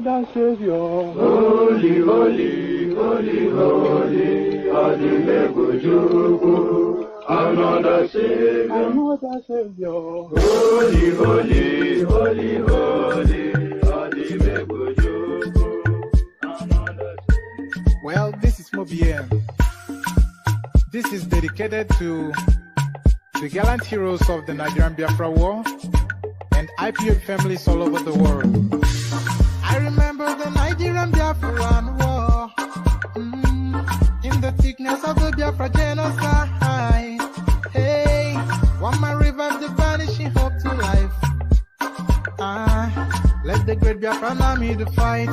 another Savior. Holy, holy, holy, holy, Adimebujuku, another Savior. Another Savior. Holy, holy, holy, holy, Adimebujuku, another Savior. Well, this is Mobien. This is dedicated to the gallant heroes of the Nigerian Biafra War and IPO families all over the world. I remember the Nigerian Biafran War, in the thickness of the Biafra genocide. Hey, one man revived the vanishing hope to life. Let the great Biafran army to fight,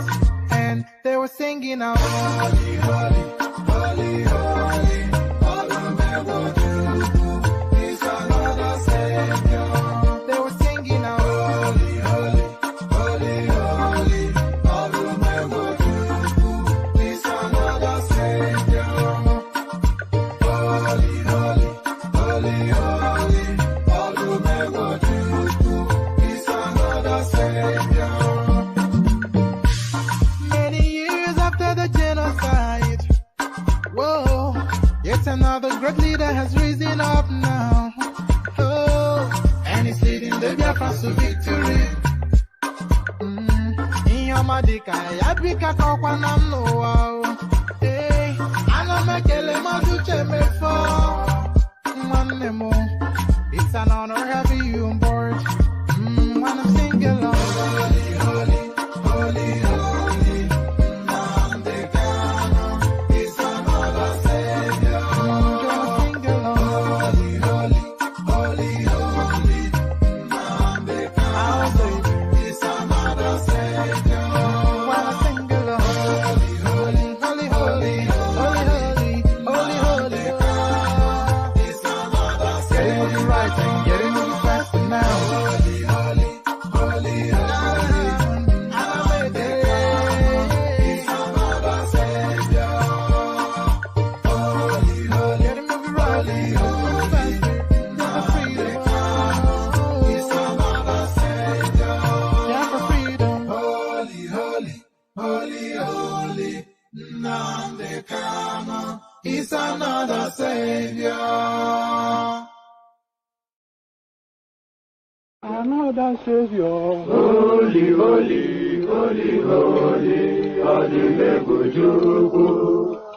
and they were singing out, holy, holy, holy, holy, is another Savior. They were singing out, holy, holy, holy, holy, is another Savior. Holy, holy, holy, holy, is another Savior. Many years after the genocide, whoa, yet another great leader has risen up now. Oh, and he's leading the Biafrans to victory. In your madika, yabika kokwanam no. Hey, anamekele mazuche mefo. Manemo, it's an honor having you on board. When I'm singing along, holy, holy, holy, holy, Namdekano is another Savior. Gonna sing along, holy, holy, holy, holy, Namdekano is another Savior. When I sing along, holy, holy, holy, holy, holy, holy, holy, is another Savior. Getting moving right and getting moving faster now. Holy, holy, holy, holy, is another Savior. Holy, holy, getting moving right, getting moving faster. Yeah, for freedom. Is another Savior. Yeah, for freedom. Holy, holy, holy, holy, Namdekano is another Savior. Another Savior. Holy, holy, holy, holy, Adimebujuku,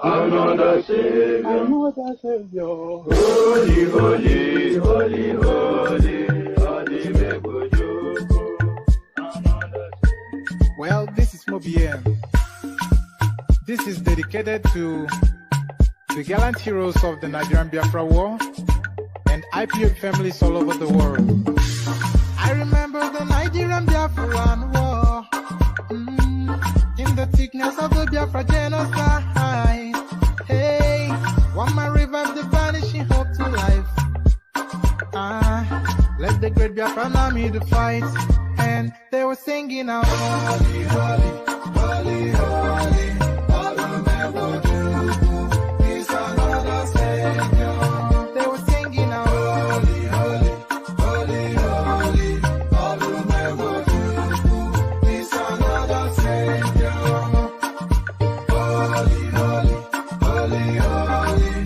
another Savior. Another Savior. Holy, holy, holy, holy, Adimebujuku, another Savior. Well, this is Mobien. This is dedicated to the gallant heroes of the Nigerian Biafra War and IPO families all over the world. I remember the Nigerian Biafran War, in the thickness of the Biafra genocide. Hey, one man revived the vanishing hope to life. Let the great Biafran army to fight, and they were singing out, holy, holy, holy, holy, is another Savior. They were singing out, holy, holy, holy, holy, is another Savior. Holy, holy, holy, holy,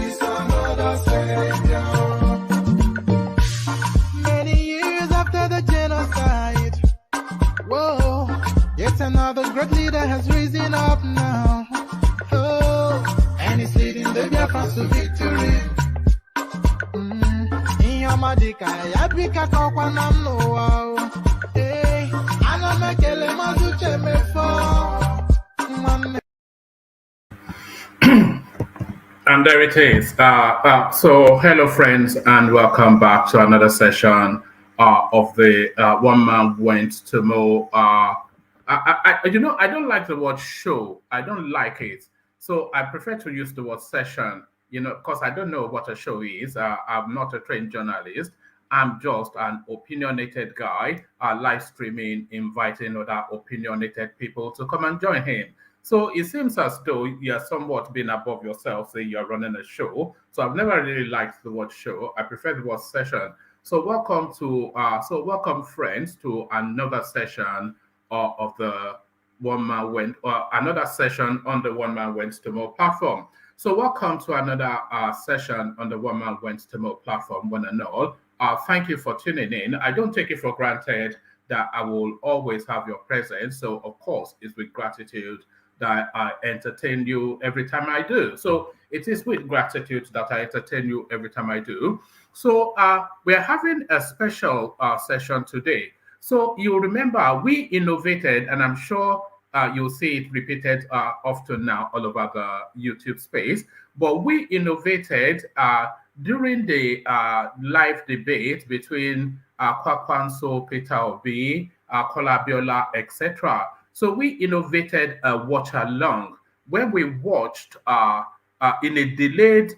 is another Savior. Many years after the genocide, whoa, yet another great leader has risen up now. Oh, and he's leading the Biafrans to victory. In your madika, yabika kokwanam no. Hey, anamekele mazuche mefo. And there it is. So, hello, friends, and welcome back to another session of the One Man Went to Mow. I don't like the word show. I don't like it. So I prefer to use the word session, because I don't know what a show is. I'm not a trained journalist. I'm just an opinionated guy, live streaming, inviting other opinionated people to come and join him. So it seems as though you're somewhat being above yourself, saying you're running a show. So I've never really liked the word show. I prefer the word session. So welcome friends to another session of the One Man Went, or another session on the One Man Went to More platform. So welcome to another session on the One Man Went to More platform, one and all. Thank you for tuning in. I don't take it for granted that I will always have your presence. So of course, it's with gratitude that I entertain you every time I do. So it is with gratitude that I entertain you every time I do. So we're having a special session today. So you remember we innovated, and I'm sure you'll see it repeated often now all over the YouTube space, but we innovated during the live debate between Kwakwanso, Peter Obi, Kola Biola, etc. So we innovated a watch along where we watched in a delayed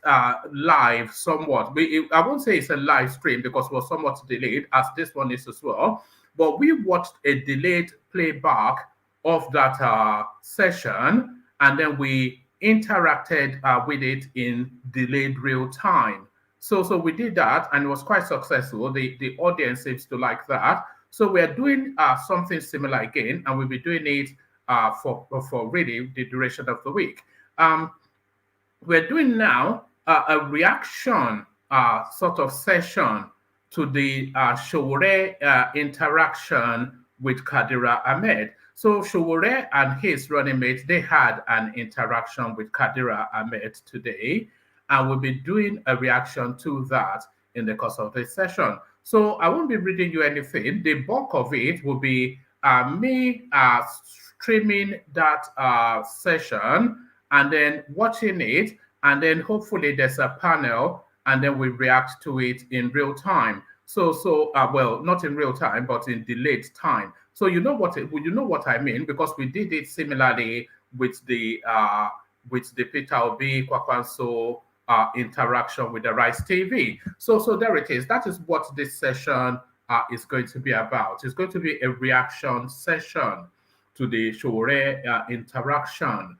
live somewhat. I won't say it's a live stream because it was somewhat delayed, as this one is as well. But we watched a delayed playback of that session, and then we interacted with it in delayed real time. So we did that, and it was quite successful. The audience seems to like that. So we're doing something similar again, and we'll be doing it for really the duration of the week. We're doing now a reaction sort of session to the Sowore interaction with Kadiria Ahmed. So Sowore and his running mate, they had an interaction with Kadiria Ahmed today, and we'll be doing a reaction to that in the course of this session. So I won't be reading you anything. The bulk of it will be me streaming that session and then watching it, and then hopefully there's a panel, and then we react to it in real time. Well, not in real time, but in delayed time. So you know what I mean, because we did it similarly with the Peter Obi Kwakwanso interaction with the Rice TV. So there it is. That is what this session is going to be about. It's going to be a reaction session to the Sowore interaction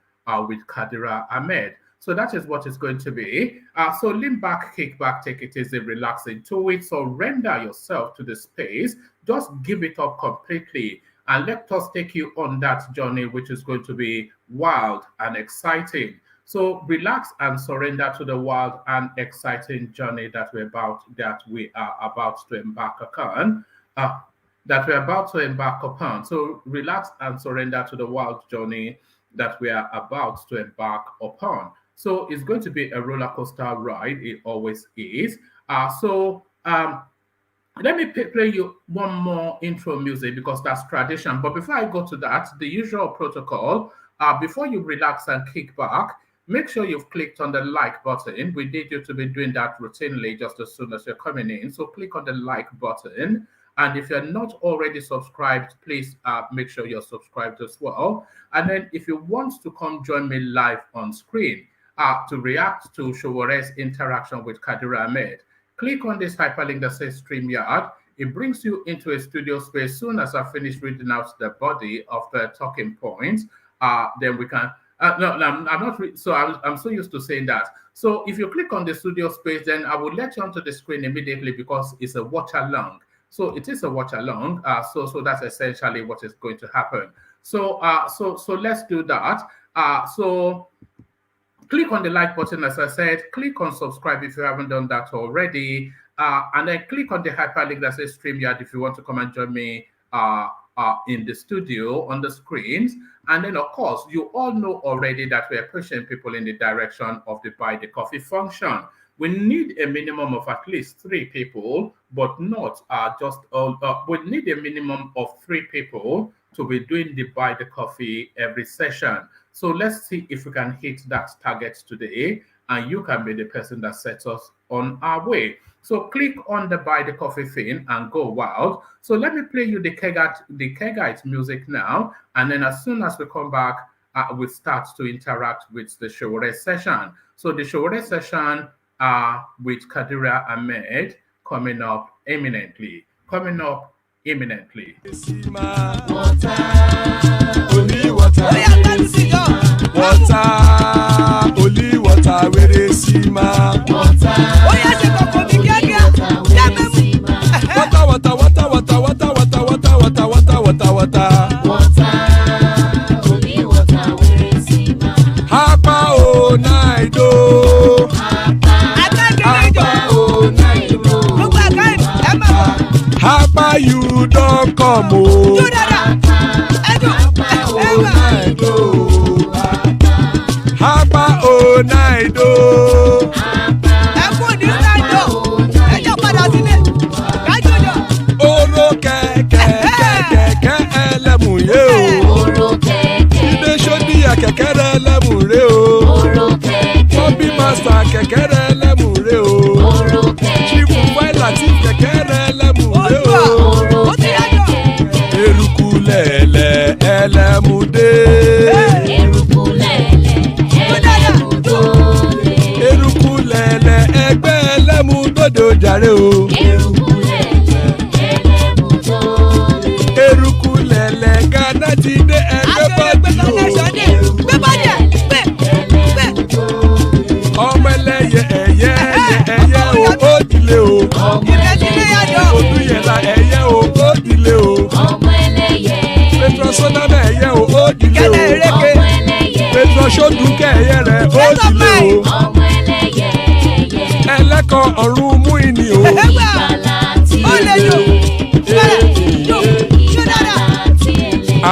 with Kadiria Ahmed. So that is what it's going to be. So lean back, kick back, take it easy, relax into it. Surrender yourself to the space. Just give it up completely. And let us take you on that journey, which is going to be wild and exciting. So relax and surrender to the wild and exciting journey that we are about to embark upon. So relax and surrender to the wild journey that we are about to embark upon. So it's going to be a roller coaster ride. It always is. Let me play you one more intro music because that's tradition. But before I go to that, the usual protocol, before you relax and kick back, make sure you've clicked on the like button. We need you to be doing that routinely just as soon as you're coming in. So click on the like button. And if you're not already subscribed, please make sure you're subscribed as well. And then if you want to come join me live on screen to react to Sowore's interaction with Kadiria Ahmed, click on this hyperlink that says StreamYard. It brings you into a studio space. As soon as I finish reading out the body of the talking points, then we can... I'm not. I'm so used to saying that. So if you click on the studio space, then I will let you onto the screen immediately because it's a watch along. So it is a watch along. So that's essentially what is going to happen. So let's do that. So click on the like button, as I said. Click on subscribe if you haven't done that already, and then click on the hyperlink that says StreamYard if you want to come and join me in the studio on the screens. And then, of course, you all know already that we are pushing people in the direction of the buy the coffee function. We need a minimum of at least 3 people, but not just all. We need a minimum of 3 people to be doing the buy the coffee every session. So let's see if we can hit that target today, and you can be the person that sets us on our way. So click on the buy the coffee thing and go wild. So let me play you the Kegite music now, and then as soon as we come back, we start to interact with the Sowore session. So the Sowore session with Kadiria Ahmed coming up imminently. Only water, where they see my water. Oh, yes, come o. Hapa o naido. Oro kẹ̀kẹ́ ẹlẹ́mùrè o. Ilé sọ́díyà kẹ̀kẹ́ ẹlẹ́mùrè o. Bọ́bí Master kẹ̀kẹ́ ẹlẹ́mùrè o. Chifu Wáìlà tí kẹ̀kẹ́ ẹlẹ́mùrè o. Eruku lẹ̀lẹ̀ ẹlẹ́mùdé. Eruku lẹ̀lẹ̀ ẹgbẹ́ ẹlẹ́mùdódò jàre o. Eruku lẹ̀lẹ̀ Ghana ti dé ẹgbẹ́ bọ́dì o. Ọmọ ẹlẹ́yẹ ẹyẹ o ó dìlé o. Odúyẹ̀lá ẹyẹ o ó dìlé o. Petrosonama ẹyẹ o ó dìlé o. Petrosodúnkẹ́ ẹyẹ rẹ̀ ó dìlé o. Ẹlẹ́kọ̀ ọ̀run mú ìní o.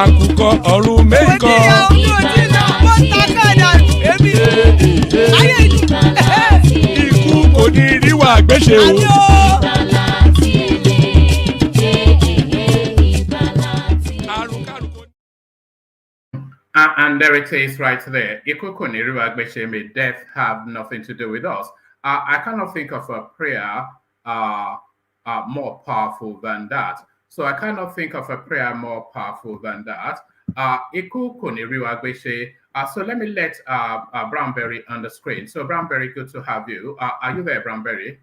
Àkùkọ ọ̀run mẹ́kọ̀. Ikú kò ní ríwà gbéṣe o. And there it is right there. May death have nothing to do with us. I cannot think of a prayer more powerful than that. So I cannot think of a prayer more powerful than that. So let me let Brownberry on the screen. So Brownberry, good to have you. Are you there, Brownberry?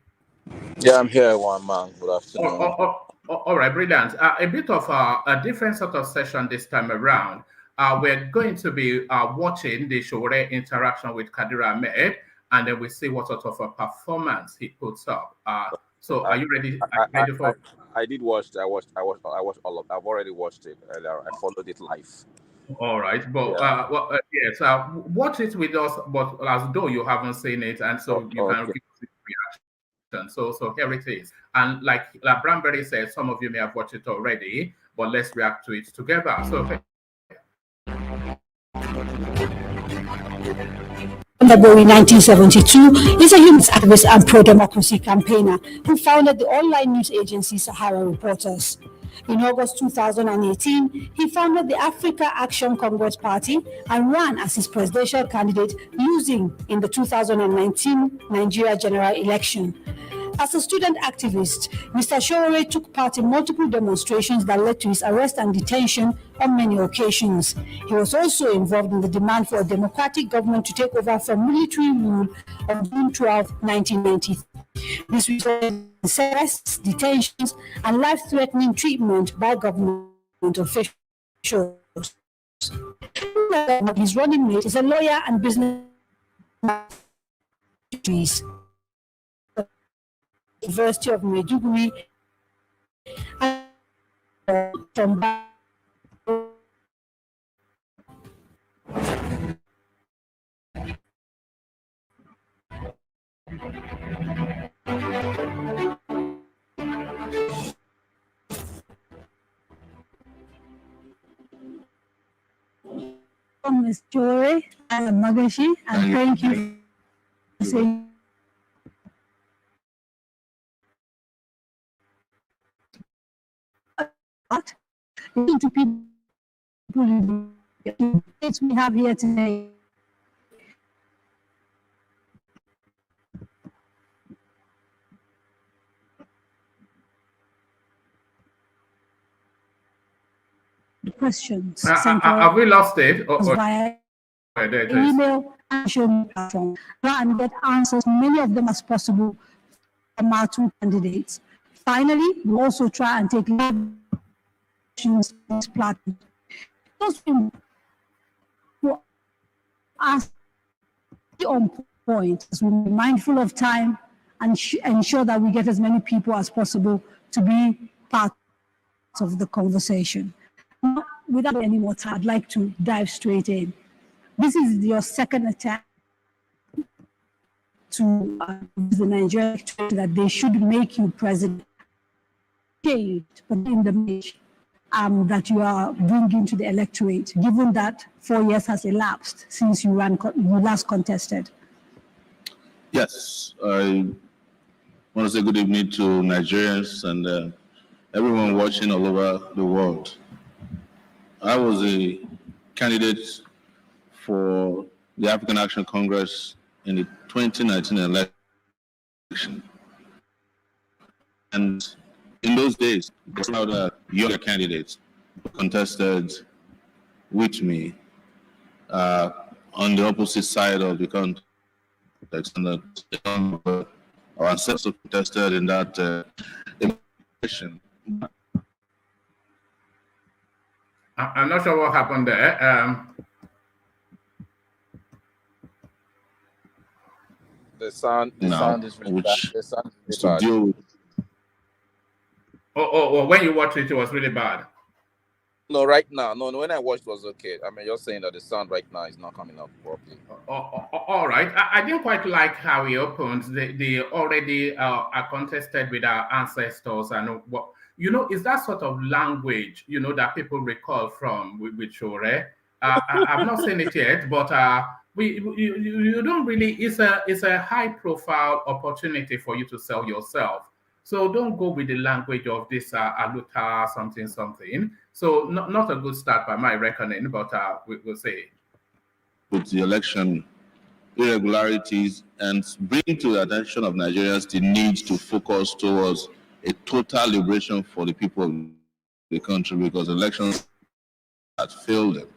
Yeah, I'm here, one man. Good afternoon. All right, brilliant. A bit of a different sort of session this time around. We're going to be watching the Sowore interaction with Kadiria Ahmed, and then we see what sort of a performance he puts up. So, are you ready? I did watch. I watched all of. I've already watched it earlier. I followed it live. All right, but yes, watch it with us, but as though you haven't seen it, and so you can give us reaction. So here it is. And like Brownberry said, some of you may have watched it already, but let's react to it together. So. February 1972 is a human activist and pro-democracy campaigner who founded the online news agency Sahara Reporters. In August 2018, he founded the Africa Action Congress Party and ran as his presidential candidate, losing in the 2019 Nigeria general election. As a student activist, Mr. Sowore took part in multiple demonstrations that led to his arrest and detention on many occasions. He was also involved in the demand for a democratic government to take over from military rule on June 12, 1993. This resulted in arrests, detentions, and life-threatening treatment by government officials. His running mate is a lawyer and business. University of Maiduguri from Ms. Sowore and Magashi, and thank you for saying to people we have here today. The questions. Have we lost it? Via email and platform. Try and get answers, many of them as possible, from our two candidates. Finally, we also try and take live questions on this platform. Those who ask on point, as we'll be mindful of time and ensure that we get as many people as possible to be part of the conversation. Now, without any more time, I'd like to dive straight in. This is your second attempt to the Nigerian that they should make you president. But in the that you are bringing to the electorate, given that 4 years has elapsed since you last contested? Yes, I want to say good evening to Nigerians and everyone watching all over the world. I was a candidate for the African Action Congress in the 2019 election. And in those days, there were other younger candidates who contested with me on the opposite side of the contest. And our ancestors contested in that election. I'm not sure what happened there. The sound is really bad. The sound is really bad. Deal with. Oh, when you watched it, it was really bad. No, right now. No, when I watched, it was okay. I mean, you're saying that the sound right now is not coming up properly. All right. I didn't quite like how he opened. They already are contested with our ancestors and what, is that sort of language, that people recall from with Sowore. I've not seen it yet, but you don't really. It's a high profile opportunity for you to sell yourself. So don't go with the language of this aluta something. So not a good start by my reckoning, but we'll see. With the election irregularities and bring to the attention of Nigerians the need to focus towards a total liberation for the people of the country, because elections had failed them.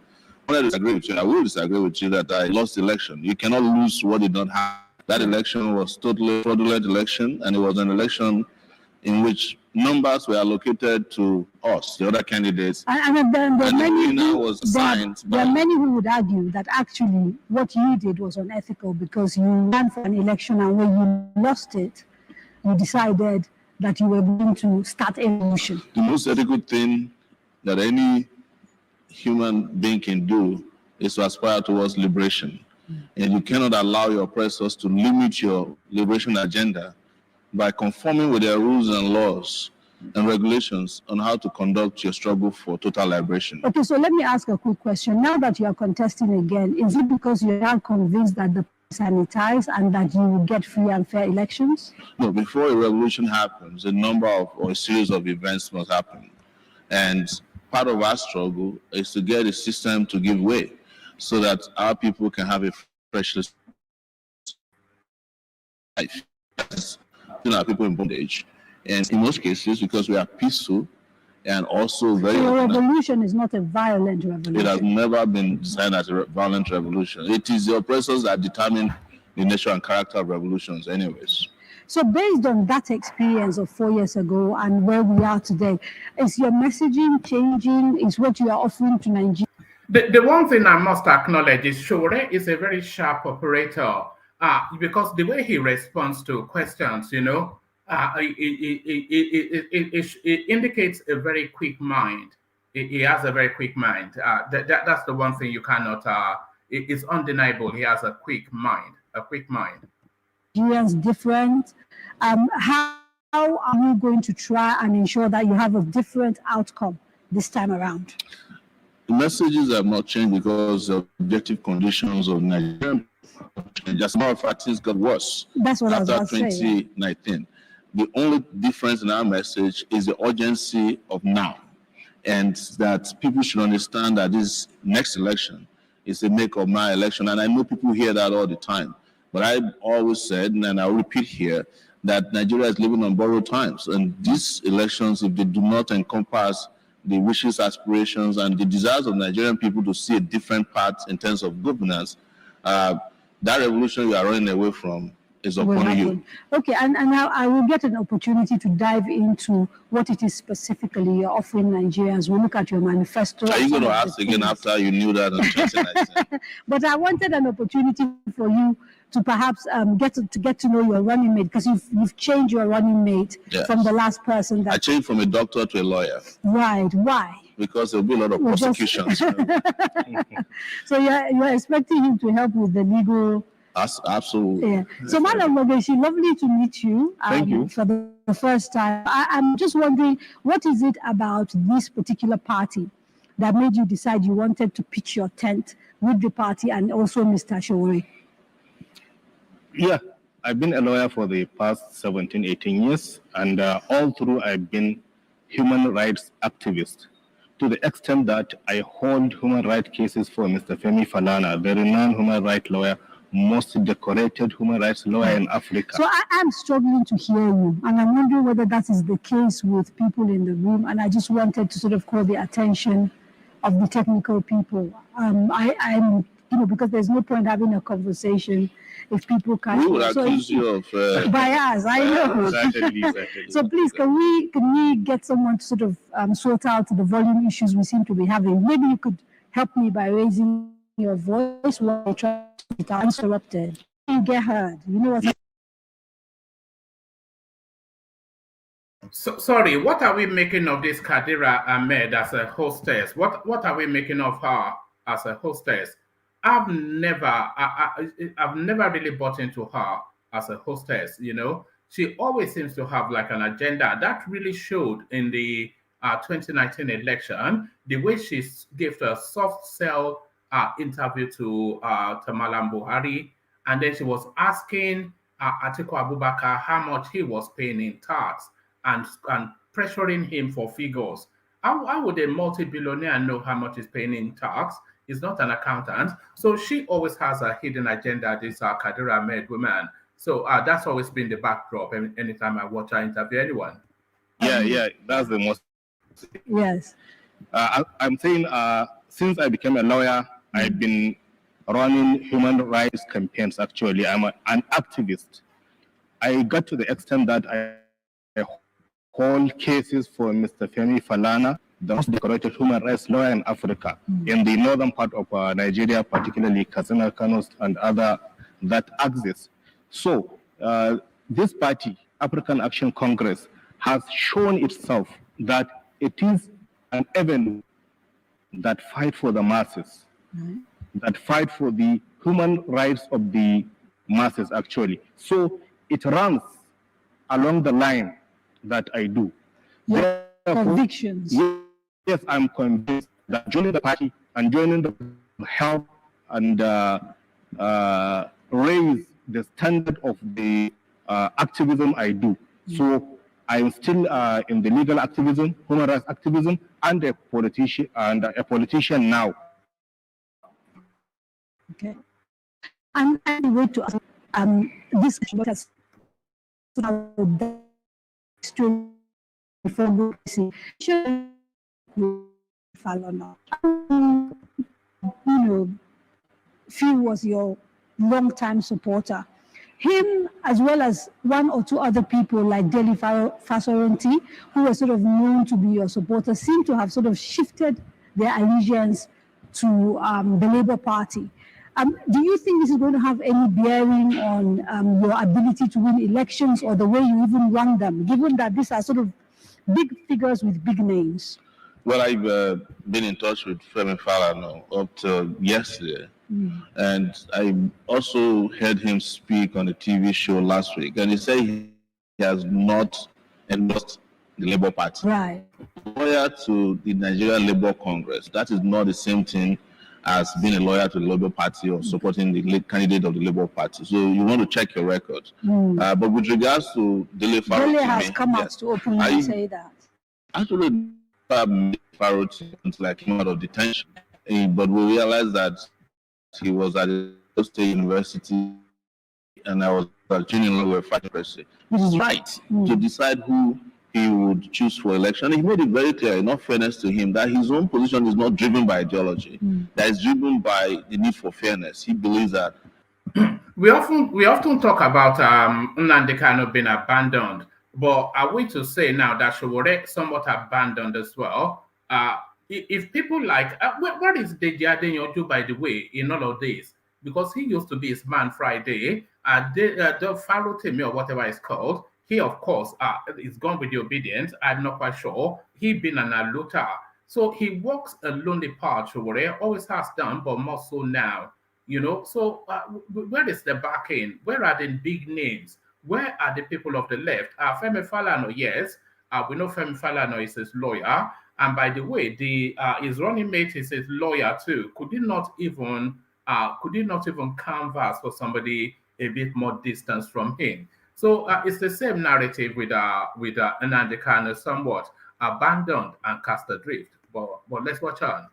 I disagree with you. I will disagree with you that I lost the election. You cannot lose what did not happen. That election was totally fraudulent election, and it was an election in which numbers were allocated to us, the other candidates. And there are many who would argue that actually what you did was unethical, because you ran for an election and when you lost it, you decided that you were going to start a revolution. The most ethical thing that any human being can do is to aspire towards liberation. And you cannot allow your oppressors to limit your liberation agenda by conforming with their rules and laws and regulations on how to conduct your struggle for total liberation. Okay, so let me ask a quick question. Now that you are contesting again, is it because you're now convinced that the sanitized and that you will get free and fair elections? No, before a revolution happens, a number of or a series of events must happen. And part of our struggle is to get the system to give way so that our people can have a fresh life. Our people in bondage. And in most cases, because we are peaceful and also very... So a revolution is not a violent revolution. It has never been designed as a violent revolution. It is the oppressors that determine the nature and character of revolutions anyways. So based on that experience of 4 years ago and where we are today, is your messaging changing? Is what you are offering to Nigeria? The one thing I must acknowledge is Sowore is a very sharp operator because the way he responds to questions, it indicates a very quick mind. He has a very quick mind. That's the one thing you cannot, it's undeniable. He has a quick mind, Nigerians different. How are you going to try and ensure that you have a different outcome this time around? The messages have not changed because of objective conditions of Nigeria. As a matter of fact, things got worse. That's what after I was about to say. 2019. The only difference in our message is the urgency of now, and that people should understand that this next election is a make or my election. And I know people hear that all the time, but I always said, and I'll repeat here, that Nigeria is living on borrowed times. And these elections, if they do not encompass the wishes, aspirations, and the desires of Nigerian people to see a different path in terms of governance, that revolution we are running away from is upon you. Okay, and now I will get an opportunity to dive into what it is specifically you're offering Nigerians. We'll look at your manifesto. Are you going to ask again after you knew that? But I wanted an opportunity for you to perhaps get to know your running mate, because you've changed your running mate from the last person. I changed from a doctor to a lawyer. Right. Why? Because there'll be a lot of prosecutions. So you're expecting him to help with the legal Absolutely. Yeah. So, Madam Mogeshi, lovely to meet you. Thank you. For the first time. I'm just wondering, what is it about this particular party that made you decide you wanted to pitch your tent with the party and also Mr. Sowore? Yeah, I've been a lawyer for the past 17, 18 years, and all through I've been human rights activist, to the extent that I hold human rights cases for Mr. Femi Falana, the renowned human rights lawyer, most decorated human rights lawyer in Africa. So I'm struggling to hear you, and I'm wondering whether that is the case with people in the room, and I just wanted to sort of call the attention of the technical people. I'm because there's no point having a conversation if people can't. We would accuse you of bias. I know. Exactly. So please, can we get someone to sort of sort out the volume issues we seem to be having? Maybe you could help me by raising your voice while you try to get uninterrupted. You get heard. You know what? So, sorry, what are we making of this Kadiria Ahmed as a hostess? What are we making of her as a hostess? I've never really bought into her as a hostess. She always seems to have like an agenda. That really showed in the 2019 election, the way she gave a soft sell interview to Malam Buhari, and then she was asking Atiku Abubakar how much he was paying in tax and pressuring him for figures. How would a multi-billionaire know how much he's paying in tax? He's not an accountant. So she always has a hidden agenda, this Kadiria Ahmed woman. So that's always been the backdrop anytime I watch her interview anyone. Yeah, that's the most. Yes. I'm saying since I became a lawyer, I've been running human rights campaigns, actually. I'm an activist. I got to the extent that I hold cases for Mr. Femi Falana, the most decorated human rights lawyer in Africa, in the northern part of Nigeria, particularly Katsina, Kano, and other that axis. So this party, African Action Congress, has shown itself that it is an avenue that fight for the masses, that fight for the human rights of the masses, actually. So it runs along the line that I do. Therefore, convictions. Yes, I'm convinced that joining the party and joining the help and raise the standard of the activism I do. So I'm still in the legal activism, human rights activism, and a politician now. Okay. And the way to this has before Phil was your long-time supporter. Him, as well as one or two other people like Deli Fasorenti, who were sort of known to be your supporters, seem to have sort of shifted their allegiance to the Labour Party. Do you think this is going to have any bearing on your ability to win elections or the way you even run them, given that these are sort of big figures with big names? Well, I've been in touch with Femi Falana up to yesterday. And I also heard him speak on a TV show last week, and he said he has not endorsed the Labour Party. Right. Lawyer to the Nigeria Labour Congress, that is not the same thing as being a lawyer to the Labour Party or supporting the candidate of the Labour Party. So you want to check your record. But with regards to Dele Faroti, Dele has come out to openly say that. Actually, Faroti until I came out of detention, but we realized that he was at the State University, and I was at Junior Law Faculty, which is right to decide who he would choose for election. He made it very clear, in all fairness to him, that his own position is not driven by ideology, that is driven by the need for fairness. He believes that. We often talk about Nnamdi Kanu being abandoned, but are we to say now that Sowore somewhat abandoned as well? If people like, what is Deji Adeyanju, by the way, in all of this? Because he used to be his man Friday, the Farotimi or whatever it's called. He, of course, is gone with the obedience. I'm not quite sure. He been an aluta. So he walks a lonely path, Sowore, always has done, but more so now. You know, so where is the backing? Where are the big names? Where are the people of the left? Femi Falana, yes, we know Femi Falana is his lawyer, and by the way, the his running mate is his lawyer too. Could he not even canvass for somebody a bit more distance from him? So it's the same narrative with Nnamdi Kanu, somewhat abandoned and cast adrift. But let's watch on.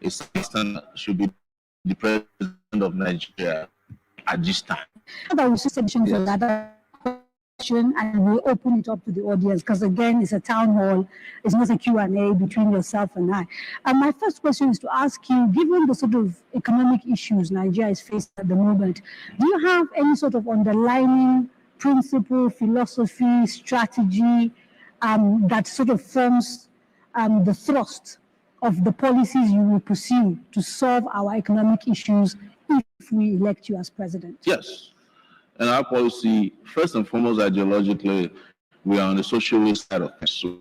A citizen should be the president of Nigeria at this time. That was just addition for that question, and we'll open it up to the audience because again, it's a town hall. It's not a Q&A between yourself and I. And my first question is to ask you, given the sort of economic issues Nigeria is facing at the moment, do you have any sort of underlying principle, philosophy, strategy that sort of forms the thrust of the policies you will pursue to solve our economic issues if we elect you as president? Yes. And our policy, first and foremost, ideologically, we are on the socialist side of things. So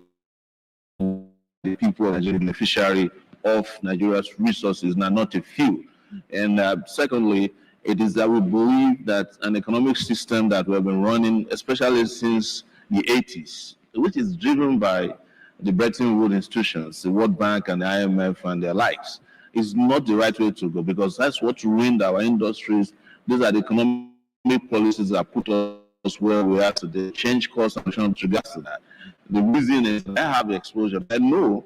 the people of Nigeria, beneficiary of Nigeria's resources, now not a few. And secondly, it is that we believe that an economic system that we have been running, especially since the 80s, which is driven by the Bretton Woods institutions, the World Bank and the IMF and their likes, is not the right way to go, because that's what ruined our industries. These are the economic policies that put us where we are today. Change course and with regards to that. The reason is I have exposure. I know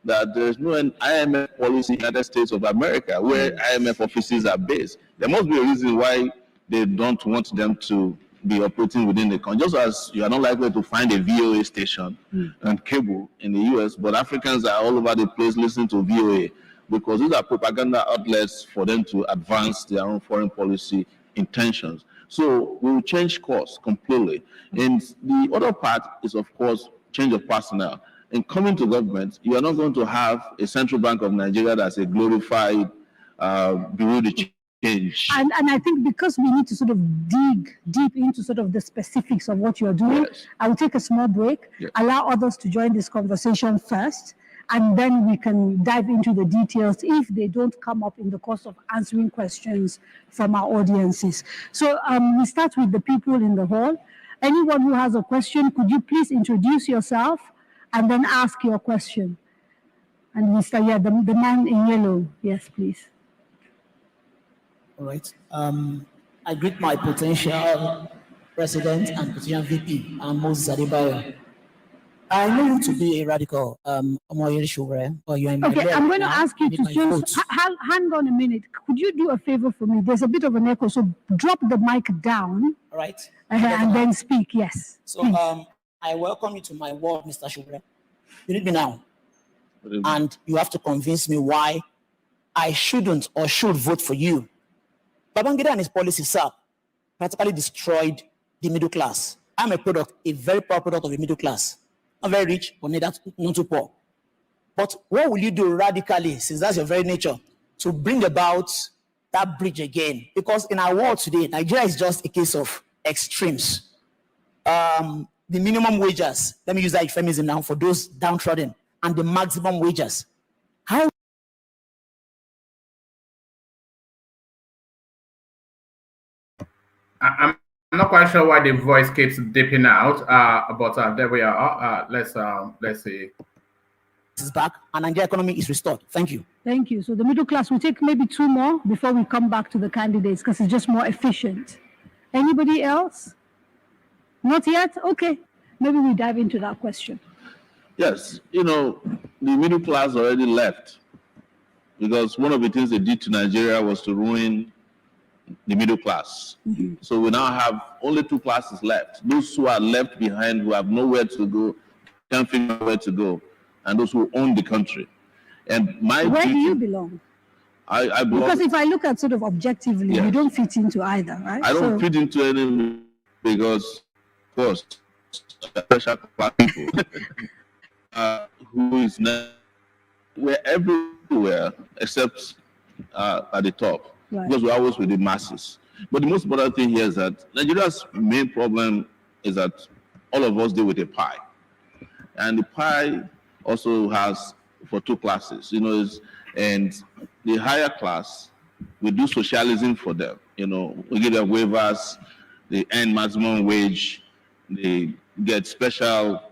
that there is no IMF policy in the United States of America where IMF offices are based. There must be a reason why they don't want them to be operating within the country. Just as you are not likely to find a VOA station and cable in the US, but Africans are all over the place listening to VOA because these are propaganda outlets for them to advance their own foreign policy intentions. So we will change course completely. And the other part is, of course, change of personnel. In coming to government, you are not going to have a Central Bank of Nigeria that's a glorified bureau de change. And I think because we need to sort of dig deep into sort of the specifics of what you're doing, Yes. I will take a small break, allow others to join this conversation first, and then we can dive into the details if they don't come up in the course of answering questions from our audiences. So we start with the people in the hall. Anyone who has a question, could you please introduce yourself and then ask your question? And Mr. Yeah, the man in yellow. Yes, please. All right. I greet my potential president and potential VP, Moses Adebayo. I know you to be a radical, Omoyele Sowore, or you're in my Okay, I'm going to ask you to my vote. just hang on a minute. Could you do a favor for me? There's a bit of an echo, so drop the mic down All right. and then speak. Yes. So please. I welcome you to my ward, Mr. Sowore. You need me now. And you have to convince me why I shouldn't or should vote for you. Babangida and his policies, sir, practically destroyed the middle class. I'm a very poor product of the middle class. Not very rich, but not too poor. But what will you do radically, since that's your very nature, to bring about that bridge again? Because in our world today, Nigeria is just a case of extremes. The minimum wages, let me use that euphemism now for those downtrodden, and the maximum wages. How? I'm not quite sure why the voice keeps dipping out, but there we are. Let's see. Is back and Nigeria economy is restored. Thank you. Thank you. So the middle class, will take maybe two more before we come back to the candidates because it's just more efficient. Anybody else? Not yet? Okay. Maybe we dive into that question. Yes, the middle class already left because one of the things they did to Nigeria was to ruin the middle class. Mm-hmm. So we now have only two classes left. Those who are left behind, who have nowhere to go, can't figure out where to go, and those who own the country. And where do you belong? I belong. Because if I look at sort of objectively, you don't fit into either, right? I don't fit into any because, of course, special class people who is not, we're everywhere except at the top. Right. Because we're always with the masses. But the most important thing here is that Nigeria's main problem is that all of us deal with a pie. And the pie also has for two classes, and the higher class, we do socialism for them. You know, we give them waivers, they earn maximum wage, they get special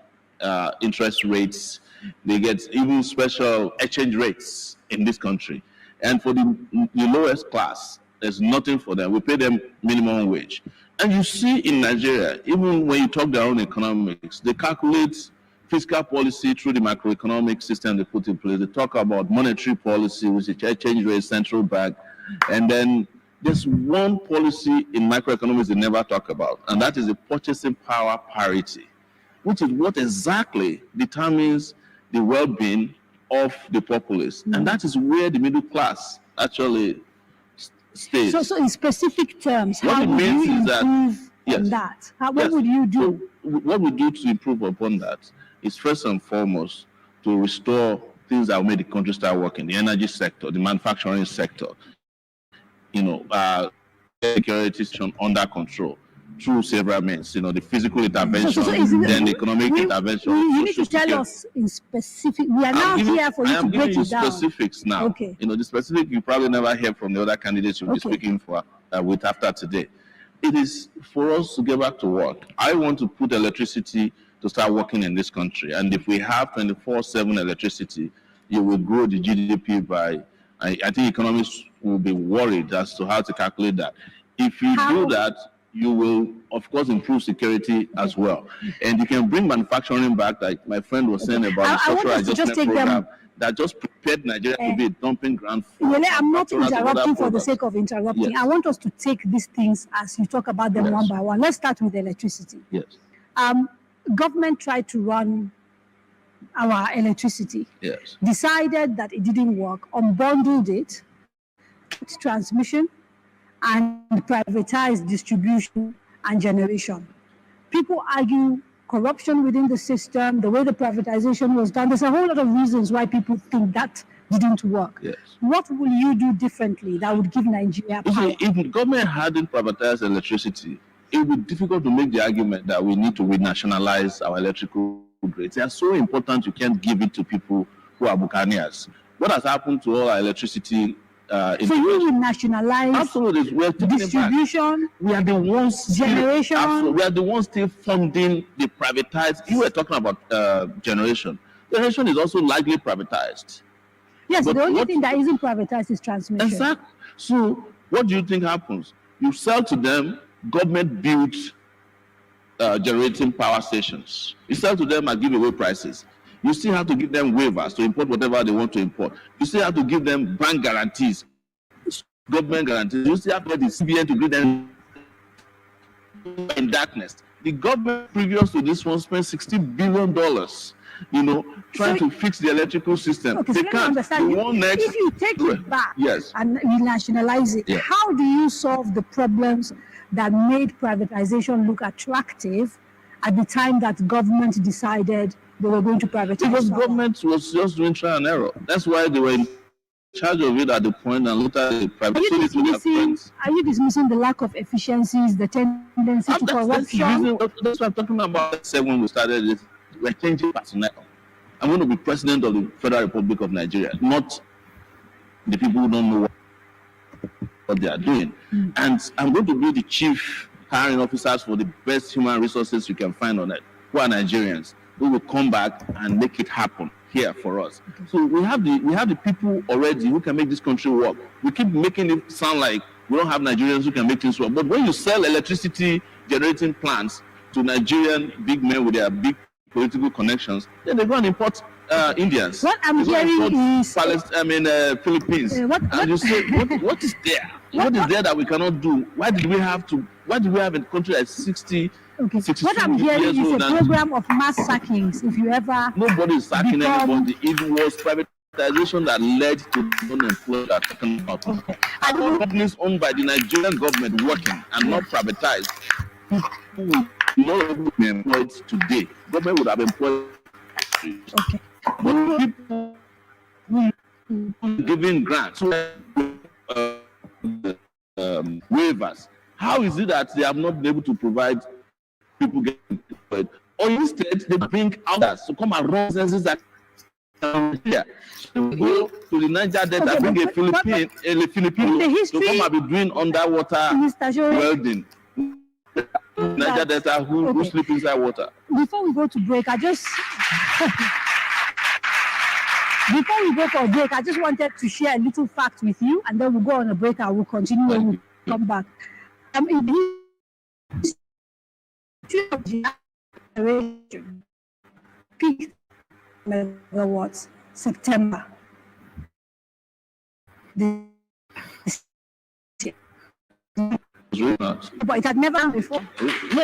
interest rates, they get even special exchange rates in this country. And for the lowest class, there's nothing for them. We pay them minimum wage. And you see in Nigeria, even when you talk their own economics, they calculate fiscal policy through the macroeconomic system they put in place. They talk about monetary policy, which is exchange rate, central bank. And then there's one policy in macroeconomics they never talk about, and that is the purchasing power parity, which is what exactly determines the well-being of the populace. And that is where the middle class actually stays. So in specific terms, how would you improve on that? What would you do? So what we do to improve upon that is first and foremost to restore things that will make the country start working, the energy sector, the manufacturing sector, you know, security situation under control through several means, you know, the physical intervention, then the economic intervention. You need to tell us in specific. We are now here for you to break it down. Specifics now. Okay. You know, the specific you probably never hear from the other candidates you'll be speaking for with after today. It is for us to get back to work. I want to put electricity to start working in this country. And if we have 24/7 electricity, you will grow the GDP by, I think economists will be worried as to how to calculate that. If you do that, you will, of course, improve security as well. And you can bring manufacturing back, like my friend was saying about the structural adjustment program that just prepared Nigeria to be a dumping ground for. Well, I'm not interrupting for the sake of interrupting. Yes. I want us to take these things as you talk about them one by one. Let's start with electricity. Yes. Government tried to run our electricity. Yes. Decided that it didn't work, unbundled it, transmission, and privatized distribution and generation. People argue corruption within the system, the way the privatization was done. There's a whole lot of reasons why people think that didn't work. Yes. What will you do differently that would give Nigeria power? If the government hadn't privatized electricity, it would be difficult to make the argument that we need to renationalize our electrical grids. They are so important you can't give it to people who are buccaneers. What has happened to all our electricity? So you will nationalize absolutely. We're distribution. We are the ones generation. We are the ones still funding the privatized. You were talking about generation. Generation is also largely privatized. Yes, but the only thing that isn't privatized is transmission. Exactly. So what do you think happens? You sell to them. Government builds generating power stations. You sell to them at giveaway prices. You still have to give them waivers to import whatever they want to import. You still have to give them bank guarantees, government guarantees. You still have to get the CBN to give them in darkness. The government previous to this one spent $60 billion, you know, trying to fix the electrical system. Okay, they so can't. If you take it back and you nationalize it, how do you solve the problems that made privatization look attractive at the time that government decided they were going to privatize? Because government was just doing trial and error. That's why they were in charge of it at the point and later they privatized. Are you dismissing the lack of efficiencies, the tendency to corruption? That's what I'm talking about. When we started it, we're changing personnel. I'm going to be president of the Federal Republic of Nigeria, not the people who don't know what they are doing. And I'm going to be the chief hiring officers for the best human resources you can find on it, who are Nigerians. We will come back and make it happen here for us. So we have the people already who can make this country work. We keep making it sound like we don't have Nigerians who can make things work. But when you sell electricity generating plants to Nigerian big men with their big political connections, then they go and import Indians. What I'm hearing is Philippines. And you say, what is there? What is there that we cannot do? Why do we have a country at 60? Okay. What I'm hearing is a program of mass sackings. If you ever nobody is sacking anybody. It was privatization that led to unemployment. Okay. Companies owned by the Nigerian government working and not privatized. People would be employed today. Government would have employed. Okay. But people who giving grants, waivers. How is it that they have not been able to provide people getting employed? Or instead, they bring others to come and run businesses that Yeah. Go to the Niger Delta, bring a Filipino to come and be doing underwater welding. Niger Delta who sleep inside water. Before we go to break, before we go for a break, I just wanted to share a little fact with you, and then we'll go on a break and we'll continue when we come back. In the peak megawatts, September. But it had never happened before. No,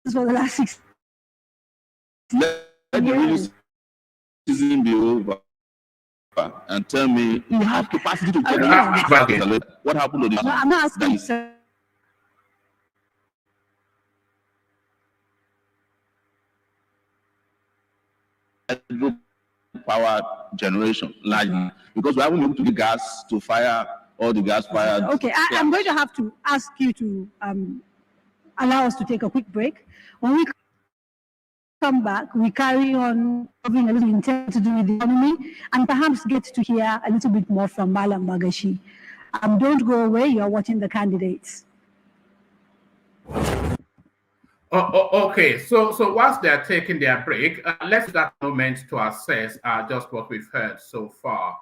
it's for the last 6 let the season be over and tell me you have capacity to generate. What happened to this? I'm not asking, sir. Power generation largely because we haven't been able to get gas to fire all the gas fired. Okay, I'm going to have to ask you to allow us to take a quick break. When we come back, we carry on having a little intent to do with the economy and perhaps get to hear a little bit more from Malam Magashi. Don't go away, you're watching The Candidates. Okay, so whilst they're taking their break, let's take that moment to assess just what we've heard so far.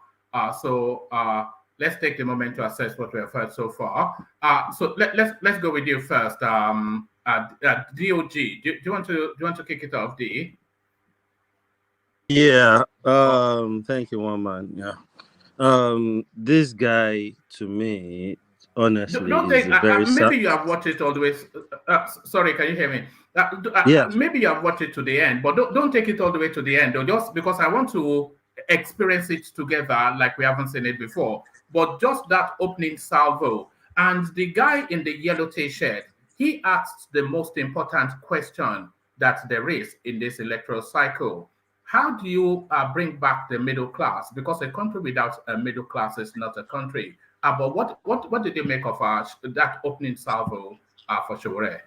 Let's take the moment to assess what we have heard so far. So let's go with you first. DOG, do you want to kick it off, D? Yeah. Thank you, one man. Yeah. This guy, to me, honestly, is a very maybe you have watched it all the way. Sorry, can you hear me? Yeah. Maybe you have watched it to the end, but don't take it all the way to the end, though, just because I want to experience it together like we haven't seen it before. But just that opening salvo, and the guy in the yellow T-shirt, he asked the most important question that there is in this electoral cycle. How do you bring back the middle class? Because a country without a middle class is not a country. But what did you make of that opening salvo for Sowore?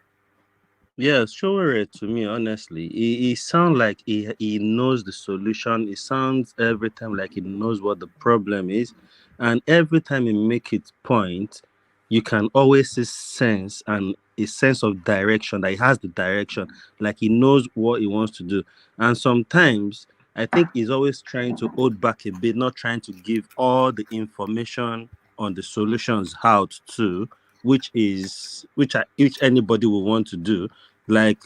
Yeah, Sowore, to me, honestly, he sounds like he knows the solution. He sounds every time like he knows what the problem is. And every time he make it point, you can always see sense and a sense of direction, that he has the direction, like he knows what he wants to do. And sometimes I think he's always trying to hold back a bit, not trying to give all the information on the solutions out too, which anybody will want to do. Like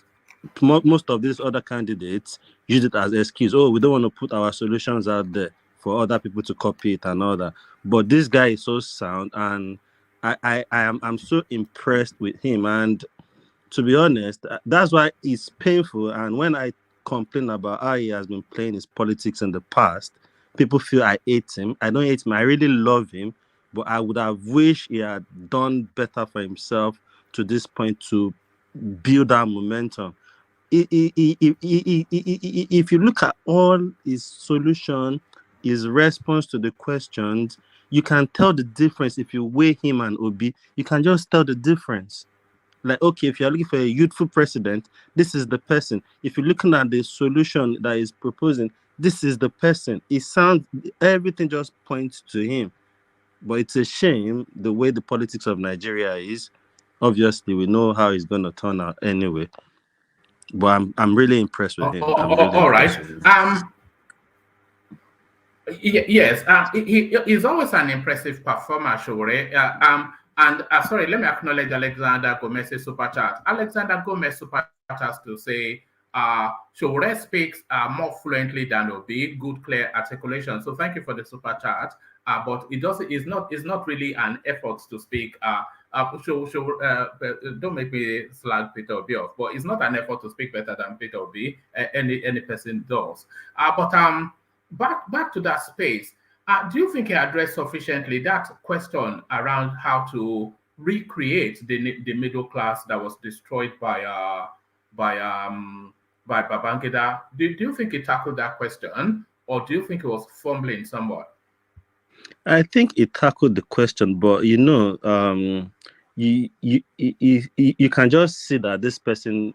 most of these other candidates use it as excuse. Oh, we don't want to put our solutions out there for other people to copy it and all that. But this guy is so sound, and I'm so impressed with him. And to be honest, that's why it's painful. And when I complain about how he has been playing his politics in the past, people feel I hate him. I don't hate him. I really love him. But I would have wished he had done better for himself to this point to build that momentum. If you look at all his solution, his response to the questions, you can tell the difference. If you weigh him and Obi, you can just tell the difference. Like, okay, if you're looking for a youthful president, this is the person. If you're looking at the solution that he's proposing, this is the person. It sounds, everything just points to him. But it's a shame the way the politics of Nigeria is. Obviously, we know how it's going to turn out anyway. But I'm really impressed with him. All right. Yes. He's always an impressive performer, Sowore. Sorry, let me acknowledge Alexander Gomez's super chat. Alexander Gomez super chat to say, Sowore speaks more fluently than Obi. Good, clear articulation. So thank you for the super chat. But it's not really an effort to speak. Don't make me slag Peter Obi off, but it's not an effort to speak better than Peter Obi. Any person does. Back to that space. Do you think he addressed sufficiently that question around how to recreate the middle class that was destroyed by Babangida? Do you think he tackled that question, or do you think he was fumbling somewhat? I think it tackled the question, but you can just see that this person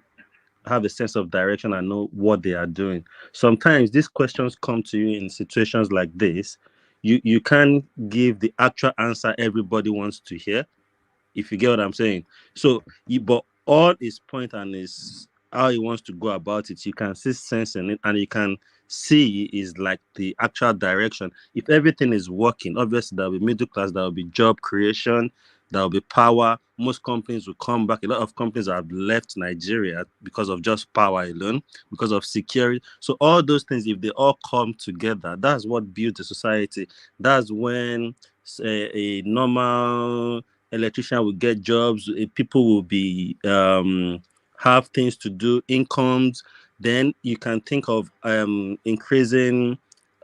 have a sense of direction and know what they are doing. Sometimes these questions come to you in situations like this. You can't give the actual answer everybody wants to hear, if you get what I'm saying. So, but all his point and his how he wants to go about it, you can see sense in it, and you can see is like the actual direction. If everything is working, obviously there will be middle class, there will be job creation, there will be power. Most companies will come back. A lot of companies have left Nigeria because of just power alone, because of security. So all those things, if they all come together, that's what builds a society. That's when a normal electrician will get jobs, people will be have things to do, incomes. Then you can think of increasing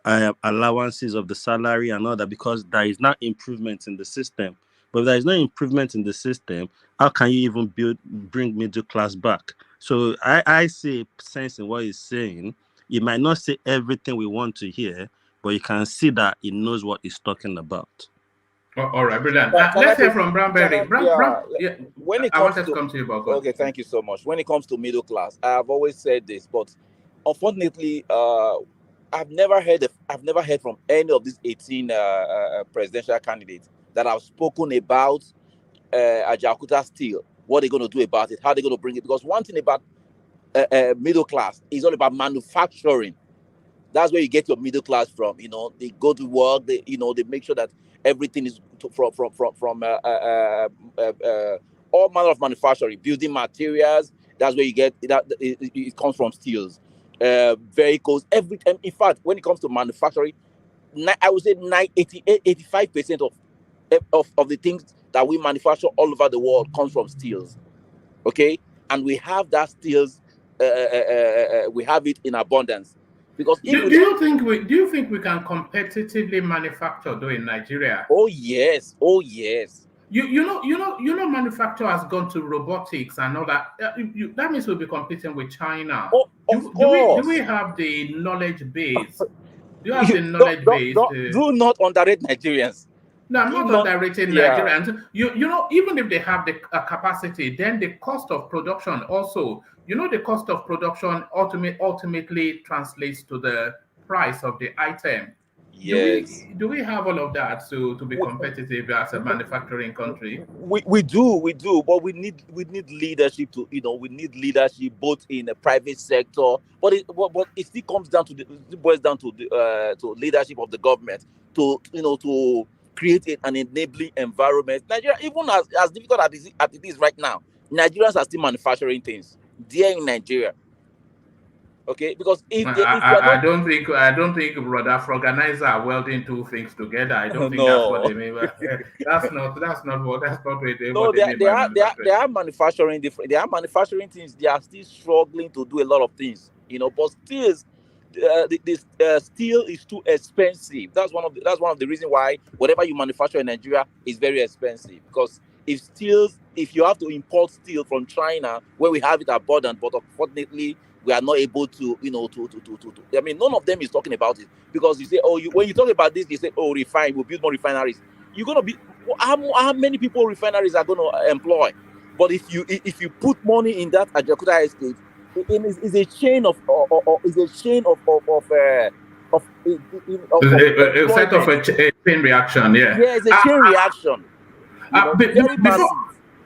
allowances of the salary and all that, because there is not improvement in the system. But if there is no improvement in the system, how can you even bring middle class back? So I see sense in what he's saying. He might not say everything we want to hear, but you can see that he knows what he's talking about. All right, brilliant. Can Let's I hear put- from Brownberry. can I- Yeah, When it I comes wanted to to come to you about God. okay, thank you so much. When it comes to middle class, I have always said this, but unfortunately, I've never heard from any of these 18 presidential candidates that have spoken about Ajaokuta Steel, what they're going to do about it, how they're going to bring it. Because one thing about middle class is all about manufacturing. That's where you get your middle class from. They go to work. They make sure that everything is from all manner of manufacturing, building materials. That's where you get that. It comes from steels, vehicles. In fact, when it comes to manufacturing, I would say 85% of the things that we manufacture all over the world comes from steels. Okay, and we have that steels. We have it in abundance. Because do you think we can competitively manufacture though in Nigeria? Oh yes. You know, manufacture has gone to robotics and all that. That means we'll be competing with China. Do we have the knowledge base? Do you have the knowledge base? Do not underrate Nigerians. No, I'm not underrating Nigerians. You know, even if they have the capacity, then the cost of production also, the cost of production ultimately translates to the price of the item. Yes. Do we have all of that to be competitive as a manufacturing country? We do, but we need leadership we need leadership both in the private sector, but it still comes down to it boils down to to leadership of the government to create an enabling environment. Nigeria, even as difficult as it is right now, Nigerians are still manufacturing things there in Nigeria. Okay, because I don't think Brother Organizer are welding two things together. I don't think that's what they mean. That's not what they mean. No, they are manufacturing different. They are manufacturing things. They are still struggling to do a lot of things. But still, steel is too expensive. That's one of the reasons why whatever you manufacture in Nigeria is very expensive. Because if you have to import steel from China where we have it abundant, but unfortunately we are not able to, I mean, none of them is talking about it, because you say, when you talk about this, you say, we'll build more refineries. You're gonna be how many people refineries are going to employ? But if you put money in that Ajaokuta estate, it's a chain of a chain reaction. Yeah, it's a chain reaction. Very massive.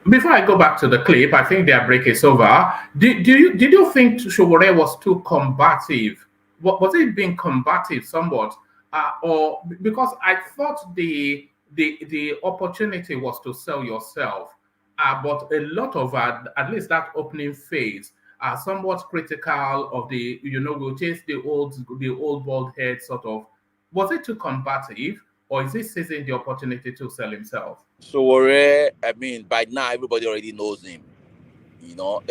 Before I go back to the clip, I think their break is over. Did you think Sowore was too combative? Was it being combative somewhat? Or because I thought the opportunity was to sell yourself, but a lot of at least that opening phase are somewhat critical of the we'll chase the old bald head sort of. Was it too combative? Or is he seizing the opportunity to sell himself? Sowore, I mean, by now everybody already knows him. He's not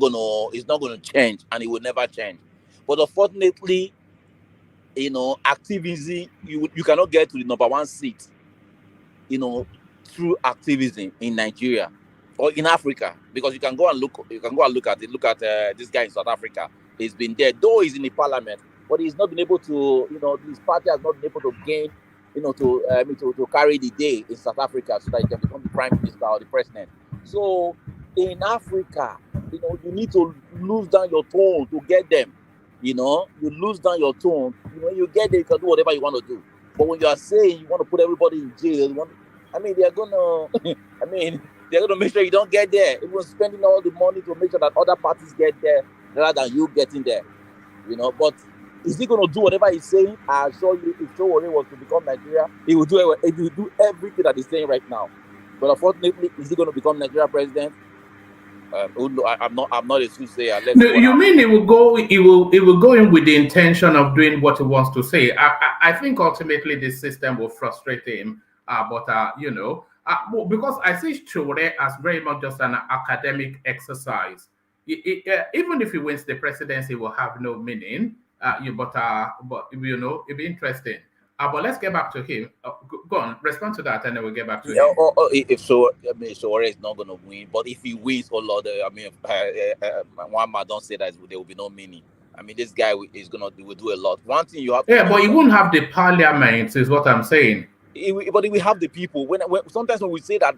gonna change, and he will never change. But unfortunately, activism, you cannot get to the number one seat, through activism in Nigeria or in Africa, because you can go and look at it. Look at this guy in South Africa. He's been there, though he's in the parliament, but he's not been able to. His party has not been able to gain to carry the day in South Africa so that he can become the prime minister or the president. So in Africa, you need to lose down your tone to get them. You lose down your tone. You get there, you can do whatever you want to do. But when you are saying you want to put everybody in jail, they're gonna, they're gonna make sure you don't get there. It was spending all the money to make sure that other parties get there rather than you getting there. But is he going to do whatever he's saying? I assure you, if Sowore was to become Nigeria, he will do everything that he's saying right now. But unfortunately, is he going to become Nigeria president? I'm not a soothsayer. You mean he will go in with the intention of doing what he wants to say? I think ultimately this system will frustrate him. Because I see Sowore as very much just an academic exercise. Even if he wins the presidency, it will have no meaning. But it'll be interesting. But let's get back to him. Go on, respond to that, and then we'll get back to him. If Sowore is not going to win, but if he wins, one man don't say that there will be no meaning. This guy will do a lot. One thing you have. But he won't have the parliament, is what I'm saying. But he will have the people. When sometimes when we say that,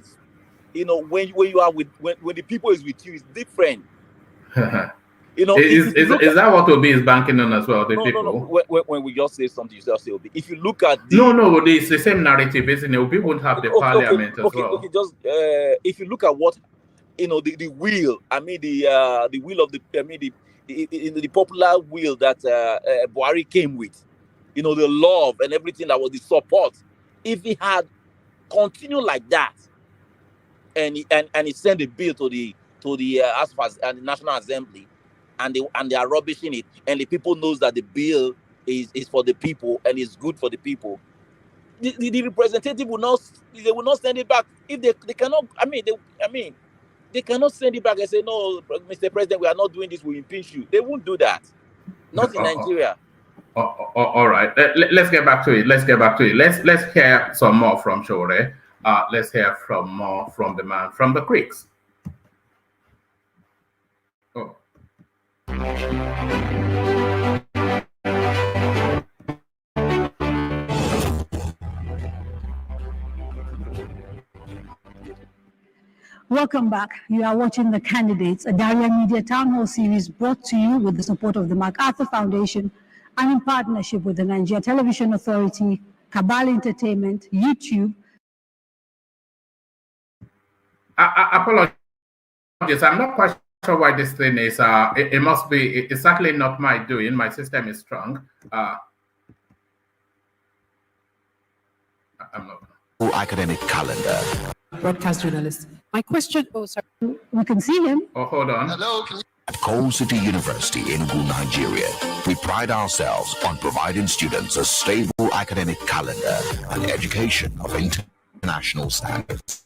when you are when the people is with you, it's different. Is that what Obi is banking on as well? The people. No. When we just say something, you just say Obi. If you look at no, it's the same narrative, isn't it? Obi won't have the parliament as well. Okay. Just if you look at what the will. The will of the popular will that Buhari came with. The love and everything that was the support. If he had continued like that, and he sent a bill to the National Assembly, and they are rubbishing it, and the people knows that the bill is for the people and is good for the people, the representative will not send it back. If they cannot, they cannot send it back and say, no, Mr. President, we are not doing this, we impeach you. They won't do that. Not in Nigeria. All right. Let's get back to it. Let's hear some more from Sowore. Let's hear more from the man from the creeks. Oh. Welcome back. You are watching The Candidates, a Daria Media Town Hall series brought to you with the support of the MacArthur Foundation and in partnership with the Nigeria Television Authority, Cabal Entertainment, YouTube. Apologies. I'm not quite sure why this thing is. It must be. It's certainly not my doing. My system is strong. I'm not. Academic calendar. Broadcast journalist. My question. Oh, sorry. We can see him. Oh, hold on. Hello. At Coal City University in Nigeria, we pride ourselves on providing students a stable academic calendar and education of international standards.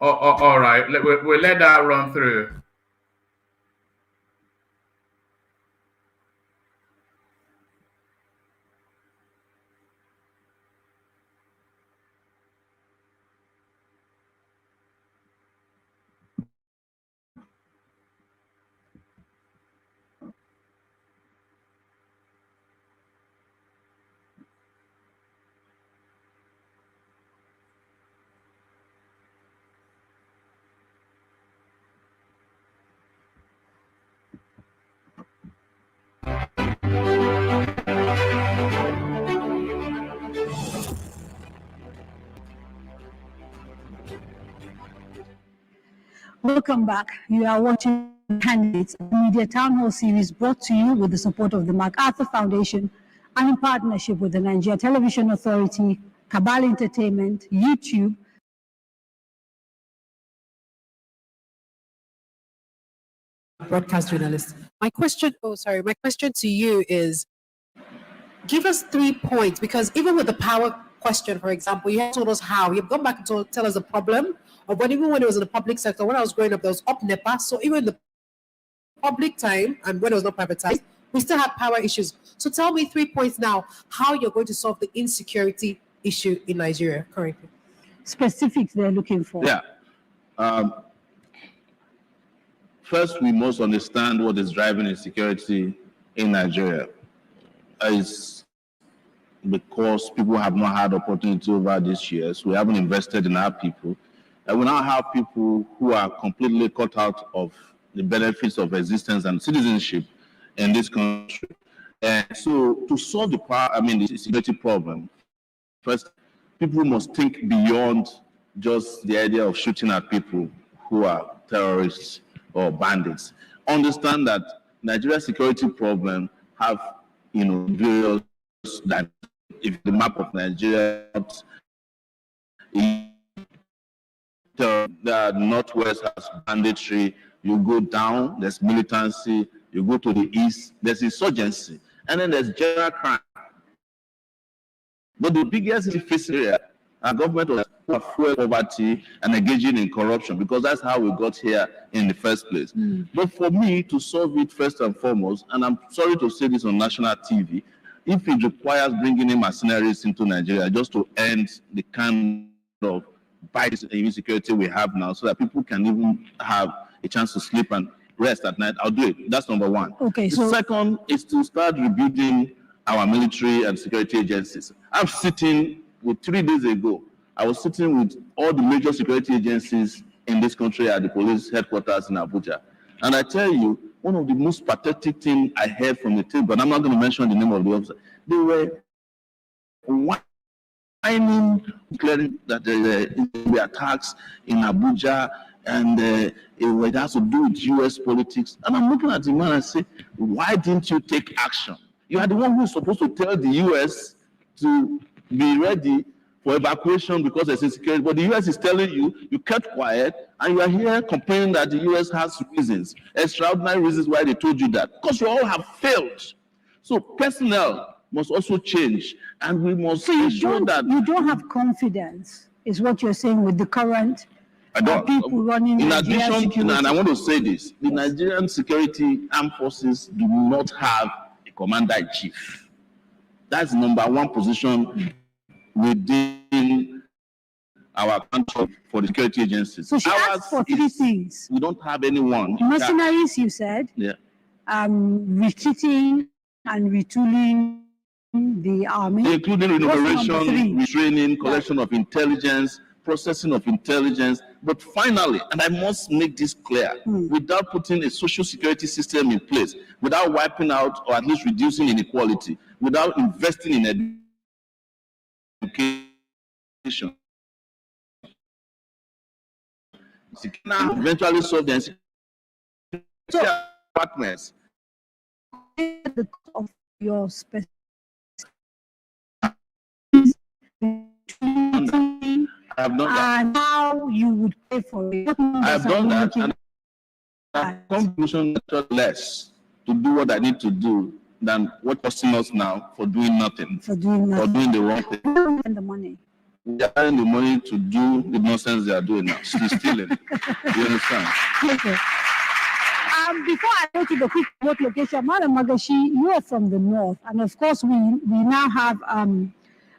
All right. We'll let that run through. Welcome back. You are watching Candidates, a Media Town Hall series brought to you with the support of the MacArthur Foundation and in partnership with the Nigeria Television Authority, Cabal Entertainment, YouTube. Broadcast journalist. My question to you is, give us 3 points, because even with the power question, for example, you have told us how. You've gone back and tell us the problem of even when it was in the public sector. When I was growing up, there was up NEPA. So even in the public time and when it was not privatized, we still have power issues. So tell me 3 points now, how you're going to solve the insecurity issue in Nigeria currently. Specifics they're looking for. Yeah. First, we must understand what is driving insecurity in Nigeria. Is because people have not had opportunity over these years. We haven't invested in our people. And we now have people who are completely cut out of the benefits of existence and citizenship in this country. And so to solve the security problem, first, people must think beyond just the idea of shooting at people who are terrorists or bandits. Understand that Nigeria's security problem have, various dimensions. If the map of Nigeria, the northwest has banditry, you go down, there's militancy, you go to the east, there's insurgency, and then there's general crime. But the biggest facing area, our government was fuel poverty and engaging in corruption, because that's how we got here in the first place. But for me to solve it first and foremost, and I'm sorry to say this on national TV, if it requires bringing in mercenaries into Nigeria just to end the kind of violence and insecurity we have now, so that people can even have a chance to sleep and rest at night, I'll do it. That's number one. Okay, the second is to start rebuilding our military and security agencies. I'm sitting with 3 days ago, I was sitting with all the major security agencies in this country at the police headquarters in Abuja. And I tell you, one of the most pathetic things I heard from the table, and I'm not going to mention the name of the officer, they were whining, declaring that there will be attacks in Abuja, and it has to do with US politics. And I'm looking at the man and say, why didn't you take action? You are the one who's supposed to tell the US to be ready for evacuation because there's insecurity. But the US is telling you, you kept quiet, and you are here complaining that the US has reasons, extraordinary reasons why they told you that. Because you all have failed. So personnel must also change, and we must ensure that... You don't have confidence, is what you're saying, with the current people running in Nigerian addition, security. and I want to say this, the Nigerian security armed forces do not have a commander-in-chief. That's number one position within our country for the security agencies. So she asked for 3 things. We don't have anyone. Mercenaries, you said. Yeah. Retreating and retooling the army. Including remuneration, retraining, collection of intelligence, processing of intelligence. But finally, and I must make this clear, without putting a social security system in place, without wiping out or at least reducing inequality, without investing in education, eventually solve the insecurity partners. Of your specific I have done that. And how you would pay for it. I have done that, and conclusion less to do what I need to do than what costing us now for doing nothing. For doing nothing. Or doing the wrong thing. And the money. They are earning the money to do the nonsense they are doing now. Stealing. You understand? Okay. Before I go to the quick vote location, Madam Magashi, you are from the north, and of course we now have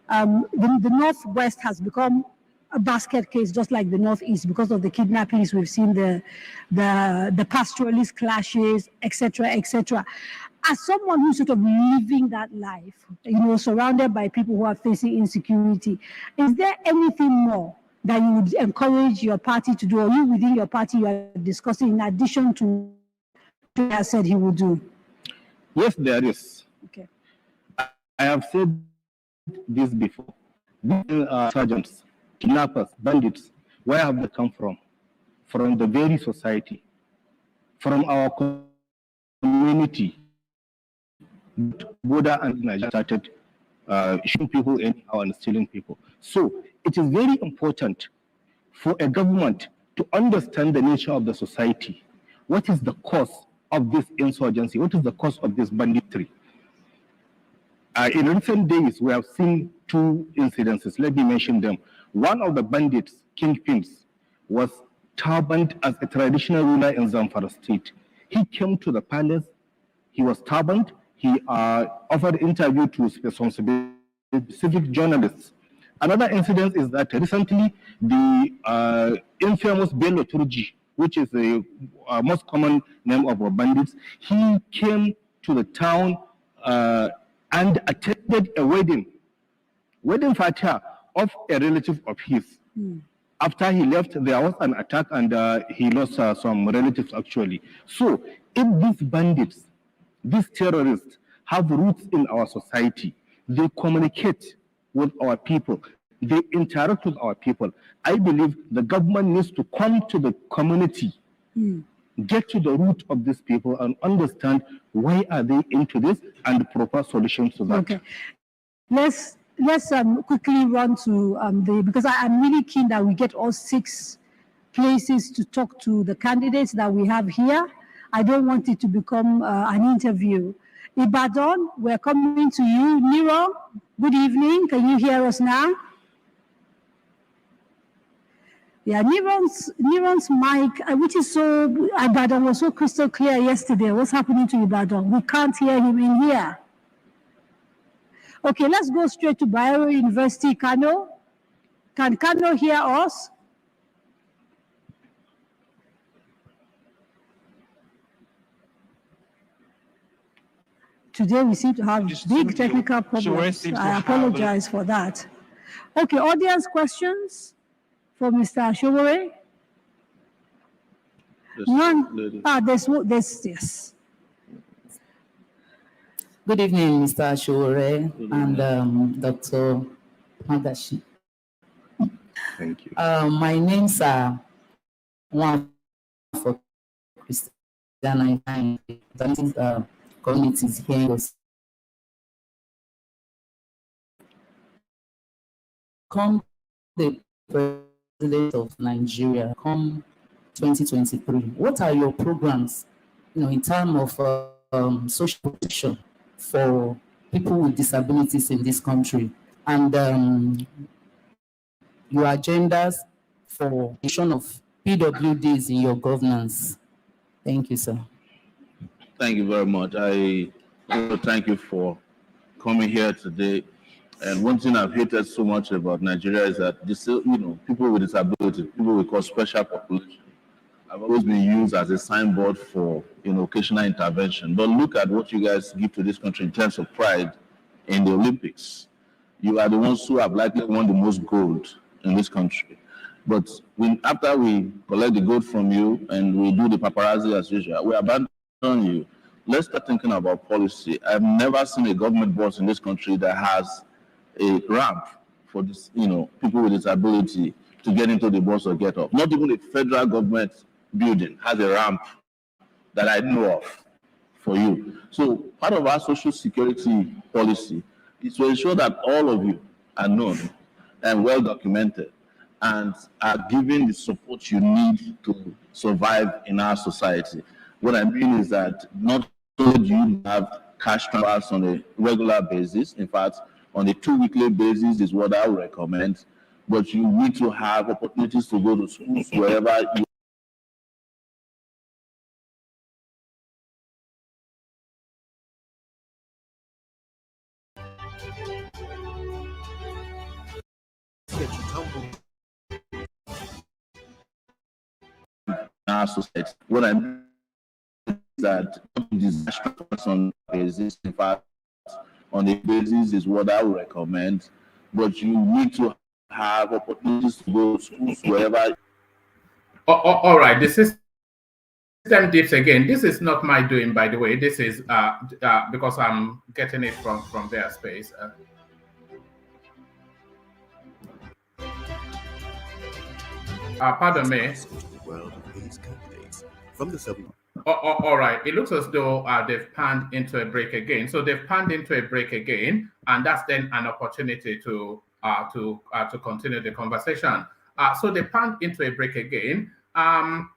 the northwest has become a basket case, just like the northeast, because of the kidnappings. We've seen the pastoralist clashes, etc., etc. As someone who's sort of living that life, surrounded by people who are facing insecurity, is there anything more that you would encourage your party to do, or you within your party you are discussing in addition to what I said he would do? Yes, there is. Okay. I have said this before. These sergeants, kidnappers, bandits, where have they come from? From the very society, from our community. Border and Nigeria started shooting people anyhow and stealing people. So it is very important for a government to understand the nature of the society. What is the cause of this insurgency? What is the cause of this banditry? In recent days, we have seen 2 incidences. Let me mention them. One of the bandits, kingpins, was turbaned as a traditional ruler in Zamfara state. He came to the palace, he was turbaned, he offered interview to some specific journalists. Another incident is that recently the infamous Bello Turji, which is the most common name of bandits, he came to the town and attended a wedding wedding Fatiha of a relative of his. After he left, there was an attack and he lost some relatives actually. So if these bandits, these terrorists have roots in our society, they communicate with our people, they interact with our people, I believe the government needs to come to the community, get to the root of these people and understand why are they into this and propose solutions to that. Okay. Let's quickly run to because I'm really keen that we get all 6 places to talk to the candidates that we have here. I don't want it to become an interview. Ibadan, we're coming to you. Nero, good evening. Can you hear us now? Yeah, Neron's mic, which is so, Ibadan was so crystal clear yesterday. What's happening to Ibadan? We can't hear him in here. Okay, let's go straight to Bayero University, Kano. Can Kano hear us? Today we seem to have big technical problems. I apologize for that. Okay, audience questions for Mr. Sowore? None? There's, yes. Good evening, Mr. Sowore and Dr. Magashi. Thank you. My names are one for Christiana and communities here in the come the president of Nigeria, come 2023. What are your programs, in terms of social protection for people with disabilities in this country, and your agendas for the issue of PWDs in your governance? Thank you, sir. Thank you very much. I want to thank you for coming here today. And one thing I've hated so much about Nigeria is that people with disability, people we call special population, have always been used as a signboard for occasional intervention. But look at what you guys give to this country in terms of pride in the Olympics. You are the ones who have likely won the most gold in this country. But after we collect the gold from you and we do the paparazzi as usual, we abandon you. Let's start thinking about policy. I've never seen a government boss in this country that has a ramp for this, people with disability to get into the bus or get off. Not even a federal government building has a ramp that I know of for you. So part of our social security policy is to ensure that all of you are known and well documented and are given the support you need to survive in our society. What I mean is that not only do you have cash transfers on a regular basis, in fact, on a 2-weekly basis is what I would recommend, but you need to have opportunities to go to schools wherever you our society. What I mean is that disaster on basis, in fact, on a basis is what I would recommend, but you need to have opportunities to go to schools wherever. All right, the system dips again. This is not my doing, by the way. This is because I'm getting it from their space. Pardon me. From the 7. All right. It looks as though they've panned into a break again. So they've panned into a break again, and that's then an opportunity to continue the conversation. So they panned into a break again. That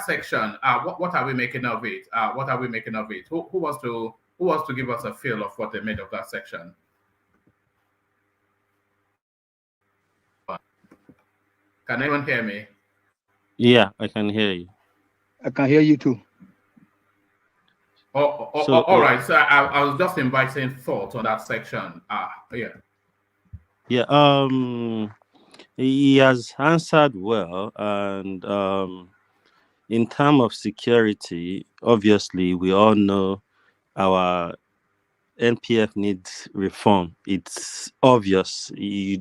section. What are we making of it? What are we making of it? Who wants to give us a feel of what they made of that section? Can anyone hear me? Yeah, I can hear you. I can hear you too. All right. So I was just inviting thoughts on that section. Yeah. Yeah. He has answered well, and in terms of security, obviously we all know our NPF needs reform. It's obvious.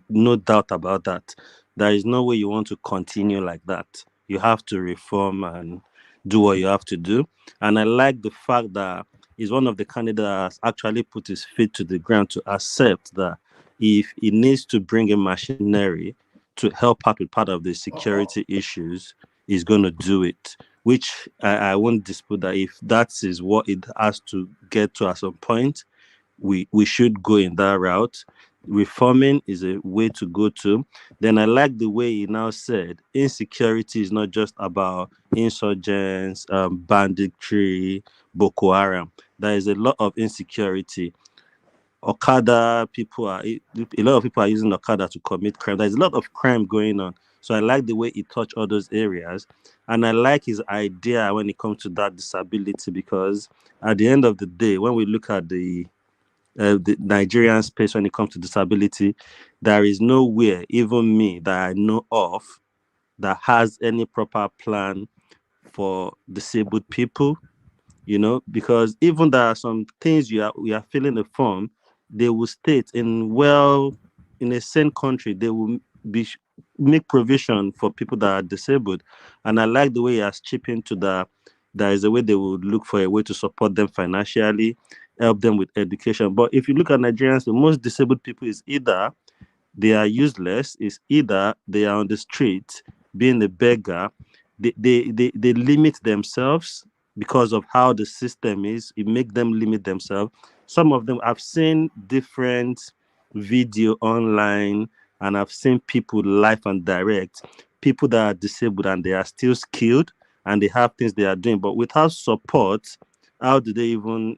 No doubt about that. There is no way you want to continue like that. You have to reform and do what you have to do. And I like the fact that he's one of the candidates that has actually put his feet to the ground to accept that if he needs to bring in machinery to help out with part of the security issues, he's going to do it. Which I won't dispute that if that is what it has to get to at some point, we should go in that route. Reforming is a way to go to. Then I like the way he now said insecurity is not just about insurgents, banditry, Boko Haram. There is a lot of insecurity. Okada people are a lot of people are using Okada to commit crime. There's a lot of crime going on. So I like the way he touched all those areas. And I like his idea when it comes to that disability, because at the end of the day, when we look at the Nigerian space when it comes to disability, there is nowhere, even me, that I know of, that has any proper plan for disabled people. Because even there are some things we are filling a form, they will state in a same country, they will make provision for people that are disabled. And I like the way he has chipped into that. There is a way they would look for a way to support them financially, help them with education. But if you look at Nigerians, the most disabled people is either they are useless, is either they are on the street being a beggar. They limit themselves because of how the system is. It makes them limit themselves. Some of them, I've seen different video online, and I've seen people live and direct, people that are disabled and they are still skilled and they have things they are doing, but without support, how do they even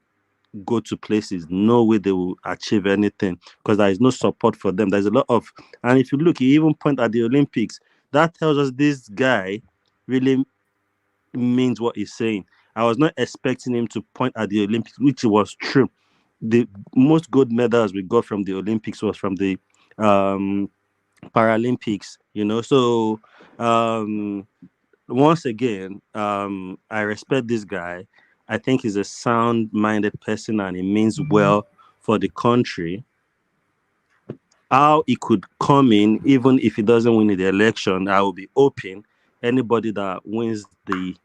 go to places? No way they will achieve anything, because there is no support for them. There's a lot of, and if you look, he even point at the Olympics. That tells us this guy really means what he's saying. I was not expecting him to point at the Olympics, which was true. The most gold medals we got from the Olympics was from the Paralympics, So once again, I respect this guy. I think he's a sound-minded person and he means well for the country. How he could come in, even if he doesn't win the election, I will be open. Anybody that wins the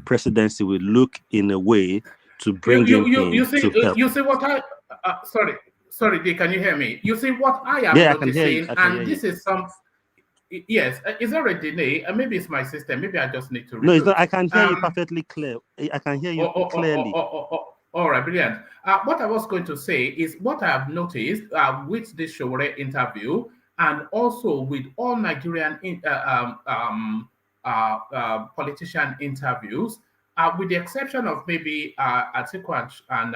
presidency will look in a way to bring him in you see, to help. You see what I sorry, D, can you hear me? You see what I am Yeah, I can hear you. noticing, and this is some. Yes, is there a delay? Maybe it's my system. Maybe I just need to. No, it's not. I can hear you perfectly clear. I can hear you clearly. All right, brilliant. What I was going to say is what I have noticed with this Sowore interview, and also with all Nigerian politician interviews, with the exception of maybe Atiku and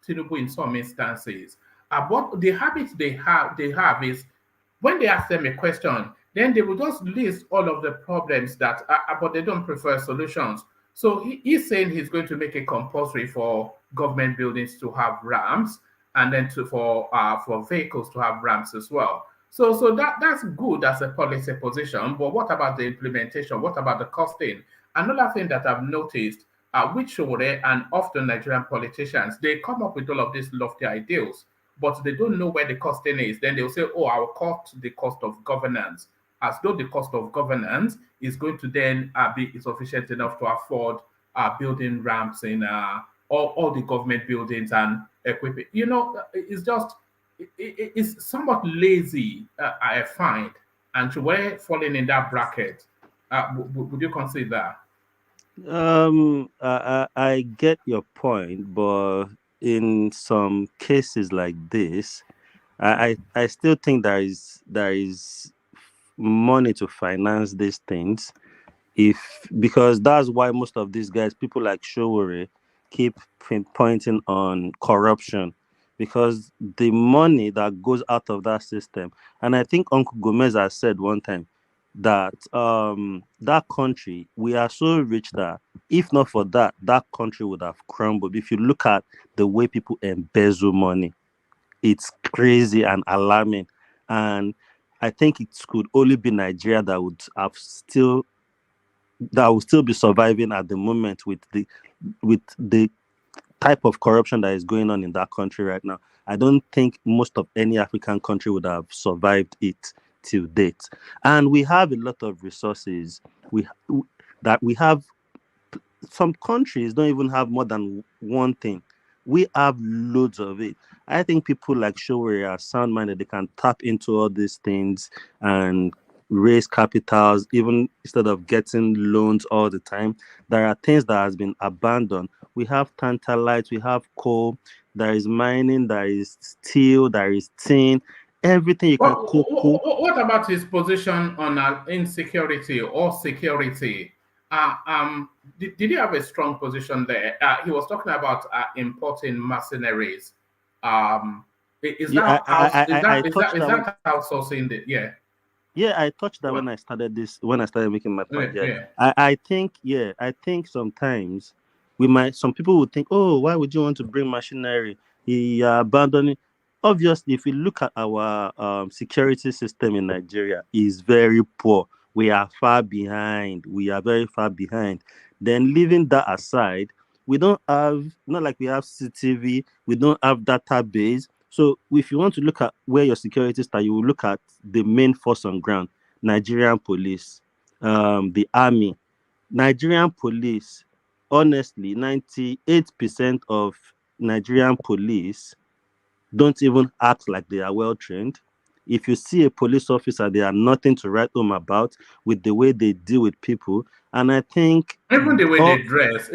Tinubu in some instances. What the habits they have is when they ask them a question, then they will just list all of the problems that, but they don't prefer solutions. So he's saying he's going to make it compulsory for government buildings to have ramps, and then for vehicles to have ramps as well. So that's good as a policy position. But what about the implementation? What about the costing? Another thing that I've noticed, with Sowore and often Nigerian politicians, they come up with all of these lofty ideals, but they don't know where the costing is. Then they'll say, oh, I'll cut the cost of governance, as though the cost of governance is going to then be sufficient enough to afford building ramps in all the government buildings and equipment. It's just, it's somewhat lazy, I find. And we're falling in that bracket. Would you consider that? I get your point, but in some cases like this, I still think there is money to finance these things, because that's why most of these guys, people like Sowore, keep pointing on corruption, because the money that goes out of that system. And I think Uncle Gomez has said one time that that country, we are so rich that if not for that country would have crumbled. If you look at the way people embezzle money, it's crazy and alarming. And I think it could only be Nigeria that would still be surviving at the moment with the type of corruption that is going on in that country right now, I don't think most of any African country would have survived it till date. And we have a lot of resources. We have. Some countries don't even have more than one thing. We have loads of it. I think people like Sowore are sound-minded. They can tap into all these things and raise capitals, even instead of getting loans all the time. There are things that has been abandoned. We have tantalite, we have coal, there is mining, there is steel, there is tin, everything you can cook. What about his position on insecurity or security? Did he have a strong position there? He was talking about importing mercenaries. Is that outsourcing the Yeah, I touched that when I started making my point. Yeah. I think sometimes some people would think, oh, why would you want to bring machinery? He abandoning. Obviously, if you look at our security system in Nigeria, is very poor. We are far behind. We are very far behind. Then leaving that aside, we don't have, not like we have CCTV, we don't have database. So if you want to look at where your security starts, you will look at the main force on ground, Nigerian police, the army. Nigerian police, honestly, 98% of Nigerian police don't even act like they are well trained. If you see a police officer, they are nothing to write home about with the way they deal with people. And I think even the way they dress,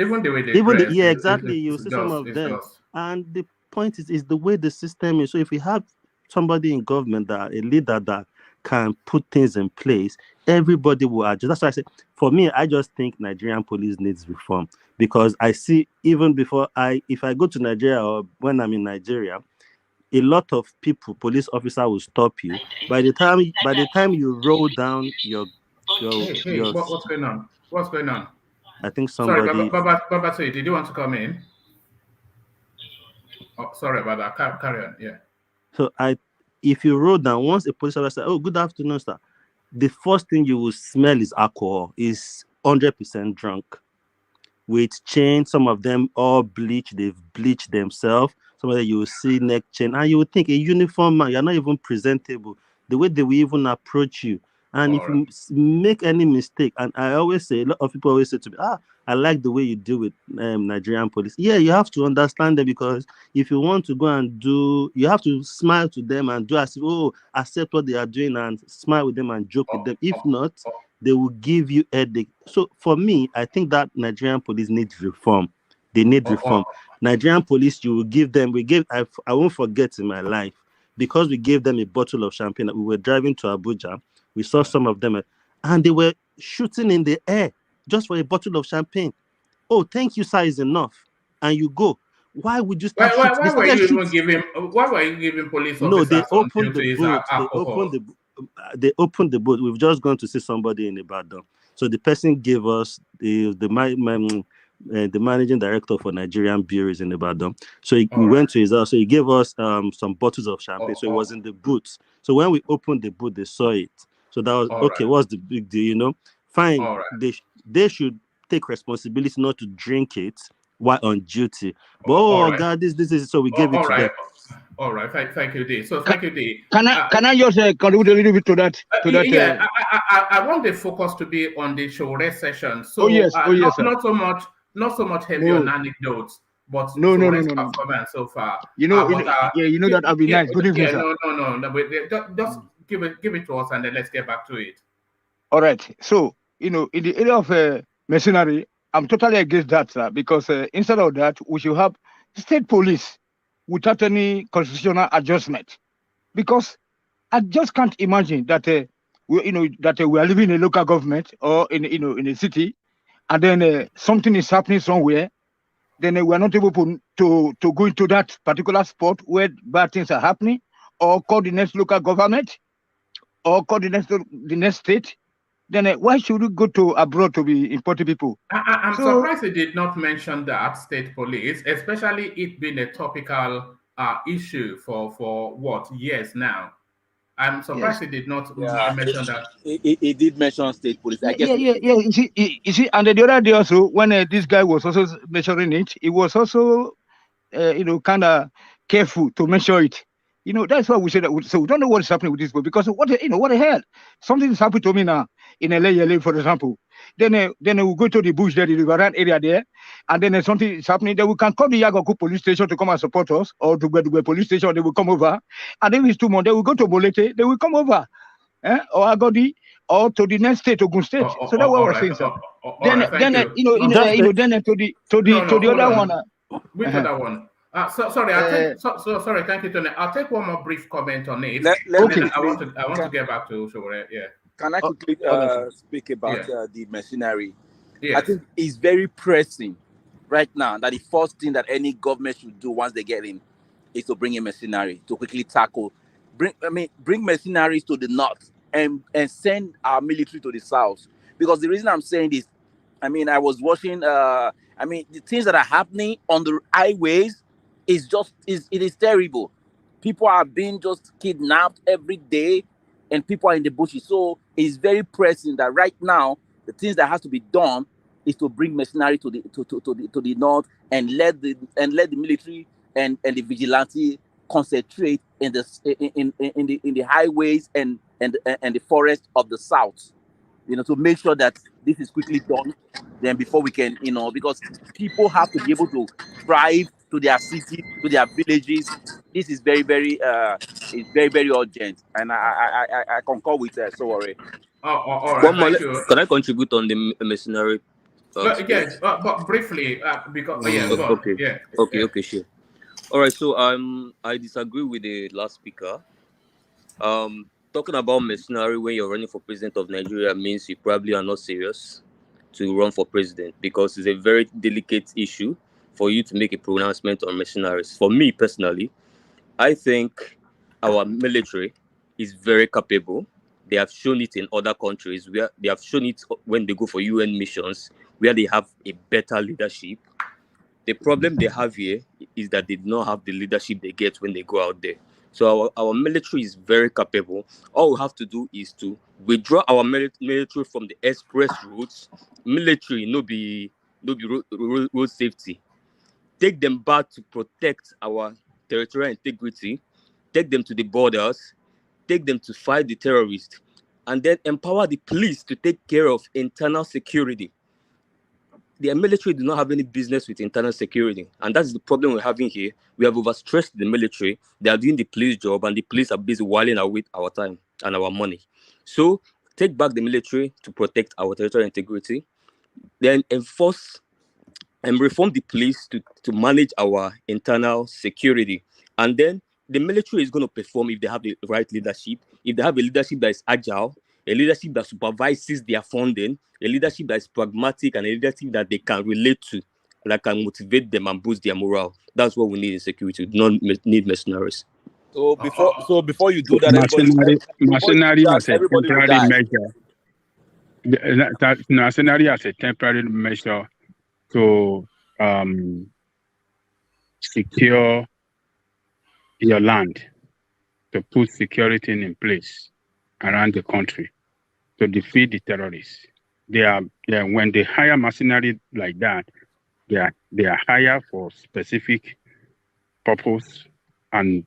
yeah, exactly. You see some of them. And the point is the way the system is. So if we have somebody in government, a leader that can put things in place, everybody will adjust. That's why I say, for me, I just think Nigerian police needs reform, because I see, even before if I go to Nigeria or when I'm in Nigeria, a lot of people, police officer will stop you. By the time you roll down your what's going on? What's going on? I think somebody. Sorry, Baba, did you want to come in? Oh, sorry about that. Carry on. Yeah. So if you roll down, once a police officer says, "Oh, good afternoon, sir," the first thing you will smell is alcohol. Is 100% drunk, with chains. Some of them all bleached. They've bleached themselves. Some of them you will see neck chain, and you would think a uniform man, you're not even presentable. The way they will even approach you. And if you make any mistake, and I always say, a lot of people always say to me, I like the way you deal with Nigerian police. Yeah, you have to understand them, because if you want to go and you have to smile to them and do as if, accept what they are doing and smile with them and joke with them. If not, they will give you a headache. So for me, I think that Nigerian police needs reform. They need reform. Nigerian police, you will give them, I won't forget in my life, because we gave them a bottle of champagne. We were driving to Abuja. We saw some of them, and they were shooting in the air just for a bottle of champagne. Oh, thank you, sir, is enough. And you go. Why would you start shooting? Why were you giving police officers? No, they opened the boot. They opened the boot. We've just gone to see somebody in Ibadan. So the person gave us the managing director for Nigerian bureaus in Ibadan. So we went to his house. So he gave us some bottles of champagne. So it was in the boot. So when we opened the boot, they saw it. So that was okay. What's the big deal? Fine. They should take responsibility not to drink it while on duty. But God, this is so we gave it to them. All right, thank you, D. So thank you, D. Can I just contribute a little bit to that? I want the focus to be on the Sowore session. So not so much heavy on anecdotes, but Sowore's performance so far. That I'll be nice. Good evening, sir. No. Just give it to us, and then let's get back to it. All right. So in the area of mercenary, I'm totally against that, sir, because instead of that, we should have state police without any constitutional adjustment. Because I just can't imagine that we are living in a local government or in a city, and then something is happening somewhere, then we are not able to go into that particular spot where bad things are happening, or call the next local government, or call the next state. Then why should we go to abroad to be importing people? I'm surprised he did not mention that state police, especially it being a topical issue for years now. I'm surprised he did not mention that. He did mention state police. I guess. You see, and the other day also, when this guy was also measuring it, he was also kind of careful to measure it. That's why we say that. So we don't know what is happening with this boy because what the hell? Something is happening to me now in LA, for example. Then we go to the bush there, the Riverine area there, and then something is happening. Then we can call the Yagoku police station to come and support us, or to the police station. They will come over, and then it's 2 months. Then we go to Bolete. They will come over, or Agodi, or to the next state, Ogun State. So that's what we're saying, sir. Then to the other one. Which other one? Sorry, sorry. Thank you, Tony. I'll take one more brief comment on it. Okay. I want to get back to Sowore. Yeah. Can I quickly speak about the machinery? Yes. I think it's very pressing right now that the first thing that any government should do once they get in is to bring in machinery to quickly tackle. Bring mercenaries to the north and send our military to the south. Because the reason I'm saying this, I was watching. The things that are happening on the highways is terrible. People are being just kidnapped every day, and people are in the bushes. So it's very pressing that right now the things that has to be done is to bring mercenary to the north and let the military and the vigilante concentrate in the highways and the forest of the south. To make sure that this is quickly done. Then before we can, because people have to be able to drive to their cities, to their villages. This is very, very, it's very, very urgent, and I concur with Sowore. All right. Thank you. Can I contribute on the mercenary? Yes, but briefly, because Okay, sure. All right, so I disagree with the last speaker. Talking about mercenary when you're running for president of Nigeria means you probably are not serious to run for president, because it's a very delicate issue for you to make a pronouncement on mercenaries. For me personally, I think our military is very capable. They have shown it in other countries where they have shown it when they go for UN missions, where they have a better leadership. The problem they have here is that they do not have the leadership they get when they go out there. So our military is very capable. All we have to do is to withdraw our military from the express routes. Military, no be road safety. Take them back to protect our territorial integrity. Take them to the borders. Take them to fight the terrorists. And then empower the police to take care of internal security. The military do not have any business with internal security. And that's the problem we're having here. We have overstressed the military. They are doing the police job, and the police are busy whiling away our time and our money. So take back the military to protect our territorial integrity. Then enforce and reform the police to manage our internal security. And then the military is going to perform if they have the right leadership, if they have a leadership that is agile, a leadership that supervises their funding, a leadership that is pragmatic, and a leadership that they can relate to, that can motivate them and boost their morale. That's what we need in security. We don't need mercenaries. So before you do that, mercenary as a temporary measure. Mercenary as a temporary measure to secure your land, to put security in place around the country, to defeat the terrorists. When they hire mercenary like that, they are hired for specific purpose, and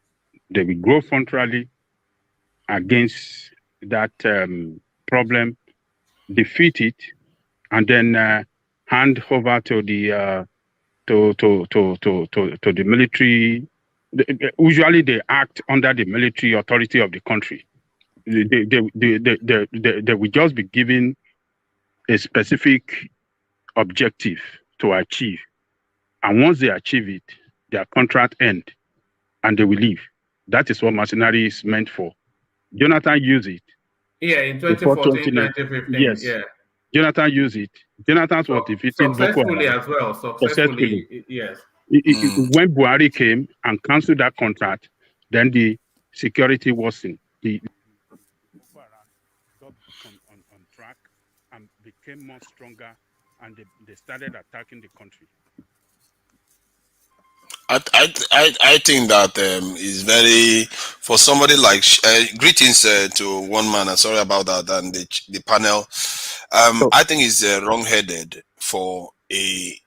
they will go frontally against that problem, defeat it, and then hand over to the military. Usually, they act under the military authority of the country. They will just be given a specific objective to achieve, and once they achieve it, their contract ends, and they will leave. That is what mercenary is meant for. Jonathan used it. Yeah, in 2014, 2015. Yes. Yeah. Jonathan used it. Jonathan was defeating successfully as well. Successfully, yes. When Buhari came and canceled that contract, then the security worsened. The got on track and became more stronger, and they started attacking the country. I think that is very, for somebody like greetings to one man. Sorry about that, and the panel. I think it's wrong-headed for a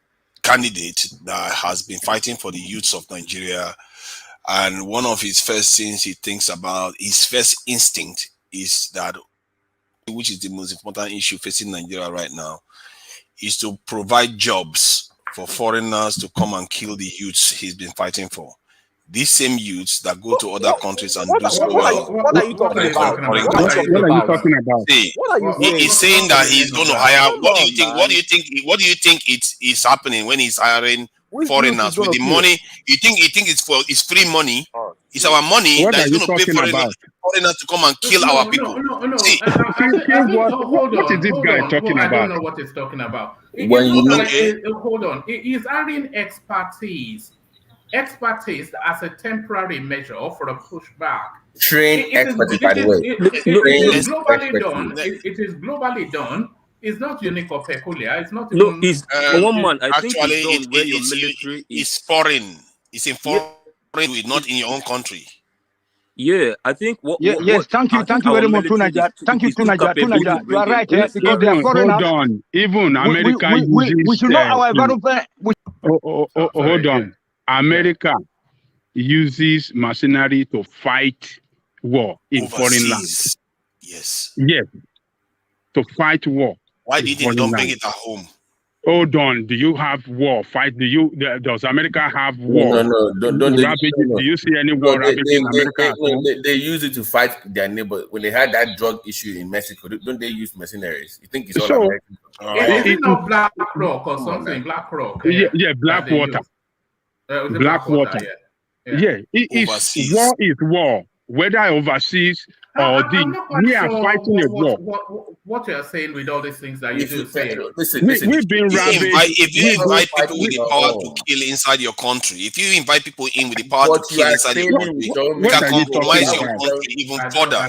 candidate that has been fighting for the youths of Nigeria, and one of his first things he thinks about, his first instinct is that, which is the most important issue facing Nigeria right now, is to provide jobs for foreigners to come and kill the youths he's been fighting for. These same youths that go to other countries and do so well. What are you talking about? What are you talking about? See, What are you saying? he's saying that he's going to hire. What do you think? What do you think? What do you think is happening when he's hiring foreigners with the money? You think it's free money? It's our money that is going to pay foreigners to come and kill our people. No. See, what is this guy talking about? I don't know what he's talking about. When you look hold on, he's adding expertise as a temporary measure for a pushback. Trained expertise, by the way. It is globally done. It is globally done. It's not unique or peculiar. It's not. No, it's one man. I think actually, it's done where your military is foreign. It's in foreign, not in your own country. Yeah, I think yes, thank you very much, Tunaja. Thank you, Tunaja. You are right, because they are foreigners. Hold on, even America we should know our environment. Hold on, America uses mercenary to fight war in foreign lands. Yes, to fight war. Why didn't you don't bring it at home? Hold on, do you have war? Does America have war? No. Don't they, do you see any war ravaging America? They use it to fight their neighbor. When they had that drug issue in Mexico, don't they use mercenaries? You think it's all American? Is it not Black Rock or something? Black Rock. Yeah, Blackwater. Blackwater. Yeah. War is war. Whether overseas or we are fighting a war. What you are saying with all these things that you do say. We've been ravaged. If you invite people with the power to kill inside your country, if you invite people in with the power to kill inside your country, you can compromise your country even further.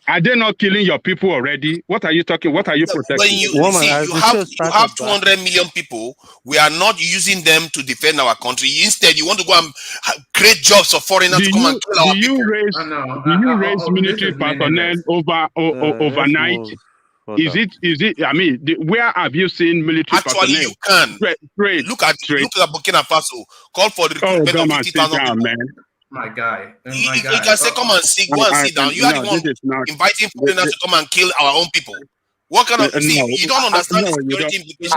Are they not killing your people already? What are you talking? What are you protecting? When you have 200 million people, we are not using them to defend our country. Instead, you want to go and create jobs for foreigners to come and kill our people. Do you raise military personnel overnight? Is it? I mean, where have you seen military personnel? Actually, you can. Look at Burkina Faso. Call for the recruitment of 50,000 people. Man. My guy. You can say, come and sit down. You are the one inviting foreigners to come and kill our own people. What kind of you don't understand the security implications?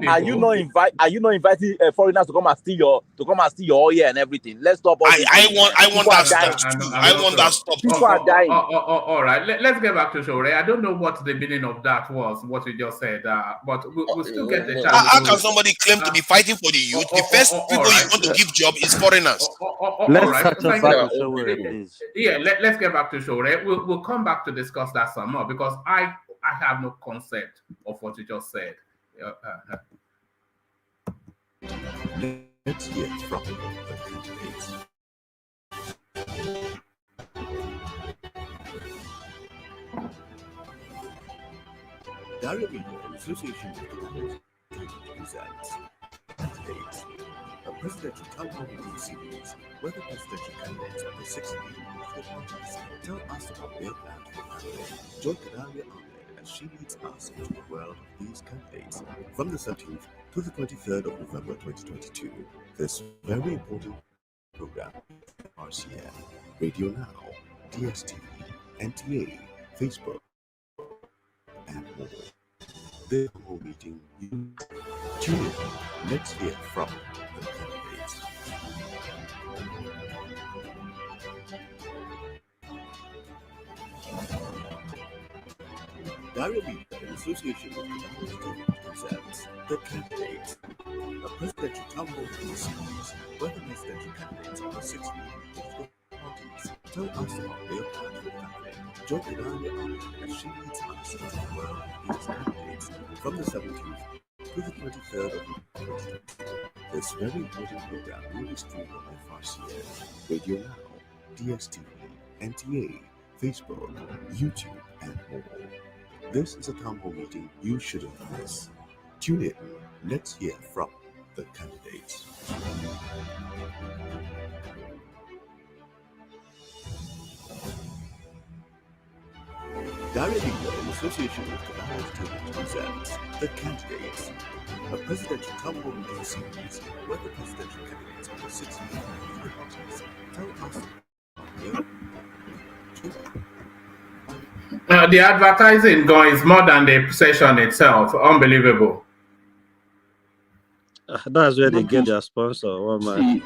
Are you not inviting foreigners to come and steal your oil and everything? Let's stop all this. I want that stopped too. I want that stopped. People are dying. All right. Let's get back to Sowore. I don't know what the meaning of that was, what you just said, but we'll still get the chance. How can somebody claim to be fighting for the youth? The first people you want to give job is foreigners. Let's touch on back to Sowore, please. Yeah, let's get back to Sowore. We'll come back to discuss that some more because I have no concept of what you just said. Let's hear from the candidates. Kadiria Association of Candidates presents Candidates, a presidential town hall meeting series where the presidential candidates of the 6 leading political parties tell us about their plan for campaign. Join Kadiria Ahmed as she leads us into the world of these candidates from the 17th to the 23rd of November 2022. This very important program, RCN, Radio Now, DSTV, NTA, Facebook, and more. This whole meeting, you tune in. Let's hear from the candidates. Kadiria, in association with the Interrogate presents The Candidates, a presidential town hall meeting series where the presidential candidates of the 6 leading political parties tell us about their plan for campaign. Join Kadiria Ahmed as she leads us into the world of these candidates from the 17th to the 23rd of November 2022. This very important program will be streamed on FRCN, Radio Now, DSTV, NTA, Facebook, YouTube, and more. This is a town hall meeting you shouldn't miss. Tune in. Let's hear from the candidates. Kadiria association with Kadiria Student presents The Candidates, a presidential town hall meeting series where the presidential candidates of the 6 major parties tell us the advertising is more than the session itself. Unbelievable. That's where they get their sponsor. One man.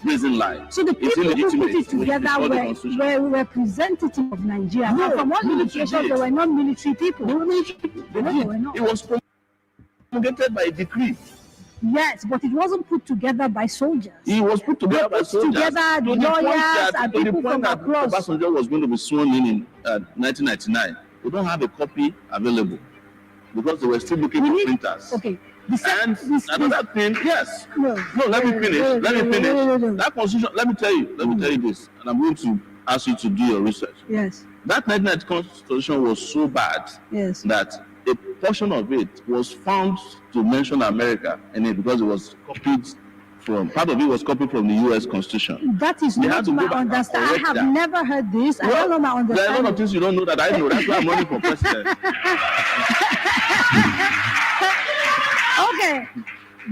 Raising light. So the people who put it together were representatives of Nigeria. No, from what indications, they were not military people. They were military people. No, they were not. It was promulgated by a decree. Yes, but it wasn't put together by soldiers. It was put together by soldiers. Together, lawyers and people from across. Obasanjo was going to be sworn in 1999. We don't have a copy available because they were still looking for printers. Okay. Another thing, yes. No, let me finish. That constitution, let me tell you this, and I'm going to ask you to do your research. Yes. That 1990 constitution was so bad that a portion of it was found to mention America in it because it was copied from, part of it was copied from the US Constitution. That is not my understanding. I have never heard this. I don't know my understanding. There are a lot of things you don't know that I know. That's why I'm running for president. Okay,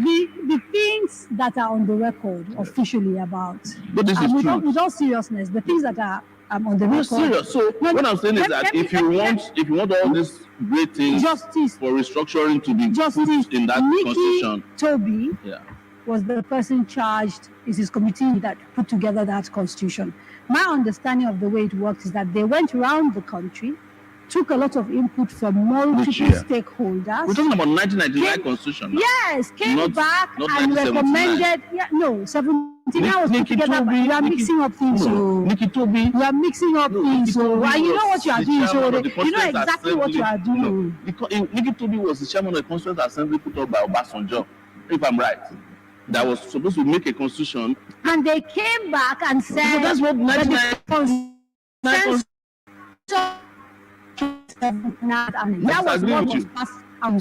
the things that are on the record officially about, but this is true. With all seriousness, the things that are on the record. Serious. So what I'm saying is that if you want all these great things for restructuring to be put in that constitution, Toby was the person charged. Is his committee that put together that constitution. My understanding of the way it works is that they went around the country, took a lot of input from multiple stakeholders. We're talking about 1999 constitution now. Yes, came back and recommended. 79 was put together. We are mixing up things. Toby. We are mixing up things. So you know what you are doing. So you know exactly what you are doing. Nikki Toby was the chairman of the Constituent Assembly put up by Obasanjo, if I'm right. That was supposed to make a constitution. And they came back and said. So that's what 1999. That was what was passed.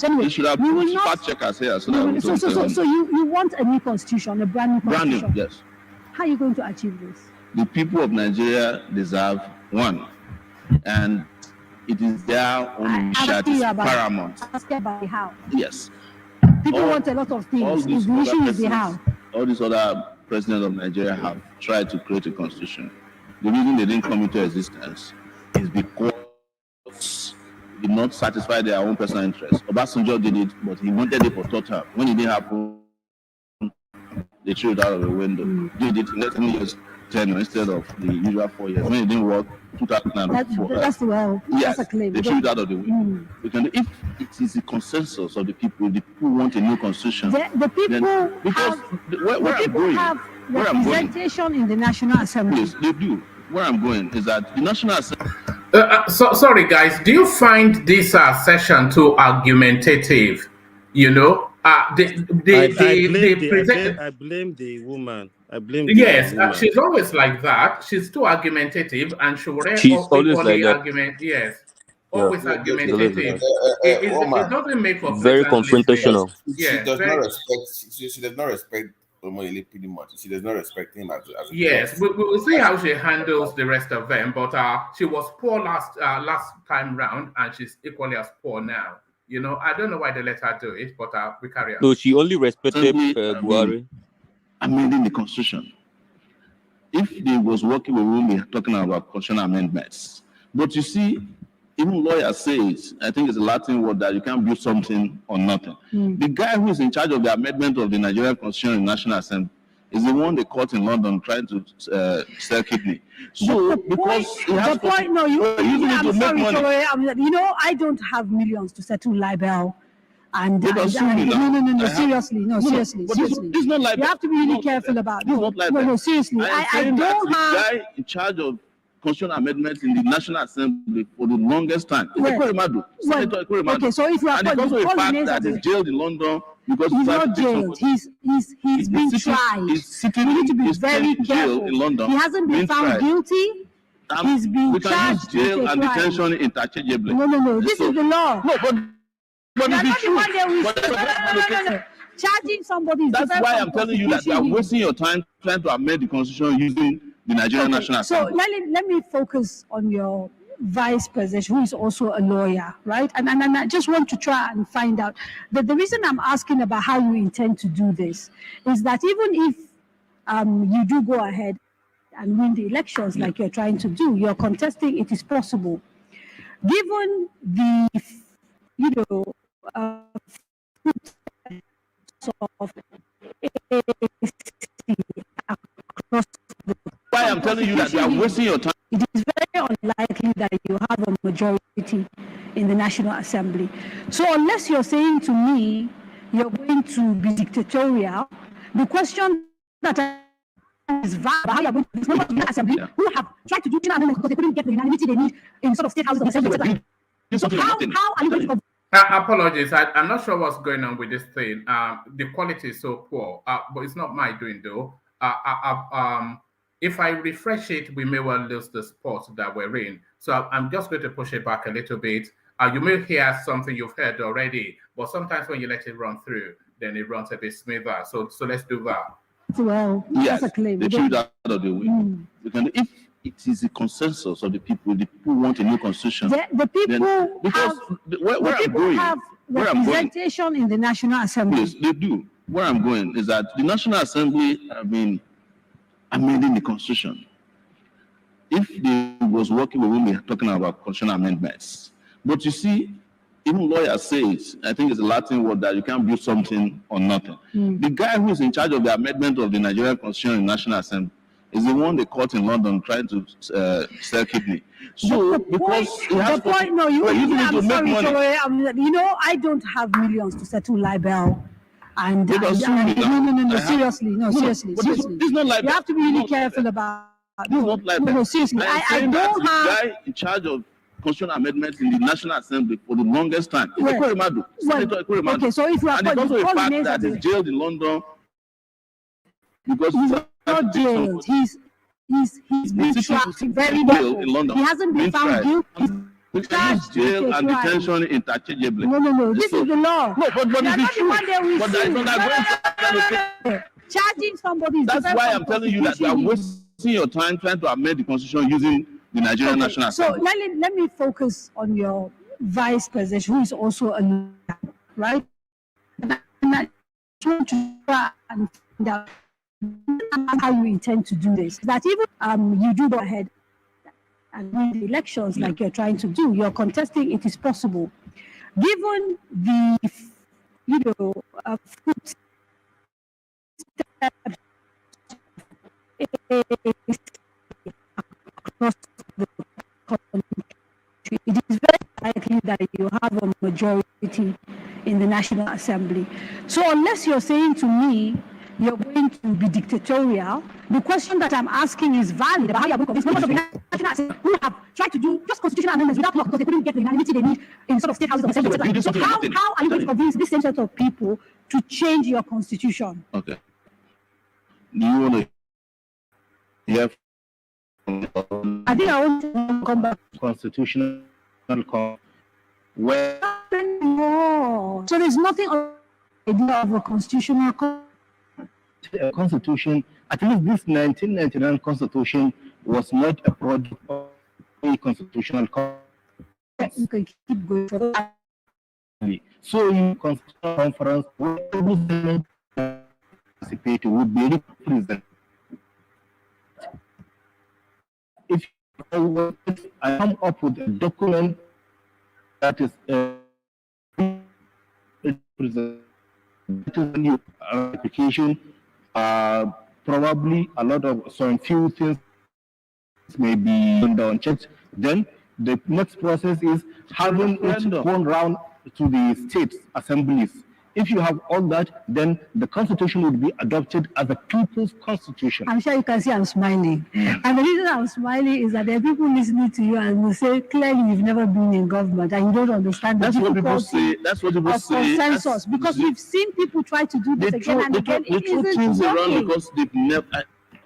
Anyway, you should have fact checkers here. So you want a new constitution, a brand new constitution? Brand new, yes. How are you going to achieve this? The people of Nigeria deserve one, and it is their own initiative, paramount. Ask about how. Yes. People want a lot of things. The issue is the how. All these other presidents of Nigeria have tried to create a constitution. The reason they didn't come into existence is because they did not satisfy their own personal interests. Obasanjo did it, but he wanted it for total. When it didn't happen, they threw it out of the window. Did it in 10 years tenure instead of the usual 4 years. When it didn't work, 2004. That's a claim. They threw it out of the window. If it is the consensus of the people want a new constitution. The people have representation in the National Assembly. Yes, they do. Where I'm going is that the National Assembly. Sorry, guys. Do you find this session too argumentative? You know, I blame the woman. I blame. Yes, she's always like that. She's too argumentative, and she's always like that. Yes, always argumentative. It doesn't make for very confrontational. She does not respect. She does not respect Omoyele pretty much. She does not respect him as a yes, we'll see how she handles the rest of them. But she was poor last time round, and she's equally as poor now. You know, I don't know why they let her do it, but we carry on. No, she only respected Buhari. Amending the constitution. If they was working, we wouldn't be talking about constitutional amendments. But you see, even lawyers say it. I think it's a Latin word that you can't build something on nothing. The guy who is in charge of the amendment of the Nigerian Constitution in the National Assembly is the one they caught in London trying to sell kidney. So I'm sorry, you know, I don't have millions to settle libel. And no, seriously. It's not like you have to be really careful about it. No, seriously. I don't have. The guy in charge of constitutional amendments in the National Assembly for the longest time. Senator Ekwuremadu. Okay, so if you are, and it's also a fact that he's jailed in London because he's not jailed. He's been tried. He's sitting. We need to be very careful. In London. He hasn't been found guilty. He's been charged. We can use jail and detention interchangeably. No. This is the law. No, but it's true. No. Charging somebody. That's why I'm telling you that you are wasting your time trying to amend the constitution using the Nigerian National Assembly. So let me focus on your vice president, who is also a lawyer, right? And I just want to try and find out that the reason I'm asking about how you intend to do this is that even if you do go ahead and win the elections like you're trying to do, you're contesting, it is possible. Given the, of why I'm telling you that you are wasting your time. It is very unlikely that you have a majority in the National Assembly. So unless you're saying to me you're going to be dictatorial, the question that is valid, how you're going to be members of the Assembly who have tried to do amendments because they couldn't get the unanimity they need in sort of state houses of assembly. So how are you going to apologies, I'm not sure what's going on with this thing. The quality is so poor, but it's not my doing though. If I refresh it, we may well lose the spot that we're in. So I'm just going to push it back a little bit. You may hear something you've heard already, but sometimes when you let it run through, then it runs a bit smoother. So let's do that. Well, yes, that's a claim. they should out of the way. If it is the consensus of the people want a new constitution. The people have representation in the National Assembly. Yes, they do. Where I'm going is that the National Assembly have been amending the constitution. If they was working, we wouldn't be talking about constitutional amendments. But you see, even lawyers say it. I think it's a Latin word that you can't build something on nothing. The guy who is in charge of the amendment of the Nigerian Constitution in the National Assembly is the one they caught in London trying to sell kidney. So because I'm sorry, I don't have millions to settle libel. And no, seriously. It's not like you have to be really careful about. No, seriously. I don't have. The guy in charge of constitutional amendments in the National Assembly for the longest time. Okay, so if you are, and it's also a fact that he's jailed in London because he's not jailed. He's been trapped very well. He hasn't been found guilty. Jail and detention interchangeably. No. This is the law. No, but it's true. But that is not going charging somebody. That's why I'm telling you that you are wasting your time trying to amend the constitution using the Nigerian National Assembly. So let me focus on your vice president, who is also a lawyer, right? And I want to try and find out how you intend to do this. That even you do go ahead and win the elections like you're trying to do, you're contesting, it is possible. Given the, footsteps across the country, it is very likely that you have a majority in the National Assembly. So unless you're saying to me you're going to be dictatorial, the question that I'm asking is valid about how you're going to convince members of the National Assembly who have tried to do just constitutional amendments without law because they couldn't get the unanimity they need in sort of state houses of assembly. So how are you going to convince this same set of people to change your constitution? Okay. Do you want to hear I think I want to come back to constitutional where so there's nothing idea of a constitutional constitution. At least this 1999 constitution was not a product of a constitutional you can keep going for that. So in constitutional conference, where participate would be represented. If I come up with a document that is application, probably a lot of some few things may be done checked. Then the next process is having it gone round to the state assemblies. If you have all that, then the constitution would be adopted as a people's constitution. I'm sure you can see I'm smiling. And the reason I'm smiling is that there are people listening to you and will say, clearly you've never been in government and you don't understand the difficulty of consensus. Because we've seen people try to do this again and again. They throw things around because they've never,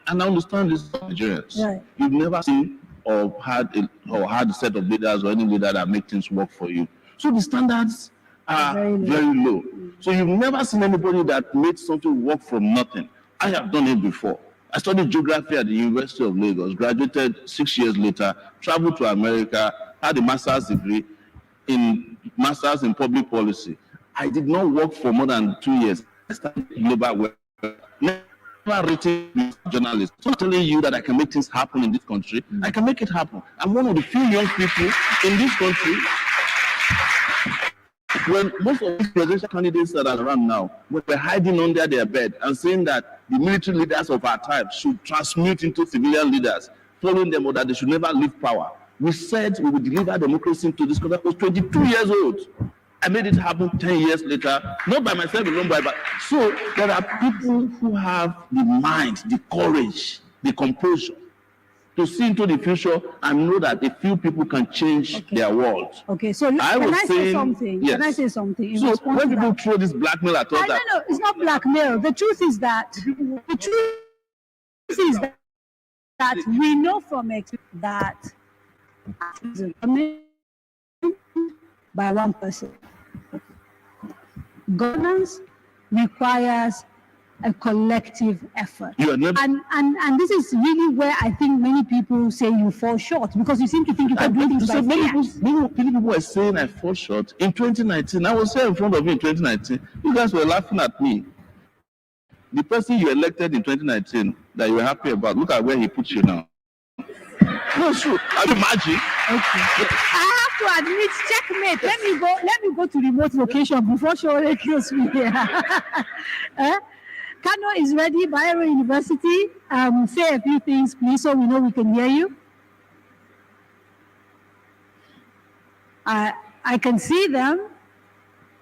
and I understand this, Nigerians. Right. You've never seen or had a set of leaders or any leader that make things work for you. So the standards are very low. So you've never seen anybody that made something work from nothing. I have done it before. I studied geography at the University of Lagos, graduated 6 years later, traveled to America, had a master's degree in public policy. I did not work for more than 2 years. I started global work. Never written journalist. So I'm telling you that I can make things happen in this country. I can make it happen. I'm one of the few young people in this country. When most of these presidential candidates that are around now, when we're hiding under their bed and saying that the military leaders of our time should transmute into civilian leaders, following them, or that they should never leave power. We said we would deliver democracy into this country. I was 22 years old. I made it happen 10 years later, not by myself alone, but so there are people who have the mind, the courage, the composure to see into the future and know that a few people can change their world. Okay, so can I say something? Yes. Can I say something? So when people throw this blackmail at us, no, it's not blackmail. The truth is that we know from experience that by one person. Governance requires a collective effort. And this is really where I think many people say you fall short, because you seem to think you can do things by many people were saying I fall short. In 2019, I was here in front of you in 2019. You guys were laughing at me. The person you elected in 2019 that you were happy about, look at where he put you now. No, sure. Can you imagine? Okay. I have to admit, checkmate. Let me go to remote location before Sowore kills me here. Kano is ready, Bayero University. Say a few things, please, so we know we can hear you. I can see them,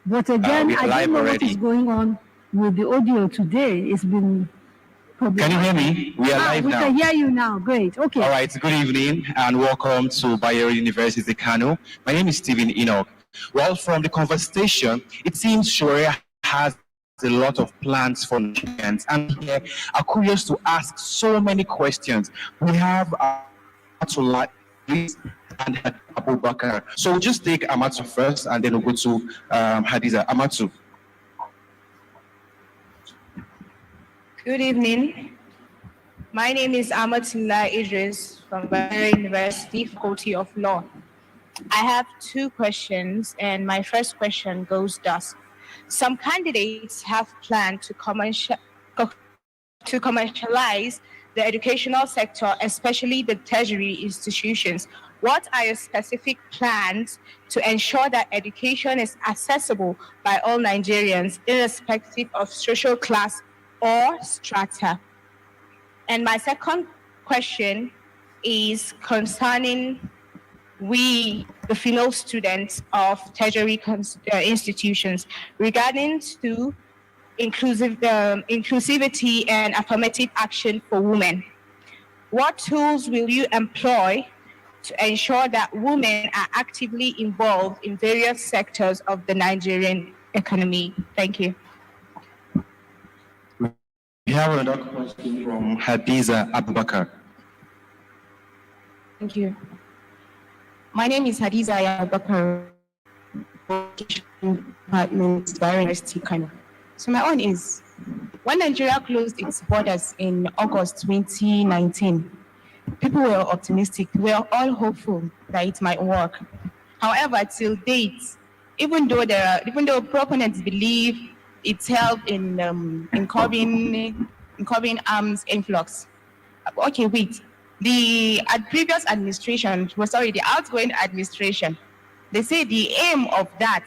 but again, I don't know what is going on with the audio today. It's been Can you hear me? We are live now. We can hear you now. Great. Okay. All right. Good evening and welcome to Bayero University, Kano. My name is Stephen Enoch. Well, from the conversation, it seems Sowore has a lot of plans for Nigerians, and we are curious to ask so many questions. We have Atula and Abubakar. So we'll just take Amatu first, and then we'll go to Hadiza. Amatu. Good evening. My name is Amatullah Idris from Bayero University, Faculty of Law. I have two questions, and my first question goes thus. Some candidates have planned to commercialize the educational sector, especially the tertiary institutions. What are your specific plans to ensure that education is accessible by all Nigerians, irrespective of social class or strata? And my second question is concerning the female students of tertiary institutions regarding to inclusivity and affirmative action for women. What tools will you employ to ensure that women are actively involved in various sectors of the Nigerian economy? Thank you. We have another question from Hadiza Abubakar. Thank you. My name is Hadiza Abubakar, Department, Bayero University, Kano. So my own is, when Nigeria closed its borders in August 2019, people were optimistic. We were all hopeful that it might work. However, till date, even though proponents believe it's helped in curbing arms influx. Okay, wait. The previous administration, the outgoing administration, they say the aim of that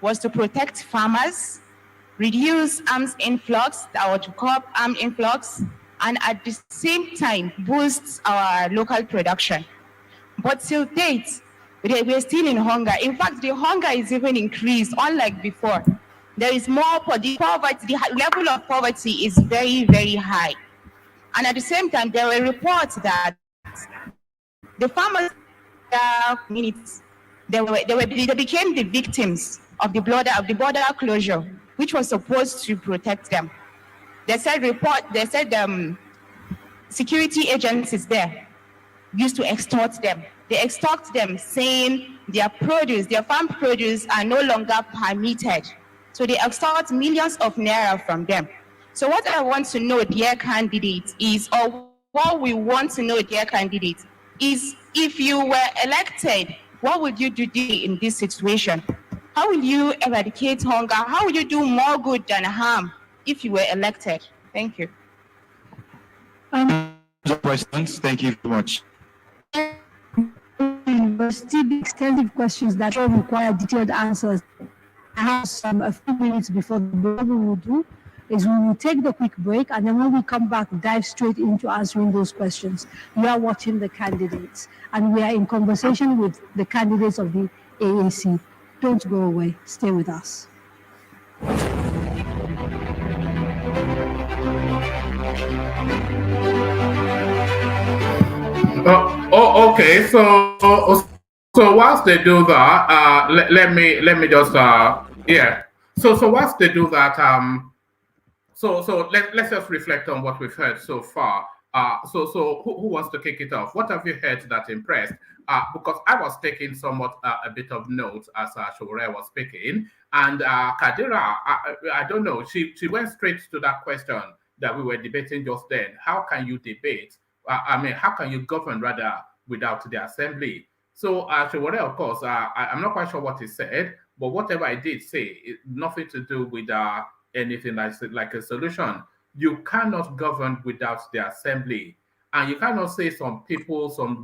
was to protect farmers, reduce arms influx, or to curb arms influx, and at the same time boost our local production. But till date, we're still in hunger. In fact, the hunger is even increased, unlike before. There is more poverty. The level of poverty is very, very high. And at the same time, there were reports that the farmers communities they became the victims of the border closure, which was supposed to protect them. They said security agencies there used to extort them. They extort them, saying their farm produce are no longer permitted. So they extort millions of naira from them. So what I want to know, dear candidates, is, or what we want to know, dear candidates, is if you were elected, what would you do in this situation? How will you eradicate hunger? How will you do more good than harm if you were elected? Thank you. Questions. Thank you very much. University, the extensive questions that all require detailed answers. I have a few minutes before the break. What we will do is we will take the quick break, and then when we come back, dive straight into answering those questions. You are watching the candidates, and we are in conversation with the candidates of the AAC. Don't go away. Stay with us. Okay. So whilst they do that, let me just yeah. So whilst they do that, so let's just reflect on what we've heard so far. So who wants to kick it off? What have you heard that impressed? Because I was taking somewhat a bit of notes as Sowore was speaking, and Kadiria, I don't know, she went straight to that question that we were debating just then. How can you debate? How can you govern rather without the assembly? So Sowore, of course, I'm not quite sure what he said, but whatever I did say, nothing to do with anything like a solution. You cannot govern without the assembly. And you cannot say some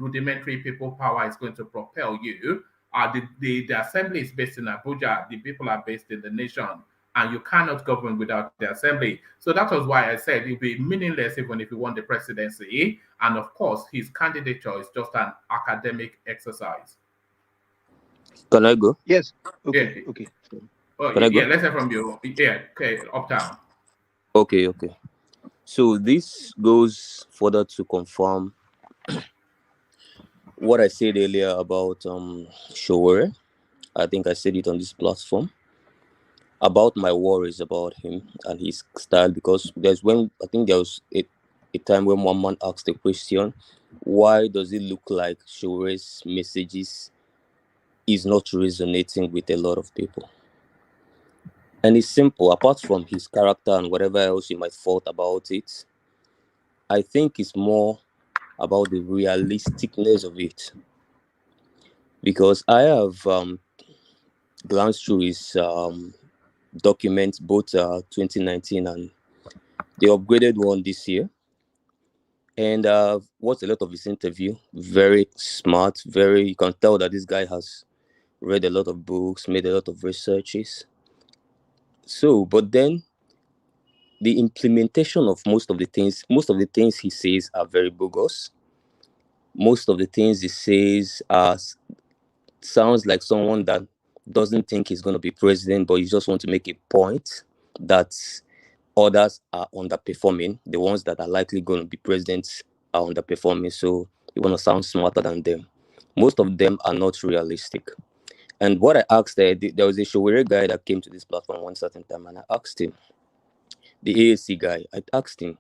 rudimentary people power is going to propel you. The assembly is based in Abuja. The people are based in the nation. And you cannot govern without the assembly. So that was why I said it would be meaningless even if he won the presidency. And of course, his candidature is just an academic exercise. Can I go? Yes. Okay. Yeah. Okay. Yeah, let's hear from you. Yeah, okay, Uptown. Okay. So this goes further to confirm what I said earlier about Sowore. I think I said it on this platform about my worries about him and his style, because there was a time when one man asked the question, why does it look like Showore's messages is not resonating with a lot of people? And it's simple. Apart from his character and whatever else you might thought about it, I think it's more about the realisticness of it. Because I have glanced through his documents, both 2019 and the upgraded one this year. And watched a lot of his interview. Very smart, you can tell that this guy has read a lot of books, made a lot of researches. So, but then the implementation of most of the things he says are very bogus. Most of the things he says sounds like someone that doesn't think he's going to be president, but you just want to make a point that others are underperforming. The ones that are likely going to be presidents are underperforming, so you want to sound smarter than them. Most of them are not realistic. And what I asked there was a Sowore guy that came to this platform one certain time, and I asked him, the AAC guy, I asked him,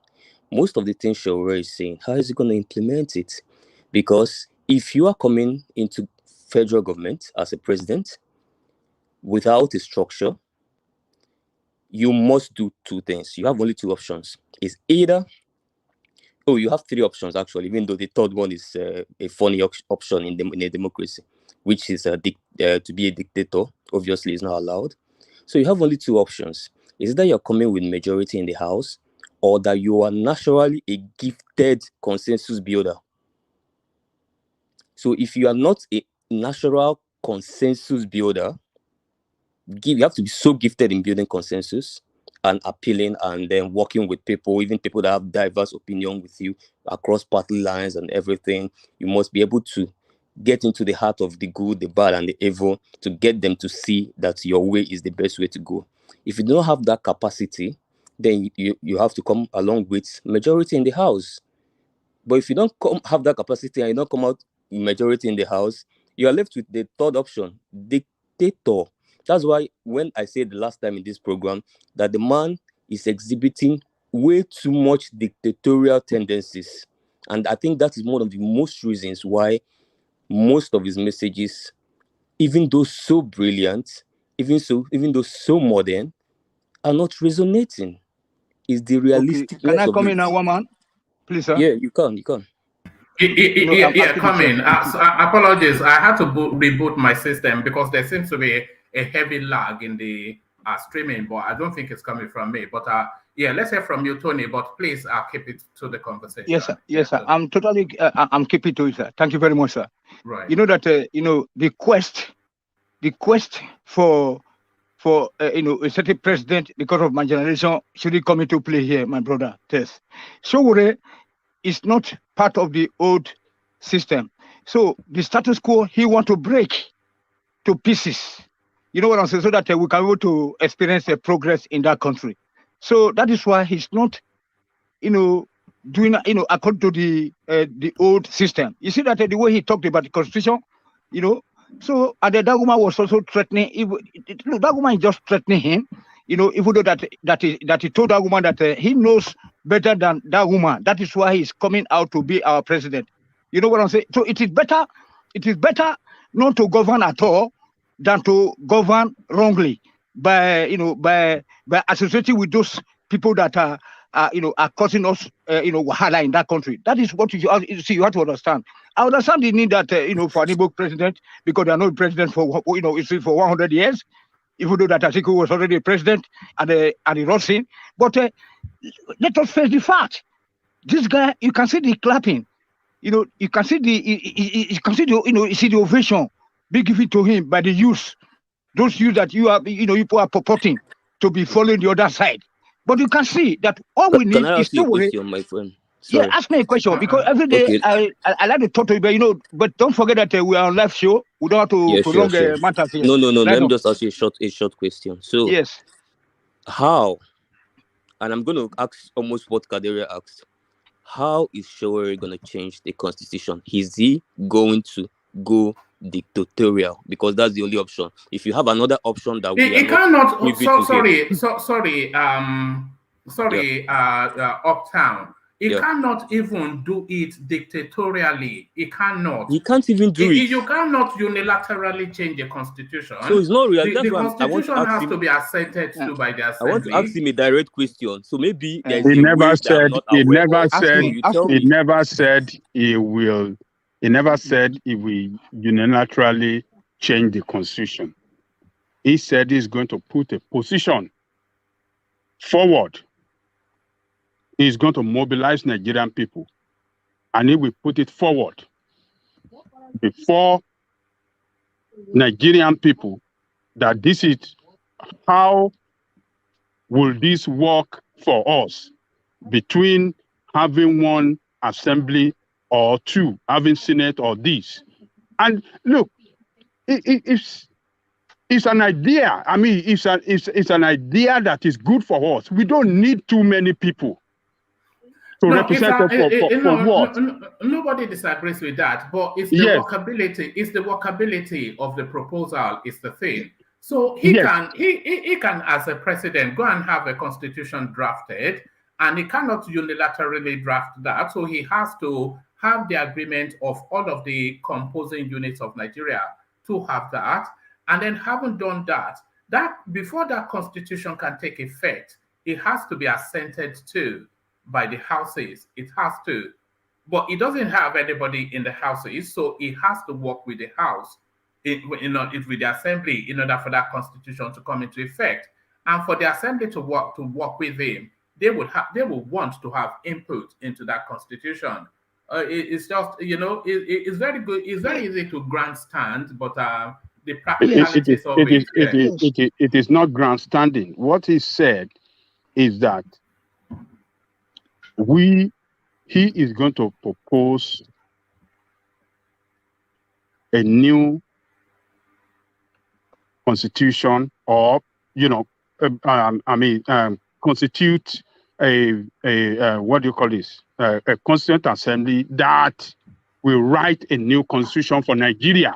most of the things Sowore is saying, how is he going to implement it? Because if you are coming into federal government as a president without a structure, you must do two things. You have only two options. It's either, you have three options actually, even though the third one is a funny option in a democracy, which is to be a dictator. Obviously, is not allowed. So you have only two options. Is that you're coming with majority in the House, or that you are naturally a gifted consensus builder. So if you are not a natural consensus builder, you have to be so gifted in building consensus and appealing and then working with people, even people that have diverse opinion with you across party lines and everything. You must be able to get into the heart of the good, the bad, and the evil to get them to see that your way is the best way to go. If you don't have that capacity, then you have to come along with majority in the House. But if you don't have that capacity and you don't come out majority in the House, you are left with the third option, dictator. That's why when I said the last time in this program that the man is exhibiting way too much dictatorial tendencies. And I think that is one of the most reasons why most of his messages, even though so brilliant, even though so modern, are not resonating. It's the realistic. Can I come in now, one man? Please, sir. Yeah, you can. Come in. Apologies. I had to reboot my system because there seems to be a heavy lag in the streaming, but I don't think it's coming from me. But let's hear from you, Tony. But please keep it to the conversation. Yes, sir. Yes, sir. I'm totally. I'm keeping to it, sir. Thank you very much, sir. Right. You know that the quest for a certain president because of my generation should come into play here, my brother. Yes. Sowore is not part of the old system. So the status quo he want to break to pieces. You know what I'm saying? So that we can be able to experience a progress in that country. So that is why he's not, doing, according to the old system. You see that the way he talked about the constitution, so and the Daguma was also threatening. Daguma is just threatening him, even though that he told Daguma that he knows better than Daguma. That is why he's coming out to be our president. You know what I'm saying? So it is better not to govern at all than to govern wrongly by associating with those people that are causing us wahala in that country. That is what you have to understand. I understand the need that for an Igbo president, because they are not president for 100 years, even though that Atiku was already a president and he lost him. But let us face the fact. This guy, you can see the clapping. You can see the ovation being given to him by the youth. Those youth that you are purporting to be following the other side. But you can see that all we need is to question, my friend. Sorry. Yeah, ask me a question, because every day I like to talk to you, but don't forget that we are on live show. We don't have to prolong matters here. No. Let me just ask you a short question. So yes, how? And I'm going to ask almost what Kadiria asked. How is Sowore going to change the constitution? Is he going to go dictatorial? Because that's the only option. If you have another option that we cannot. Sorry. Uptown. He cannot even do it dictatorially. He cannot. He can't even do it. You cannot unilaterally change the constitution. So it's not real. The constitution has to be assented to by the assembly. I want to ask him a direct question. So maybe there's he never said he never said he will unilaterally change the constitution. He said he's going to put a position forward. He's going to mobilize Nigerian people, and he will put it forward before Nigerian people that this is how will this work for us between having one assembly or two, having Senate or this. And look, it's an idea. I mean, it's an idea that is good for us. We don't need too many people to represent for what? Nobody disagrees with that, but it's the workability. It's the workability of the proposal is the thing. So he can, as a president, go and have a constitution drafted, and he cannot unilaterally draft that. So he has to have the agreement of all of the composing units of Nigeria to have that. And then having done that before that constitution can take effect, it has to be assented to by the houses. It has to. But it doesn't have anybody in the houses, so it has to work with the house, with the assembly, in order for that constitution to come into effect. And for the assembly to work with him, they will want to have input into that constitution. It's just, it's very good. It's very easy to grandstand, but the practicalities of it. It is not grandstanding. What he said is that he is going to propose a new constitution, or constitute a what do you call this? A constituent assembly that will write a new constitution for Nigeria.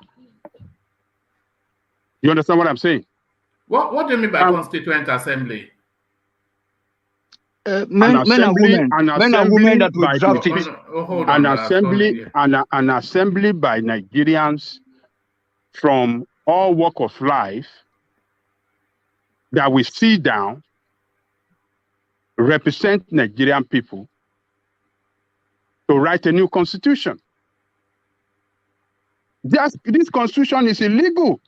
You understand what I'm saying? What do you mean by constituent assembly? Men and women that will draft it. An assembly by Nigerians from all walk of life that will sit down represent Nigerian people to write a new constitution. This constitution is illegal.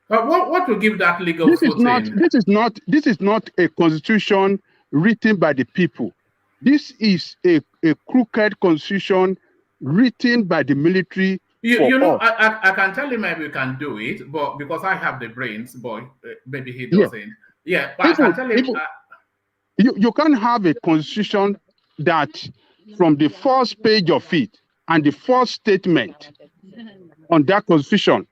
What will give that legal footing? This is not a constitution written by the people. This is a crooked constitution written by the military. You know, I can tell him maybe we can do it, but because I have the brains, but maybe he doesn't. Yeah, but I can tell him. You can't have a constitution that from the first page of it and the first statement on that constitution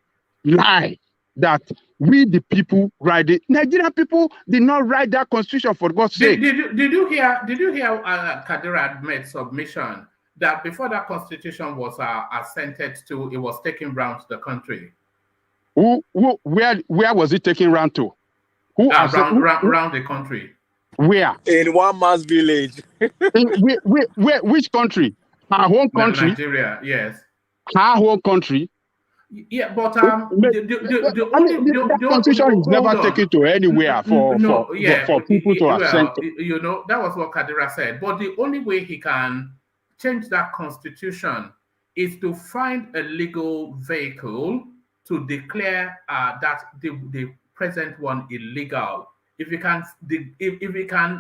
lie that we the people write it. Nigerian people did not write that constitution, for God's sake. Did you hear Kadiria Ahmed's submission that before that constitution was assented to, it was taken round the country? Where was it taken round to? Round the country. Where? In one man's village. Which country? Our home country. Nigeria, yes. Our home country. Yeah, but the constitution is never taken to anywhere for people to assent. You know, that was what Kadiria said. But the only way he can change that constitution is to find a legal vehicle to declare that the present one illegal. If we can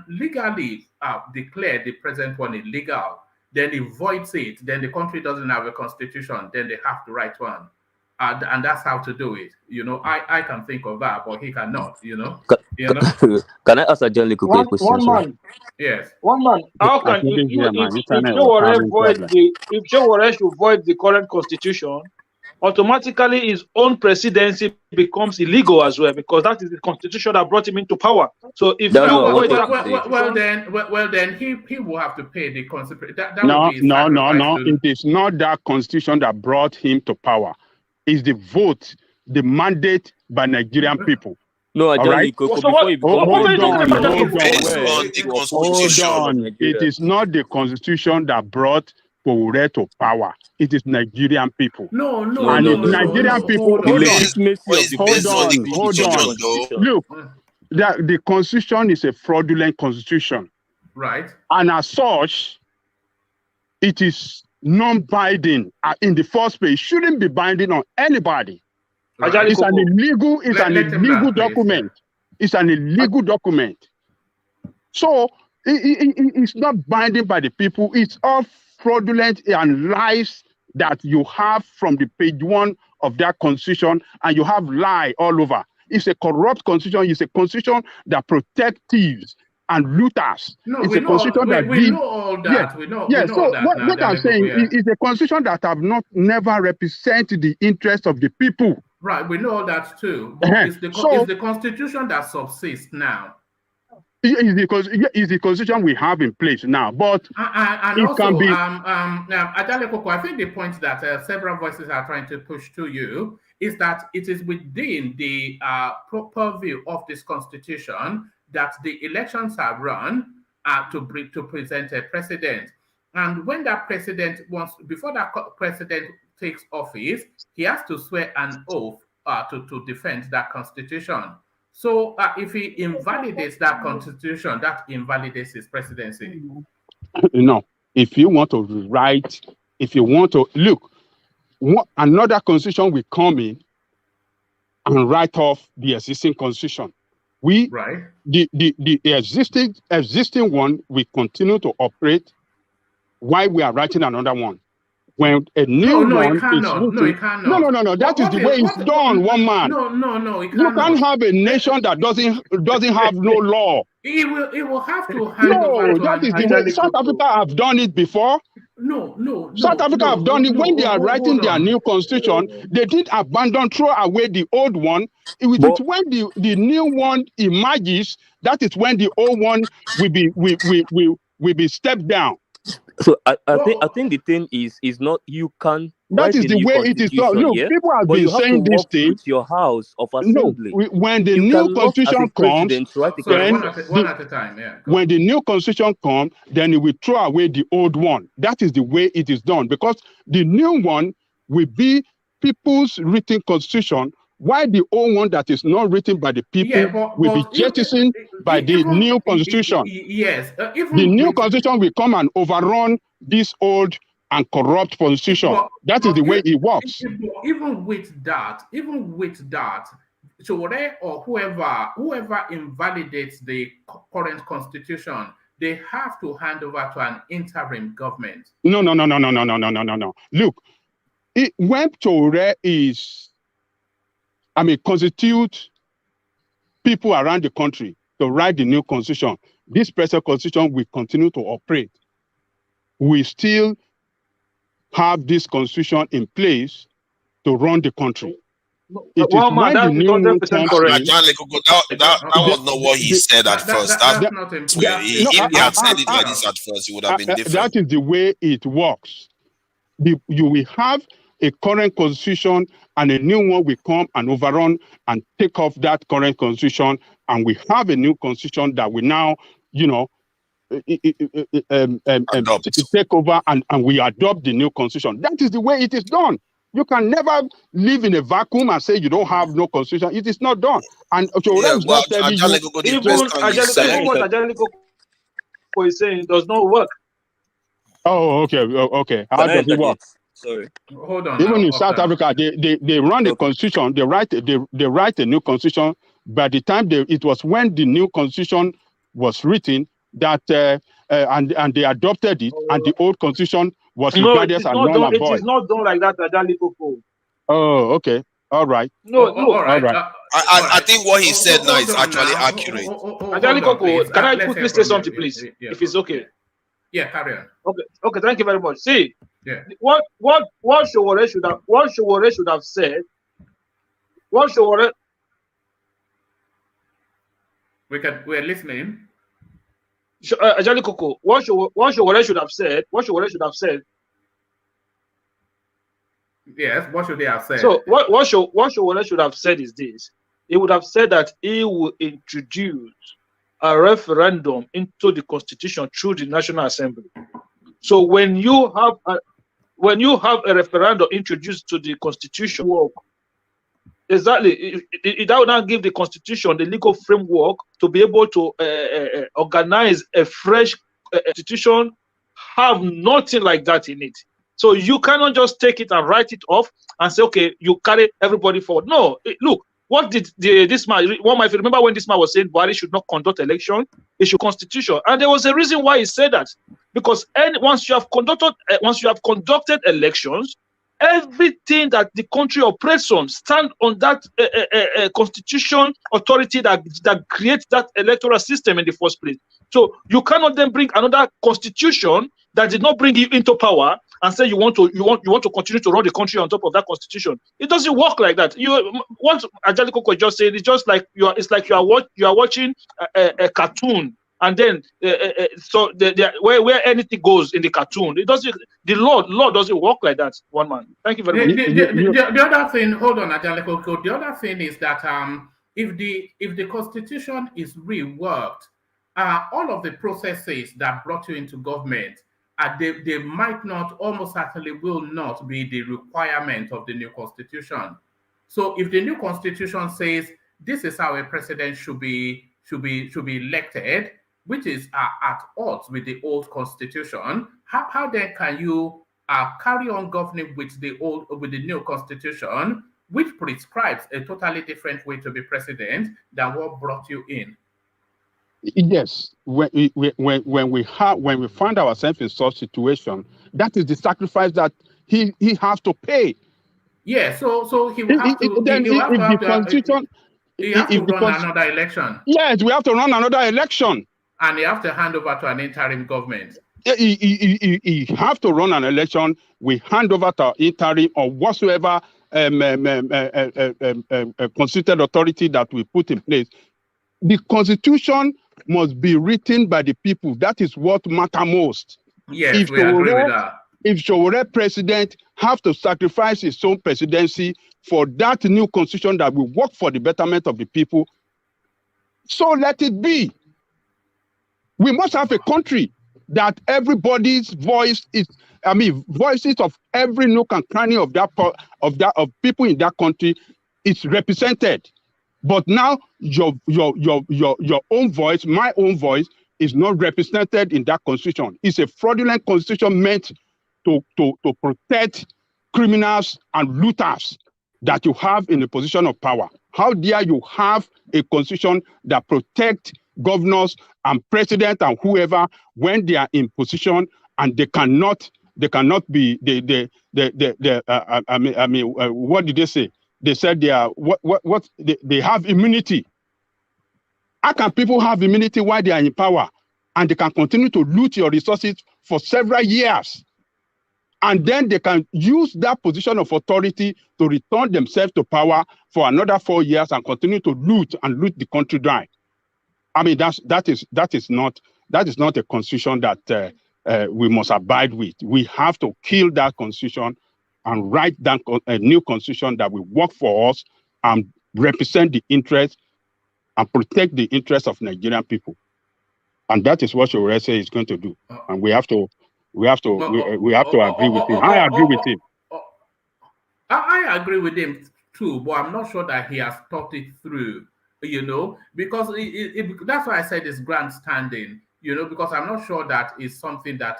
legally declare the present one illegal, then it voids it. Then the country doesn't have a constitution. Then they have to write one. And that's how to do it. You know, I can think of that, but he cannot. You know. Can I ask a general quick question? One man. Yes. One man. How can if Sowore should void the current constitution, automatically his own presidency becomes illegal as well, because that is the constitution that brought him into power. So if then he will have to pay the constitution. No. It is not that constitution that brought him to power. It's the vote, the mandate by Nigerian people. No, I don't. Hold on. It is not the constitution that brought Sowore to power. It is Nigerian people. Nigerian people. Hold on. Look, the constitution is a fraudulent constitution. Right. And as such, it is non-binding in the first place. It shouldn't be binding on anybody. Right. It's an illegal document. It's an illegal document. So it's not binding by the people. It's all fraudulent and lies that you have from the page 1 of that constitution, and you have lie all over. It's a corrupt constitution. It's a constitution that protects thieves and looters. It's a constitution that we know all that. We know all that. What I'm saying is a constitution that have never represented the interest of the people. Right, we know all that too. But it's the constitution that subsists now. It's the constitution we have in place now, but and it also, can be. Adale Koko, I think the point that several voices are trying to push to you is that it is within the purview of this constitution that the elections are run to present a president, and when that president before that president takes office, he has to swear an oath to defend that constitution. So if he invalidates that constitution, that invalidates his presidency. No, if you want to rewrite, look, another constitution will come in and write off the existing constitution. The existing one will continue to operate while we are writing another one. When a new one is written, no. That is the way it's done. One man. No. You can't have a nation that doesn't have no law. It will have to hand over. No, that is the way. South Africa have done it before. No. South Africa have done it when they are writing their new constitution. They did throw away the old one. When the new one emerges, that is when the old one will be stepped down. So I think the thing is not you can. That is the way it is done. Look, people have been saying this thing. Your house of assembly. No, when the new constitution comes, one at a time. Yeah. When the new constitution comes, then it will throw away the old one. That is the way it is done, because the new one will be people's written constitution Why the old one that is not written by the people will be jettisoned by the new constitution? Yes. The new constitution will come and overrun this old and corrupt constitution. That is the way it works. Even with that, Sowore or whoever invalidates the current constitution, they have to hand over to an interim government. No. Look, when Sowore is, constitute people around the country to write the new constitution, this present constitution will continue to operate. We still have this constitution in place to run the country. It is when the new one comes in. That was not what he said at first. If he had said it like this at first, it would have been different. That is the way it works. You will have a current constitution and a new one will come and overrun and take off that current constitution, and we have a new constitution that we now, take over and we adopt the new constitution. That is the way it is done. You can never live in a vacuum and say you don't have no constitution. It is not done. And Even what Angelico is saying does not work. Oh, okay. How does it work? Sorry. Hold on. Even in South Africa, they run the constitution. They write a new constitution. By the time it was when the new constitution was written that and they adopted it, and the old constitution was regarded as null and void. It is not done like that, Angelico. Oh, okay. All right. No. All right. I think what he said now is actually accurate. Angelico, can I quickly say something, please, if it's okay? Yeah, carry on. Okay. Thank you very much. See, yeah. What Sowore should have said. What Sowore. We're listening. Angelico, what Sowore should have said. Yes, what should they have said? So what Sowore should have said is this. He would have said that he will introduce a referendum into the constitution through the National Assembly. So when you have a referendum introduced to the constitution, exactly, that will now give the constitution the legal framework to be able to organize a fresh constitution. Have nothing like that in it. So you cannot just take it and write it off and say, okay, you carry everybody forward. No, look, what did this man? One might remember when this man was saying Buhari should not conduct election, he should constitution, and there was a reason why he said that, because once you have conducted elections, everything that the country operates on stand on that constitution authority that creates that electoral system in the first place. So you cannot then bring another constitution that did not bring you into power and say you want to continue to run the country on top of that constitution. It doesn't work like that. What Angelico just said, it's just like you are watching a cartoon, and then so where anything goes in the cartoon, it doesn't. The law doesn't work like that. One man. Thank you very much. The other thing, hold on, Angelico. The other thing is that if the constitution is reworked, all of the processes that brought you into government, they might not, almost certainly will not be the requirement of the new constitution. So if the new constitution says this is how a president should be elected, which is at odds with the old constitution, how then can you carry on governing with the new constitution, which prescribes a totally different way to be president than what brought you in? Yes, when we find ourselves in such situation, that is the sacrifice that he has to pay. Yeah, so he will have to. He have to run another election. Yes, we have to run another election, and he have to hand over to an interim government. He have to run an election. We hand over to interim or whatsoever constituted authority that we put in place. The constitution must be written by the people. That is what matters most. Yes, we agree with that. If Sowore president have to sacrifice his own presidency for that new constitution that will work for the betterment of the people, so let it be. We must have a country that everybody's voice is, voices of every nook and cranny of people in that country it's represented. But now your own voice, my own voice, is not represented in that constitution. It's a fraudulent constitution meant to protect criminals and looters that you have in a position of power. How dare you have a constitution that protects governors and president and whoever when they are in position and they cannot be what did they say? They said they are they have immunity. How can people have immunity while they are in power and they can continue to loot your resources for several years? And then they can use that position of authority to return themselves to power for another 4 years and continue to loot the country dry. I mean, that is not a constitution that we must abide with. We have to kill that constitution and write down a new constitution that will work for us and represent the interests and protect the interests of Nigerian people. And that is what Sowore says is going to do. And we have to agree with him. I agree with him. I agree with him too, but I'm not sure that he has thought it through, because that's why I said it's grandstanding, because I'm not sure that is something that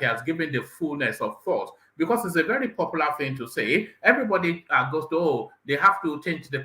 he has given the fullness of thought, because it's a very popular thing to say. Everybody goes to, they have to change the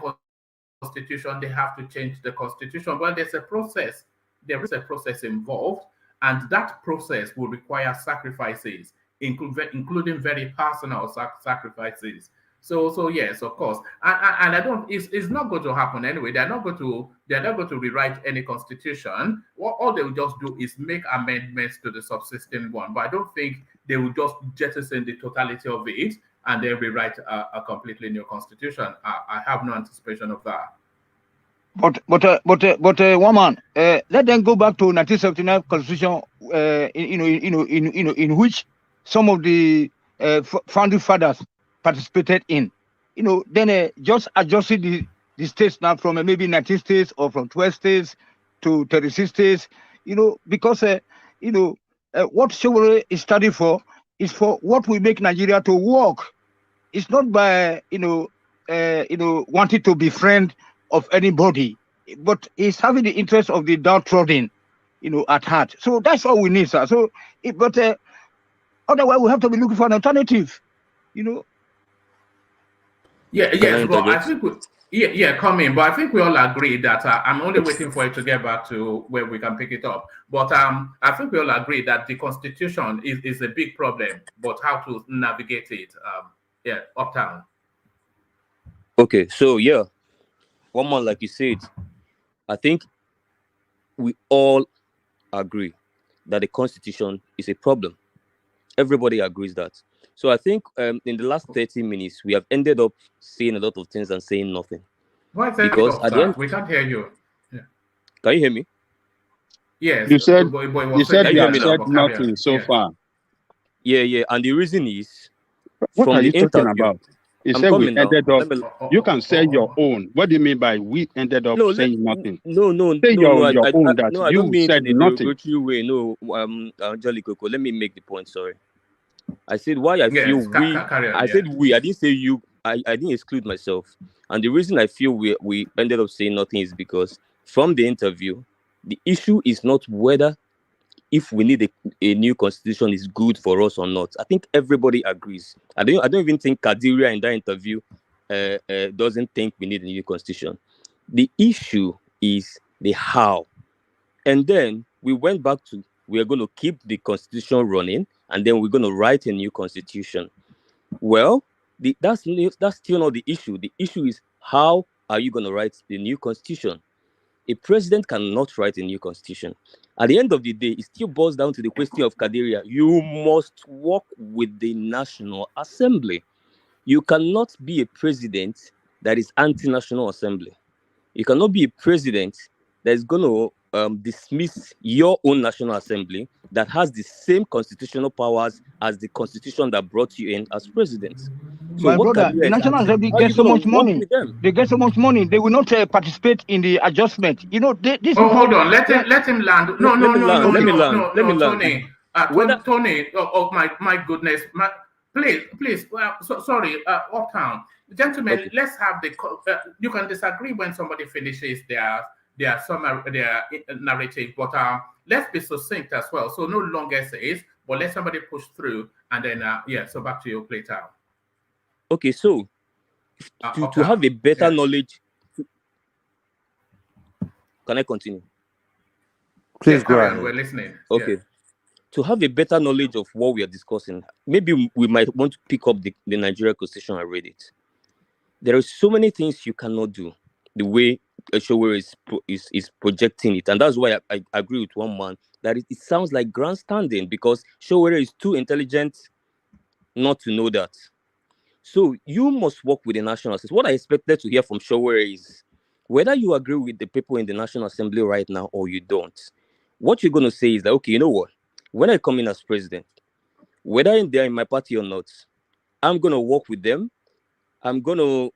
constitution, they have to change the constitution, but there's a process. There is a process involved, and that process will require sacrifices, including very personal sacrifices. So yes, of course, and I don't. It's not going to happen anyway. They're not going to rewrite any constitution. All they will just do is make amendments to the subsisting one. But I don't think they will just jettison the totality of it and then rewrite a completely new constitution. I have no anticipation of that. But one man, let them go back to 1979 constitution, in which some of the founding fathers participated in. Then just adjusting the states now from maybe 19 states or from 12 states to 36 states. Because what Sowore is studying for is for what will make Nigeria to work. It's not by wanting to befriend of anybody, but it's having the interest of the downtrodden, at heart. So that's all we need, sir. So, otherwise we have to be looking for an alternative, Yes, but I think come in. But I think we all agree that I'm only waiting for it to get back to where we can pick it up. But I think we all agree that the constitution is a big problem, but how to navigate it, uptown. Okay, so yeah. One more, like you said, I think we all agree that the constitution is a problem. Everybody agrees that. So I think in the last 30 minutes, we have ended up saying a lot of things and saying nothing. Why because at the end, we can't hear you. Yeah. Can you hear me? You Yes. said you have said nothing so far. Yeah. And the reason is, what from are you the talking interview, about? You said we ended up. You can say your own. What do you mean by we ended up saying nothing? No. Say your own that I don't you mean said in a nothing. derogatory way. No, Jolly Coco, let me make the point. Sorry. I said why I feel we. I said we. I didn't say you. I didn't exclude myself. And the reason I feel we ended up saying nothing is because from the interview, the issue is not whether if we need a new constitution is good for us or not. I think everybody agrees. I don't even think Kadiria in that interview doesn't think we need a new constitution. The issue is the how. And then we went back to, we're going to keep the constitution running, and then we're going to write a new constitution. Well, that's still not the issue. The issue is how are you going to write the new constitution? A president cannot write a new constitution. At the end of the day, it still boils down to the question of Kadiria. You must work with the National Assembly. You cannot be a president that is anti-National Assembly. You cannot be a president that is going to dismiss your own National Assembly that has the same constitutional powers as the constitution that brought you in as president. So my brother, the National Assembly gets so much money. They get so much money. They will not participate in the adjustment. Hold on. Let him land. No, Let me land. Tony. My goodness. Please. Well, sorry, Uptown. Gentlemen, Okay. let's have you can disagree when somebody finishes their summary, their narrative, but let's be succinct as well. So no long essays, but let somebody push through, and then so back to you, Playtown. Okay, so to have a better knowledge. Can I continue? Please go ahead. We're listening. Okay. Yeah. To have a better knowledge of what we are discussing, maybe we might want to pick up the Nigeria Constitution and read it. There are so many things you cannot do the way Sowore is projecting it. And that's why I agree with one man that it sounds like grandstanding, because Sowore is too intelligent not to know that. So you must work with the National Assembly. What I expected to hear from Sowore is whether you agree with the people in the National Assembly right now or you don't. What you're going to say is that, okay, you know what? When I come in as president, whether they're in my party or not, I'm going to work with them. I'm gonna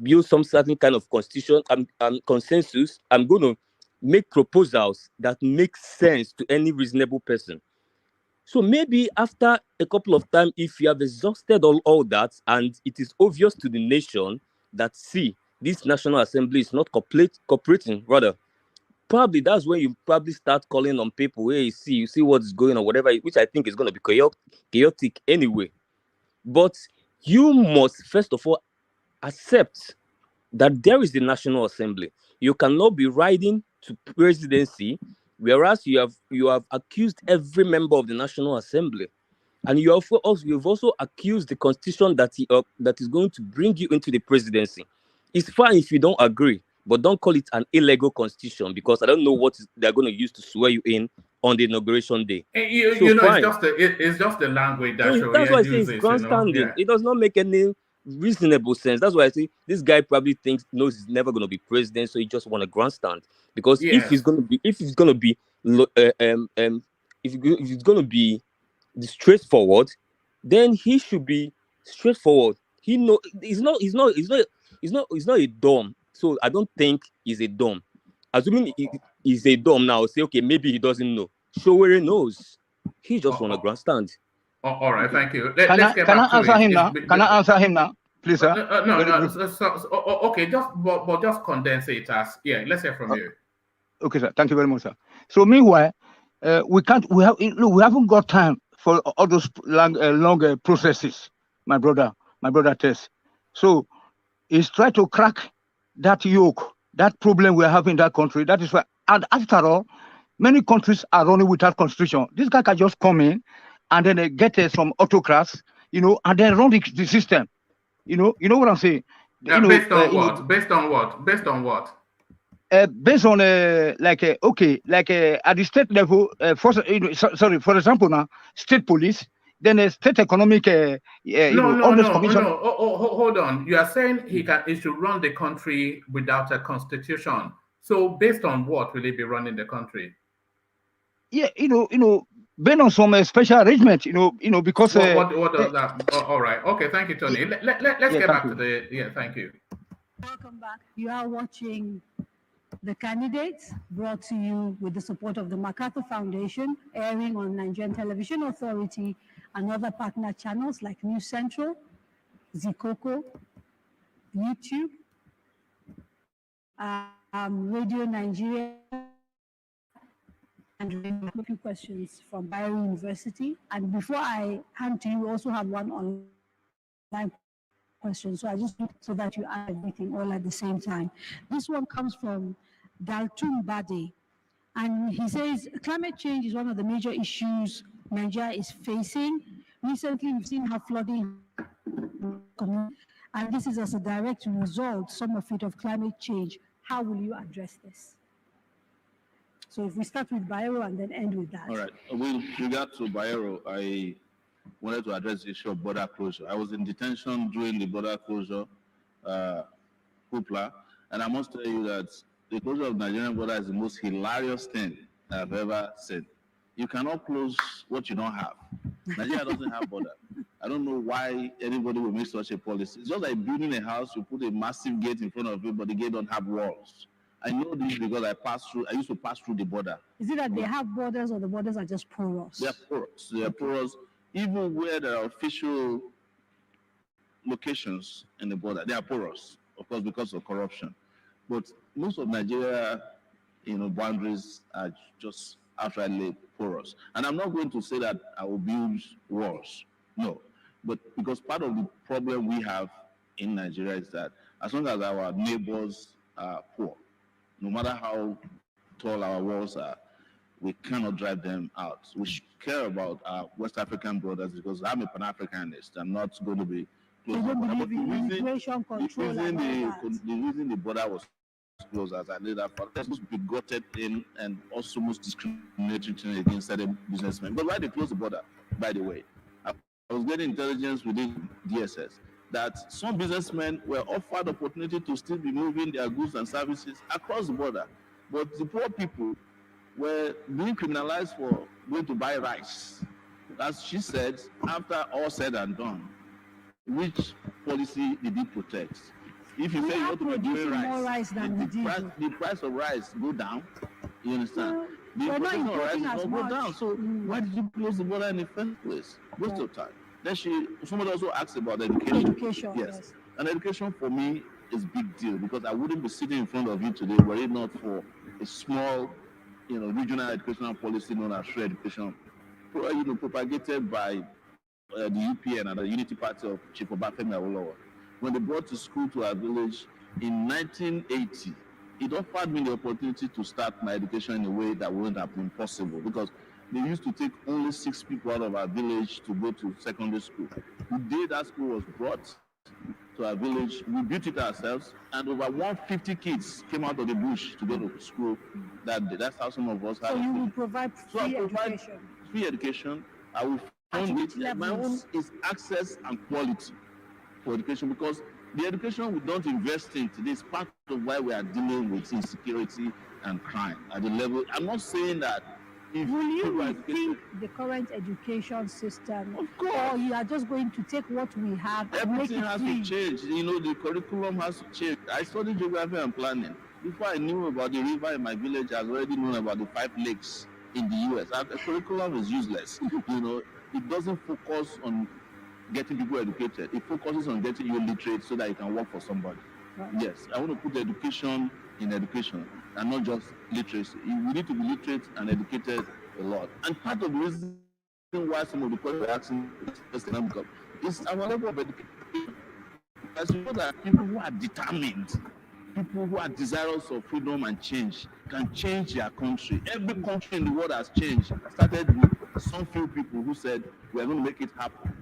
build some certain kind of constitution, consensus. I'm gonna make proposals that make sense to any reasonable person. So maybe after a couple of times, if you have exhausted all that, and it is obvious to the nation that, see, this National Assembly is not cooperating, rather, probably that's when you probably start calling on people, hey, you see what's going on, whatever, which I think is going to be chaotic anyway. But you must, first of all, accept that there is the National Assembly. You cannot be riding to presidency, whereas you have accused every member of the National Assembly. And you've also accused the constitution that is going to bring you into the presidency. It's fine if you don't agree, but don't call it an illegal constitution, because I don't know what they're going to use to swear you in on the inauguration day. It's just the language that's why I say it's grandstanding. It does not make any reasonable sense. That's why I say this guy probably knows he's never going to be president, so he just want a grandstand. Because if he's going to be straightforward, then he should be straightforward. He's not a dumb. So I don't think he's a dumb. Assuming he's a dumb now, say, okay, maybe he doesn't know. Sowore knows. He just want a grandstand. All right, thank you. Can I answer him now? Can I answer him now, please, sir? No. Okay, just condense it as let's hear from you. Okay, sir. Thank you very much, sir. So meanwhile, we haven't got time for all those long processes, my brother Tess. So he's trying to crack that yoke, that problem we have in that country. That is why, and after all, many countries are running without constitution. This guy can just come in and then get some autocrats, and then run the system. You know what I'm saying? Based on what? Based on what? Based on at the state level, for example, now state police, then a state economic. Hold on. You are saying he should run the country without a constitution. So based on what will he be running the country? Yeah, based on some special arrangement, because what does that? All right. Okay. Thank you, Tony. Let's get back to the. Thank you. Welcome back. You are watching The Candidates, brought to you with the support of the MacArthur Foundation, airing on Nigerian Television Authority and other partner channels like News Central, Zikoko, YouTube, Radio Nigeria, and a few questions from Bayero University. And before I hand to you, we also have one online question. So I just do so that you add everything all at the same time. This one comes from Daltun Bade, and he says climate change is one of the major issues Nigeria is facing. Recently, we've seen how flooding, and this is as a direct result, some of it, of climate change. How will you address this? So if we start with Bayero and then end with that. All right. With regard to Bayero, I wanted to address the issue of border closure. I was in detention during the border closure hoopla, and I must tell you that the closure of the Nigerian border is the most hilarious thing I've ever seen. You cannot close what you don't have. Nigeria doesn't have border. I don't know why anybody will make such a policy. It's just like building a house, you put a massive gate in front of it, but the gate don't have walls. I know this because I used to pass through the border. Is it that they have borders or the borders are just porous? They are porous. even where there are official locations in the border, they are porous, of course, because of corruption. But most of Nigeria, boundaries are just outrightly porous. And I'm not going to say that I will build walls, no. But because part of the problem we have in Nigeria is that as long as our neighbors are poor, no matter how tall our walls are, we cannot drive them out. We should care about our West African brothers because I'm a Pan-Africanist. I'm not going to be close to the border. But the reason the border was closed, as I laid out, it was bigoted in and also most discriminatory against certain businessmen. But why they closed the border, by the way? I was getting intelligence within DSS that some businessmen were offered opportunity to still be moving their goods and services across the border. But the poor people were being criminalized for going to buy rice. As she said, after all said and done, which policy did it protect? If you say you want to produce more rice than the price of rice go down, you understand? The production of rice will go down. So why did you close the border in the first place? Waste of time. Then somebody also asked about education. Yes. And education for me is big deal because I wouldn't be sitting in front of you today were it not for a small, regional educational policy known as free education, propagated by the UPN and the Unity Party of Chief Obafemi Awolowo. When they brought to school to our village in 1980, it offered me the opportunity to start my education in a way that wouldn't have been possible because they used to take only 6 people out of our village to go to secondary school. The day that school was brought to our village, we built it ourselves, and over 150 kids came out of the bush to go to school that day. That's how some of us had. So you will provide free education? Free education. I will fund it. My own is access and quality for education because the education we don't invest in today is part of why we are dealing with insecurity and crime at the level. I'm not saying that. Will you rethink the current education system? Of course. Or you are just going to take what we have and make it Everything has to change. The curriculum has to change. I studied geography and planning. Before I knew about the river in my village, I already known about the 5 lakes in the US. The curriculum is useless. It doesn't focus on getting people educated. It focuses on getting you literate so that you can work for somebody. Right. Yes, I want to put education in education and not just literacy. We need to be literate and educated a lot. And part of the reason why some of the questions we're asking is our level of education. As you know that people who are determined, people who are desirous of freedom and change can change their country. Every country in the world has changed. I started with some few people who said, we're going to make it happen.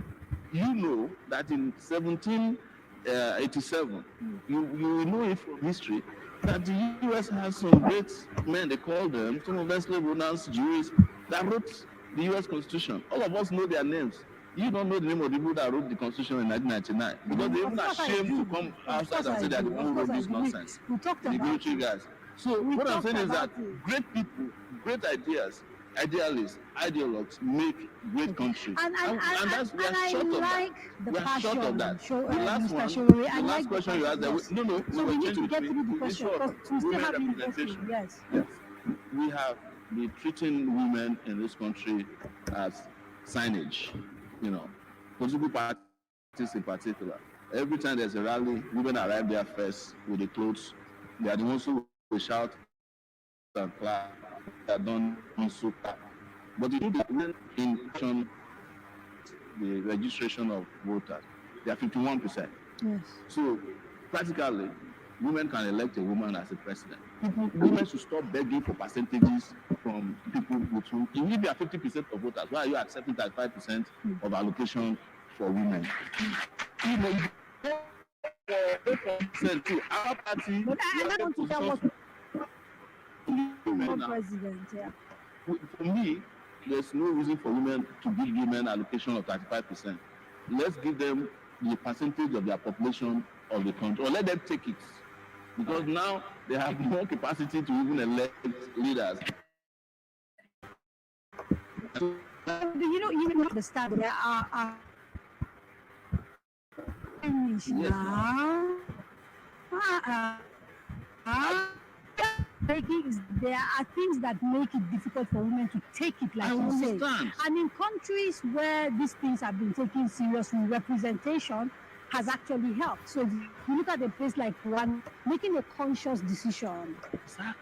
You know that in 1787, you know it from history, that the US has some great men, they call them, some of them slave owners, Jews, that wrote the US Constitution. All of us know their names. You don't know the name of the people that wrote the Constitution in 1999 because they even ashamed to come outside and say that the one who wrote this nonsense. We talked the military guys. So what I'm saying is that great people, great ideas, idealists, ideologues make great countries. And that's we are short of that. We are short of that. The last question you asked, no. So we need to get through the question because we still have representation. Yes. We have been treating women in this country as signage. Political parties in particular. Every time there's a rally, women arrive there first with the clothes. They are the ones who will shout and clap. They are done on super. But you do that in the registration of voters, they are 51%. Yes. So practically, women can elect a woman as a president. Women should stop begging for percentages from people with whom, if you are 50% of voters, why are you accepting 35% of allocation for women? Our party, but I don't want to tell what president, yeah. For me, there's no reason for women to give women allocation of 35%. Let's give them the percentage of their population of the country, or let them take it. Because now they have more capacity to even elect leaders. You don't understand. There are there are things that make it difficult for women to take it, like you say. And in countries where these things have been taken seriously, representation has actually helped. So if you look at a place like one, making a conscious decision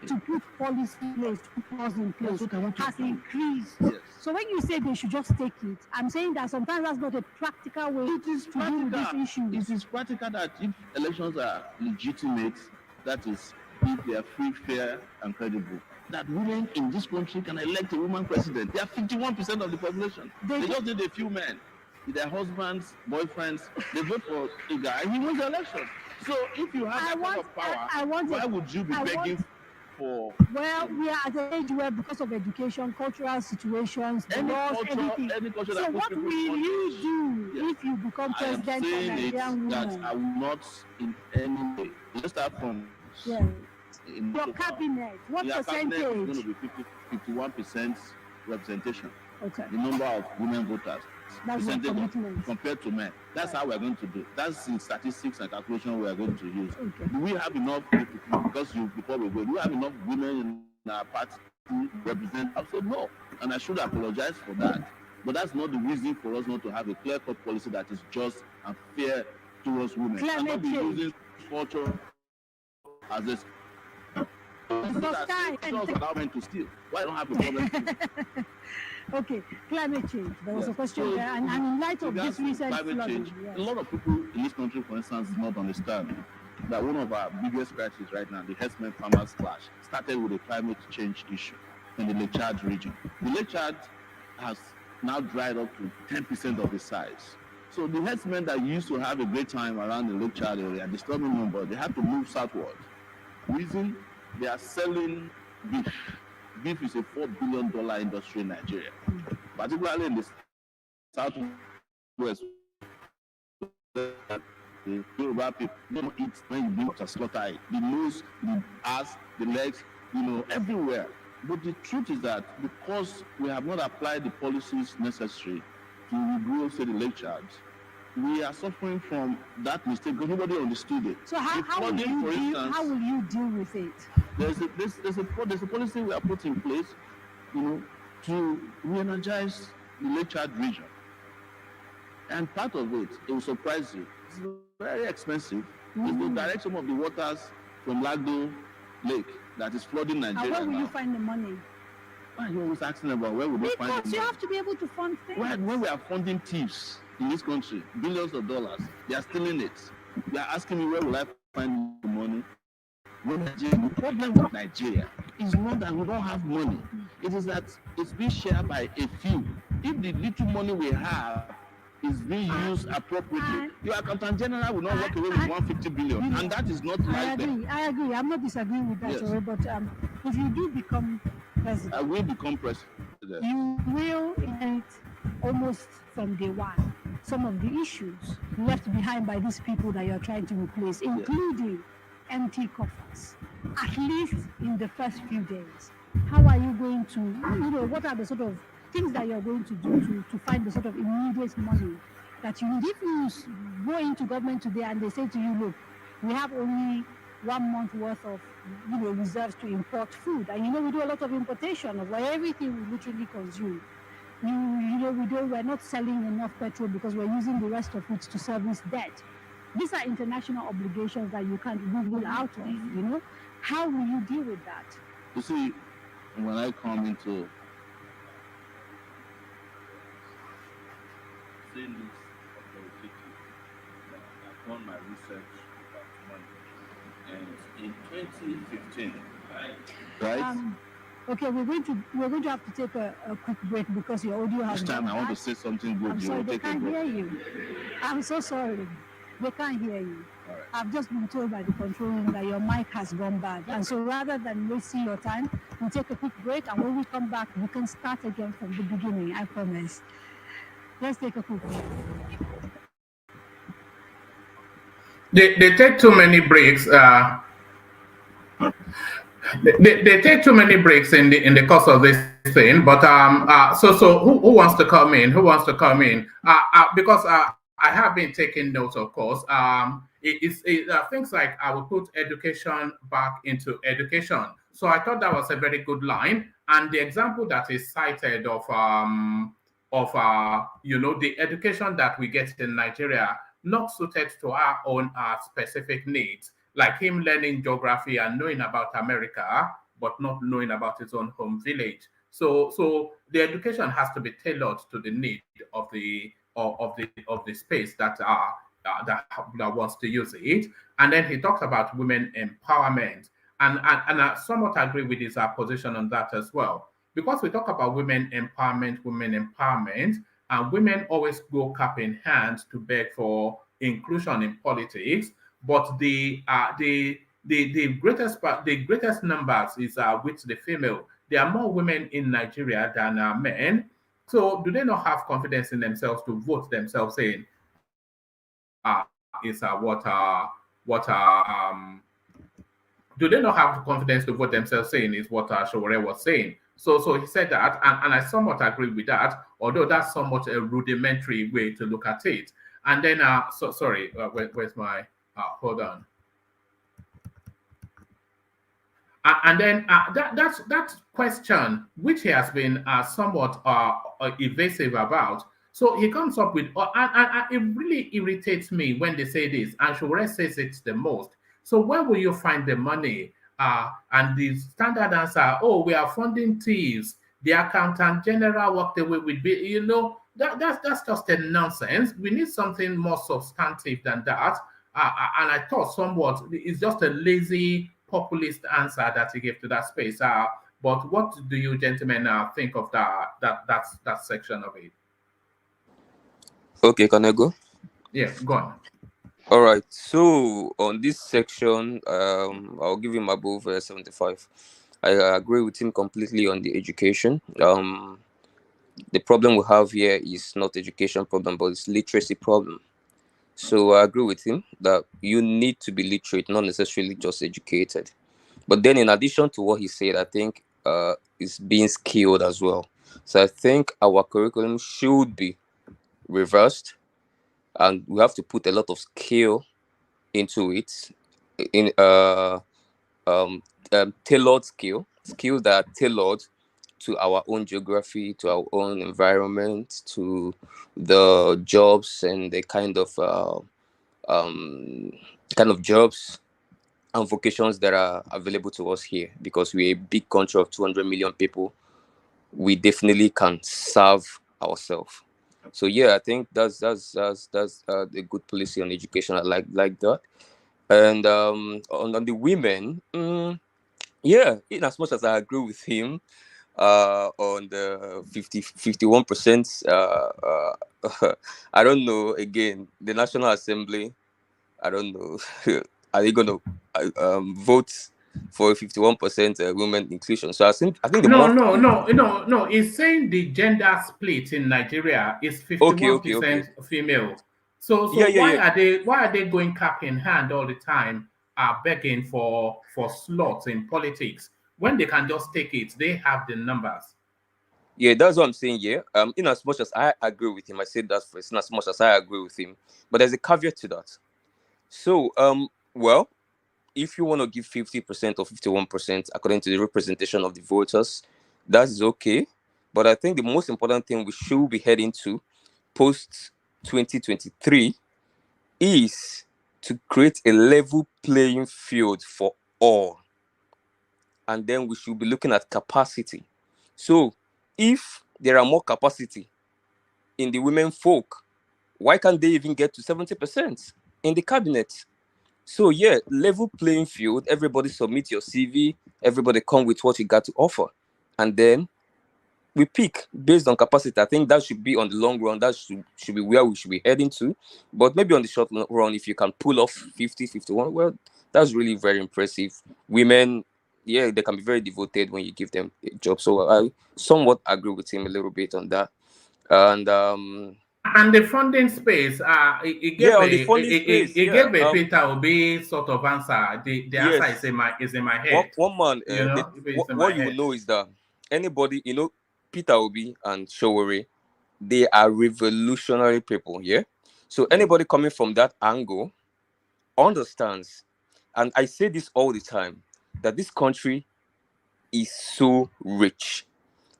to put policy in place, to put laws in place, has increased. Yes. So when you say they should just take it, I'm saying that sometimes that's not a practical way to deal with this issue. It is practical that if elections are legitimate, that is, if they are free, fair, and credible, that women in this country can elect a woman president. They are 51% of the population. They just need a few men. Their husbands, boyfriends, they vote for a guy, he wins the election. So if you have that kind of power, why would you be begging for? Well, we are at an age where, because of education, cultural situations, laws, everything. So what will you do if you become president of Nigerian women? That I will not in any way. Let's start from your cabinet. What percentage? Cabinet is going to be 51% representation. Okay. The number of women voters. That's compared to men. That's how we're going to do. That's in statistics and calculation we are going to use. Okay. Do we have enough people? Because before we go, do we have enough women in our party to represent? I said no, and I should apologize for that. But that's not the reason for us not to have a clear-cut policy that is just and fair towards women. And not be using culture as a allow men to steal. Why don't have a problem? Okay, climate change. There was a question there, and in light of this recent flooding, a lot of people in this country, for instance, do not understand that one of our biggest crises right now, the herdsmen farmers clash, started with a climate change issue in the Lake Chad region. The Lake Chad has now dried up to 10% of its size. So the herdsmen that used to have a great time around the Lake Chad area, disturbing number, they have to move southward. Reason, they are selling beef. Beef is a $4 billion industry in Nigeria, particularly in the southwest. The Yoruba people don't eat when you bring to slaughter it. The nose, the ass, the legs, everywhere. But the truth is that because we have not applied the policies necessary to regrow, say, the Lake Chad, we are suffering from that mistake because nobody understood it. So how will you deal with it? There's a policy we have put in place, to re-energize the Lake Chad region. And part of it will surprise you. It's very expensive. It's to direct some of the waters from Lagdo Lake that is flooding Nigeria. And where will you find the money? Why are you always asking about where will we find the money? Because you have to be able to fund things. When we are funding thieves in this country, billions of dollars, they are stealing it. They are asking me where will I find the money? The problem with Nigeria is not that we don't have money. It is that it's being shared by a few. If the little money we have is being used appropriately, your accountant general will not walk away with 150 billion, and that is not like that. I agree. I'm not disagreeing with that, yes. But if you do become president, I will become president. You will inherit almost from day one some of the issues left behind by these people that you're trying to replace, including empty coffers, at least in the first few days. How are you going to, what are the sort of things that you're going to do to find the sort of immediate money that you need? If you go into government today and they say to you, look, we have only 1 month worth of reserves to import food, and we do a lot of importation of everything we literally consume. We're not selling enough petrol because we're using the rest of it to service debt. These are international obligations that you can't wiggle out of, How will you deal with that? You see, when I come into saying this authoritatively, I've done my research about money. And in 2015, right? Okay, we're going to have to take a quick break because your audio has. This time I want to say something good. I'm sorry, they can't hear you. I'm so sorry. They can't hear you. Right. I've just been told by the control room that your mic has gone bad. And so rather than wasting your time, we'll take a quick break, and when we come back, we can start again from the beginning, I promise. Let's take a quick break. They take too many breaks. They take too many breaks in the course of this thing. But so who wants to come in? Who wants to come in? Because I have been taking notes, of course. Things like I will put education back into education. So I thought that was a very good line. And the example that is cited of the education that we get in Nigeria, not suited to our own specific needs, like him learning geography and knowing about America, but not knowing about his own home village. So the education has to be tailored to the need of the space that wants to use it. And then he talks about women empowerment, and I somewhat agree with his position on that as well, because we talk about women empowerment, and women always go cap in hand to beg for inclusion in politics. But the greatest numbers is with the female. There are more women in Nigeria than men. So do they not have confidence in themselves to vote themselves in? Do they not have the confidence to vote themselves in is what Sowore was saying. So he said that, and I somewhat agree with that, although that's somewhat a rudimentary way to look at it. And then, where's my, hold on. And then that question, which he has been somewhat evasive about. So he comes up with, and it really irritates me when they say this, and Sowore says it the most. So where will you find the money? And the standard answer, oh, we are funding thieves. The accountant general walked away with, that's just a nonsense. We need something more substantive than that. And I thought somewhat it's just a lazy populist answer that he gave to that space. But what do you gentlemen think of that section of it? Okay, can I go? Yeah, go on. All right. So on this section, I'll give him above 75. I agree with him completely on the education. The problem we have here is not education problem, but it's literacy problem. So I agree with him that you need to be literate, not necessarily just educated. But then in addition to what he said, I think it's being skilled as well. So I think our curriculum should be reversed, and we have to put a lot of skill into it, in tailored skills that are tailored to our own geography, to our own environment, to the jobs and the kind of jobs and vocations that are available to us here. Because we're a big country of 200 million people, we definitely can serve ourselves. So yeah, I think that's a good policy on education. I like that. And on the women, yeah, in as much as I agree with him on the 51%, I don't know. Again, the National Assembly, I don't know. Are they going to vote for 51% women inclusion? So I think No. It's saying the gender split in Nigeria is 51% female. So why are they going cap in hand all the time, begging for slots in politics when they can just take it? They have the numbers. Yeah, that's what I'm saying. Yeah. In as much as I agree with him, I said that first. In as much as I agree with him, but there's a caveat to that. So well, if you want to give 50% or 51% according to the representation of the voters, that is okay. But I think the most important thing we should be heading to post 2023 is to create a level playing field for all. And then we should be looking at capacity. So if there are more capacity in the women folk, why can't they even get to 70% in the cabinet? So yeah, level playing field, everybody submit your CV, everybody come with what you got to offer. And then we pick based on capacity. I think that should be on the long run. That should be where we should be heading to. But maybe on the short run, if you can pull off 50, 51, well, that's really very impressive. Women, yeah, they can be very devoted when you give them a job. So I somewhat agree with him a little bit on that. And the funding space, it gave a Peter Obi sort of answer. The answer is in my head. One man, what you know is that anybody, Peter Obi and Sowore, they are revolutionary people, yeah? So anybody coming from that angle understands, and I say this all the time, that this country is so rich.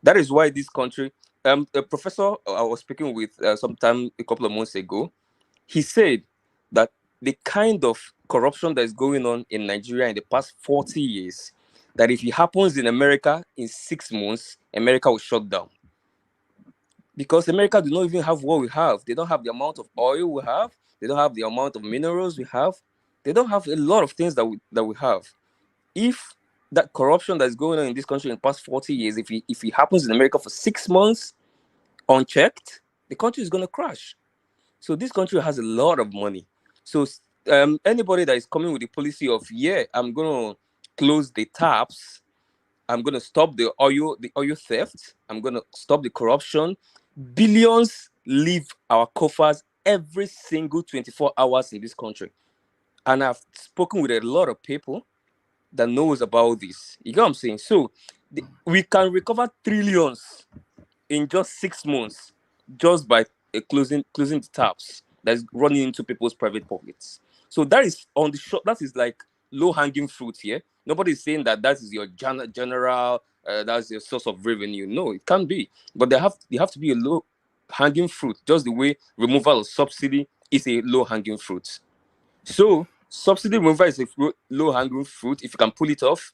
That is why this country, a professor I was speaking with sometime a couple of months ago, he said that the kind of corruption that is going on in Nigeria in the past 40 years, that if it happens in America in 6 months, America will shut down. Because America do not even have what we have. They don't have the amount of oil we have. They don't have the amount of minerals we have. They don't have a lot of things that we have. If that corruption that is going on in this country in the past 40 years, if it happens in America for 6 months unchecked, the country is going to crash. So this country has a lot of money. So anybody that is coming with the policy of, yeah, I'm going to close the taps, I'm going to stop the oil theft, I'm going to stop the corruption, billions leave our coffers every single 24 hours in this country. And I've spoken with a lot of people that knows about this. You get what I'm saying? So we can recover trillions in just 6 months just by closing the taps that's running into people's private pockets. So that is on the short. That is like low-hanging fruit here. Nobody's saying that is your general. That's your source of revenue. No, it can't be. But they have to be a low-hanging fruit, just the way removal of subsidy is a low-hanging fruit. So subsidy removal is a low-hanging fruit if you can pull it off.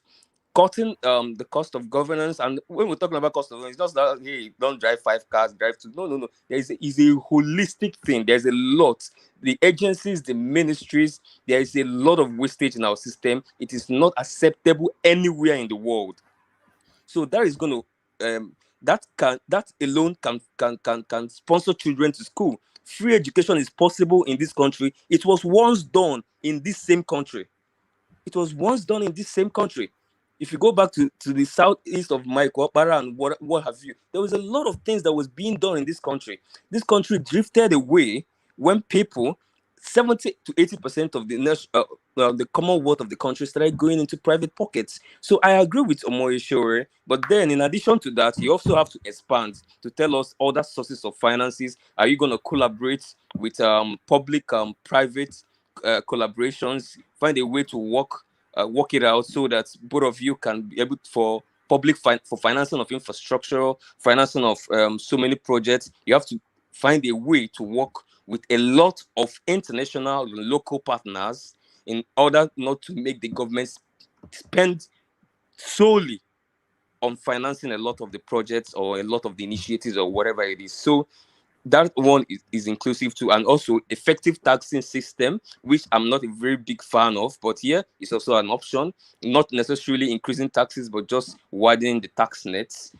Cutting the cost of governance, and when we're talking about cost of governance, it's not that, hey, don't drive 5 cars, drive 2. No. It's a holistic thing. There's a lot. The agencies, the ministries, there is a lot of wastage in our system. It is not acceptable anywhere in the world. So that is going to that alone can sponsor children to school. Free education is possible in this country. It was once done in this same country. If you go back to the southeast of Michael Opara and what have you, there was a lot of things that was being done in this country. This country drifted away when people, 70 to 80% of the commonwealth of the country started going into private pockets. So I agree with Omoyele Sowore, but then in addition to that, you also have to expand to tell us other sources of finances. Are you going to collaborate with public-private collaborations? Find a way to work it out so that both of you can be able for financing of infrastructure, financing of so many projects. You have to find a way to work with a lot of international and local partners in order not to make the government spend solely on financing a lot of the projects or a lot of the initiatives or whatever it is. So that one is inclusive too, and also effective taxing system, which I'm not a very big fan of, but here it's also an option. Not necessarily increasing taxes, but just widening the tax nets.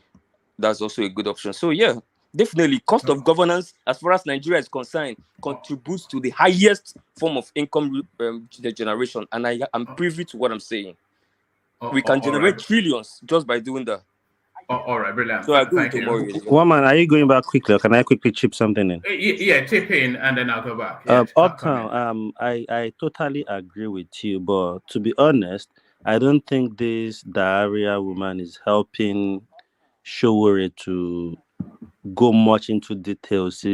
That's also a good option. So yeah, definitely cost of governance, as far as Nigeria is concerned, contributes to the highest form of income generation, and I'm privy to what I'm saying. We can generate trillions just by doing that. All right, brilliant. So I agree with Omoyele. Woman, are you going back quickly, or can I quickly chip something in? Yeah, chip in, and then I'll go back. Uptown, I totally agree with you, but to be honest, I don't think this Kadiria woman is helping Sowore to go much into details.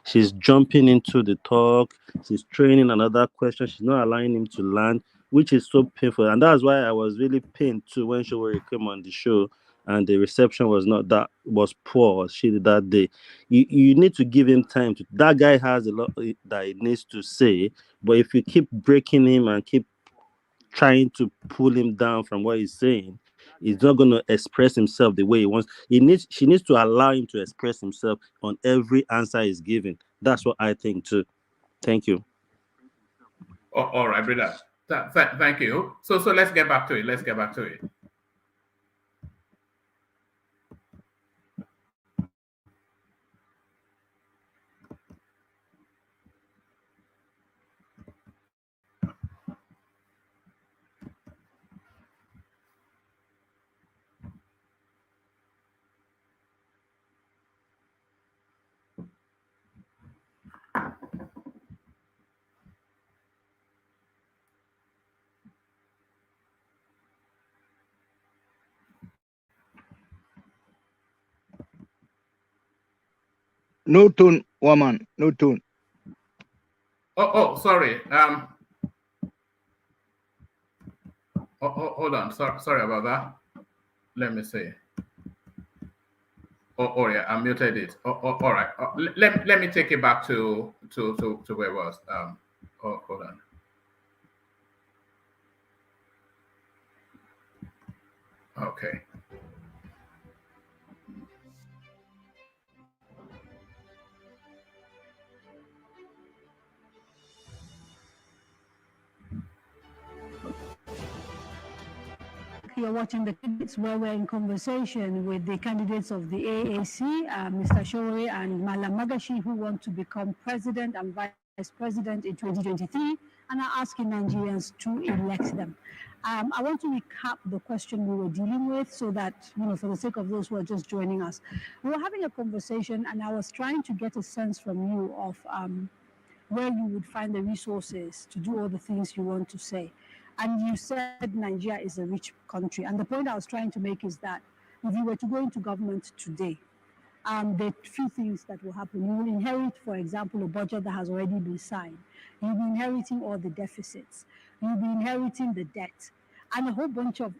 She's jumping into the talk. She's training another question. She's not allowing him to land, which is so painful. And that's why I was really pained too when Sowore came on the show and the reception was poor as she did that day. You need to give him time to. That guy has a lot that he needs to say, but if you keep breaking him and keep trying to pull him down from what he's saying, he's not going to express himself the way he wants. She needs to allow him to express himself on every answer he's giving. That's what I think too. Thank you. All right, brother. Thank you. So let's get back to it. No tone, woman. No tone. Oh, sorry. Hold on. Sorry about that. Let me see. Oh yeah, I muted it. All right. Let me take it back to where it was. Hold on. Okay. You're watching the candidates where we're in conversation with the candidates of the AAC, Mr. Sowore and Malam Magashi, who want to become president and vice president in 2023 and are asking Nigerians to elect them. I want to recap the question we were dealing with so that, for the sake of those who are just joining us, we were having a conversation and I was trying to get a sense from you of where you would find the resources to do all the things you want to say. And you said Nigeria is a rich country. And the point I was trying to make is that if you were to go into government today, there are few things that will happen. You will inherit, for example, a budget that has already been signed. You'll be inheriting all the deficits. You'll be inheriting the debt and a whole bunch of,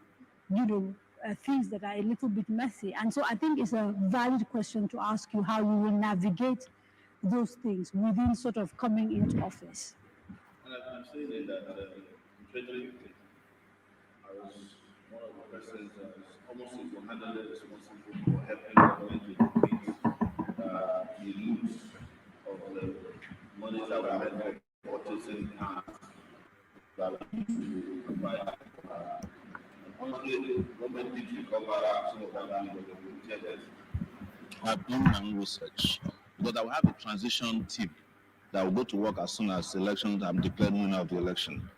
things that are a little bit messy. And so I think it's a valid question to ask you how you will navigate those things within sort of coming into office. And I'm saying that Treasury, I was one of the persons that was almost single-handedly responsible for helping government to defeat the loot of the money that were meant for purchasing cars that to provide. Honestly, government did recover some of that money that they intended. I've done my own research because I will have a transition team that will go to work as soon as the election, I'm declared winner of the election.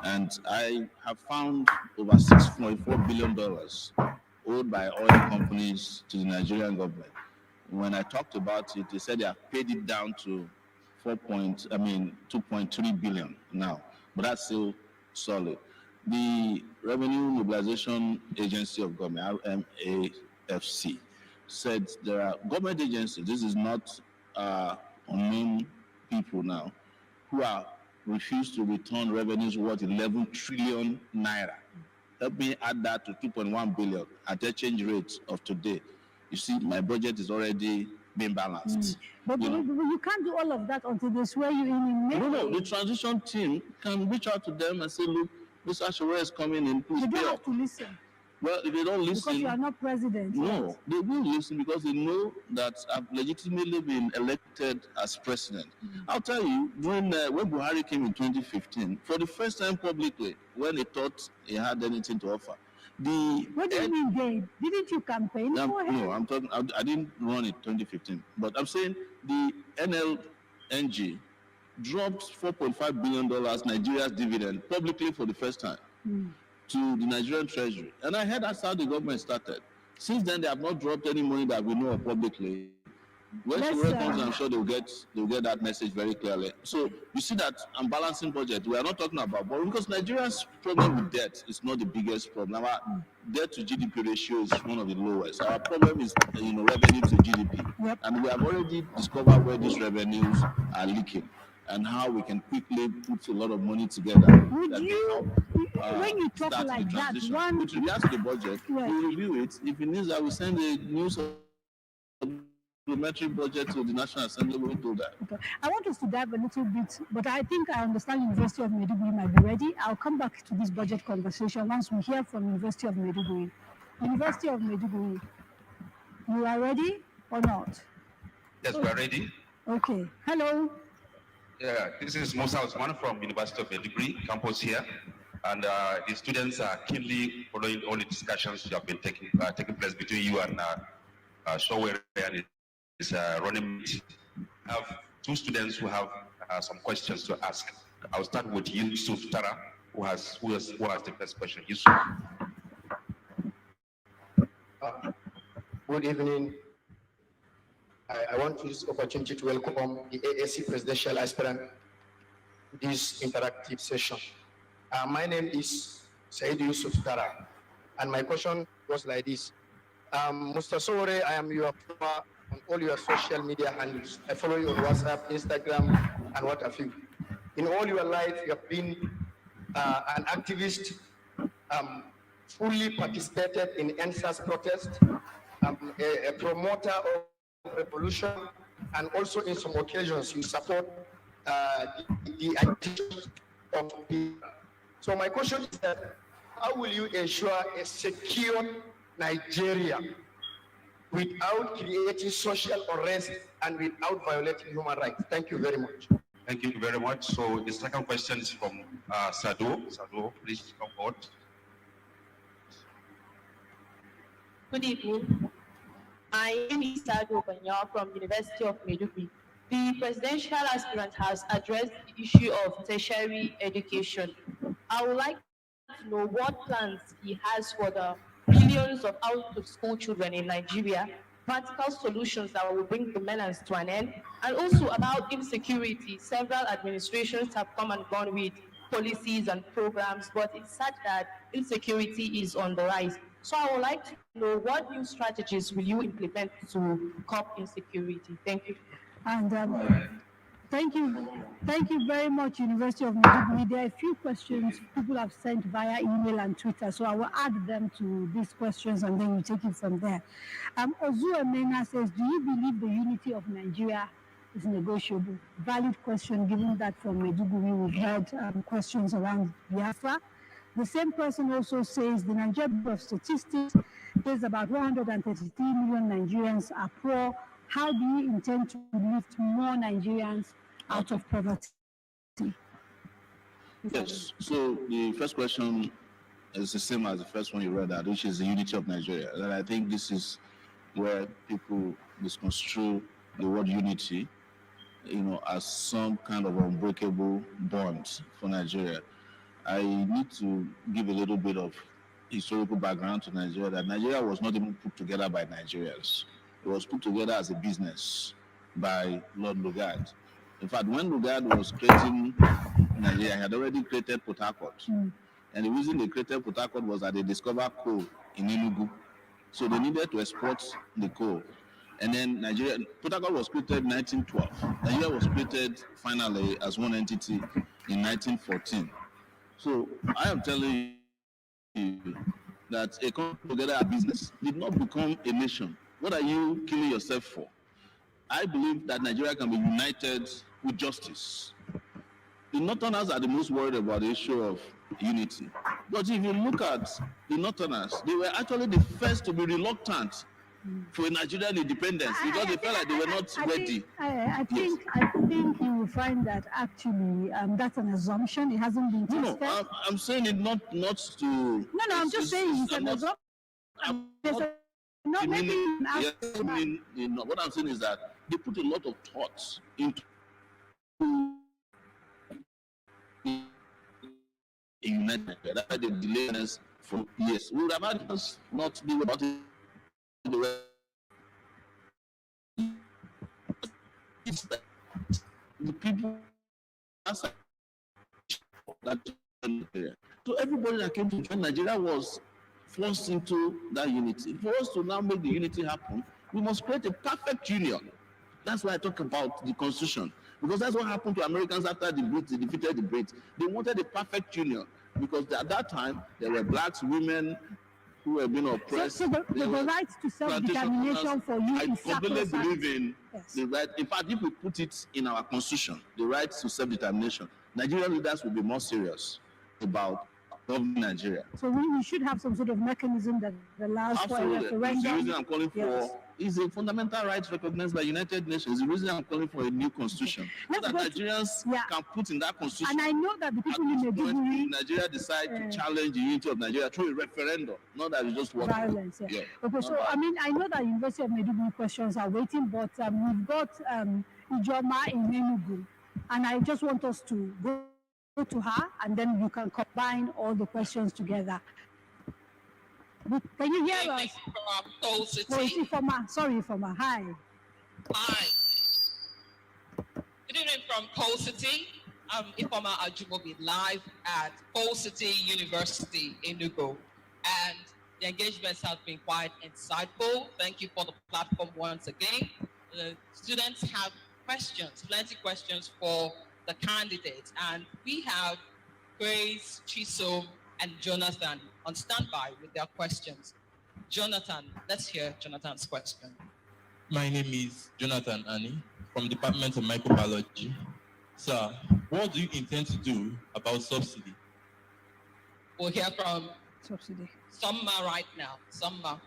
And I have found over $6.4 billion owed by oil companies to the Nigerian government. When I talked about it, they said they have paid it down to 2.3 billion now, but that's still solid. The Revenue Mobilization Agency of Government, RMAFC, said there are government agencies, this is not unknown people now, who are refused to return revenues worth 11 trillion naira. Help me add that to 2.1 billion at the exchange rate of today. You see, my budget is already being balanced. But you can't do all of that until they swear you in May. No, the transition team can reach out to them and say, look, Mr. Sowore is coming in, please they don't have to listen. Well, if they don't listen... Because you are not president. No, yet. they will listen because they know that I've legitimately been elected as president. I'll tell you, when Buhari came in 2015, for the first time publicly, when he thought he had anything to offer, What do you mean, Dave? Didn't you campaign for him? No, I'm talking. I didn't run in 2015, but I'm saying the NLNG dropped $4.5 billion Nigeria's dividend publicly for the first time to the Nigerian Treasury, and I heard that's how the government started. Since then, they have not dropped any money that we know of publicly. When Sowore comes, I'm sure they'll get that message very clearly. So you see that I'm balancing budget. We are not talking about borrowing because Nigeria's problem with debt is not the biggest problem. Our debt to GDP ratio is one of the lowest. Our problem is revenue to GDP, and we have already discovered where these revenues are leaking and how we can quickly put a lot of money together. Would you, when you talk like that, with regards to the budget, we'll review it. If it needs that, we send a new supplementary budget to the National Assembly, we will do that. Okay. I want us to dive a little bit, but I think I understand University of Maiduguri might be ready. I'll come back to this budget conversation once we hear from University of Maiduguri. University of Maiduguri, you are ready or not? Yes, we are ready. Okay. Hello. Yeah, this is Musa Osman from University of Maiduguri campus here, and the students are keenly following all the discussions that have been taking place between you and Sowore and his running mate. I have two students who have some questions to ask. I'll start with Yusuf Tara, who has the first question. Yusuf. Good evening. I want to use this opportunity to welcome the AAC presidential aspirant to this interactive session. My name is Said Yusuf Tara, and my question goes like this. Mr. Sowore, I am your follower on all your social media handles. I follow you on WhatsApp, Instagram, and what have you. In all your life, you have been an activist fully participated in NSAS protest, a promoter of revolution, and also in some occasions you support the agitation of people. So my question is that how will you ensure a secure Nigeria without creating social unrest and without violating human rights? Thank you very much. Thank you very much. So the second question is from Sado. Sado, please come forward. Good evening. My name is Sado Banya from University of Maiduguri. The presidential aspirant has addressed the issue of tertiary education. I would like to know what plans he has for the millions of out-of-school children in Nigeria, practical solutions that will bring the menace to an end, and also about insecurity. Several administrations have come and gone with policies and programs, but it's sad that insecurity is on the rise. So I would like to know what new strategies will you implement to curb insecurity? Thank you. And thank you very much, University of Maiduguri. There are a few questions people have sent via email and Twitter, so I will add them to these questions and then we'll take it from there. Ozu Emena says, do you believe the unity of Nigeria is negotiable? Valid question, given that from Maiduguri we've heard questions around Biafra. The same person also says the Nigerian Bureau of Statistics says about 133 million Nigerians are poor. How do you intend to lift more Nigerians out of poverty? Yes. So the first question is the same as the first one you read out, which is the unity of Nigeria. And I think this is where people misconstrue the word unity, as some kind of unbreakable bond for Nigeria. I need to give a little bit of historical background to Nigeria, that Nigeria was not even put together by Nigerians. It was put together as a business by Lord Lugard. In fact, when Lugard was creating Nigeria, he had already created Port Harcourt. And the reason they created Port Harcourt was that they discovered coal in Enugu. So they needed to export the coal. And then Port Harcourt was created in 1912. Nigeria was created finally as one entity in 1914. So I am telling you that a country together as business did not become a nation. What are you killing yourself for? I believe that Nigeria can be united with justice. The Northerners are the most worried about the issue of unity. But if you look at the Northerners, they were actually the first to be reluctant for Nigerian independence because they felt like they were not ready. I think you will find that actually that's an assumption. It hasn't been tested. No, I'm saying it not to. No, I'm just saying it's an assumption. What I'm saying is that they put a lot of thoughts into a united Nigeria. That's why they delayed us for years. We would have had us not be about it. The people that so everybody that came to join Nigeria was forced into that unity. For us to now make the unity happen, we must create a perfect union. That's why I talk about the Constitution, because that's what happened to Americans after the Brits. They defeated the Brits. They wanted a perfect union because at that time there were blacks, women who were being oppressed. So the right to self-determination for you is I completely believe in the right. In fact, if we put it in our Constitution, the right to self-determination, Nigerian leaders will be more serious about governing Nigeria. So we should have some sort of mechanism that allows for a referendum. The reason I'm calling for is a fundamental right recognized by United Nations. The reason I'm calling for a new constitution so that Nigerians can put in that constitution. And I know that the people in Maiduguri, Nigeria decide to challenge the unity of Nigeria through a referendum, not that we just want violence. Okay, so I mean, I know that University of Maiduguri questions are waiting, but we've got Ijoma in Enugu, and I just want us to go to her, and then you can combine all the questions together. Can you hear us? Sorry, Ifoma. Hi. Hi. Good evening from Coal City. I'm Ifoma Ajumobi, live at Coal City University in Enugu. And the engagements have been quite insightful. Thank you for the platform once again. The students have questions, plenty of questions for the candidates. And we have Grace, Chisom, and Jonathan on standby with their questions. Jonathan, let's hear Jonathan's question. My name is Jonathan Ani from Department of Microbiology. Sir, what do you intend to do about subsidy? We'll hear from Summa right now. Summa.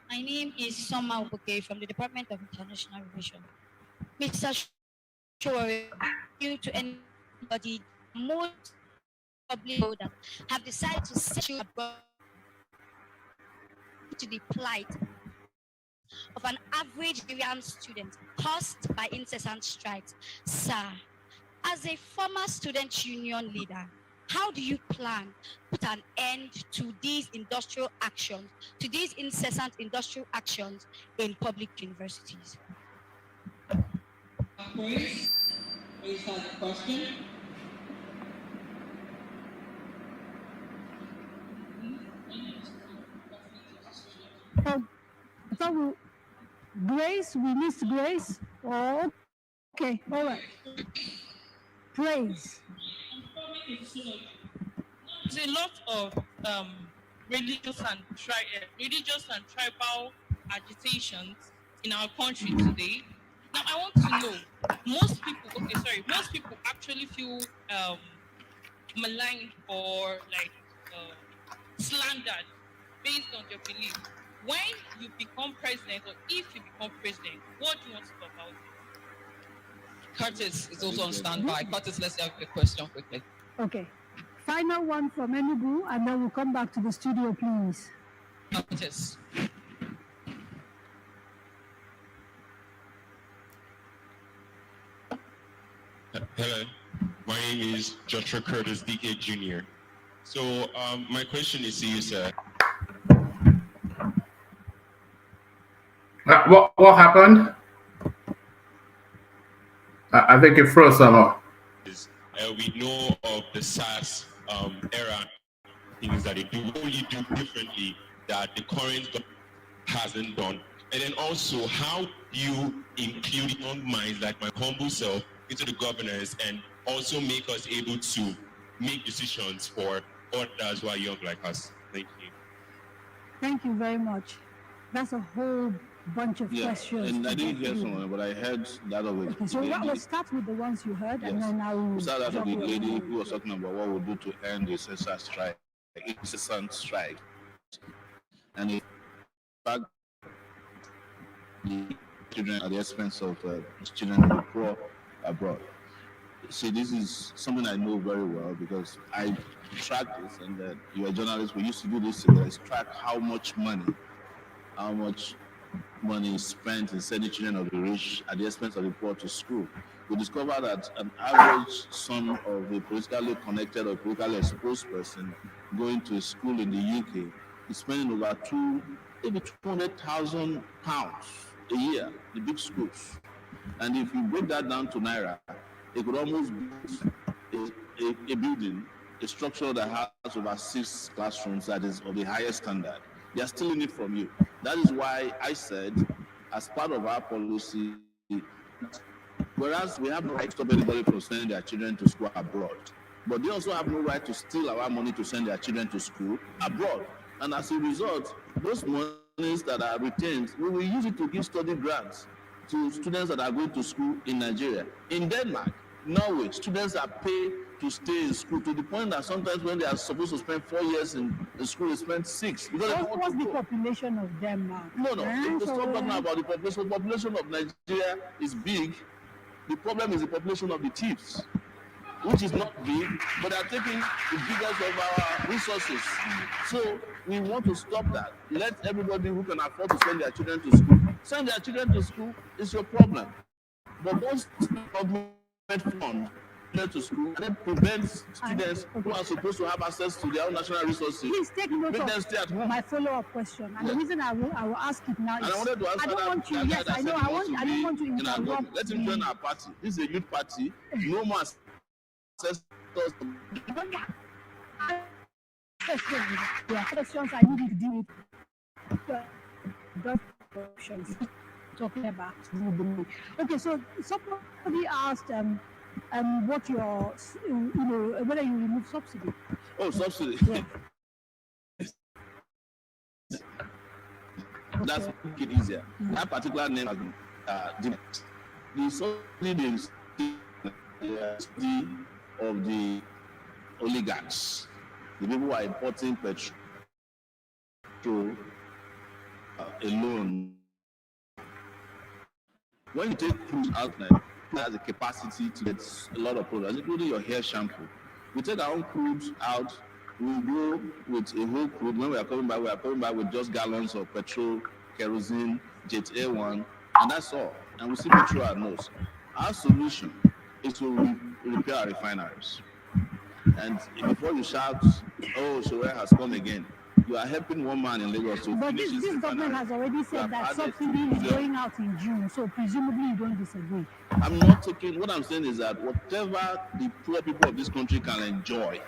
My name is Summa Obuke from the Department of International Relations. Mr. Sowore, you to anybody most public that have decided to set you abroad to the plight of an average Nigerian student caused by incessant strikes. Sir, as a former student union leader, how do you plan to put an end to these industrial actions, to these incessant industrial actions in public universities? Please have a question. So Grace, we missed Grace. Oh, okay, all right. Praise. There's a lot of religious and tribal agitations in our country today. Now, I want to know, most people actually feel maligned or slandered based on their belief. When you become president, or if you become president, what do you want to talk about? Curtis is also on standby. Curtis, let's have a question quickly. Okay. Final one from Enugu, and then we'll come back to the studio, please. Curtis. Hello, my name is Joshua Curtis, DK Jr. So my question is to you, sir. What happened? I think it froze somehow. We know of the SARS era things that they do. What will you do differently that the current government hasn't done? And then also, how do you include young minds like my humble self into the governance and also make us able to make decisions for others who are young like us? Thank you. Thank you very much. That's a whole bunch of questions. And I didn't hear someone, but I heard that of it. Okay, so we'll start with the ones you heard, and then I will. Start out of the lady who was talking about what we'll do to end the incessant strike. And in fact, the children at the expense of children of the poor abroad. See, this is something I know very well because I track this, and you're a journalist. We used to do this together. Track how much money is spent in sending children of the rich at the expense of the poor to school. We discovered that an average son of a politically connected or politically exposed person going to a school in the UK is spending over maybe £200,000 a year, the big schools. And if you break that down to Naira, it could almost be a building, a structure that has over 6 classrooms that is of the highest standard. They are stealing it from you. That is why I said, as part of our policy, whereas we have no right to stop anybody from sending their children to school abroad, but they also have no right to steal our money to send their children to school abroad. And as a result, those monies that are retained, we will use it to give study grants to students that are going to school in Nigeria. In Denmark, Norway, students are paid to stay in school to the point that sometimes when they are supposed to spend 4 years in school, they spend 6. Because what's the population of Denmark? No. Let's stop talking about the population. The population of Nigeria is big. The problem is the population of the thieves, which is not big, but they are taking the biggest of our resources. So we want to stop that. Let everybody who can afford to send their children to school, send their children to school. It's your problem. But don't government fund to school and then prevent students who are supposed to have access to their own national resources. Please take note Make them stay at home. My follow-up question. And the reason I will ask it now is I wanted to answer I don't want you. Yes, I know. I don't want to interrupt. Let him join our party. This is a youth party. No more access. Questions I need to deal with. Options talking about. Okay, so somebody asked what your, whether you remove subsidy. Oh, subsidy. Yeah. That's make it easier. That particular name has been the subsidy is of the oligarchs, the people who are importing petrol alone. When you take crude out there, it has a capacity to get a lot of products, including your hair shampoo. We take our own crude out, we go with a whole crude. When we are coming back with just gallons of petrol, kerosene, jet A1, and that's all. And we see petrol at most. Our solution is to repair our refineries. And before you shout, oh, Sowore has come again, you are helping one man in Lagos to But finish this government has already said that subsidy is going out in June, so presumably you don't disagree. I'm not taking, what I'm saying is that whatever the poor people of this country can enjoy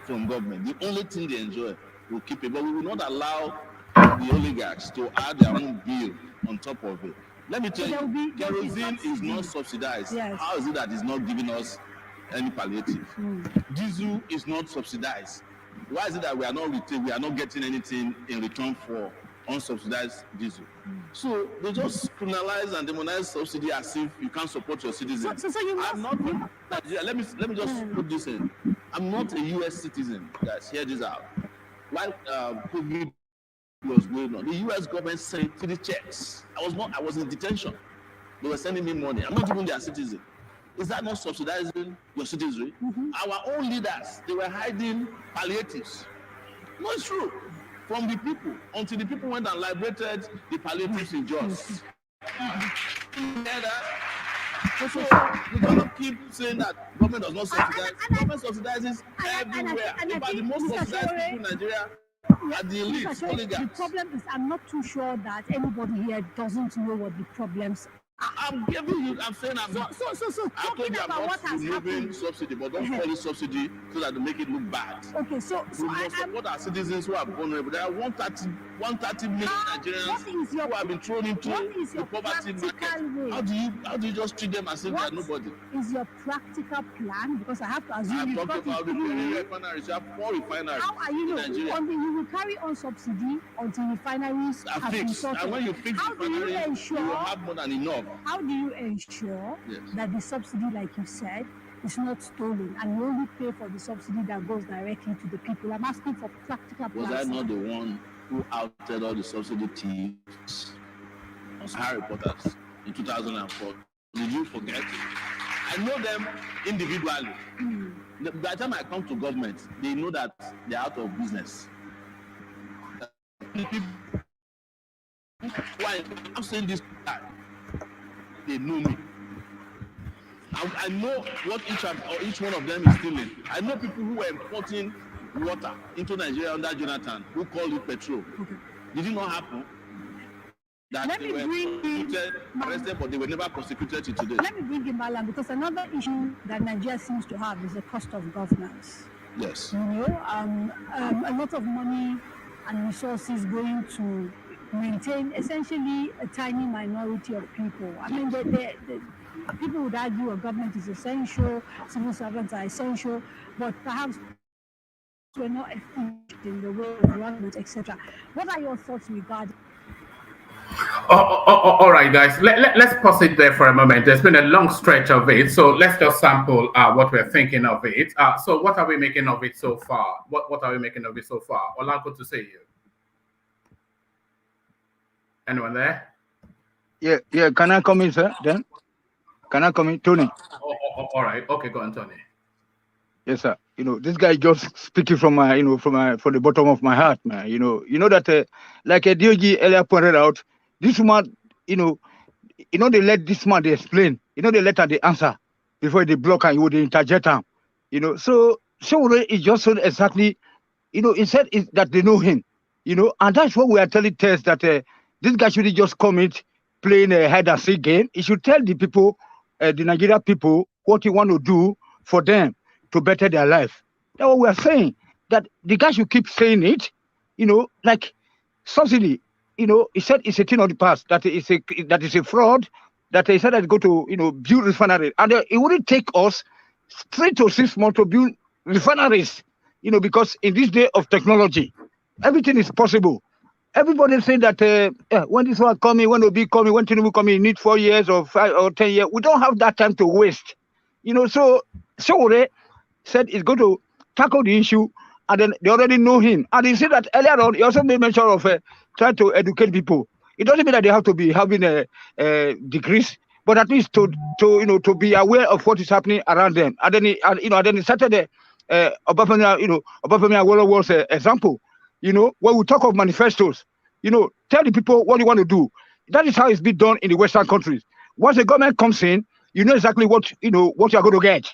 from government, the only thing they enjoy, we'll keep it. But we will not allow the oligarchs to add their own bill on top of it. Let me tell you, kerosene is not subsidized. Yes. How is it that it's not giving us any palliative? Diesel is not subsidized. Why is it that we are not getting anything in return for unsubsidized diesel? So they just criminalize and demonize subsidy as if you can't support your citizens. So you must, I'm not. Let me just put this in. I'm not a U.S. citizen, guys. Hear this out. While COVID was going on, the U.S. government sent 3 checks. I was in detention. They were sending me money. I'm not even their citizen. Is that not subsidizing your citizenry? Our own leaders, they were hiding palliatives. No, it's true. From the people, until the people went and liberated the palliatives in Jos. So we cannot keep saying that government does not subsidize. Government subsidizes everywhere. In fact, the most subsidized people in Nigeria are the elites, oligarchs. The problem is, I'm not too sure that anybody here doesn't know what the problems are. I'm giving you, I'm saying I'm not. So talking about what has happened. Subsidy, but don't call it subsidy so that they make it look bad. Okay, so we must support our citizens who are vulnerable. There are 130 million Nigerians who have been thrown into the poverty market. How do you just treat them as if they are nobody? Is your practical plan? Because I have to assume I'm talking about repairing refineries. You have 4 refineries. How are you in Nigeria? You will carry on subsidy until refineries have been sorted. And when you fix refineries, you will have more than enough. How do you ensure that the subsidy, like you said, is not stolen and you only pay for the subsidy that goes directly to the people? I'm asking for practical plans. Was I not the one who outed all the subsidy thieves on Harry Potters in 2004? Did you forget? I know them individually. By the time I come to government, they know that they're out of business. Why? I'm saying this. They know me. I know what each one of them is stealing. I know people who were importing water into Nigeria under Jonathan, who called it petrol. Did it not happen? That they were arrested, but they were never prosecuted till today. Let me bring in Malam, because another issue that Nigeria seems to have is the cost of governance. Yes. You know, a lot of money and resources going to maintain essentially a tiny minority of people. I mean, the people would argue a government is essential, civil servants are essential, but perhaps we're not efficient in the way of government, etc. What are your thoughts regarding? All right, guys. Let's pause it there for a moment. There's been a long stretch of it, so let's just sample what we're thinking of it. So, what are we making of it so far? What are we making of it so far? Olanko to say you. Anyone there? Yeah. Can I come in, sir? Then can I come in, Tony? All right. Okay, go on, Tony. Yes, sir. You know, this guy just speaking from my, from the bottom of my heart, man. You know that, like a DOG earlier pointed out, this man, they let this man explain. They let her the answer before they block and you would interject him. So Sowore is just so exactly, he said that they know him. And that's what we are telling Tess that this guy shouldn't just come in playing a hide and seek game. He should tell the people, the Nigeria people, what he want to do for them to better their life. That's what we are saying. That the guy should keep saying it, like subsidy. He said it's a thing of the past, that is a fraud, that he said that go to, build refinery. And it wouldn't take us 3 to 6 months to build refineries, because in this day of technology, everything is possible. Everybody say that when this one coming, when will be coming, when Tinubu coming, you need 4 years or 5 or 10 years. We don't have that time to waste. So Sowore said he's going to tackle the issue, and then they already know him. And he said that earlier on, he also made mention of trying to educate people. It doesn't mean that they have to be having degrees, but at least to be aware of what is happening around them. And then he started Obafemi Awolowo's example. When we talk of manifestos, tell the people what you want to do. That is how it's been done in the Western countries. Once the government comes in, you know exactly what you are going to get.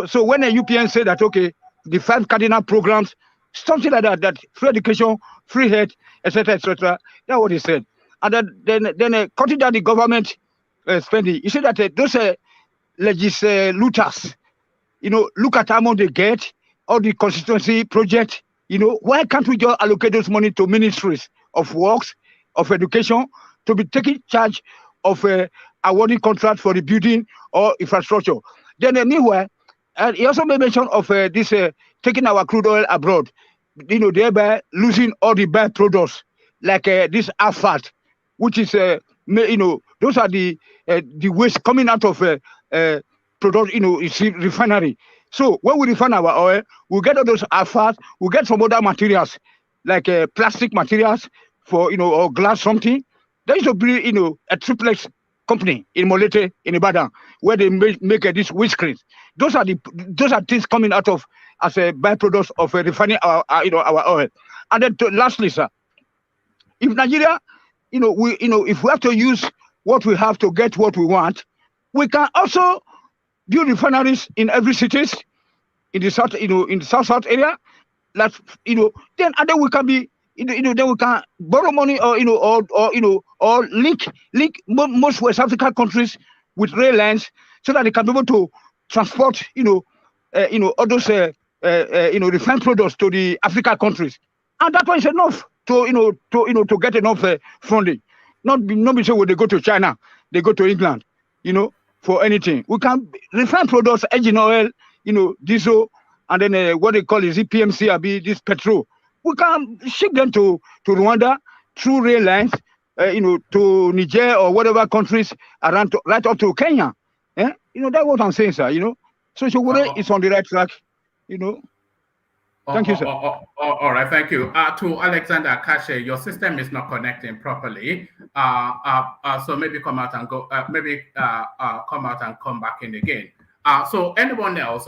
So when a UPN say that, okay, the 5 cardinal programs, something like that free education, free health, etc., that's what he said. And then cutting down the government spending. You see that those legislators, look at how much they get, all the constituency project. Why can't we just allocate those money to ministries of works, of education, to be taking charge of awarding contracts for the building or infrastructure? Then meanwhile, and he also made mention of this taking our crude oil abroad, thereby losing all the byproducts like this AFAT, which is those are the waste coming out of product, refinery. So when we refine our oil, we get all those AFAT, we get some other materials like plastic materials for or glass something. There is to be a triplex company in Molete in Ibadan where they make this windscreen. Those are things coming out of as a byproduct of refining our oil. And then lastly, sir, if Nigeria, if we have to use what we have to get what we want, we can also build refineries in every cities in the south, in the south area. Then we can be, then we can borrow money or link most West African countries with rail lines so that they can be able to transport all those refined products to the African countries, and that one is enough to get enough funding. Not be sure when they go to China, they go to England, for anything. We can refine products, engine oil, diesel, and then what they call is PMC, this petrol. We can ship them to Rwanda through rail lines, to Niger or whatever countries around, right up to Kenya. That's what I'm saying, sir. So Sowore is on the right track. Thank you, sir. All right, thank you. To Alexander Kashe, your system is not connecting properly. So maybe come out and go. Come out and come back in again. So anyone else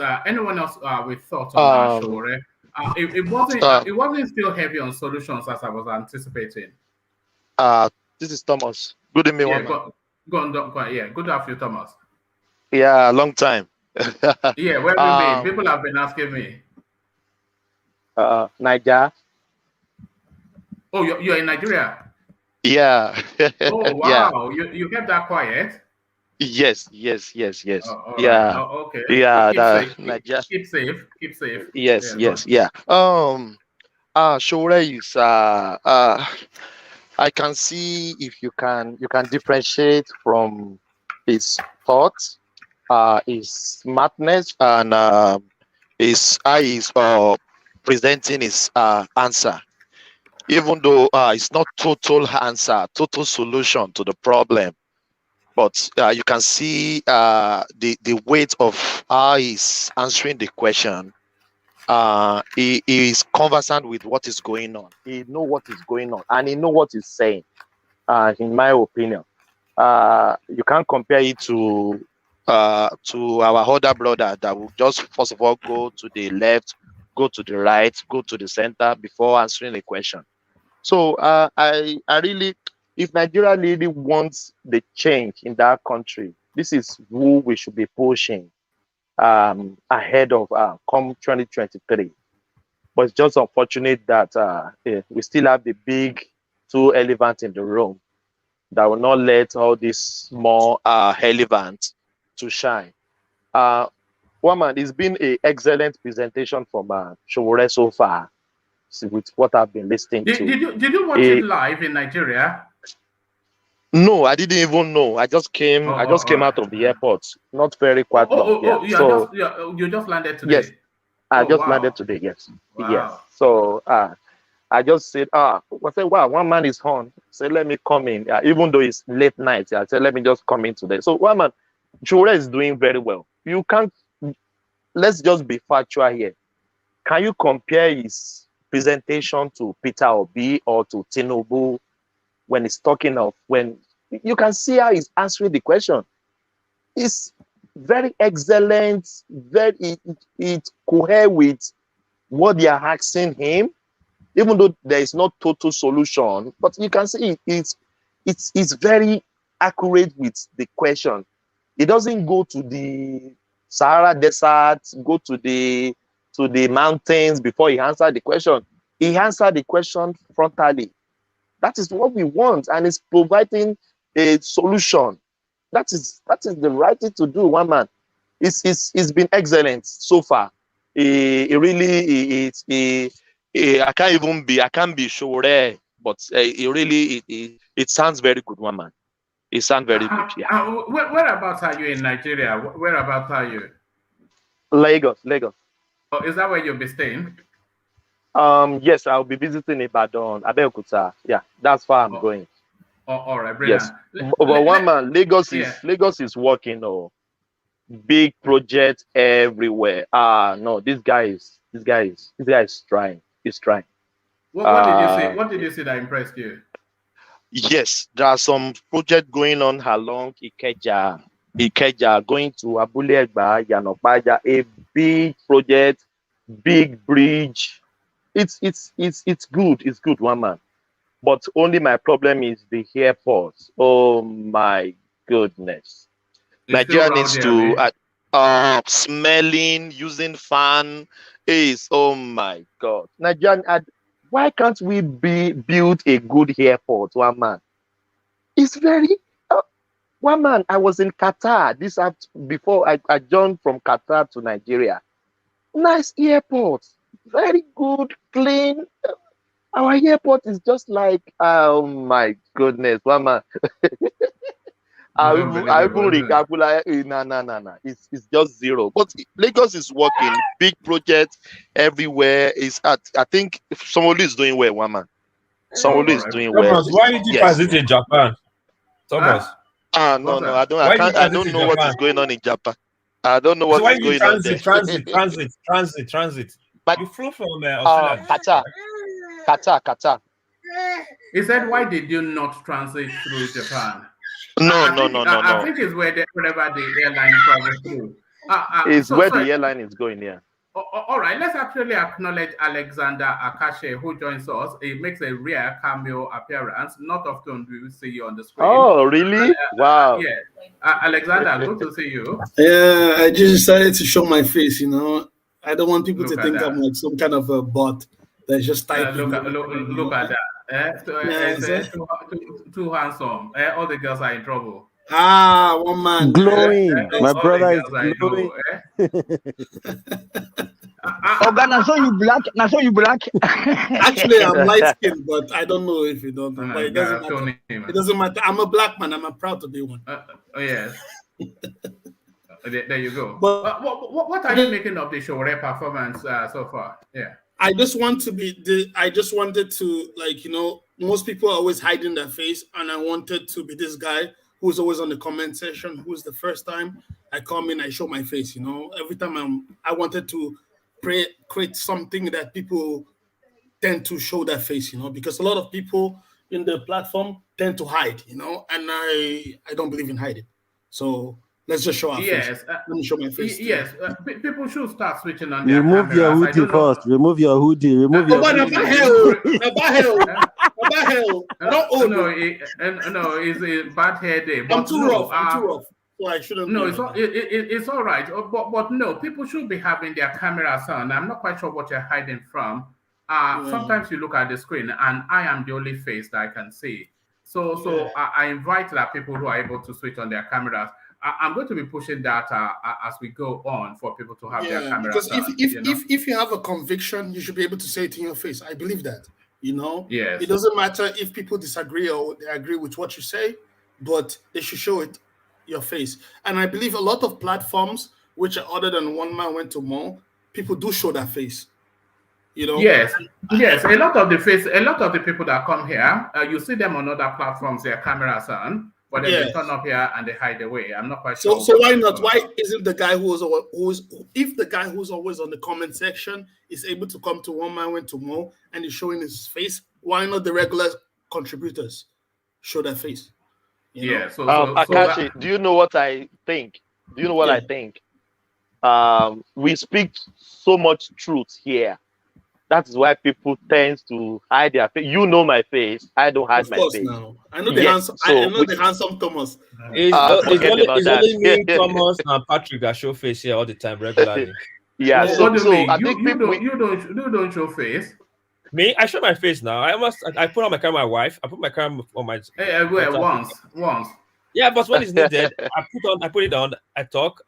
with thoughts on Sowore? It wasn't still heavy on solutions as I was anticipating. This is Thomas. Good evening, go on. Yeah, good to have you, Thomas. Yeah, long time. Yeah, where have you been? People have been asking me. Nigeria. Oh, you're in Nigeria? Yeah. Oh, wow. Yeah. You kept that quiet? Yes. Oh, yeah. Right. Oh, okay. Yeah. Keep safe. Yes. Sowore is I can see if you can differentiate from his thoughts, his smartness, and his eyes presenting his answer, even though it's not total answer, total solution to the problem, but you can see the weight of how he's answering the question. He is conversant with what is going on. He knows what is going on, and he knows what he's saying. In my opinion, you can't compare it to our other brother that will just first of all go to the left, go to the right, go to the center before answering a question. So I really, if Nigeria really wants the change in that country, this is who we should be pushing ahead of come 2023. But it's just unfortunate that we still have the big two elephants in the room that will not let all these small elephants to shine. Woman, it's been an excellent presentation from Sowore so far, with what I've been listening to. Did you watch it live in Nigeria? No, I didn't even know. I just came. Oh, I oh, just all came right. out of the airport. Not very quite long. Yeah. So You just landed yes, today. I Oh, just landed wow. today. Yes. Yes. Wow. So I just said, I said, wow, one man is on. Say, let me come in. Even though it's late night, I said, let me just come in today. So one man, Sowore is doing very well. You can't. Let's just be factual here. Can you compare his presentation to Peter Obi or to Tinubu when he's talking of when you can see how he's answering the question? It's very excellent. It cohere with what they are asking him, even though there is no total solution. But you can see it's very accurate with the question. It doesn't go to the Sahara Desert, go to the mountains before he answered the question. He answered the question frontally. That is what we want, and it's providing a solution. That is the right thing to do. One man, it's been excellent so far. It really I can't be Sowore, but it really it sounds very good. One man, it sounds very good. Yeah. Whereabouts are you in Nigeria? Whereabouts are you? Lagos. Oh, is that where you'll be staying? Yes, I'll be visiting Ibadan, Abeokuta. Yeah, that's far I'm going. Oh, all right, brilliant. Yes, but one man, Lagos is working. Oh, big project everywhere. No, this guy is trying. He's trying. What did you say? What did you say that impressed you? Yes, there are some projects going on along Ikeja, going to Abule Egba, Yanopaja, a big project, big bridge. It's good. It's good, one man. But only my problem is the airport. Oh my goodness. Nigeria needs to smelling, using fan is, oh my God. Nigeria, why can't we build a good airport, one man? It's very one man. I was in Qatar before I joined from Qatar to Nigeria. Nice airport, very good, clean. Our airport is just like, oh my goodness, one man. I even recalculate. No. It's just zero. But Lagos is working, big project everywhere. I think Sanwo-Olu is doing well, one man. Sanwo-Olu is doing well. Thomas, why did you transit in Japan? Thomas. No, I don't know what is going on in Japan. I don't know what is going on there. Transit. But you flew from Australia. Qatar. He said, why did you not transit through Japan? No. I think it's wherever the airline travels through. The airline is going, yeah. All right, let's actually acknowledge Alexander Akashe, who joins us. He makes a rare cameo appearance. Not often do we see you on the screen. Oh, really? Wow. Yeah. Alexander, good to see you. Yeah, I just decided to show my face, I don't want people to think I'm like some kind of a bot that's just typing. Look at that. Too handsome. All the girls are in trouble. One man. Glowing. My brother is glowing. Now so you black. Actually, I'm light skinned, but I don't know if you don't know. But it doesn't matter. It doesn't matter. I'm a black man. I'm proud to be one. Yes. There you go. But what are you making of the Sowore performance so far? Yeah. I just wanted to, most people are always hiding their face, and I wanted to be this guy who's always on the comment section, who's the first time I come in, I show my face, Every time I wanted to create something that people tend to show their face, because a lot of people in the platform tend to hide, and I don't believe in hiding. So let's just show our face. Let me show my face. Yes, people should start switching on their Remove cameras. your hoodie first. Remove your hoodie. Remove your No, it's a bad hair day. I'm too rough. So I shouldn't. No, it's all right. But no, people should be having their cameras on. I'm not quite sure what you're hiding from. Sometimes you look at the screen, and I am the only face that I can see. So I invite that people who are able to switch on their cameras. I'm going to be pushing that as we go on for people to have their cameras because on. If you have a conviction, you should be able to say it in your face. I believe that. Yes. It doesn't matter if people disagree or they agree with what you say. but they should show it your face. And I believe a lot of platforms which are other than One Man Went to Mall, people do show their face. You know. Yes, yes. A lot of the people that come here, you see them on other platforms, their cameras on, but then they turn up here and they hide away. I'm not quite sure. So why not? Why isn't the guy if the guy who's always on the comment section is able to come to One Man Went to Mall and is showing his face? Why not the regular contributors show their face? You know? Akashi, do you know what I think? Do you know what I think? We speak so much truth here. That is why people tend to hide their face. You know my face. I don't hide my face. Now. I know the handsome. I know the handsome Thomas. It's only me, Thomas, and Patrick that show face here all the time regularly. Yeah. So I think you don't show face. Me, I show my face now. I put on my camera. My wife. I put my camera on my. Once. Yeah, but when it's needed, I put it on. I talk,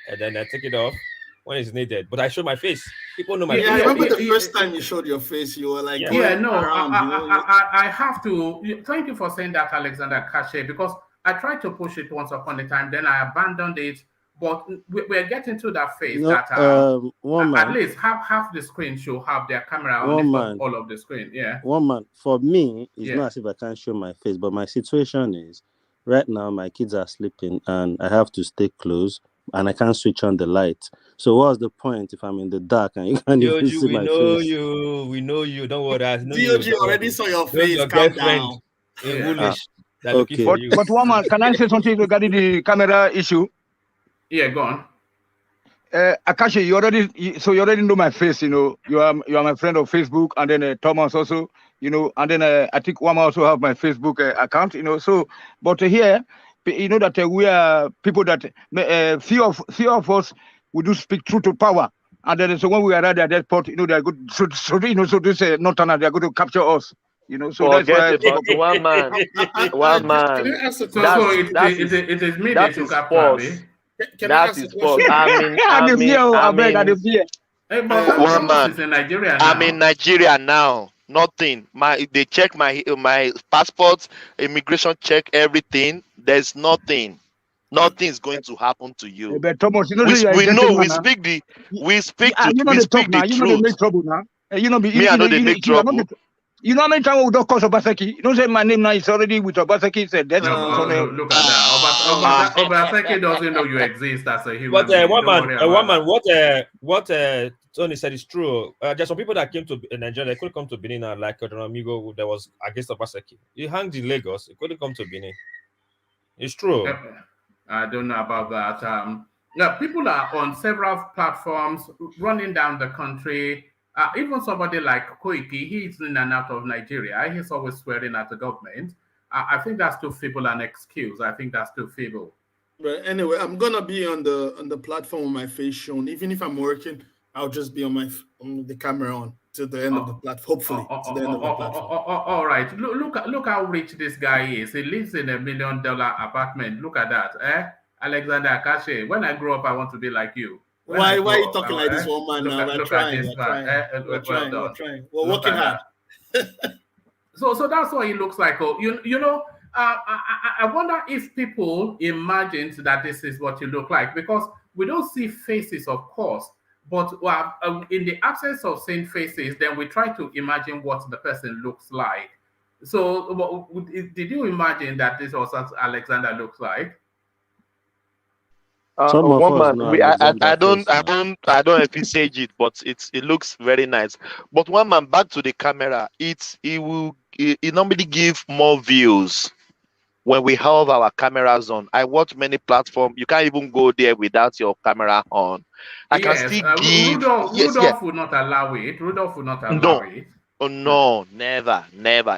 and then I take it off when it's needed. But I show my face. People know my face. I remember the first time you showed your face, you were like, I have to. Thank you for saying that, Alexander Kashe, because I tried to push it once upon a time, then I abandoned it. But we're getting to that phase that at least half the screen should have their camera on all of the screen. Yeah. One man. For me, it's not as if I can't show my face, but my situation is right now my kids are sleeping and I have to stay close and I can't switch on the light. So what's the point if I'm in the dark and you can't even see my face? We know you. Don't worry. I know you already saw your face. Your Calm girlfriend. down. Okay. But one man, can I say something regarding the camera issue? Yeah, go on. Akashi, you already know my face. You know, you are my friend of Facebook, and then Thomas also. You know, and then I think Wama also have my Facebook account. You know, so but here, you know that we are people that few of us we do speak truth to power, and then so when we arrive at that port, you know they are good. So you know, so this Northerner, they are going to capture us. You know, so that's why one man. It is me that you capture me. That is false. I'm in Nigeria now. Nothing. They check my passport, immigration check everything. There's nothing. Nothing is going to happen to you. But Thomas, you know, we speak the truth. Make trouble now. You know, I know they make trouble. You know how many times we don't call Obaseki? You don't say my name now is already with Obaseki. Said that. Look at that. Obaseki doesn't know you exist as a human. But what Tony said is true. There's some people that came to Nigeria. They couldn't come to Benin, like Amigo that was against Obaseki. He hung in Lagos. He couldn't come to Benin. It's true. I don't know about that. People are on several platforms running down the country. Even somebody like Koiki, he's in and out of Nigeria. He's always swearing at the government. I think that's too feeble an excuse. I think that's too feeble. But anyway, I'm gonna be on the platform with my face shown. Even if I'm working, I'll just be on the camera on to the end of the platform. Hopefully, to the end of the platform. All right. Look how rich this guy is. He lives in $1 million apartment. Look at that, Alexander Akashi. When I grow up, I want to be like you. Why are you talking like this, one man? We're trying. We're working hard. So that's what he looks like. I wonder if people imagined that this is what you look like, because we don't see faces, of course, but in the absence of seeing faces, then we try to imagine what the person looks like. So did you imagine that this was what Alexander looks like? I don't envisage it, but it looks very nice. But one man, back to the camera, it normally give more views when we have our cameras on. I watch many platforms. You can't even go there without your camera on. I can still give. Rudolph would not allow it. Rudolph would not allow it. Oh no, never.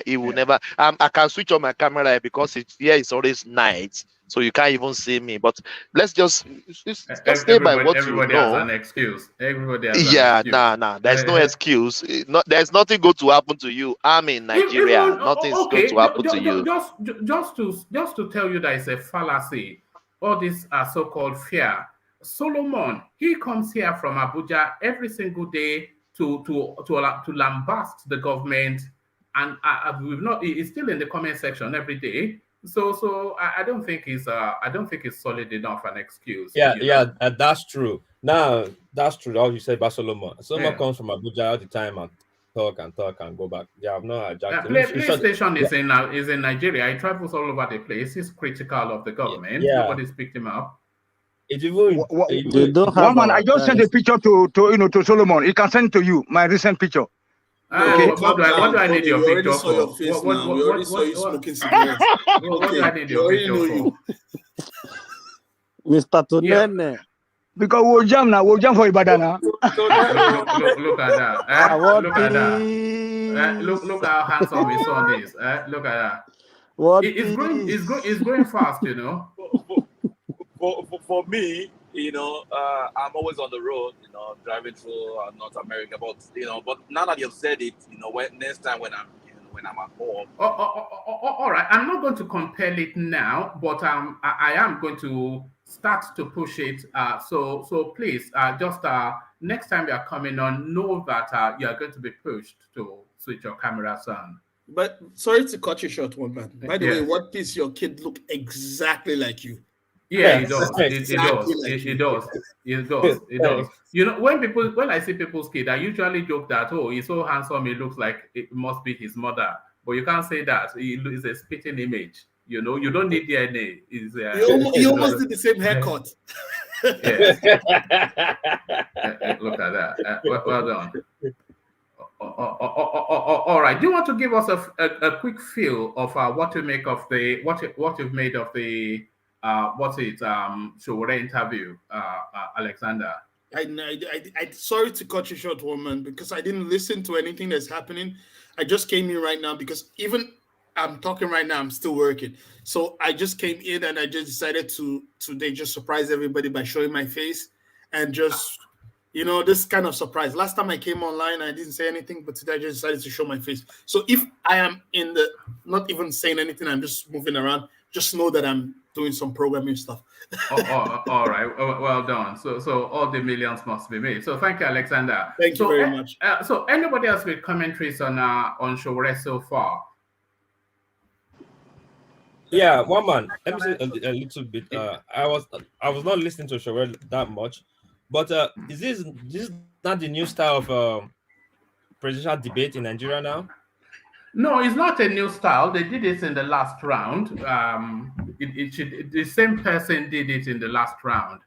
It will never. I can switch on my camera because it's always night. So you can't even see me, but let's just stay by what you know. Everybody has an excuse. Everybody has nah. There's no excuse. There's nothing going to happen to you. I'm in Nigeria. Nothing's going to happen to you. Just to tell you that it's a fallacy. All these are so-called fear. Solomon, he comes here from Abuja every single day to lambast the government, and he's still in the comment section every day. So I don't think it's solid enough an excuse. Yeah, You yeah, know? that's true. Now that's true. How you say Barcelona. Solomon Yeah. comes from Abuja all the time and talk and go back. Yeah, I've not hijacked him. PlayStation Yeah, is in Nigeria. He travels all over the place. He's critical of the government. yeah. Nobody's picked him up. It even, They don't have One man, I our just sent a guys. picture to Solomon. He can send to you my recent picture. Okay, What do I need your We already picture saw your for? face now. We already saw you smoking cigarettes. What do I need We your already picture know for? you. Mr. Yeah. Tonene. Because we'll jam for Ibadan now. Look at that. What Look at that. is? Look how handsome his son is. Look at that. What It's growing fast, you know. For me, I'm always on the road, driving through North America. But now that you've said it, next time when I'm at home. All right. I'm not going to compel it now, but I am going to start to push it. So please, just next time you are coming on, know that you are going to be pushed to switch your cameras on. But sorry to cut you short, one man. By the way, Yes. what piece your kid look exactly like you? Yeah, it does. Exactly It does. You know, when I see people's kid, I usually joke that, oh, he's so handsome, he looks like it must be his mother. But you can't say that. He is a spitting image. You know, you don't need DNA. You almost did the same haircut. Yes. Look at that. Well done. All right. Do you want to give us a quick feel of what you make of the what you've made of the Sowore interview, Alexander? I sorry to cut you short, woman, because I didn't listen to anything that's happening. I just came in right now because even I'm talking right now, I'm still working. So I just came in and I just decided to today just surprise everybody by showing my face and just this kind of surprise. Last time I came online, I didn't say anything, but today I just decided to show my face. So if I am in the not even saying anything, I'm just moving around, just know that I'm doing some programming stuff. All right. Well done. So all the millions must be made. So thank you, Alexander. Thank you very much. So anybody else with commentaries on Sowore so far? Yeah, one man. Let me say a little bit. I was not listening to Sowore that much, but is this not the new style of presidential debate in Nigeria now? No, it's not a new style. They did it in the last round. The same person did it in the last round.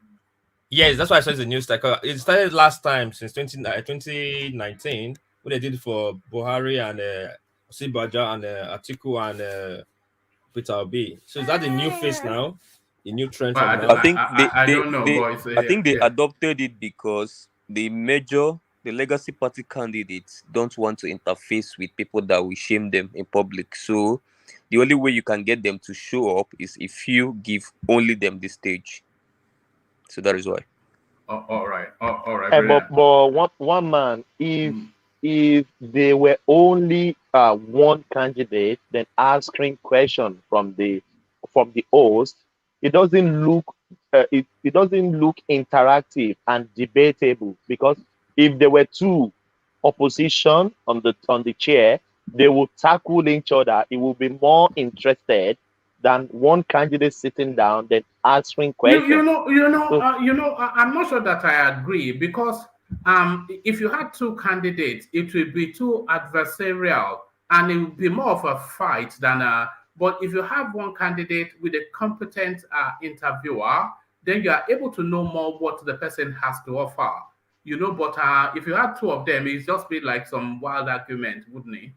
Yes, that's why I said it's a new style. It started last time since 2019 when they did it for Buhari and Sibaja and Atiku and Peter Obi. So is that the new face now? The new trend from now? I think I don't know, boys. I think they adopted it because the legacy party candidates don't want to interface with people that will shame them in public. So the only way you can get them to show up is if you give only them the stage. So that is why. All right. But one man, if they were only one candidate, then asking question from the host, it doesn't look it doesn't look interactive and debatable, because if there were two opposition on the chair, they would tackle each other. It will be more interested than one candidate sitting down then answering questions. I'm not sure that I agree, because if you had two candidates, it would be too adversarial and it would be more of a fight than a. But if you have one candidate with a competent interviewer, then you are able to know more what the person has to offer. But if you had two of them, it's just be like some wild argument, wouldn't it?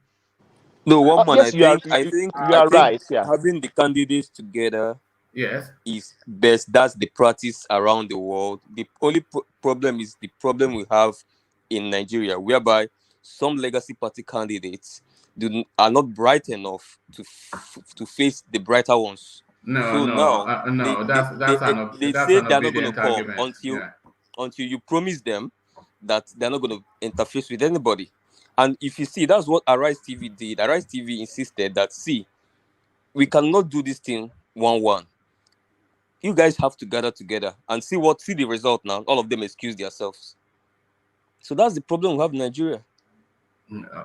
No, one man. Yes, I think right. Yeah. having the candidates together, yes, is best. That's the practice around the world. The only problem is the problem we have in Nigeria, whereby some legacy party candidates are not bright enough to face the brighter ones. They say they're not going to come until you promise them that they're not going to interface with anybody. And if you see, that's what Arise TV did. Arise TV insisted that, see, we cannot do this thing 1-1. You guys have to gather together and see the result now. All of them excuse themselves. So that's the problem we have in Nigeria.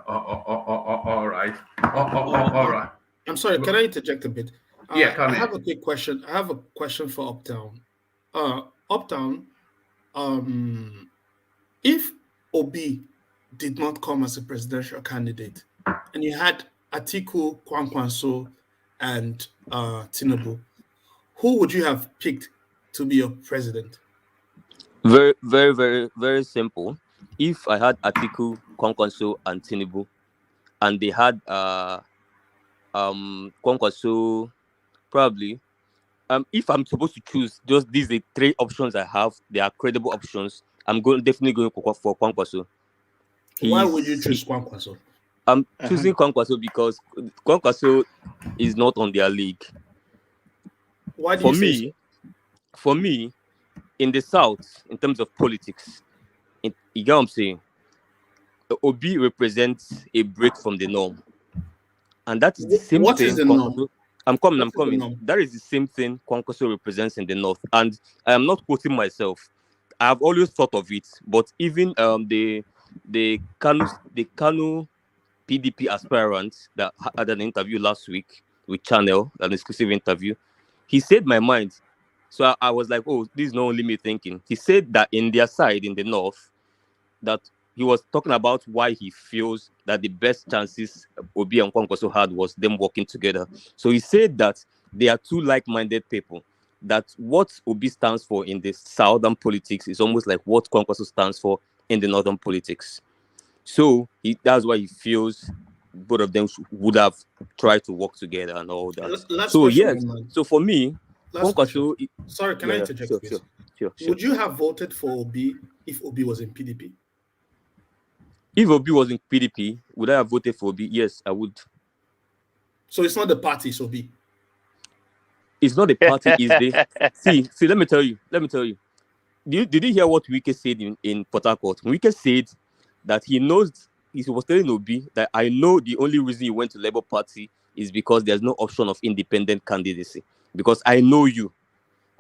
All right. All right. I'm sorry, can I interject a bit? Yeah, come I have in. a quick question. I have a question for Uptown. Uptown, if Obi did not come as a presidential candidate, and you had Atiku, Kwankwanso, and Tinubu, who would you have picked to be your president? Very, very, very, very simple. If I had Atiku, Kwankwaso, and Tinubu, and they had Kwankwaso, probably. If I'm supposed to choose, just these are the three options I have. They are credible options. Definitely going for Kwankwaso. Why would you choose Kwankwaso? I'm choosing Kwankwaso because Kwankwaso is not on their league. Why do you say so? For me, in the South, in terms of politics, you get what I'm saying? Obi represents a break from the norm. And that is the same What thing. is the norm? I'm coming. What is the norm? That is the same thing Kwankwaso represents in the North. And I am not quoting myself. I have always thought of it. But even the Kanu PDP aspirant that had an interview last week with Channel, an exclusive interview, he said my mind. So I was like, oh, this is not only me thinking. He said that in their side, in the North, that he was talking about why he feels that the best chances Obi and Kwankwaso had was them working together. So he said that they are two like-minded people. That what Obi stands for in the southern politics is almost like what Kwankwaso stands for in the northern politics. So that's why he feels both of them would have tried to work together and all that. So yes, so for me, Kwankwaso. Sorry, can I interject, please? Sure. Would you have voted for Obi if Obi was in PDP? If Obi was in PDP, would I have voted for Obi? Yes, I would. So it's not the party, it's Obi. It's not the party, it's the see. Let me tell you. Did you hear what Wike said in Port Harcourt? Wike said that he was telling Obi that I know the only reason you went to Labour Party is because there's no option of independent candidacy. Because I know you.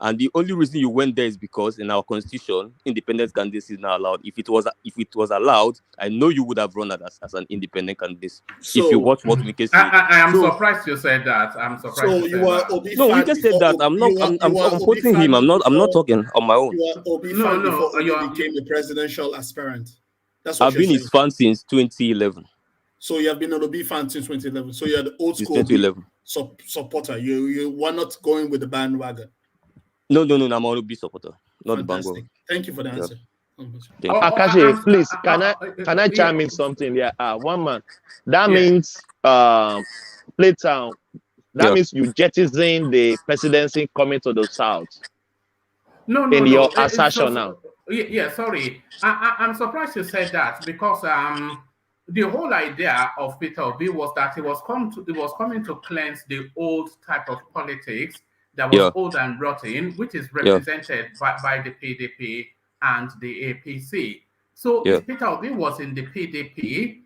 And the only reason you went there is because in our constitution, independent candidacy is not allowed. If it was allowed, I know you would have run as an independent candidate. So, if you watch what Wike said. I am surprised you said that. I'm surprised. So you were Obi no, fan Wike said that. I'm quoting him. I'm not talking on my own. You were Obi fan before Obi became a presidential aspirant. That's what I've been his fan since 2011. So you have been an Obi fan since 2011. So you're the old school Obi supporter. You were not going with the bandwagon. No, I'm an Obi supporter, not the bandwagon. Thank you for the answer. Akashi, please, can I chime in something? Yeah, one man. That means Playtown. That means you jettison the presidency coming to the South. No. Your assertion now. Yeah, sorry. I'm surprised you said that because the whole idea of Peter Obi was that he was coming to cleanse the old type of politics that was old and rotten, which is represented by the PDP and the APC. So if Peter Obi was in the PDP,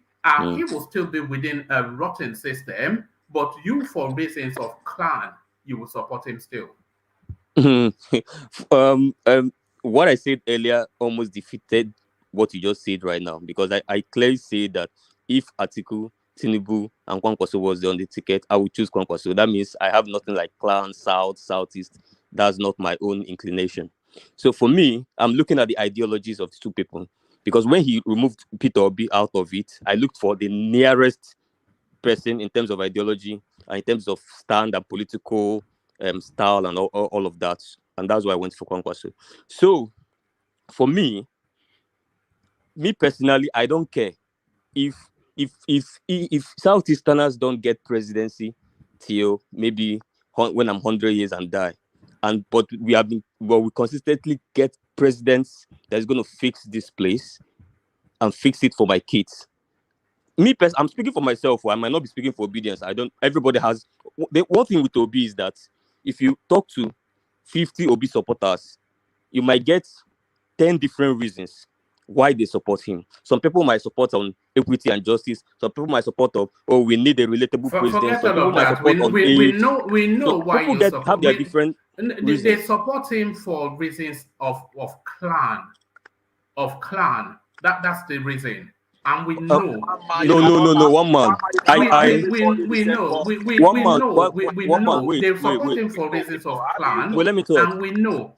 he will still be within a rotten system, but you, for reasons of clan, you will support him still. What I said earlier almost defeated what you just said right now, because I clearly say that if Atiku, Tinubu, and Kwankwaso was on the ticket, I would choose Kwankwaso. That means I have nothing like clan, south, southeast. That's not my own inclination. So for me, I'm looking at the ideologies of the two people, because when he removed Peter Obi out of it, I looked for the nearest person in terms of ideology and in terms of stand and political style and all of that. And that's why I went for Kwankwaso. So for me personally, I don't care if Southeasterners don't get presidency till maybe when I'm 100 years and die, but we consistently get presidents that's going to fix this place and fix it for my kids. I'm speaking for myself, or I might not be speaking for obedience. Everybody has the one thing with Obi is that if you talk to 50 Obi supporters, you might get 10 different reasons why they support him. Some people might support on equity and justice. Some people might support we need a relatable president. Some people might support on age. We know why people have their different reasons. They support him for reasons of clan. That's the reason. and we know. No. One man. We know. We One man. know. We One man. know. Wait. They support him for reasons of clan, Well, let me talk. and we know.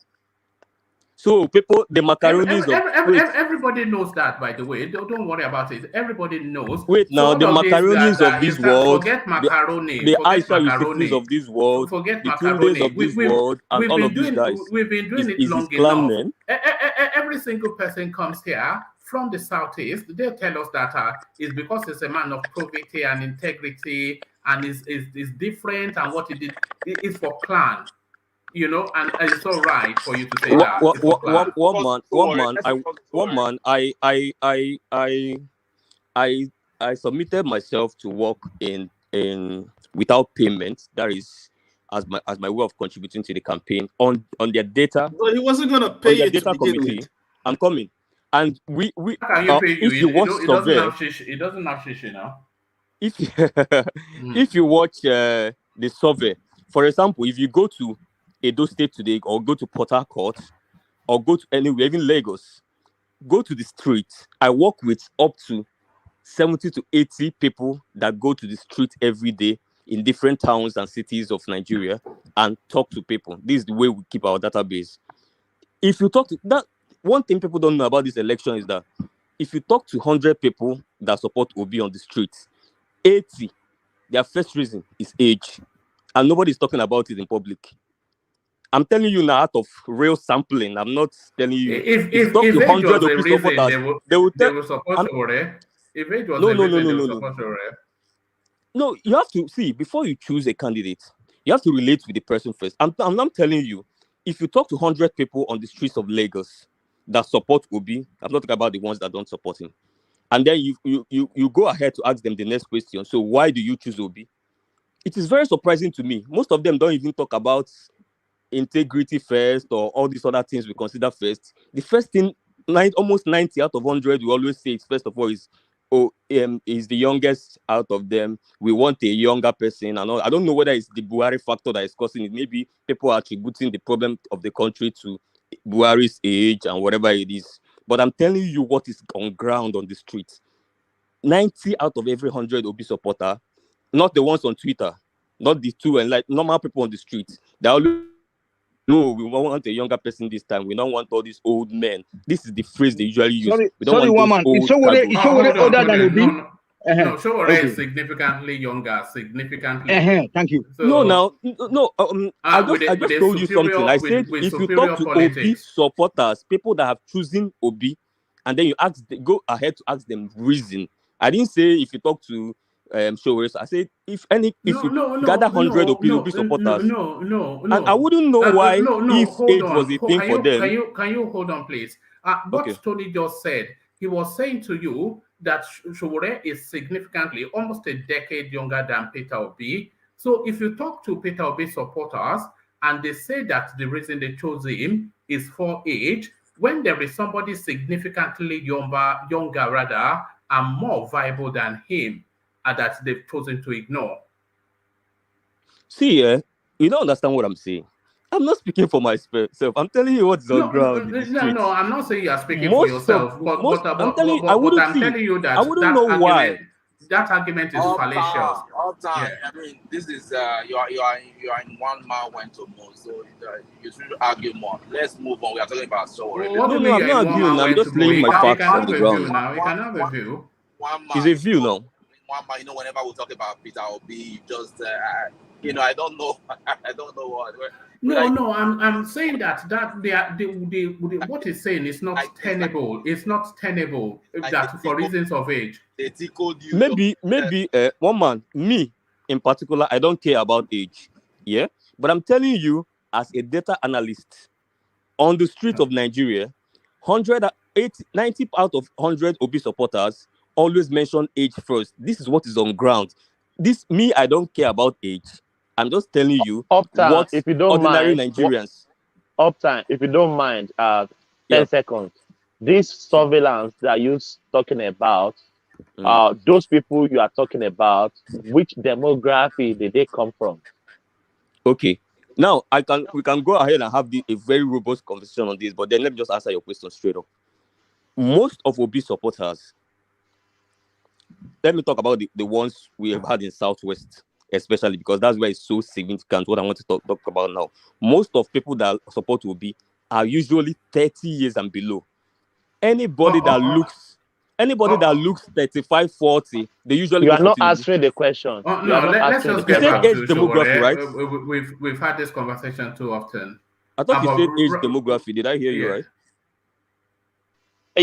So people, the macaronis of Everybody knows that, by the way. Don't worry about it. Everybody knows. Wait now, so the macaronis of this world, forget macaroni, the forget Aisha macaroni, Yusufis of this world, forget the macaroni. Tundes of this world, and all of these guys. We've been doing it is long his clan enough. men. Every single person comes here from the southeast. They tell us that it's because he's a man of probity and integrity, and is different, and what he did is for clan. You know, and it's all right for you to say that. I submitted myself to work in without payment. That is as my way of contributing to the campaign on their data. But he wasn't gonna pay you data to begin committee. with. I'm coming, and we How can you pay you? if you watch it survey, doesn't have shish, you know. If you watch the survey, for example, if you go to Edo State today, or go to Port Harcourt, or go to anywhere, even Lagos, go to the street. I work with up to 70 to 80 people that go to the street every day in different towns and cities of Nigeria and talk to people. This is the way we keep our database. If you talk to that, one thing people don't know about this election is that if you talk to 100 people that support Obi on the streets, 80, their first reason is age, and nobody's talking about it in public. I'm telling you now, out of real sampling. I'm not telling you. If talk to 100 of Obi supporters, they will support Sowore. If it was support Sowore. No, you have to see before you choose a candidate. You have to relate with the person first. I'm telling you, if you talk to 100 people on the streets of Lagos that support Obi, I'm not talking about the ones that don't support him, and then you go ahead to ask them the next question. So why do you choose Obi? It is very surprising to me. Most of them don't even talk about integrity first or all these other things we consider first. The first thing, almost 90 out of 100, we always say, first of all, is the youngest out of them. We want a younger person. And all. I don't know whether it's the Buhari factor that is causing it. Maybe people are attributing the problem of the country to Buhari's age and whatever it is. But I'm telling you what is on ground on the streets. 90 out of every 100 Obi supporter, not the ones on Twitter, not the two, and like normal people on the streets, they always, no, we want a younger person this time. We don't want all these old men. This is the phrase they usually use. We don't want those old Sowore older than Obi? No, Sowore is significantly younger, significantly. Thank you. So, I just told you something. I said if you talk to Obi supporters, people that have chosen Obi, and then you go ahead to ask them reason. I didn't say if you talk to Sowore. I said if you gather 100 Obi supporters, and I wouldn't know why if age was a thing for them. Can you hold on, please? What Tony just said, he was saying to you that Sowore is significantly almost a decade younger than Peter Obi. So if you talk to Peter Obi supporters and they say that the reason they chose him is for age, when there is somebody significantly younger rather, and more viable than him, that they've chosen to ignore. See, you don't understand what I'm saying. I'm not speaking for myself. I'm telling you what's on ground. No, I'm not saying you're speaking for yourself. I'm telling you that I wouldn't know why. That argument is fallacious. All time. Yeah. I mean, this is you are in one man went to move, so you should argue more. Let's move on. We are talking about Sowore. No, I'm not arguing. I'm just laying my facts on the ground. Now we can have a view. It's a view now. One man, whenever we talk about Peter Obi, you just I don't know. I don't know what. No, I'm saying that what he's saying is not tenable. It's not tenable that for reasons of age. They tickled you. Maybe one man, me in particular, I don't care about age. Yeah, but I'm telling you, as a data analyst on the street of Nigeria, 90 out of 100 Obi supporters always mention age first. This is what is on ground. I don't care about age. I'm just telling you what if you don't ordinary mind, Nigerians. Uptime, if you don't mind, 10 seconds. This surveillance that you're talking about, those people you are talking about, which demography did they come from? Okay. Now we can go ahead and have a very robust conversation on this, but then let me just answer your question straight up. Most of Obi supporters let me talk about the ones we have had in Southwest, especially because that's where it's so significant. What I want to talk about now. Most of people that support Obi are usually 30 years and below. Anybody that looks 35, 40, they usually You go are for not Tinubu. answering the question. Oh, You are no, not let's answering the just You get said question. back age to demography, right? Showore. We've had this conversation too often. I thought you said age About demography. Did I hear you yeah. right?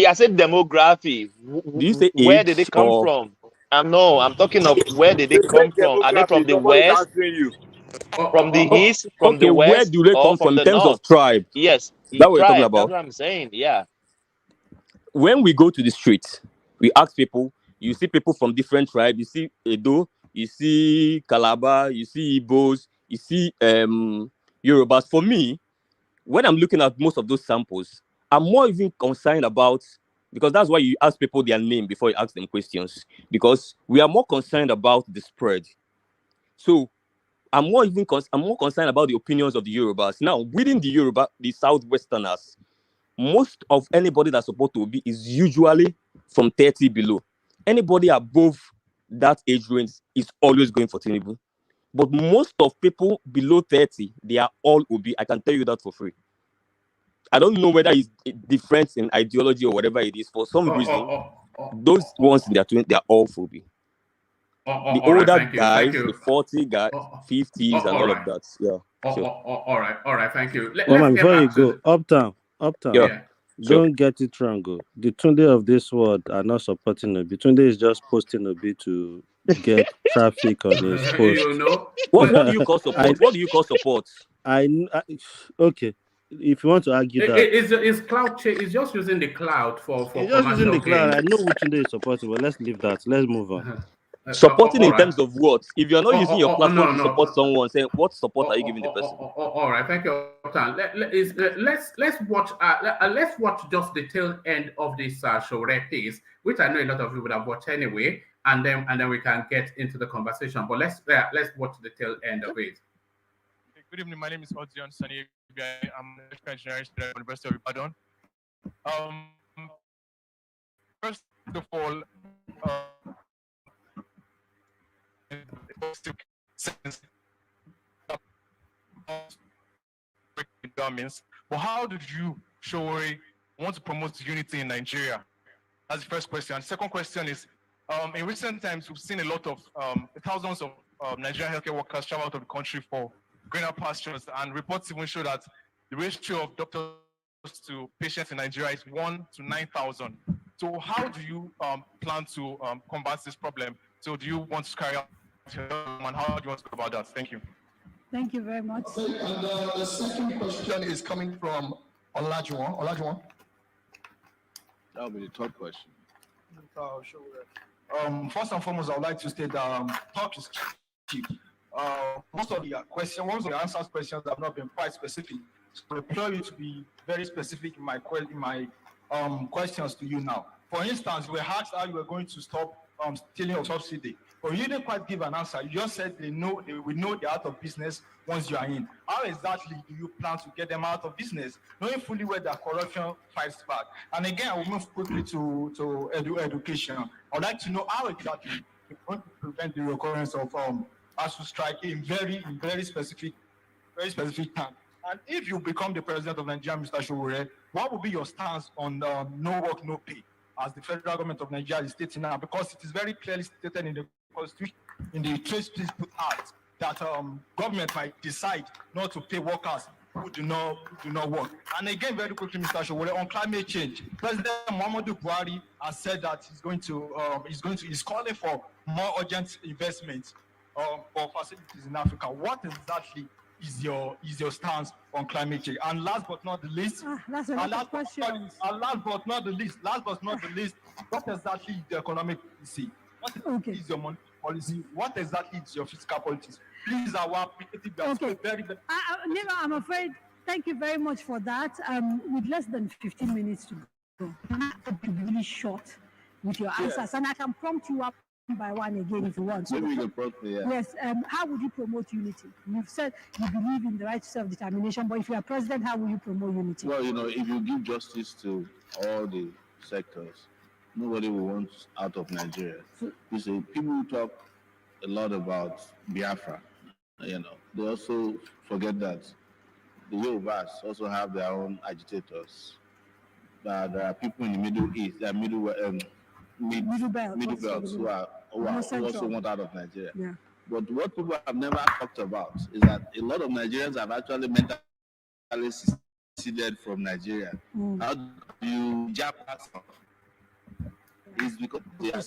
I said demography. Do you say Where did they age come or from? No, I'm talking of where did they They come said from? Are they from demography. the Nobody's west, answering you. from the east, from the okay? Where west, do they or come from from in the terms of north? tribe? Yes, That what you're talking tribe. That's about. what I'm saying. Yeah. When we go to the streets, we ask people. You see people from different tribes. You see Edo. You see Calabar. You see Igbos. You see Yorubas. For me, when I'm looking at most of those samples, I'm more even concerned about, because that's why you ask people their name before you ask them questions, because we are more concerned about the spread. So I'm more concerned about the opinions of the Yorubas. Now, within the Southwesterners, most of anybody that's supposed to be is usually from 30 below. Anybody above that age range is always going for Tinubu. But most of people below 30, they are all Obi. I can tell you that for free. I don't know whether it's different in ideology or whatever it is. For some reason, those ones they are all for Obi. The all right, older thank you. guys, the 40 guys, 50s, and All all right. of that. Yeah. Sure. All right, thank you. Well, Let's man, get before you back go, to uptown, Yeah. Sure. don't get it wrong. The Tunde of this world are not supporting Obi. Tunde is just posting Obi to get traffic on his post. you know. What do you call support? What do you call support? Okay. If you want to argue that, It's cloud change. It's just using the cloud for you're just using commercial the cloud. I gain. know which Tunde is supporting, but let's leave that. Let's move on. Supporting all in right. terms of what? If you're not using your platform to support No. someone, saying what support are you giving the person? All right, thank you, Uptown. Let's watch. Let's watch just the tail end of this Sowore piece, which I know a lot of you would have watched anyway, and then we can get into the conversation. But let's watch the tail end of it. Good evening. My name is Odion Sani. I'm an electrical engineering student at the University of Ibadan. First of all, but how did you, Sowore, want to promote unity in Nigeria? That's the first question. Second question is, in recent times, we've seen a lot of thousands of Nigerian healthcare workers travel out of the country for greener pastures, and reports even show that the ratio of doctors to patients in Nigeria is 1 to 9,000. So how do you plan to combat this problem? So do you want to carry out, and how do you want to go about that? Thank you. Thank you very much. Okay, and the second question is coming from Olajuwon. Olajuwon. That will be the third question. First and foremost, I would like to state that talk is cheap. Most of the answers questions have not been quite specific. So I implore you to be very specific in my questions to you now. For instance, you were asked how you were going to stop stealing of subsidy, but you didn't quite give an answer. You just said they will know they're out of business once you are in. How exactly do you plan to get them out of business, knowing fully where their corruption fights back? And again, I will move quickly to education. I'd like to know how exactly you're going to prevent the recurrence of ASU strike in very specific time. And if you become the president of Nigeria, Mr. Sowore, what will be your stance on no work, no pay, as the federal government of Nigeria is stating now? Because it is very clearly stated in the Constitution, in the Trade Please Put Act, that government might decide not to pay workers who do not work. And again, very quickly, Mr. Sowore, on climate change, President Muhammadu Buhari has said that he's calling for more urgent investments for facilities in Africa. What exactly is your stance on climate change? And last but not the least, That's a lot of questions. last but not the least, what exactly is the economic policy? What is your monetary policy? What exactly is your fiscal policies? Please, our Okay. Neva, I'm afraid. Thank you very much for that. With less than 15 minutes to go, I'll be really short with your answers, and I can prompt you up by one again if you want. Maybe we can prompt me, yeah. Yes. How would you promote unity? You've said you believe in the right to self-determination, but if you are president, how will you promote unity? Well, if you give justice to all the sectors, nobody will want out of Nigeria. You see, people talk a lot about Biafra. They also forget that the Yorubas also have their own agitators. There are people in the Middle East, Middle belt who also want out of Nigeria. Yeah. But what people have never talked about is that a lot of Nigerians have actually mentally seceded from Nigeria. How do you Japan? It's because they are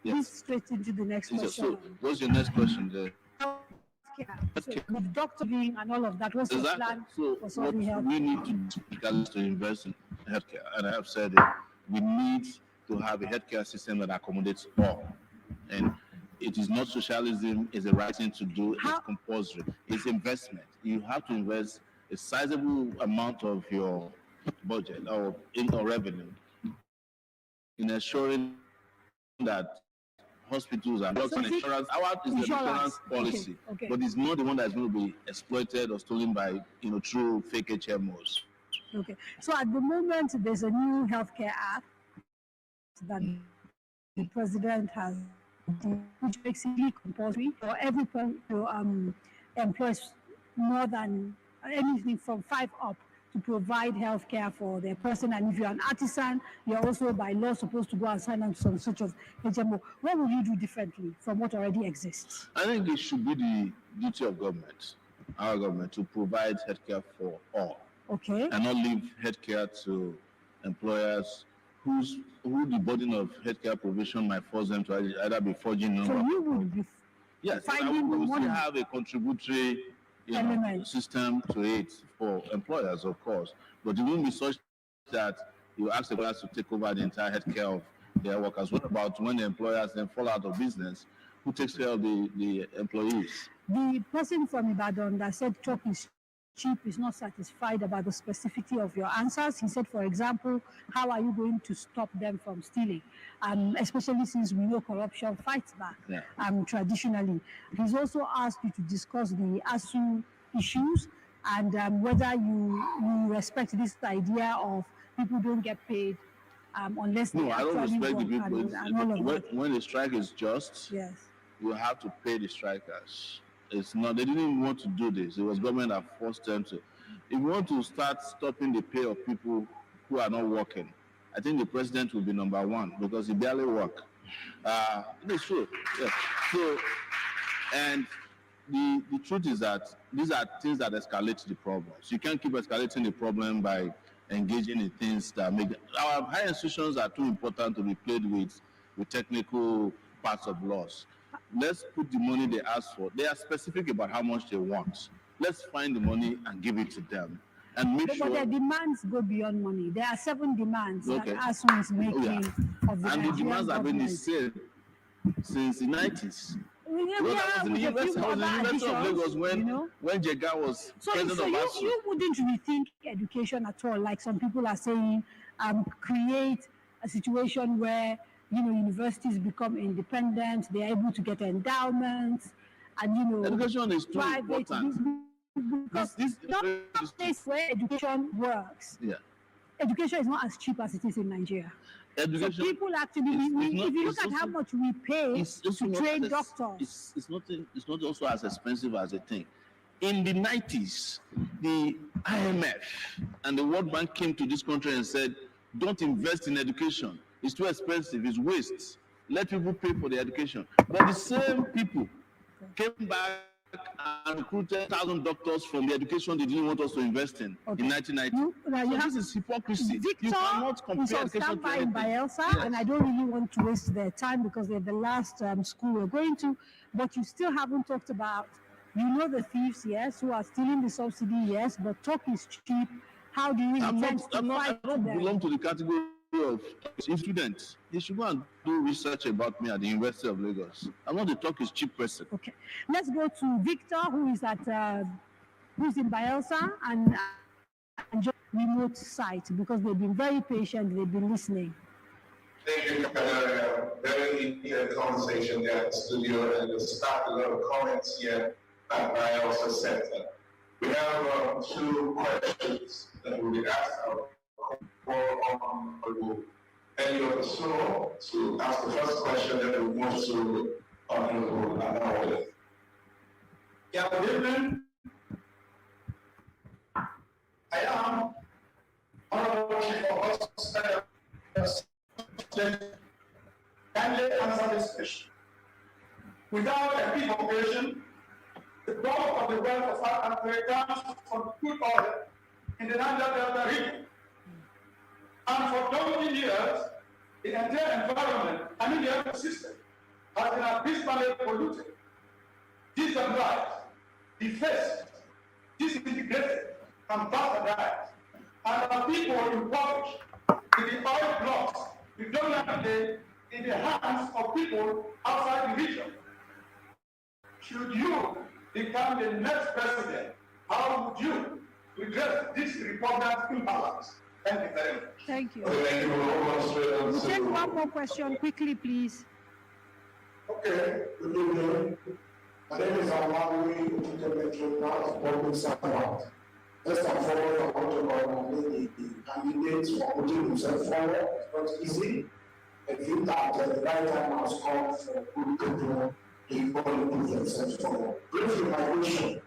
This straight into the next question. So, what's your next question there? So with doctoring and all of that, what's your plan So for what solving health? we need to do is to invest in healthcare, and I have said it. We need to have a healthcare system that accommodates all, and it is not socialism. It's the right thing to do. It's compulsory. It's investment. You have to invest a sizable amount of your budget or revenue in ensuring that hospitals and drugs and insurance. Ours is the insurance policy, okay. But it's not the one that's going to be exploited or stolen by through fake HMOs. Okay. So at the moment, there's a new healthcare act that the president has, which makes it compulsory for every person to employ more than anything from 5 up to provide healthcare for their person. And if you're an artisan, you're also by law supposed to go and sign on to some sort of HMO. What will you do differently from what already exists? I think it should be the duty of government, our government, to provide healthcare for all. Okay. And not leave healthcare to employers who the burden of healthcare provision might force them to either be forging. So you would be finding we money. still have a contributory system to it for employers, of course, but it won't be such that you ask the employers to take over the entire healthcare of their workers. What about when the employers then fall out of business? Who takes care of the employees? The person from Ibadan that said talk is cheap is not satisfied about the specificity of your answers. He said, for example, how are you going to stop them from stealing? Especially since we know corruption fights back traditionally. He's also asked you to discuss the ASU issues and whether you respect this idea of people don't get paid unless they I don't actually respect the work people. and all of that. When the strike is just, yes, you have to pay the strikers. It's not, they didn't want to do this. It was government that forced them to. If you want to start stopping the pay of people who are not working, I think the president will be number one because he barely work. It's true. Yeah. So, and the truth is that these are things that escalate the problems. You can't keep escalating the problem by engaging in things that make our higher institutions are too important to be played with technical parts of laws. Let's put the money they ask for. They are specific about how much they want. Let's find the money and give it to them. And make sure. But their demands go beyond money. There are 7 demands that ASU is making of the and the demands have been the government. same since the 90s. The University of Lagos when Jega was president of ASU. You wouldn't rethink education at all, like some people are saying, create a situation where universities become independent, they are able to get endowments, and education is too private important. because this place where education works. Yeah. Education is not as cheap as it is in Nigeria. Education, so people actually, if you look at how much we pay to train doctors, it's not also as expensive as they think. In the 90s, the IMF and the World Bank came to this country and said, "Don't invest in education. It's too expensive. It's waste. Let people pay for the education." But the same people came back and recruited 1,000 doctors from the education they didn't want us to invest in 1990. This is hypocrisy. Victor you cannot compare is on education to standby in anything. Bielsa, and I don't really want to waste their time because they're the last school we're going to. But you still haven't talked about, the thieves, yes, who are stealing the subsidy, yes, but talk is cheap. How do you intend to fight I don't them? belong to the category of students. They should go and do research about me at the University of Lagos. I'm not the talk is cheap person. Okay, let's go to Victor, who is who's in Bielsa and just remote site because they've been very patient. They've been listening. Thank you, Kadiria. Very good conversation there at the studio, and you'll start a lot of comments here at Bielsa Center. We have 2 questions that will be asked for Honorable Elliot Sowore to ask the first question that we move to Honorable Omoyele. Yeah, good evening. I am Honorable Chief of Hospitals. Kindly answer this question. Without a big operation, the bulk of the wealth of South Africa comes from crude oil in the Niger Delta region. And for 20 years, the entire environment, the ecosystem, has been abysmally polluted, disorganized, defaced, disintegrated, and bastardized. And our people impoverished with the oil blocks predominantly in the hands of people outside the region. Should you become the next president, how would you redress this repugnant imbalance? Thank you very much. Thank you. Thank you. We'll take one more question quickly, please. Okay, good evening. My name is Ahmed Interrogate Omoyele Sowore. First and foremost, I want to congratulate the candidate for putting himself forward. It's not easy. I feel that the right time has come for good people to put themselves forward. Briefly, my question: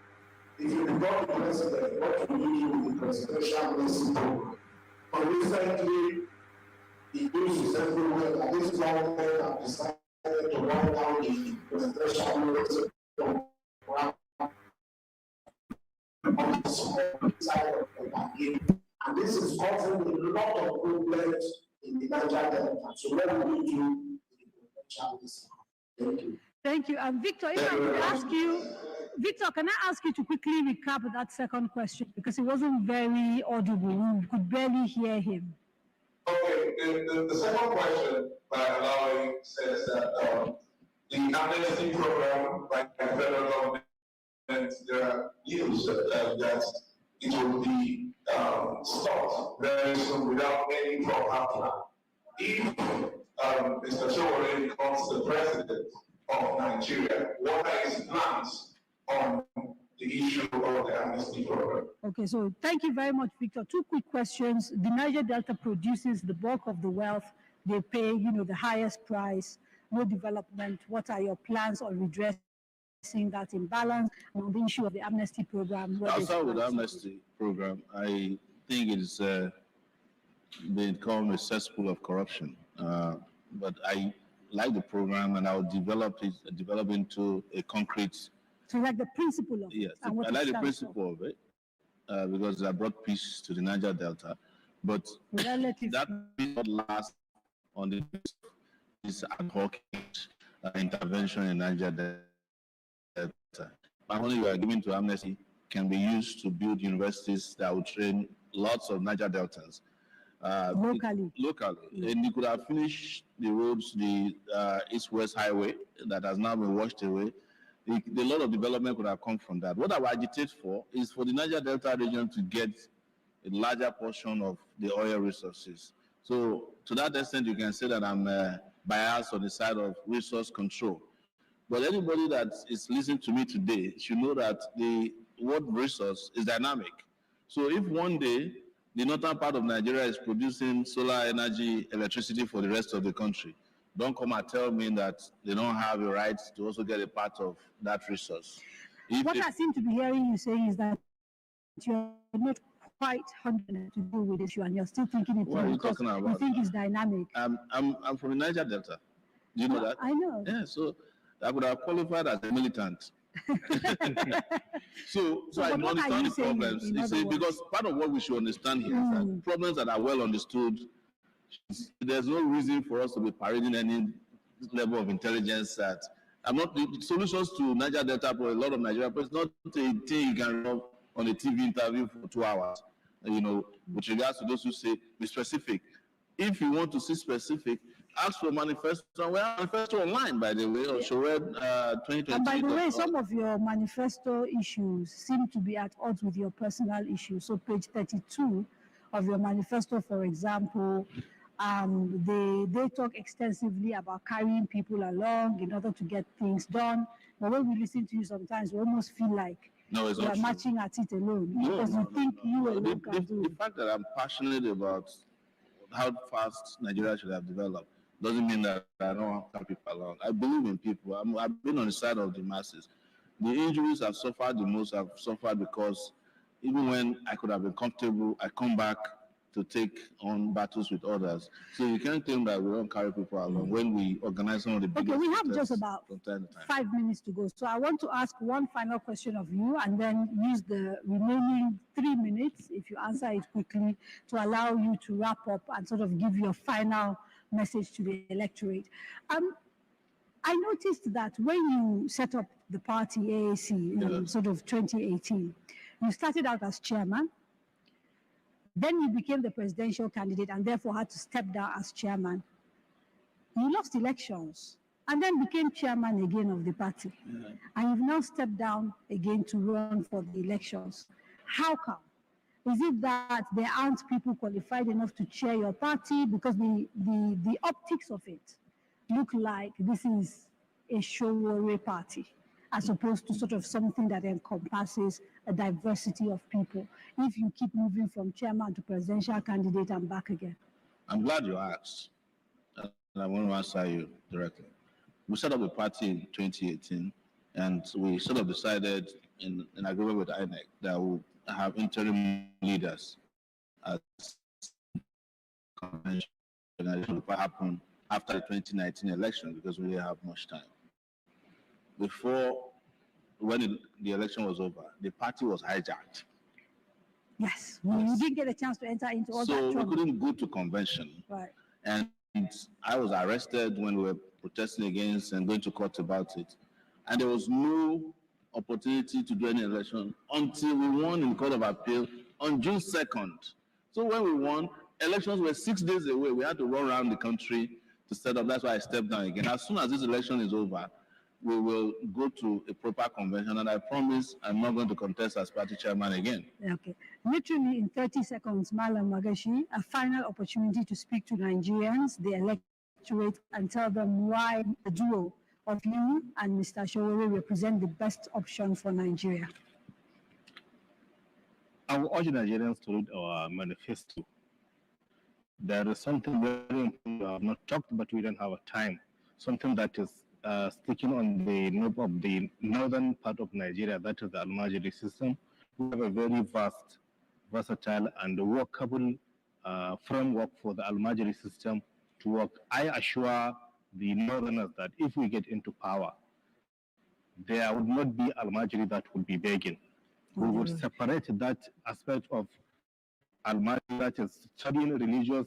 if you become the president, what will you do with the presidential blessing program? But recently, the news is everywhere that this government have decided to write down the presidential blessing program on the side of the campaign. And this is causing a lot of problems in the Niger Delta. So what will you do with the presidential blessing? Thank you. Thank you. And Victor, if I could ask you, Victor, can I ask you to quickly recap that second question because it wasn't very audible. We could barely hear him. Okay, the second question by allowing says that the amnesty program by the federal government, there are news that it will be stopped very soon without any proper plan. If Mr. Sowore becomes the president of Nigeria, what are his plans on the issue of the amnesty program? Okay, so thank you very much, Victor. Two quick questions. The Niger Delta produces the bulk of the wealth. They pay, the highest price, no development. What are your plans on redressing that imbalance? And on the issue of the amnesty program? I'll start with the amnesty program. I think it's become a cesspool of corruption. But I like the program, and I'll develop into a concrete. So like the principle of yes, it. And what I like the stands principle of it because I brought peace to the Niger Delta. But that will not last on the this ad hoc intervention in Niger Delta. The money we are giving to amnesty can be used to build universities that will train lots of Niger Deltans. Locally. And you could have finished the roads, the East-West Highway that has now been washed away. A lot of development could have come from that. What I would agitate for is for the Niger Delta region to get a larger portion of the oil resources. So to that extent, you can say that I'm biased on the side of resource control. But anybody that is listening to me today should know that the word resource is dynamic. So if one day the northern part of Nigeria is producing solar energy, electricity for the rest of the country, don't come and tell me that they don't have a right to also get a part of that resource. What I seem to be hearing you saying is that you're not quite 100% to do with this issue, and you're still thinking it What are you talking about? You think it's dynamic. I'm from the Niger Delta. Do you know that? I know. Yeah, so I would have qualified as a militant. so I understand the problems. Because part of what we should understand here is that problems that are well understood, there's no reason for us to be parading any level of intelligence that the solutions to Niger Delta for a lot of Nigeria, but it's not a thing you can run on a TV interview for 2 hours. With regards to those who say, be specific. If you want to see specific, ask for manifesto. We have manifesto online, by the way, or Sowore 2020. And by the way, some of your manifesto issues seem to be at odds with your personal issues. So page 32 of your manifesto, for example, they talk extensively about carrying people along in order to get things done. But when we listen to you sometimes, we almost feel like you are marching at it alone because you think you alone can do it. The fact that I'm passionate about how fast Nigeria should have developed. Doesn't mean that I don't want to help people along. I believe in people. I've been on the side of the masses. The injuries I've suffered the most, I've suffered because even when I could have been comfortable, I come back to take on battles with others. So you can't think that we don't carry people along when we organize some of the biggest. Okay, we have just about 5 minutes to go. So I want to ask one final question of you and then use the remaining 3 minutes, if you answer it quickly, to allow you to wrap up and sort of give your final message to the electorate. I noticed that when you set up the party AAC in sort of 2018, you started out as chairman. Then you became the presidential candidate and therefore had to step down as chairman. You lost elections and then became chairman again of the party. And you've now stepped down again to run for the elections. How come? Is it that there aren't people qualified enough to chair your party? Because the optics of it look like this is a Sowore party, as opposed to sort of something that encompasses a diversity of people. If you keep moving from chairman to presidential candidate and back again. I'm glad you asked, and I want to answer you directly. We set up a party in 2018, and we sort of decided in agreement with INEC that we'll have interim leaders as convention. And it will happen after the 2019 election because we didn't have much time. Before, when the election was over, the party was hijacked. Yes, you didn't get a chance to enter into all that trouble. So we couldn't go to convention. Right. And I was arrested when we were protesting against and going to court about it. And there was no opportunity to do any election until we won in Court of Appeal on June 2nd. So when we won, elections were 6 days away. We had to run around the country to set up. That's why I stepped down again. As soon as this election is over, we will go to a proper convention, and I promise I'm not going to contest as party chairman again. Okay. Literally in 30 seconds, Malam Magashi, a final opportunity to speak to Nigerians, the electorate, and tell them why the duo of you and Mr. Sowore represent the best option for Nigeria. I would urge Nigerians to read our manifesto. There is something very important we have not talked, but we don't have a time. Something that is sticking on the knob of the northern part of Nigeria, that is the Almajiri system. We have a very vast, versatile, and workable framework for the Almajiri system to work. I assure the northerners that if we get into power, there would not be Almajiri that would be begging. We would separate that aspect of Almajiri that is studying religious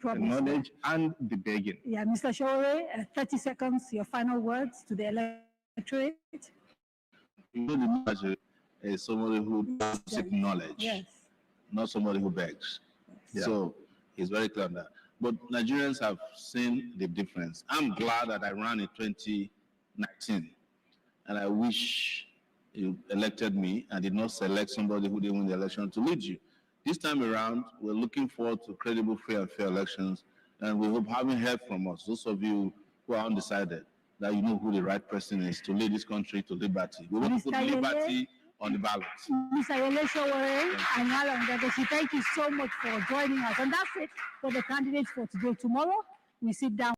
knowledge and the begging. Yeah, Mr. Sowore, 30 seconds, your final words to the electorate. You know, the Almajiri is somebody who seeks knowledge, not somebody who begs. Yes. So he's very clear on that. But Nigerians have seen the difference. I'm glad that I ran in 2019, and I wish you elected me and did not select somebody who didn't win the election to lead you. This time around, we're looking forward to credible, fair, and fair elections, and we hope, having heard from us, those of you who are undecided, that you know who the right person is to lead this country to liberty. We want to put liberty on the ballot. Mr. Omoyele Sowore and Malam Interrogate, thank you so much for joining us. And that's it for the candidates for today. Tomorrow, we sit down.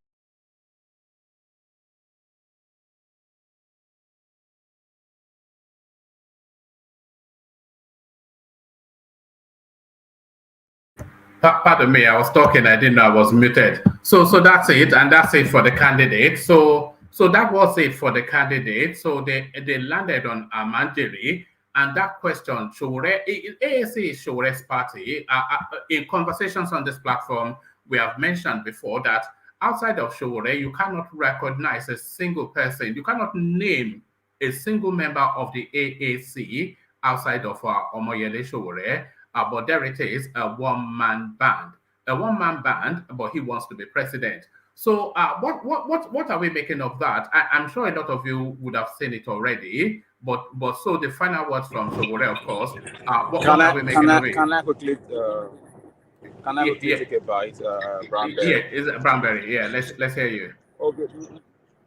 Pardon me, I was talking, I didn't know I was muted. So that's it, and that's it for the candidate. So that was it for the candidate. So they landed on Amandiri, and that question, Sowore, AAC is Sowore's party. In conversations on this platform, we have mentioned before that outside of Sowore, you cannot recognize a single person. You cannot name a single member of the AAC outside of Omoyele Sowore. But there it is, a one-man band. A one-man band, but he wants to be president. So what are we making of that? I'm sure a lot of you would have seen it already, but so the final words from Sowore, of course. What are we making of it? Can I quickly take a bite, Brownberry? Yeah, is Brownberry? Yeah, let's hear you. Okay.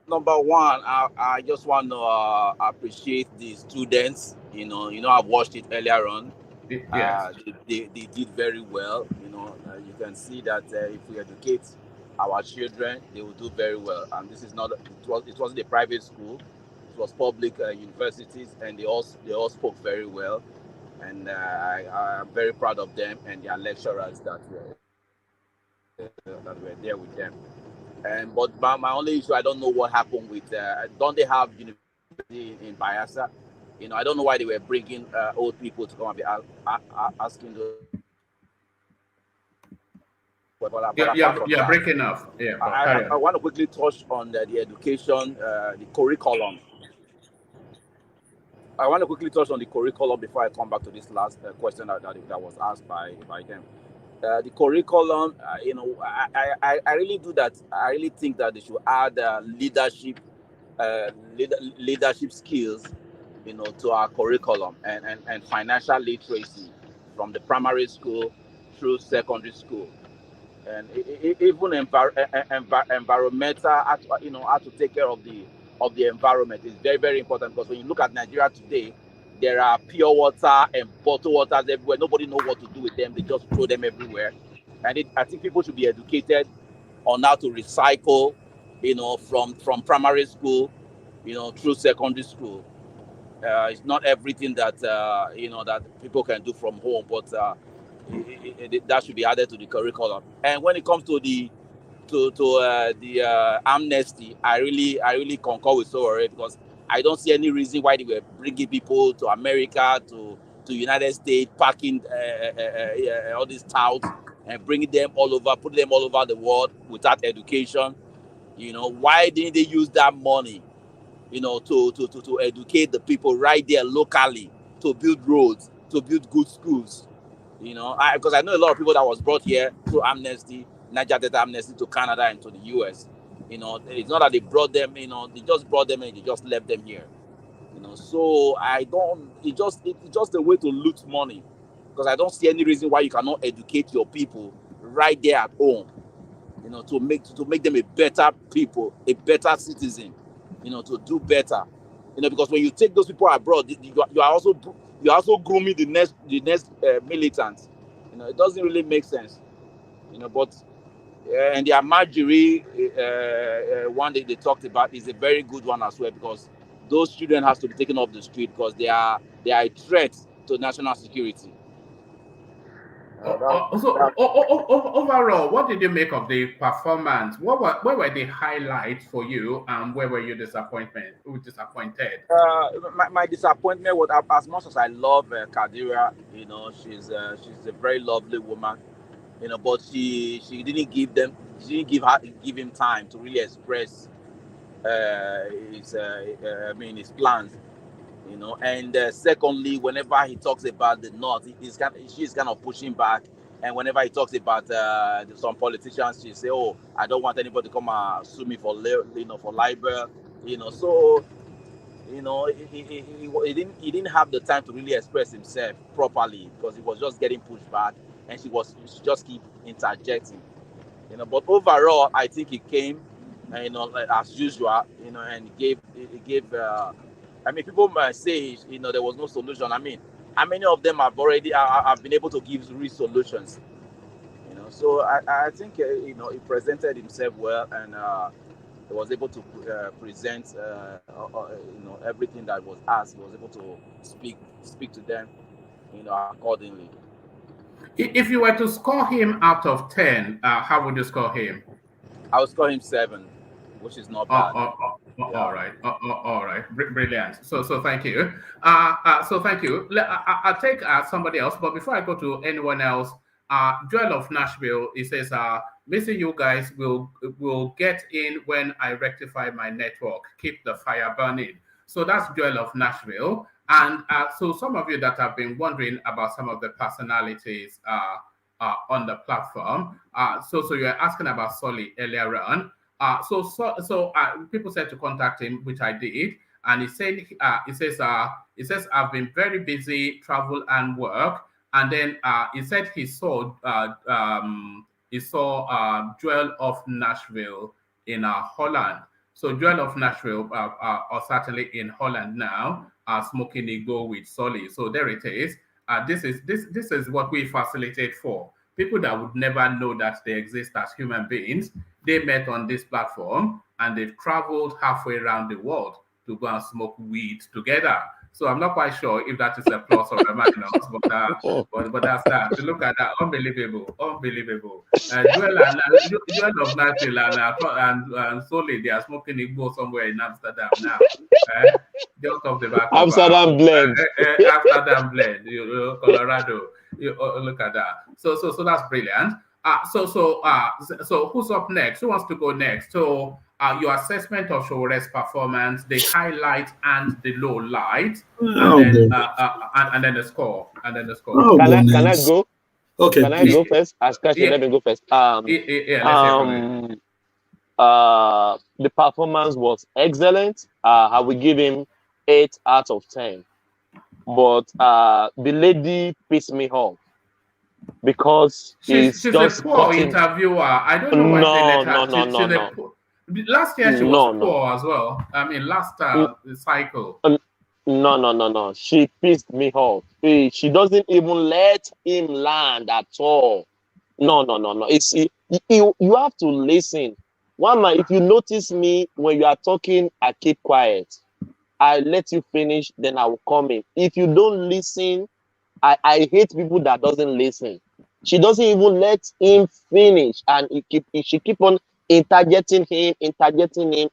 Number one, I just want to appreciate the students. You know, I've watched it earlier on. Yes. They did very well. You can see that if we educate our children, they will do very well. And this is not it wasn't a private school; it was public universities, and they all spoke very well. And I'm very proud of them and their lecturers that were there with them. And but my only issue, I don't know what happened with. Don't they have university in Bayelsa? I don't know why they were bringing old people to come and be asking those but apart from You're that, breaking off. Yeah, but carry I on. want to quickly touch on the education, the curriculum. I want to quickly touch on the curriculum before I come back to this last question that was asked by them. The curriculum, I really do that. I really think that they should add leadership skills, to our curriculum and financial literacy from the primary school through secondary school. And even environmental, how to take care of the environment is very, very important, because when you look at Nigeria today, there are pure water and bottled waters everywhere. Nobody knows what to do with them. They just throw them everywhere. And I think people should be educated on how to recycle, from primary school, through secondary school. It's not everything that people can do from home, but that should be added to the curriculum. And when it comes to the amnesty, I really concur with Sowore, because I don't see any reason why they were bringing people to America, to United States, packing all these touts and bringing them all over, putting them all over the world without education. Why didn't they use that money, to educate the people right there locally, to build roads, to build good schools? Because I know a lot of people that was brought here through amnesty, Niger Delta amnesty, to Canada and to the US. It's not that they brought them, they just brought them and they just left them here. So I don't. It's just a way to loot money, because I don't see any reason why you cannot educate your people right there at home. To make them a better people, a better citizen. To do better. Because when you take those people abroad, you are also grooming the next militants. It doesn't really make sense. But and the Marjorie one that they talked about is a very good one as well, because those children has to be taken off the street, because they are a threat to national security. Overall, what did you make of the performance? Where were the highlights for you, and where were you disappointed? My disappointment was, as much as I love Kadiria, she's a very lovely woman, but she didn't give him time to really express his plans. And secondly, whenever he talks about the North, she's kind of pushing back. And whenever he talks about some politicians, she say, "Oh, I don't want anybody to come and sue me for libel." So he didn't have the time to really express himself properly, because he was just getting pushed back, and she just keep interjecting. But overall, I think he came, like, as usual, and he gave. People might say, there was no solution. How many of them have been able to give real solutions? So I think he presented himself well, and he was able to present everything that was asked. He was able to speak to them, accordingly. If you were to score him out of 10, how would you score him? I would score him 7, which is not bad. Yeah. All right. Brilliant. So thank you. So thank you. I'll take somebody else, but before I go to anyone else, Joel of Nashville, he says, missing you guys will get in when I rectify my network. Keep the fire burning. So that's Joel of Nashville. And so some of you that have been wondering about some of the personalities on the platform. So you're asking about Solly earlier on. So people said to contact him, which I did, and he says I've been very busy, travel and work, and then he said he saw Joel of Nashville in Holland. So Joel of Nashville are certainly in Holland now, smoking a go with Solly. So there it is. This is what we facilitate for. People that would never know that they exist as human beings, they met on this platform and they've traveled halfway around the world to go and smoke weed together. So I'm not quite sure if that is a plus or a minus, but that's that. To look at that, unbelievable. Joel of Nashville and Solly, they are smoking Igbo somewhere in Amsterdam now. Just off the back of Amsterdam blend. Amsterdam blend, Colorado. Look at that. So that's brilliant. So who's up next? Who wants to go next? So your assessment of Sowore's performance, the highlight and the low light, and then the score. Can I go? Okay. Can I go first? Let me go first. Let's hear from you. The performance was excellent. I will give him 8 out of 10. But the lady pissed me off because she's a poor interviewer. I don't know why they let her. Last year she was poor as well. I mean, last cycle. No. She pissed me off. She doesn't even let him land at all. No. It's you have to listen. One man, if you notice me when you are talking, I keep quiet. I let you finish, then I will come in. If you don't listen, I hate people that doesn't listen. She doesn't even let him finish, and she keep on interjecting him.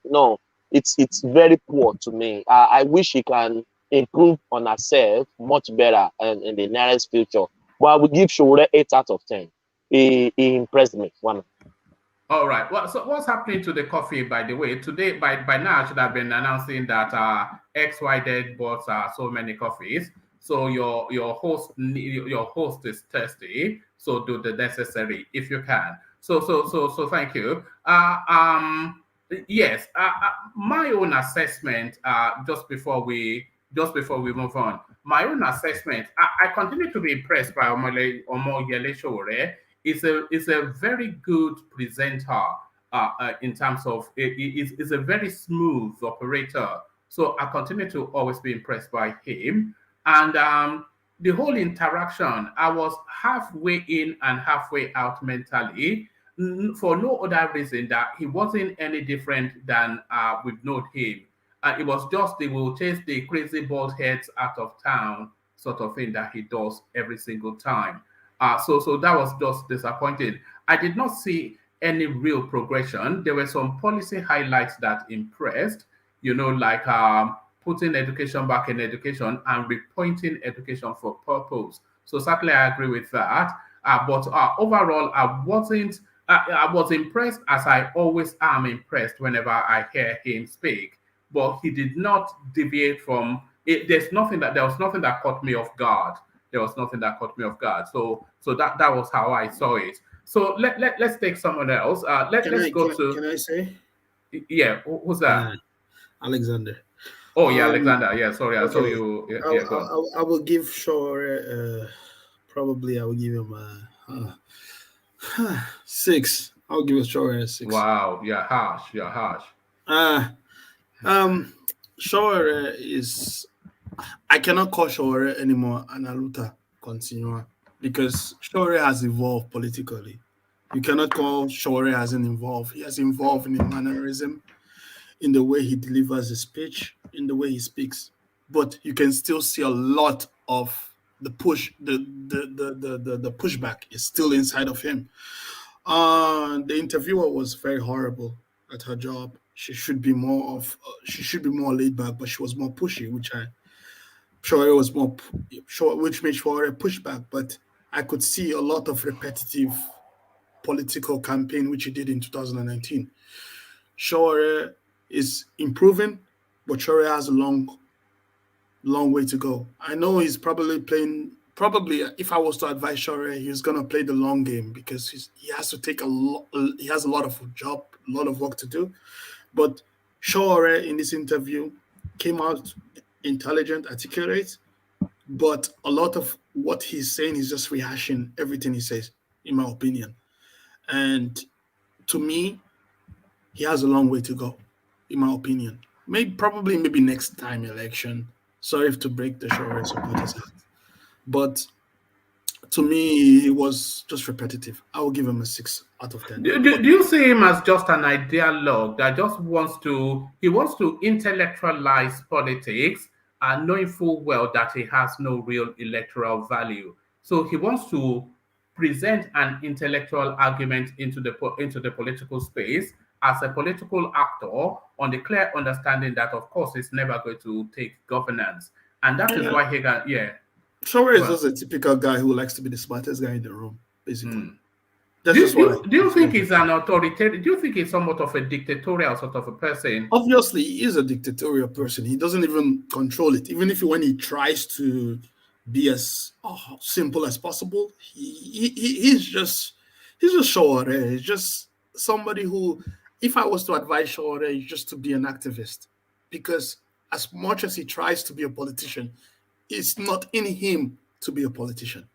No, it's very poor to me. I wish she can improve on herself much better in the nearest future. But I will give Sowore 8 out of 10. He impressed me. One. All right. Well, so what's happening to the coffee, by the way? Today, by now, I should have been announcing that XYZ bought so many coffees. So your host is thirsty. So do the necessary if you can. So thank you. Yes. My own assessment. Just before we move on, my own assessment. I continue to be impressed by Omoyele Sowore. Is a very good presenter in terms of is a very smooth operator. So I continue to always be impressed by him. And the whole interaction, I was halfway in and halfway out mentally for no other reason that he wasn't any different than we've known him. It was just they will chase the crazy bald heads out of town sort of thing that he does every single time. So that was just disappointing. I did not see any real progression. There were some policy highlights that impressed, like putting education back in education and repointing education for purpose. So certainly I agree with that. But overall, I was impressed, as I always am impressed whenever I hear him speak. But he did not deviate from it. There was nothing that caught me off guard. So that was how I saw it. So let's take someone else. Let's go to. Can I say? Yeah, who's that? Alexander. Oh yeah, Alexander. Yeah, sorry, I saw okay. you. I will give Sowore probably. I will give him a 6. I'll give Sowore a 6. Wow, you're harsh. Sowore is. I cannot call Sowore anymore Analuta Continua because Sowore has evolved politically. You cannot call Sowore hasn't evolved. He has evolved in his mannerism, in the way he delivers his speech, in the way he speaks. But you can still see a lot of the push, the pushback is still inside of him. The interviewer was very horrible at her job. She should be more laid back, but she was more pushy, which made Sowore push back. But I could see a lot of repetitive political campaign, which he did in 2019. Sowore is improving, but Sowore has a long way to go. I know he's probably if I was to advise Sowore, he's gonna play the long game because he has to take he has a lot of work to do. But Sowore in this interview came out intelligent, articulate, but a lot of what he's saying is just rehashing everything he says, in my opinion. And to me, he has a long way to go, in my opinion. Maybe next time election. Sorry to break the Sowore supporters' heart. but to me, it was just repetitive. I will give him a 6 out of 10. Do you see him as just an ideologue that just wants to intellectualize politics and knowing full well that he has no real electoral value? So he wants to present an intellectual argument into the political space as a political actor on the clear understanding that of course he's never going to take governance. And that is why he got Sowore is just a typical guy who likes to be the smartest guy in the room, basically. Do you think he's an authoritarian? Do you think he's somewhat of a dictatorial sort of a person? Obviously, he is a dictatorial person. He doesn't even control it. Even if when he tries to be as simple as possible, he's just Sowore. He's just somebody who, if I was to advise Sowore, is just to be an activist, because as much as he tries to be a politician, it's not in him to be a politician.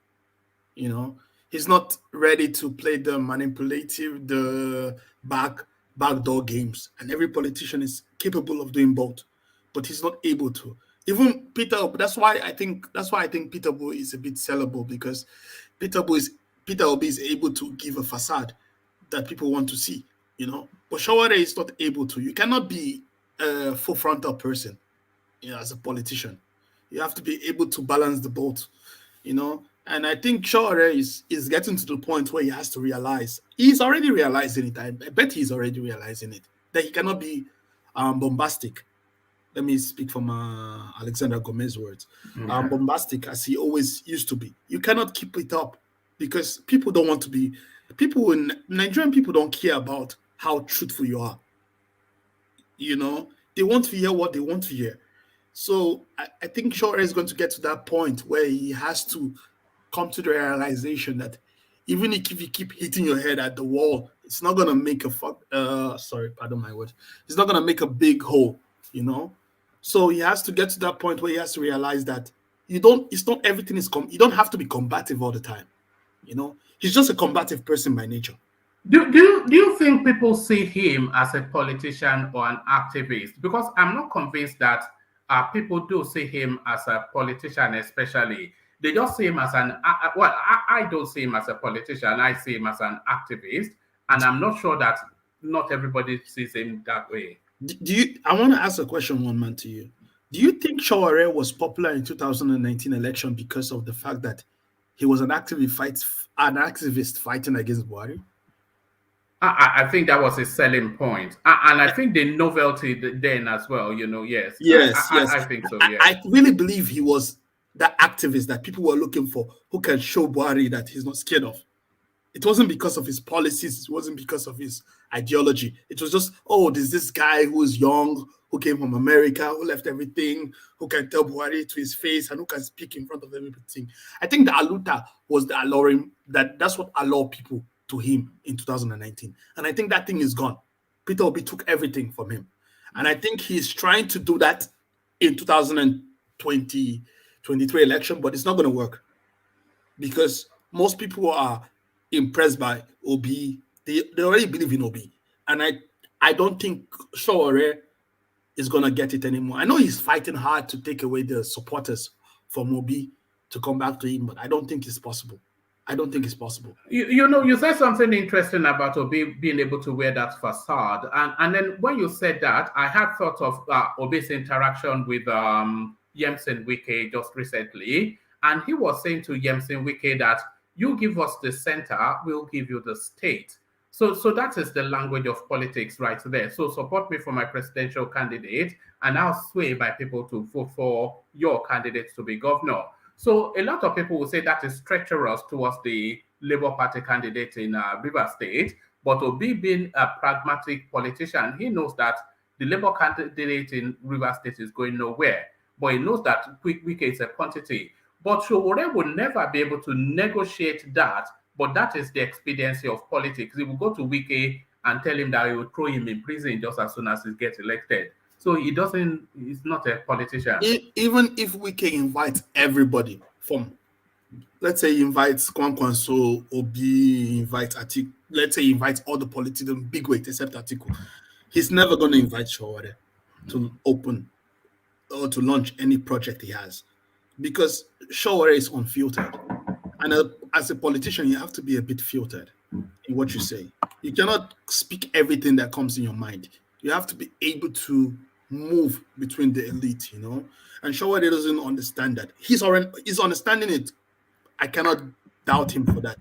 He's not ready to play the manipulative, the backdoor games. And every politician is capable of doing both, but he's not able to. Even Peter, that's why I think Peter Obi is a bit sellable, because Peter Obi is able to give a facade that people want to see, But Sowore is not able to. You cannot be a full frontal person, as a politician. You have to be able to balance the both, And I think Sowore is getting to the point where he has to realize. He's already realizing it. I bet he's already realizing it, that he cannot be bombastic. Let me speak from Alexander Gomez's words. Okay. Bombastic as he always used to be. You cannot keep it up, because people don't want to be. Nigerian people don't care about how truthful you are. They want to hear what they want to hear. So I think Sowore is going to get to that point where he has to come to the realization that even if you keep hitting your head at the wall, it's not gonna make pardon my word. It's not gonna make a big hole, So he has to get to that point where he has to realize that you don't have to be combative all the time. He's just a combative person by nature. Do you think people see him as a politician or an activist? Because I'm not convinced that people do see him as a politician, especially. They just see him as I don't see him as a politician. I see him as an activist, and I'm not sure that not everybody sees him that way. I want to ask a question, one man, to you. Do you think Sowore was popular in 2019 election because of the fact that he was an activist fighting against Buhari? I think that was a selling point, and I think the novelty then as well. Yes. Yes. I think so. Yeah. I really believe he was that activist that people were looking for, who can show Buhari that he's not scared of. It wasn't because of his policies. It wasn't because of his ideology. It was just, there's this guy who is young, who came from America, who left everything, who can tell Buhari to his face, and who can speak in front of everything. I think the Aluta was the alluring, that's what allured people to him in 2019. And I think that thing is gone. Peter Obi took everything from him. And I think he's trying to do that in 2023 election, but it's not going to work, because most people are impressed by Obi. They already believe in Obi. And I don't think Sowore is going to get it anymore. I know he's fighting hard to take away the supporters from Obi to come back to him, but I don't think it's possible. You said something interesting about Obi being able to wear that facade. And then when you said that, I had thought of Obi's interaction with Yemsin Wike just recently. And he was saying to Yemsin Wike that you give us the center, we'll give you the state. So that is the language of politics right there. So support me for my presidential candidate, and I'll sway by people to vote for your candidate to be governor. So a lot of people will say that is treacherous towards the Labour Party candidate in Rivers State. But Obi, being a pragmatic politician, he knows that the Labour candidate in Rivers State is going nowhere. But he knows that Wike is a quantity. But Sowore will never be able to negotiate that. But that is the expediency of politics. He will go to Wike and tell him that he will throw him in prison just as soon as he gets elected. So he's not a politician. Even if Wike invites everybody from, let's say he invites Kwankwanso, Obi, invites Atiku, let's say he invites all the politicians, big weight except Atiku, he's never going to invite Sowore to open or to launch any project he has. because Sowore is unfiltered. And as a politician, you have to be a bit filtered in what you say. You cannot speak everything that comes in your mind. You have to be able to move between the elite, And Sowore doesn't understand that. He's understanding it. I cannot doubt him for that.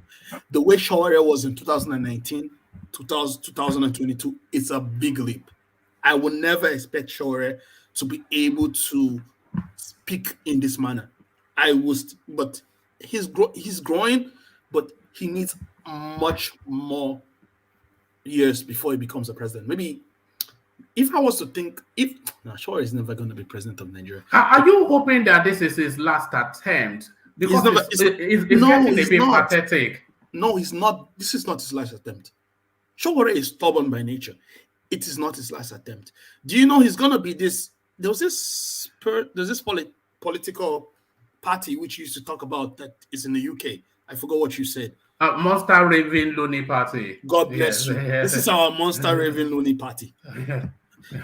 The way Sowore was in 2019, 2022, it's a big leap. I would never expect Sowore to be able to speak in this manner. But he's growing, but he needs much more years before he becomes a president. Maybe if I was to think, Sowore is never going to be president of Nigeria. Are you hoping that this is his last attempt? Because it's getting a bit pathetic. No, he's not. This is not his last attempt. Sowore is stubborn by nature. It is not his last attempt. Do you know he's going to be this? There's this political party which used to talk about that is in the UK. I forgot what you said. Monster Raving Looney Party. God bless you. This is our Monster Raving Looney Party.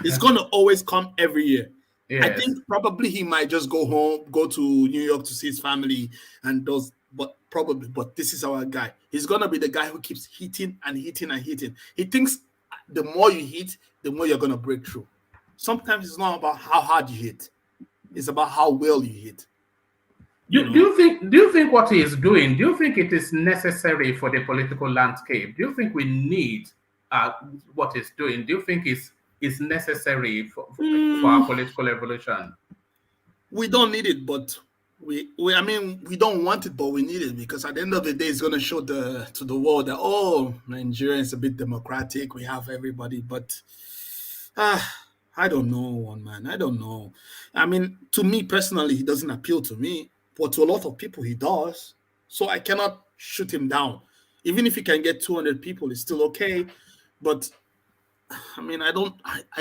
It's going to always come every year. Yes. I think probably he might just go home, go to New York to see his family and those, but this is our guy. He's going to be the guy who keeps hitting and hitting and hitting. He thinks the more you hit, the more you're going to break through. Sometimes it's not about how hard you hit. It's about how well you hit. Do you think what he is doing, do you think it is necessary for the political landscape? Do you think we need what he's doing? Do you think it's necessary for our political evolution? We don't need it, but we don't want it, but we need it, because at the end of the day, it's going to show to the world that, Nigeria is a bit democratic. We have everybody, but I don't know, man. I don't know. To me personally, he doesn't appeal to me, but to a lot of people, he does. So I cannot shoot him down. Even if he can get 200 people, it's still okay. But I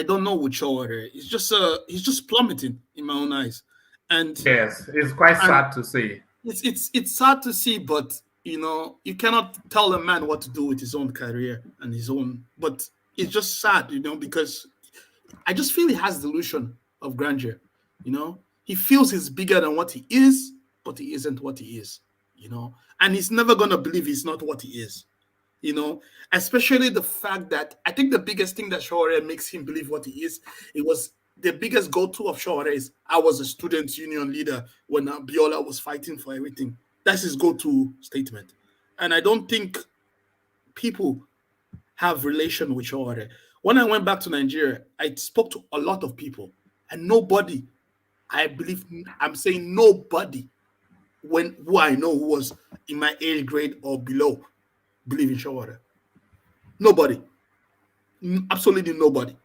don't know with Sowore. He's just plummeting in my own eyes. And yes, it's quite sad to see. It's sad to see, but you cannot tell a man what to do with his own career and his own. But it's just sad, because I just feel he has delusion of grandeur. He feels he's bigger than what he is, but he isn't what he is. And he's never gonna believe he's not what he is. Especially the fact that I think the biggest thing that Sowore makes him believe what he is, it was the biggest go-to of Sowore is, I was a student union leader when Biola was fighting for everything. That's his go-to statement. And I don't think people have relation with Sowore. When I went back to Nigeria, I spoke to a lot of people, and nobody, I'm saying nobody, who I know who was in my age grade or below, believe in Sowore. Nobody. Absolutely nobody.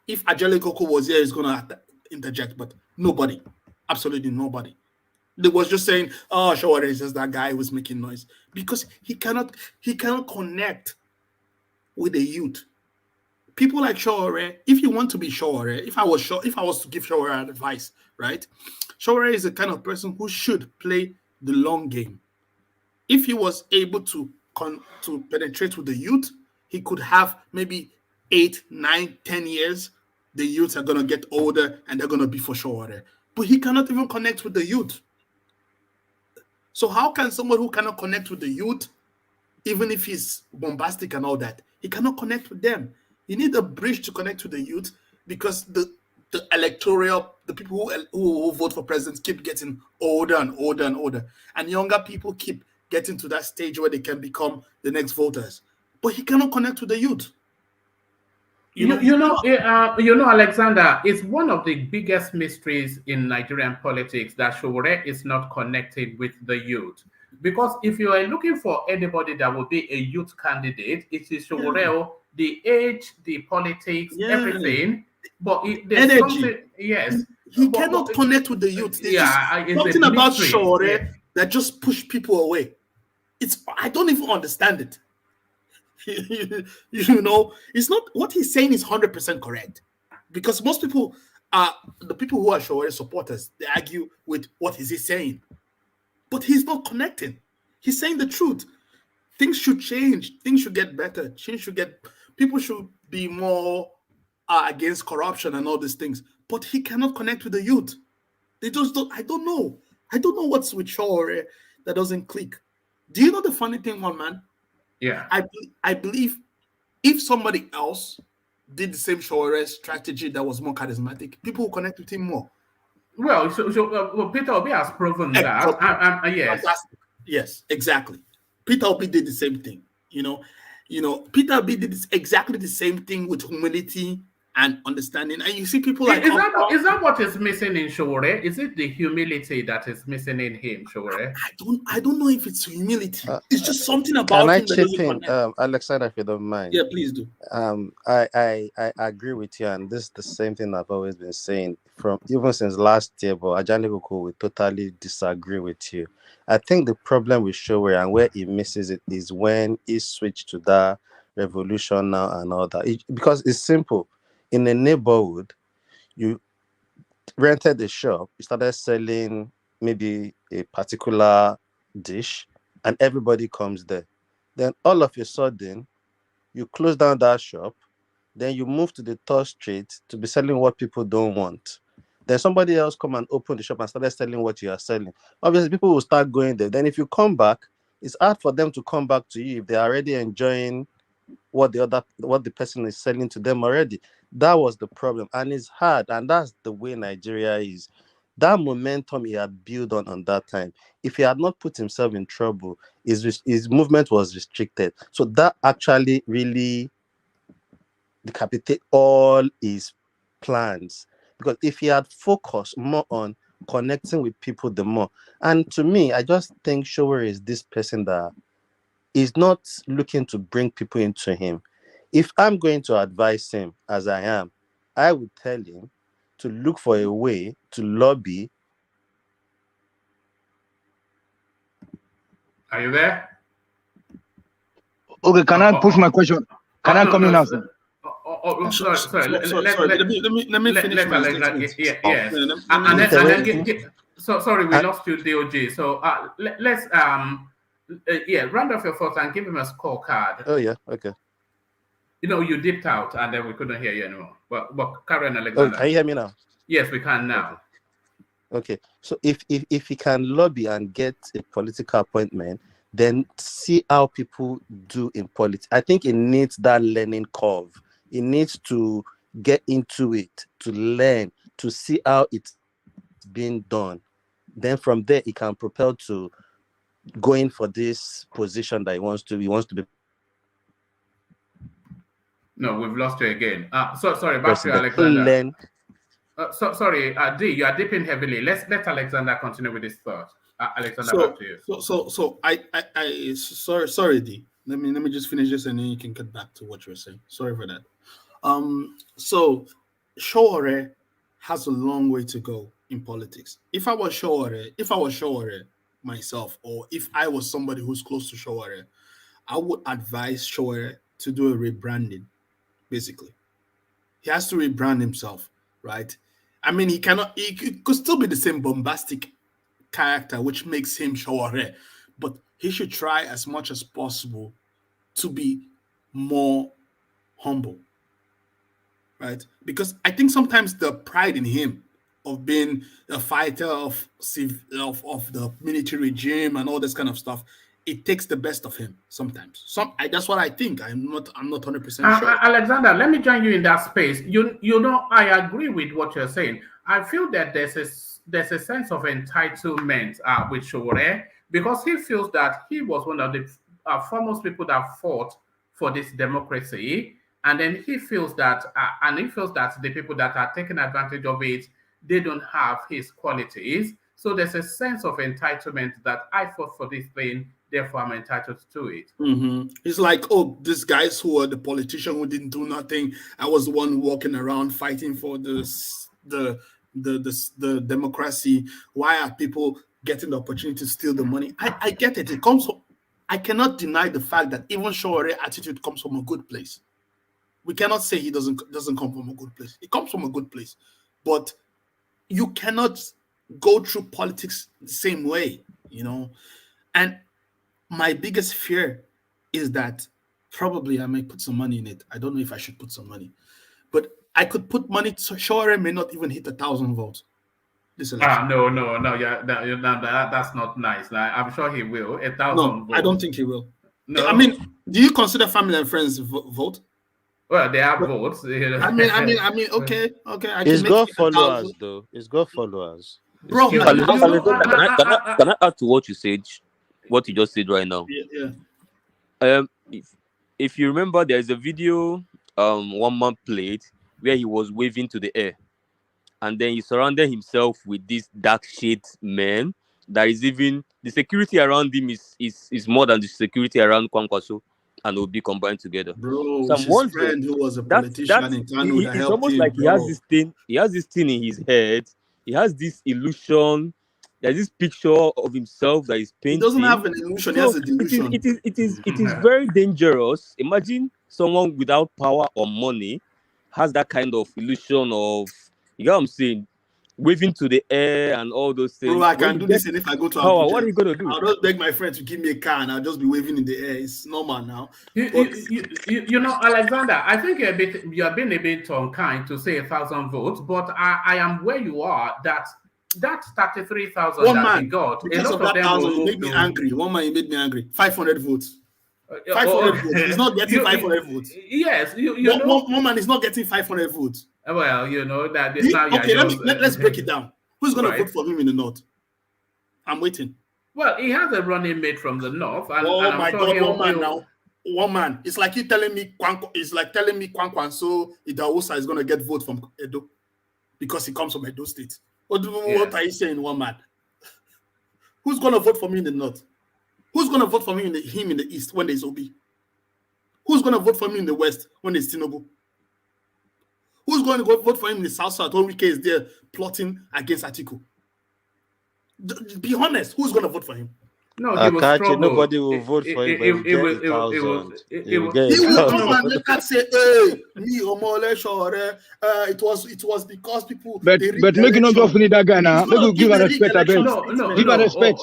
If Ajale Koko was here, he's going to interject, but nobody. Absolutely nobody. They was just saying, Sowore is just that guy who's making noise. Because he cannot connect with the youth. People like Sowore, if you want to be Sowore, if I was to give Sowore advice, right? Sowore is the kind of person who should play the long game. If he was able to penetrate with the youth, he could have maybe 8, 9, 10 years. The youths are going to get older and they're going to be for Sowore. But he cannot even connect with the youth. So how can someone who cannot connect with the youth, even if he's bombastic and all that, he cannot connect with them? You need a bridge to connect with the youth, because the people who vote for presidents keep getting older and older and older. And younger people keep getting to that stage where they can become the next voters. But he cannot connect with the youth. Alexander, it's one of the biggest mysteries in Nigerian politics that Sowore is not connected with the youth. Because if you are looking for anybody that will be a youth candidate, it is Sowore, the age, the politics, everything. But there's something, yes. He cannot connect with the youth. Something about Sowore that just push people away. I don't even understand it. It's not, what he's saying is 100% correct, because most people the people who are Sowore supporters, they argue with what is he saying, but he's not connecting. He's saying the truth. Things should change. Things should get better. People should be more against corruption and all these things, but he cannot connect with the youth. They just don't. I don't know. I don't know what's with Sowore that doesn't click. Do you know the funny thing, one man? Yeah. I believe if somebody else did the same Sowore strategy that was more charismatic, people will connect with him more. Well, well, Peter Obi has proven that. Yes. Fantastic. Yes, exactly. Peter Obi did the same thing. Peter Obi did exactly the same thing with humility and understanding. And you see people like is that what is missing in Sowore? Is it the humility that is missing in him, Sowore? I don't know if it's humility. It's just something Can about I him that chip doesn't in, connect. Alexander, if you don't mind? Yeah, please do. I agree with you, and this is the same thing I've always been saying from even since last year. But Ajani Koko will totally disagree with you. I think the problem with Sowore and where he misses it is when he switched to that revolution now and all that. Because it's simple. In a neighborhood, you rented a shop, you started selling maybe a particular dish, and everybody comes there. Then all of a sudden, you close down that shop, then you move to the third street to be selling what people don't want. Then somebody else come and open the shop and started selling what you are selling. Obviously, people will start going there. Then if you come back, it's hard for them to come back to you if they're already enjoying what the person is selling to them already. That was the problem, and it's hard, and that's the way Nigeria is. That momentum he had built on that time, if he had not put himself in trouble, his movement was restricted. So that actually really decapitate all his plans, because if he had focused more on connecting with people the more, and to me, I just think Sowore is this person that is not looking to bring people into him. If I'm going to advise him as I am, I would tell him to look for a way to lobby. Are you there? Okay, can I push my question? Can I come in now, sir? Sorry. Let me finish my statement. Yes. Sorry, we lost you, DOG. So let's round off your thoughts and give him a scorecard. Oh yeah, okay. You dipped out and then we couldn't hear you anymore. But carry on, Alexander. Oh, can you hear me now? Yes, we can now. Okay. So if he can lobby and get a political appointment, then see how people do in politics. I think it needs that learning curve. It needs to get into it, to learn, to see how it's being done. Then from there, he can propel to going for this position that he wants to be. No, we've lost you again. Sorry, back to Alexander. Sorry, D, you are dipping heavily. Let Alexander continue with his thought. Alexander, back to you. Sorry, D. Let me just finish this and then you can get back to what you were saying. Sorry for that. So Sowore has a long way to go in politics. If I was Sowore myself, or if I was somebody who's close to Sowore, I would advise Sowore to do a rebranding. Basically, he has to rebrand himself, right? I mean, he could still be the same bombastic character, which makes him Sowore, but he should try as much as possible to be more humble, right? Because I think sometimes the pride in him of being a fighter of the military regime and all this kind of stuff, it takes the best of him sometimes. That's what I think. I'm not 100% sure. Alexander, let me join you in that space. I agree with what you're saying. I feel that there's a sense of entitlement with Sowore, because he feels that he was one of the foremost people that fought for this democracy, and then he feels that the people that are taking advantage of it, they don't have his qualities. So there's a sense of entitlement that I fought for this thing, therefore I'm entitled to it. Mm-hmm. It's like, oh, these guys who are the politician who didn't do nothing, I was the one walking around fighting for the democracy. Why are people getting the opportunity to steal the money? I get it. It comes from, I cannot deny the fact that even Sowore attitude comes from a good place. We cannot say he doesn't come from a good place. It comes from a good place, but you cannot go through politics the same way, And my biggest fear is that probably I may put some money in it. I don't know if I should put some money, but I could put money. So Sowore may not even hit 1,000 votes. this election. No, yeah, that's not nice. Like, I'm sure he will. 1,000 No, votes. I don't think he will. No. I mean, do you consider family and friends vote? Well, they have votes. I mean, okay. I He's can got make followers, though. He's got followers. Bro, Can I add to what you said? What you just said right now? Yeah. If you remember, there is a video one man played where he was waving to the air, and then he surrounded himself with this dark shade men. That is even the security around him is more than the security around Kwankwaso and Obi combined together. Bro, So I'm his wondering, friend who was a politician in Kano that it's helped almost him, like bro. he has this thing in his head. He has this illusion. There's this picture of himself that he's painting. He doesn't have an illusion, he has a delusion. It is very dangerous. Imagine someone without power or money has that kind of illusion of, you know what I'm saying, waving to the air and all those things. Bro, I can do this, and if I go to power, Abuja, what are you gonna do? I'll just beg my friend to give me a car, and I'll just be waving in the air. It's normal now. You know, Alexander, I think you have been a bit unkind to say 1,000 votes, but I am where you are. That 33,000 that he got, because a lot of that them 1,000, will it made me angry. One man, he made me angry. 500 votes. 500 votes. He's not getting 500 votes. Yes, you know. One man is not getting 500 votes. Well, you know that. Okay, let's break it down. Who's going to vote for him in the north? I'm waiting. Well, he has a running mate from the north. And, oh my God, one man now. One man. It's like you telling me Kwankwaso Idahosa is going to get vote from Edo because he comes from Edo State. What are you saying, one man? Who's going to vote for me in the north? Who's going to vote for me in the east when there's Obi? Who's going to vote for me in the west when there's Tinubu? Who's going to go vote for him in the south when Wike is there plotting against Atiku? Be honest, who's going to vote for him? No, nobody will vote for him. He will come and they can say, "Hey, me Omoyele Sowore, it was because people." But make you not go finish that guy now. Make you give a respect, I beg. Give a respect.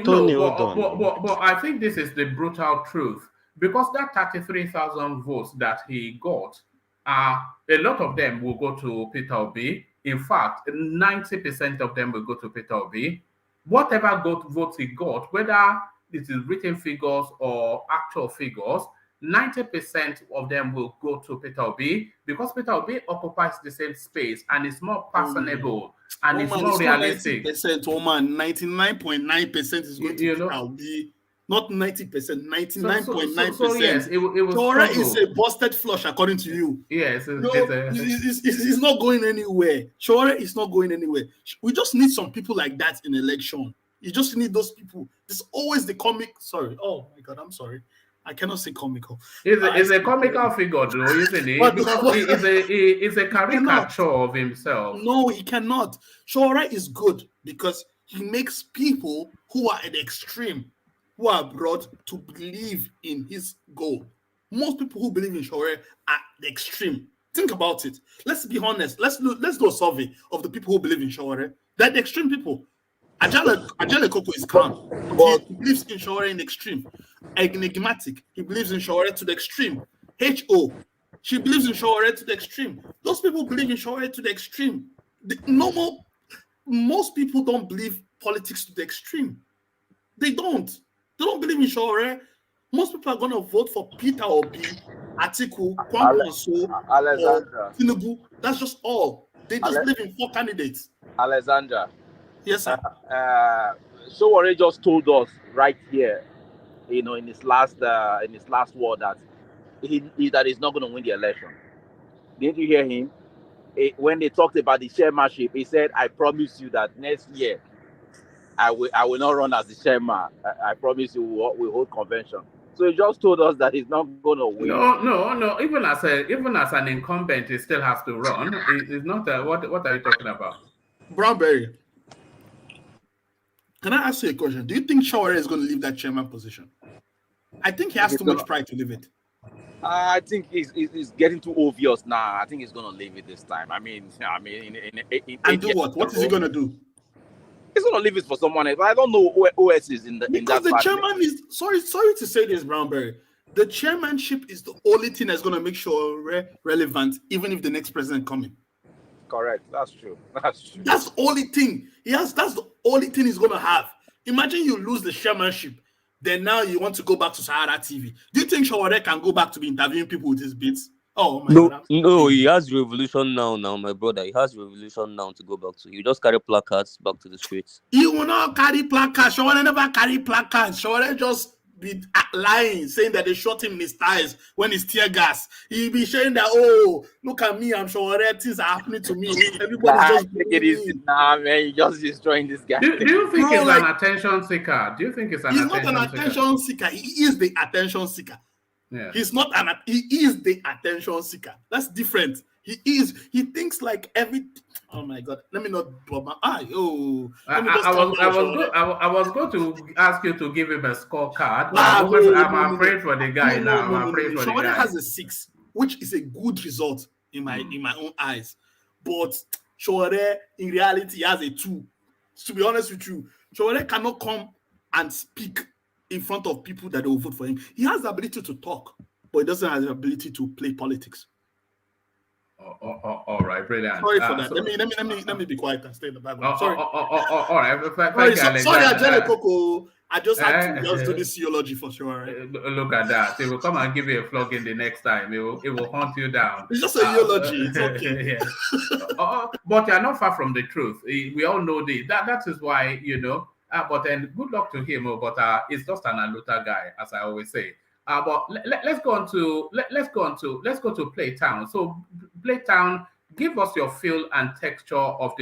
Tony, but I think this is the brutal truth, because that 33,000 votes that he got, a lot of them will go to Peter Obi. In fact, 90% of them will go to Peter Obi. Whatever votes he got, whether it is written figures or actual figures, 90% of them will go to Peter Obi, because Peter Obi occupies the same space and is more personable and it's more realistic. 99.9% is going to Peter Obi. Not 90%, 99.9%. So yes, it was. Sowore is a busted flush, according to you. Yes, it's not going anywhere. Sowore is not going anywhere. We just need some people like that in election. You just need those people. There's always the comic. Sorry. Oh my God, I'm sorry. I cannot say comical. It's a comical figure, though, isn't it? Because it's a caricature of himself. No, he cannot. Sowore is good because he makes people who are at the extreme, who are brought to believe in his goal. Most people who believe in Sowore are at the extreme. Think about it. Let's be honest. Let's do a survey of the people who believe in Sowore. They're the extreme people. Ajale Koko is calm, but he believes in Sowore in the extreme. Enigmatic, he believes in Sowore to the extreme. H.O., she believes in Sowore to the extreme. Those people believe in Sowore to the extreme. Most people don't believe politics to the extreme. They don't. They don't believe in Sowore. Most people are going to vote for Peter Obi, Atiku, Kwankwaso, or Tinubu. That's just all. They just live in 4 candidates. Alexander. Yes, sir. Sowore just told us right here, in his last word that he's not going to win the election. Didn't you hear him? When they talked about the chairmanship, he said, "I promise you that next year, I will not run as the chairman. I promise you we'll hold convention." So he just told us that he's not going to win. No. Even as an incumbent, he still has to run. It's not what are you talking about? Brownberry, can I ask you a question? Do you think Sowore is going to leave that chairman position? I think he has too much pride to leave it. I think it's getting too obvious now. I think he's going to leave it this time. I mean, and do what? What is he going to do? He's going to leave it for someone else. I don't know who else is in that. Because the chairman is sorry to say this, Brownberry. The chairmanship is the only thing that's going to make Sowore relevant, even if the next president comes in. Correct. That's true. That's true. That's the only thing he has. That's the only thing he's gonna have. Imagine you lose the chairmanship, then now you want to go back to Sahara TV. Do you think Sowore can go back to be interviewing people with his beats? Oh my No, God! no, he has revolution now, my brother. He has revolution now to go back to. You just carry placards back to the streets. He will not carry placards. Sowore never carry placards. Sowore just be lying, saying that they shot him in his thighs when he's tear gas. He'll be saying that, oh, look at me, I'm Sowore, things are happening to me. Everybody's just take it easy. Nah, man, you just destroying this guy. Do you think Bro, he's like, an attention seeker? Do you think he's an he's not an attention seeker? attention seeker. He is the attention seeker. Yeah. He is the attention seeker. That's different. He thinks like oh my God, let me not blow my eye. Oh, I was going to ask you to give him a scorecard, but I'm afraid for the guy now. I'm afraid for the guy. Sowore has a 6, which is a good result in my own eyes. But Sowore, in reality, has a 2. To be honest with you, Sowore cannot come and speak in front of people that will vote for him. He has the ability to talk, but he doesn't have the ability to play politics. All right, brilliant. Sorry for that. Let me be quiet and stay in the background. Sorry. All right. Sorry, Ajele Coco. I just had to just do this theology for sure. Right? Look at that. It will come and give you a flogging the next time. It will hunt you down. It's just a theology. It's okay. Yeah. But you're not far from the truth. We all know that is why, but then good luck to him. But it's just an Aluta guy, as I always say. But let's go to Playtown. So Playtown, give us your feel and texture of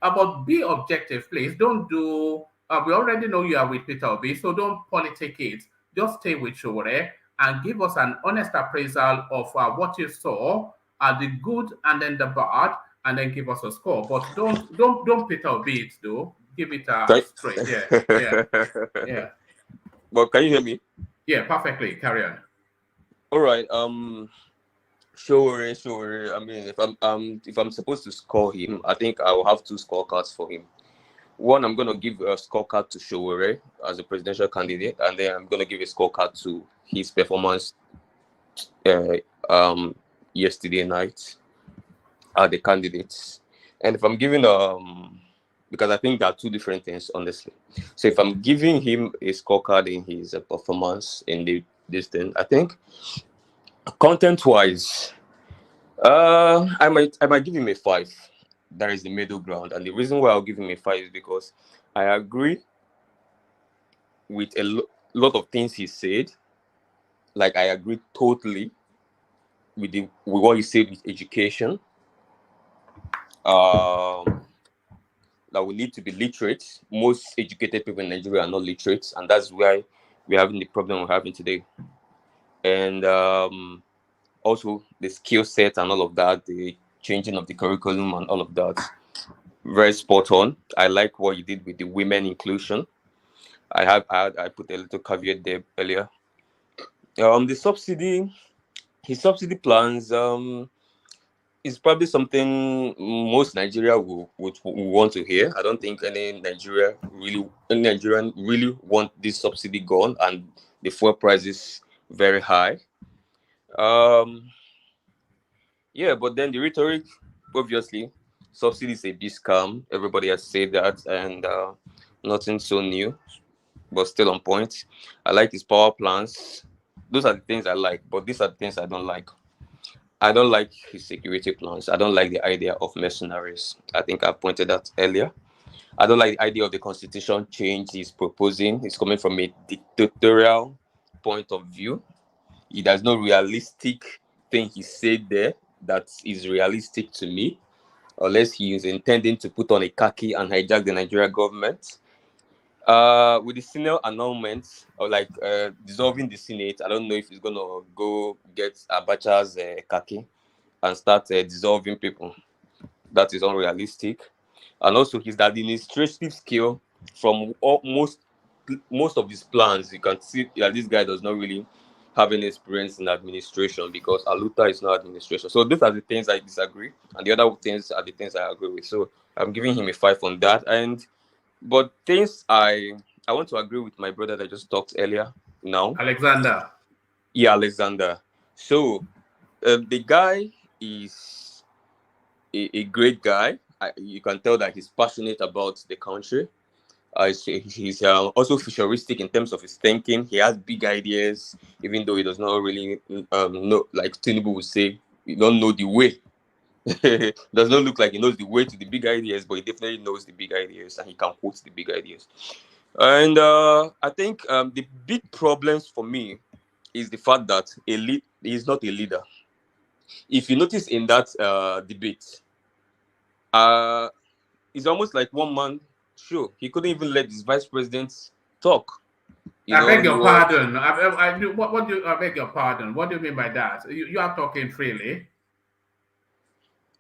but be objective, please. Don't do. We already know you are with Peter Obi, so don't politic it. Just stay with Sowore and give us an honest appraisal of what you saw, the good and then the bad, and then give us a score. But don't Peter Obi it though. Give it straight. Yeah. Well, can you hear me? Yeah, perfectly. Carry on. All right. Sowore. I mean, if I'm supposed to score him, I think I will have 2 scorecards for him. One, I'm gonna give a scorecard to Sowore as a presidential candidate, and then I'm gonna give a scorecard to his performance yesterday night at the candidates. And if I'm giving because I think there are 2 different things, honestly. So if I'm giving him a scorecard in his performance in this thing, I think content-wise, I might give him a 5. That is the middle ground, and the reason why I'll give him a 5 is because I agree with a lot of things he said. Like, I agree totally with what he said with education. That we need to be literate. Most educated people in Nigeria are not literate, and that's why we're having the problem we're having today. And also the skill set and all of that, the changing of the curriculum and all of that, very spot on. I like what you did with the women inclusion. I put a little caveat there earlier. His subsidy plans is probably something most Nigeria would want to hear. I don't think any Nigerian really want this subsidy gone, and the fuel price is very high. Yeah, but then the rhetoric, obviously, subsidy is a big scam. Everybody has said that, and nothing so new, but still on point. I like his power plans. Those are the things I like, but these are the things I don't like. I don't like his security plans. I don't like the idea of mercenaries. I think I pointed that earlier. I don't like the idea of the constitution change he's proposing. It's coming from a dictatorial point of view. There's no realistic thing he said there that is realistic to me, unless he is intending to put on a khaki and hijack the Nigerian government. With the Senate announcement or dissolving the Senate, I don't know if he's gonna go get Abacha's khaki and start dissolving people. That is unrealistic. And also his administrative skill from most of his plans, you can see that this guy does not really have any experience in administration, because Aluta is not administration. So those are the things I disagree, and the other things are the things I agree with. So I'm giving him a 5 on that. But things I want to agree with my brother that just talked earlier now. Alexander. Yeah, Alexander. So the guy is a great guy. You can tell that he's passionate about the country. He's also futuristic in terms of his thinking. He has big ideas, even though he does not really know, like Tinubu would say, you don't know the way. Does not look like he knows the way to the big ideas, but he definitely knows the big ideas and he can quote the big ideas. And I think the big problems for me is the fact that he's not a leader. If you notice in that debate, it's almost like one man show. He couldn't even let his vice president talk. I beg your pardon. What do you? I beg your pardon. What do you mean by that? You are talking freely.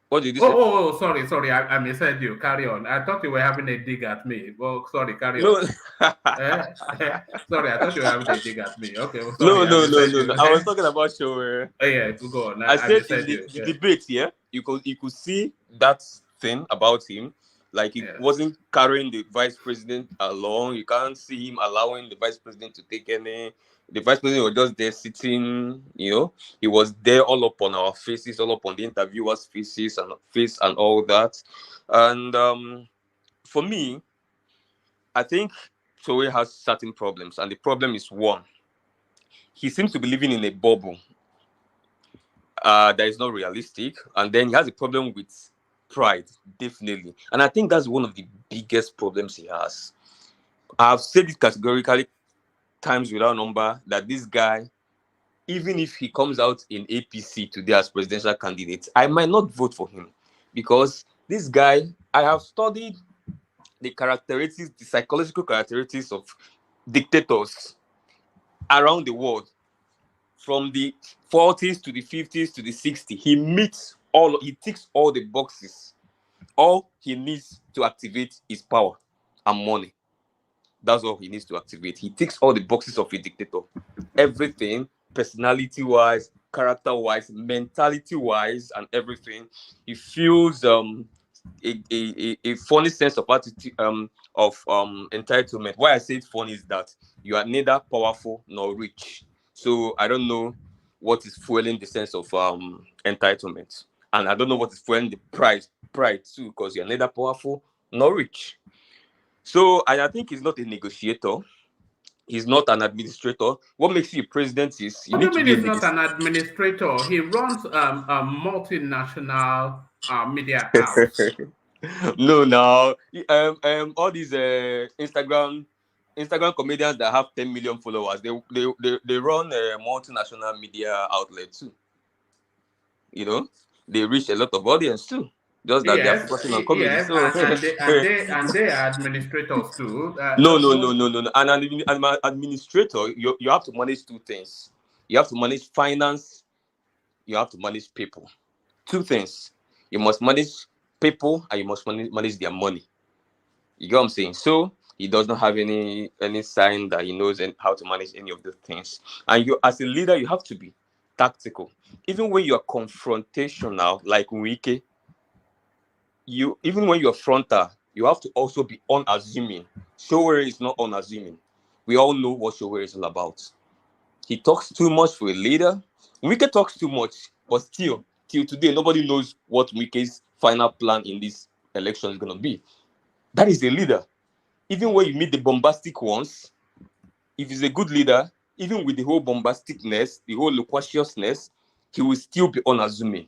What did you say? Sorry. I misheard you. Carry on. I thought you were having a dig at me. Well, sorry, carry No. on. Sorry, I thought you were having a dig at me. Okay, well, No. sorry. I was talking about Sowore. Oh, yeah, go on. I said in the debate, yeah, you could see that thing about him. Like he wasn't carrying the vice president along. You can't see him allowing the vice president to take any. The vice president was just there sitting, he was there all up on our faces, all up on the interviewers' faces and all that. And for me, I think Sowore has certain problems, and the problem is one. He seems to be living in a bubble that is not realistic, and then he has a problem with pride, definitely. And I think that's one of the biggest problems he has. I've said it categorically times without number that this guy, even if he comes out in APC today as presidential candidate, I might not vote for him because this guy, I have studied the psychological characteristics of dictators around the world, from the 40s to the 50s to the 60s. He ticks all the boxes. All he needs to activate is power and money. That's all he needs to activate. He ticks all the boxes of a dictator. Everything, personality-wise, character-wise, mentality-wise, and everything. He feels a funny sense of attitude of entitlement. Why I say it's funny is that you are neither powerful nor rich. So I don't know what is fueling the sense of entitlement. And I don't know what is fueling the pride too, because you're neither powerful nor rich. So I think he's not a negotiator. He's not an administrator. What makes you a president is What do you mean he's not an administrator? He runs a multinational media house. No. All these Instagram comedians that have 10 million followers, they run a multinational media outlet too. They reach a lot of audience too. Just that they're focusing on comedy. Yes, So. and they are administrators too. No. An administrator, you have to manage two things. You have to manage finance. You have to manage people. Two things. You must manage people and you must manage their money. You get what I'm saying? So he does not have any sign that he knows how to manage any of the things. And you, as a leader, you have to be tactical. Even when you are confrontational, like Wike, even when you're frontal, you have to also be unassuming. Sowore is not unassuming. We all know what Sowore is all about. He talks too much for a leader. Wike talks too much, but still, till today, nobody knows what Wike's final plan in this election is going to be. That is a leader. Even when you meet the bombastic ones, if he's a good leader, even with the whole bombasticness, the whole loquaciousness, he will still be unassuming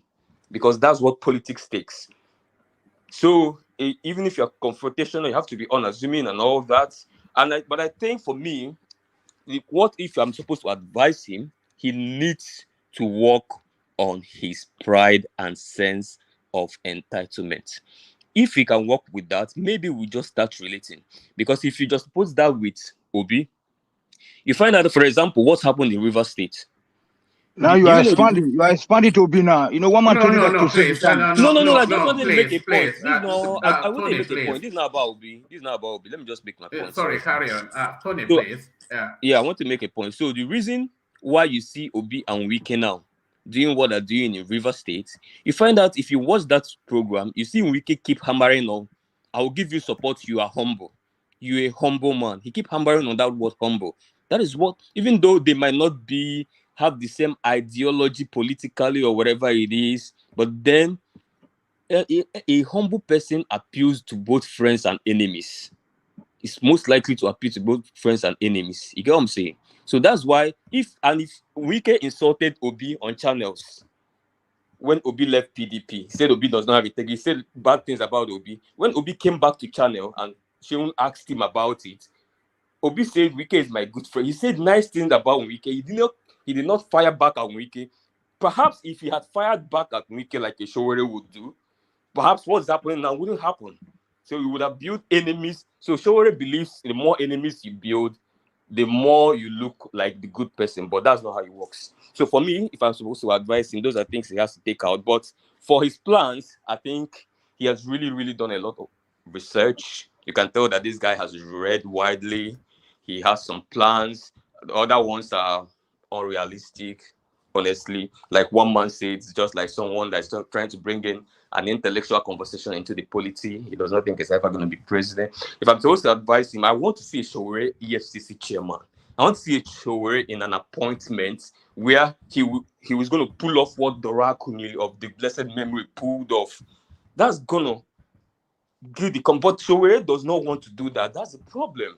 because that's what politics takes. So even if you're confrontational, you have to be unassuming and all that. But I think for me, what if I'm supposed to advise him? He needs to work on his pride and sense of entitlement. If he can work with that, maybe we just start relating. Because if you just put that with Obi, you find out, for example, what happened in Rivers State. Now you are expanding. You are expanding to Obi now. One man told you not to say No. I just wanted to make a point. I want to make a point. This is not about Obi. Let me just make my point. Sorry, carry on. Tony, please. Yeah, I want to make a point. So the reason why you see Obi and Wike now doing what they're doing in River State, you find out if you watch that program, you see Wike keep hammering on, I will give you support, you are humble. You're a humble man. He keep hammering on that word humble. That is what, even though they might not have the same ideology politically or whatever it is, but then A humble person appeals to both friends and enemies. It's most likely to appeal to both friends and enemies. You get what I'm saying? So that's why if Wike insulted Obi on channels when Obi left PDP, he said Obi does not have integrity. He said bad things about Obi. When Obi came back to channel and Sheun asked him about it, Obi said Wike is my good friend. He said nice things about Wike. He did not fire back at Wike. Perhaps if he had fired back at Wike like a Sowore would do, perhaps what's happening now wouldn't happen. So you would have built enemies. So Sowore believes the more enemies you build, the more you look like the good person. But that's not how it works. So for me, if I'm supposed to advise him, those are things he has to take out. But for his plans, I think he has really, really done a lot of research. You can tell that this guy has read widely. He has some plans. The other ones are unrealistic, honestly. Like one man said, it's just like someone that's just trying to bring in an intellectual conversation into the polity. He does not think he's ever going to be president. If I'm supposed to advise him, I want to see a Sowore EFCC chairman. I want to see a Sowore in an appointment where he was going to pull off what Dora Kunyili of the blessed memory pulled off. That's going to give the but Sowore does not want to do that. That's the problem.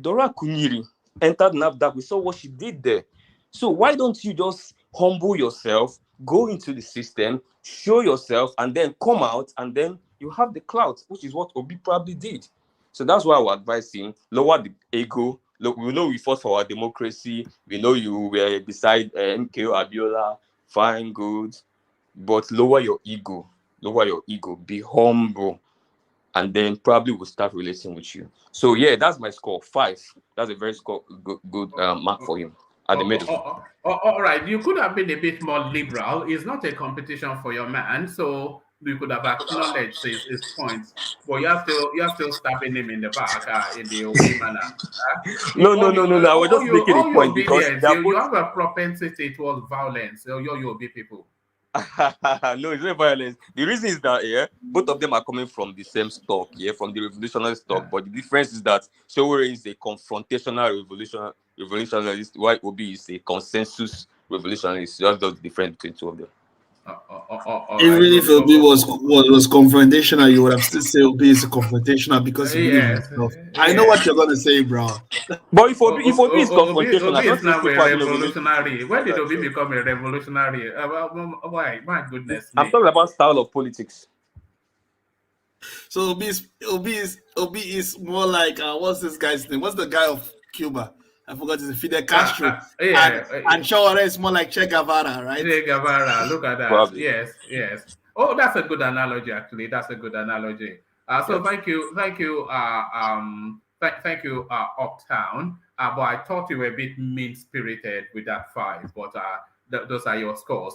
Dora Kunyili entered NAFDAC. We saw what she did there. So why don't you just humble yourself, go into the system, show yourself, and then come out, and then you have the clout, which is what Obi probably did. So that's why I would advise him, lower the ego. Look, we know we fought for our democracy. We know you were beside MKO Abiola, fine, good, but lower your ego. Lower your ego. Be humble. And then probably will start relating with you. So yeah, that's my score 5. That's a very good mark for him at the middle. All right, you could have been a bit more liberal. It's not a competition for your man, so you could have acknowledged his points. But you're still stabbing him in the back in the Obi manner. No. I was just making a point because you have a propensity towards violence. So you're Obi people. No, it's not violence. The reason is that both of them are coming from the same stock, from the revolutionary stock. But the difference is that Sowore is a confrontational revolutionalist, while Obi is a consensus revolutionalist. Just the difference between two of them. Even if Obi was confrontational, you would have still said Obi is confrontational because he believes in himself. I know what you're gonna say, bro. But if Obi is confrontational, Obi is now a revolutionary. When did Obi become a revolutionary? Why? My goodness. I'm talking about style of politics. So Obi is more like what's this guy's name? What's the guy of Cuba? I forgot his Fidel Castro. And Sowore is more like Che Guevara, right? Che Guevara, look at that. Probably. Yes. Oh, that's a good analogy, actually. That's a good analogy. So thank you, Uptown. But I thought you were a bit mean-spirited with that 5, but those are your scores.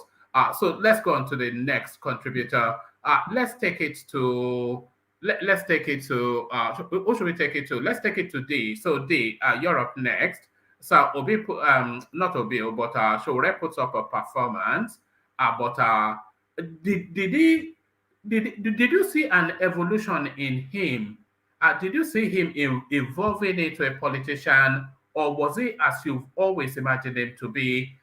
So let's go on to the next contributor. Let's take it to. Let's take it to. Who should we take it to? Let's take it to D. So D, you're up next. So Obi, not Obi, but Sowore puts up a performance. But did you see an evolution in him? Did you see him evolving into a politician, or was he as you've always imagined him to be?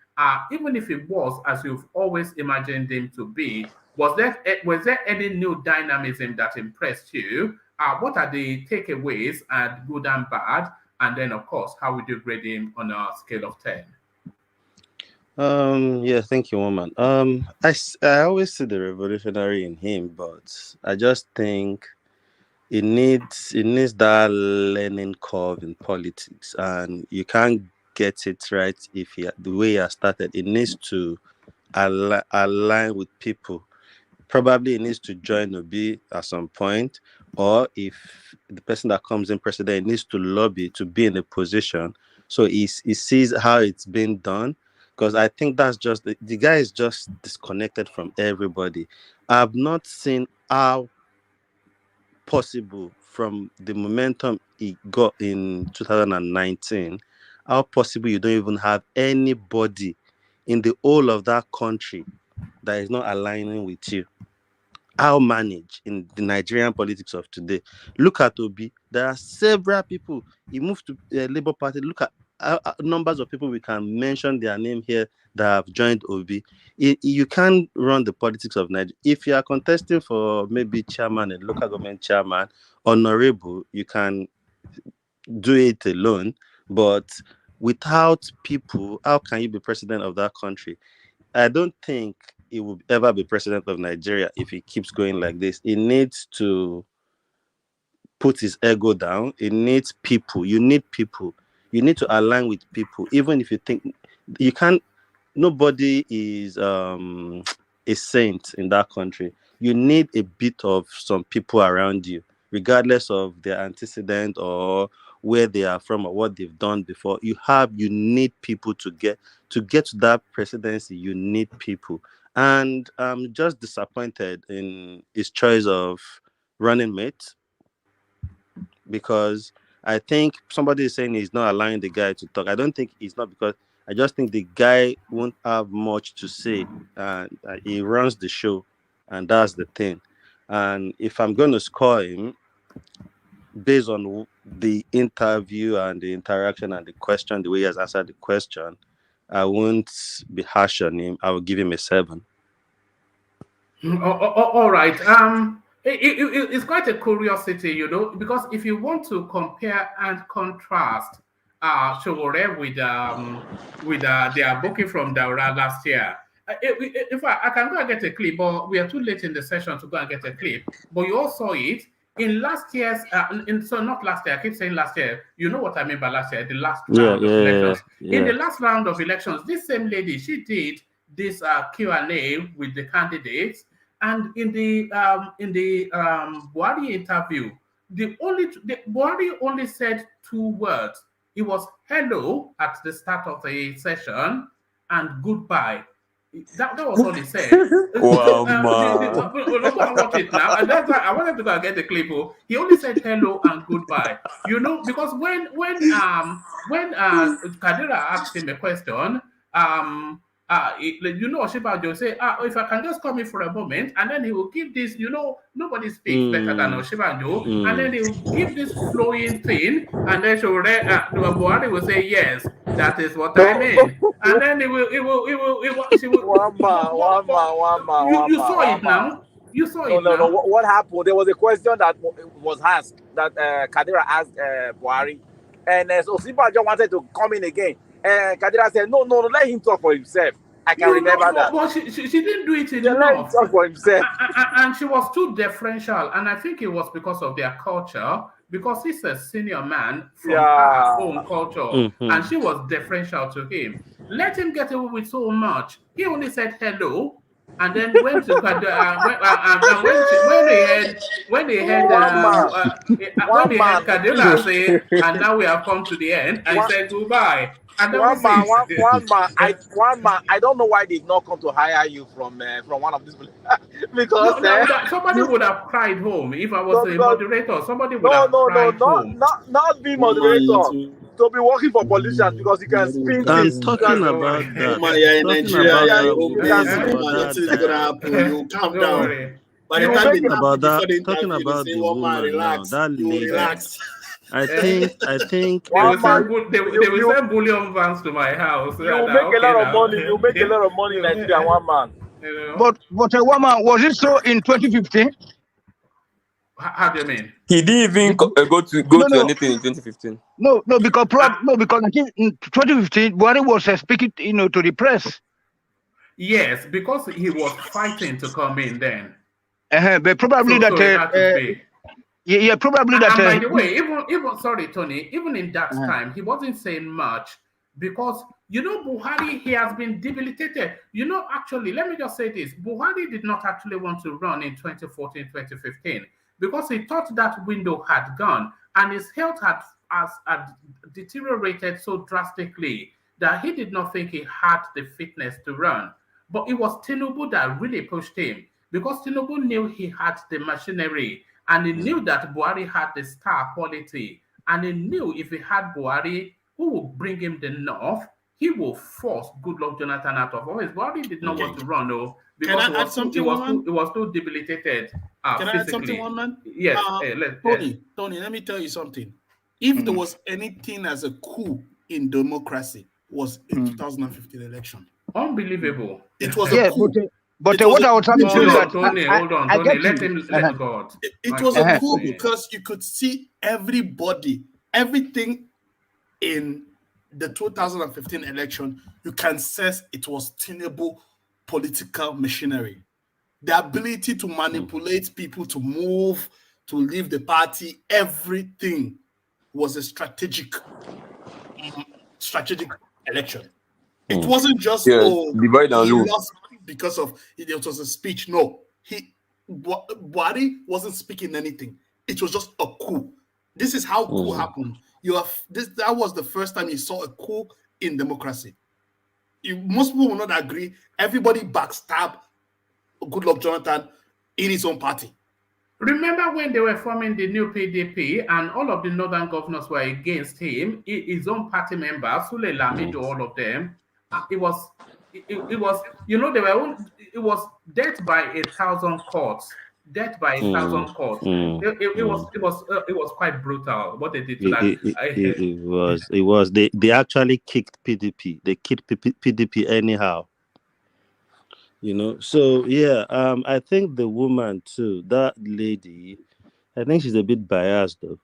Even if it was as you've always imagined him to be, was there any new dynamism that impressed you? What are the takeaways, good and bad? And then, of course, how would you grade him on a scale of 10? Yeah, thank you, woman. I always see the revolutionary in him, but I just think it needs that learning curve in politics, and you can't get it right if the way he has started. It needs to align with people. Probably it needs to join Obi at some point, or if the person that comes in president needs to lobby to be in a position, so he sees how it's been done. Because I think that's just the guy is just disconnected from everybody. I've not seen how possible from the momentum he got in 2019, how possible you don't even have anybody in the whole of that country that is not aligning with you. How manage in the Nigerian politics of today? Look at Obi. There are several people. He moved to Labour Party. Look at numbers of people we can mention their name here that have joined Obi. You can't run the politics of Nigeria. If you are contesting for maybe chairman and local government chairman, honorable, you can do it alone. But without people, how can you be president of that country? I don't think he will ever be president of Nigeria if he keeps going like this. He needs to put his ego down. It needs people. You need people. You need to align with people. Even if you think you can't, nobody is a saint in that country. You need a bit of some people around you, regardless of their antecedent or where they are from or what they've done before. You need people to get to that presidency. You need people. And I'm just disappointed in his choice of running mate, because I think somebody is saying he's not allowing the guy to talk. I don't think he's not, because I just think the guy won't have much to say. He runs the show, and that's the thing. And if I'm going to score him based on the interview and the interaction and the question, the way he has answered the question, I won't be harsh on him. I will give him a 7. All right. It's quite a curiosity, because if you want to compare and contrast Sowore with their booking from Daura last year. In fact, I can go and get a clip, but we are too late in the session to go and get a clip. But you all saw it in last year's, so not last year, I keep saying last year. You know what I mean by last year, the last round of elections. In the last round of elections, this same lady, she did this Q&A with the candidates. And in the Buhari interview, Buhari only said 2 words. It was hello at the start of the session and goodbye. That was all he said. Wow, Look and watch it now. And that's why I wanted to go and get the clip. He only said hello and goodbye. Because when Kadiria asked him a question, Oshibajo say, if I can just come in for a moment, and then he will give this, nobody speaks better than Oshibajo, and then he will give this flowing thing, and then Buhari will say, yes, that is what I mean. And then she will one man. You saw it now. You saw it now. No. What happened? There was a question that was asked, that Kadiria asked Buhari, and Oshibajo wanted to come in again. And Kadiria said, no, let him talk for himself. I can remember that. Well, she didn't do it enough. Let him talk for himself. And she was too deferential. And I think it was because of their culture, because he's a senior man from her own culture. And she was deferential to him. Let him get away with so much. He only said hello. And then went to when they heard Kadiria say, and now we have come to the end, and he said goodbye. And one man. I don't know why they did not come to hire you from one of these because somebody would have cried home if I was a moderator. Somebody would have cried home. Not be moderator. To be working for politicians, because you can spin things. Talking about that. You calm down. By the time talking about the woman now, that lady. I think they will send bullion vans to my house. You make a lot of money. You make a lot of money in Nigeria, one man. But a woman, was it so in 2015? How do you mean? He didn't even go to anything in 2015. No, because I think in 2015, Buhari was speaking, to the press. Yes, because he was fighting to come in then. But probably probably that. And by the way, even sorry, Tony, even in that time, he wasn't saying much, because Buhari, he has been debilitated. Actually, let me just say this: Buhari did not actually want to run in 2014, 2015, because he thought that window had gone, and his health had deteriorated so drastically that he did not think he had the fitness to run. But it was Tinubu that really pushed him, because Tinubu knew he had the machinery. And he knew that Buhari had the star quality. And he knew if he had Buhari, who would bring him the north, he will force Goodluck Jonathan out of office. Buhari did not want to run, though, because it was too debilitated Can physically. I add something, one man? Yes. Tony, let me tell you something. If there was anything as a coup in democracy was in 2015 election. Unbelievable. It was Yeah, a coup. but It was what I was trying to say is that Hold on, I Tony. get Let you. him let God. It was a coup because you could see everybody, everything in the 2015 election. You can sense it was Tinubu political machinery. The ability to manipulate people to move, to leave the party, everything was a strategic election. It wasn't just divide and he rule. lost because of it was a speech. No, Buhari wasn't speaking anything. It was just a coup. This is how coup happened. That was the first time you saw a coup in democracy. Most people will not agree. Everybody backstab Goodluck Jonathan in his own party. Remember when they were forming the new PDP and all of the northern governors were against him, his own party members, Sule Lamido, all of them. It was, you know, it was death by 1,000 courts. Death by 1,000 courts. It was quite brutal what they did to that. It was. They actually kicked PDP. They kicked PDP anyhow. You know, so yeah, I think the woman too, that lady, I think she's a bit biased though.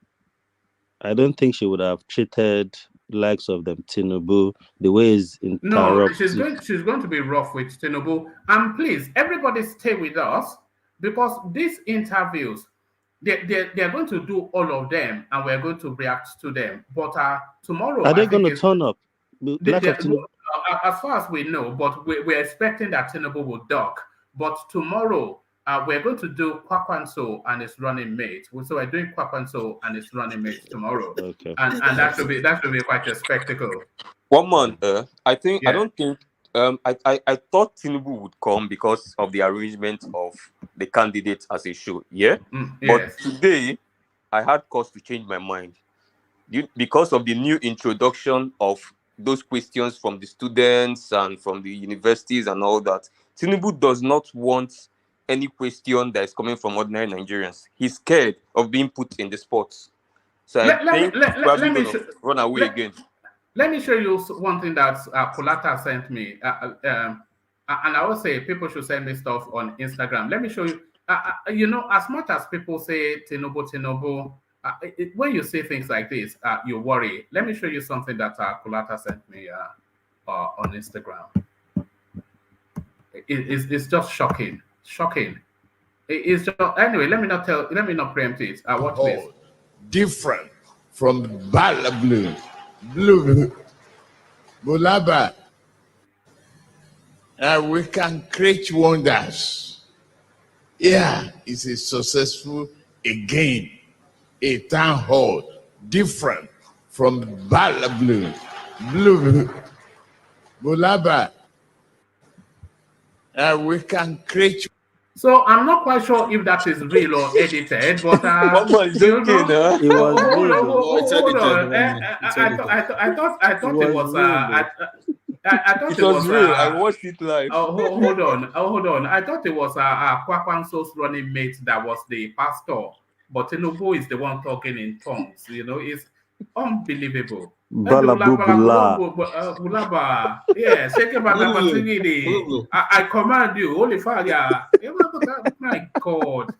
I don't think she would have treated likes of them Tinubu the way is No, interrupted. she's going to be rough with Tinubu. And please, everybody stay with us because these interviews, they're going to do all of them and we're going to react to them. But tomorrow, Are they going to turn up? As far as we know, but we're expecting that Tinubu will duck. But tomorrow, we're going to do Kwakwanso and his running mate. So we're doing Kwakwanso and his running mate tomorrow. Okay. And that should be quite a spectacle. One man, I don't think I thought Tinubu would come because of the arrangement of the candidates as a show. Yeah. But today I had cause to change my mind. Because of the new introduction of those questions from the students and from the universities and all that. Tinubu does not want any question that is coming from ordinary Nigerians. He's scared of being put in the spot. So I think he's probably going to run away again. Let me show you one thing that Kulata sent me. And I would say people should send me stuff on Instagram. Let me show you. You know, as much as people say Tinubu, when you say things like this, you worry. Let me show you something that Kulata sent me on Instagram. It's just shocking. It's just, anyway. Let me not preempt it. Watch this. Different from blue Bulaba. We can create wonders. Yeah, it's a successful again. A town hall different from blue Bulaba. We can create. So I'm not quite sure if that is real or edited, but It was hold on. I thought it was I thought it was real. I watched it live. Hold on. I thought it was Kwakwanso's running mate that was the pastor, but Tinubu is the one talking in tongues. You know, it's unbelievable. Bulaba. Yeah, I command you, Holy Father. My God.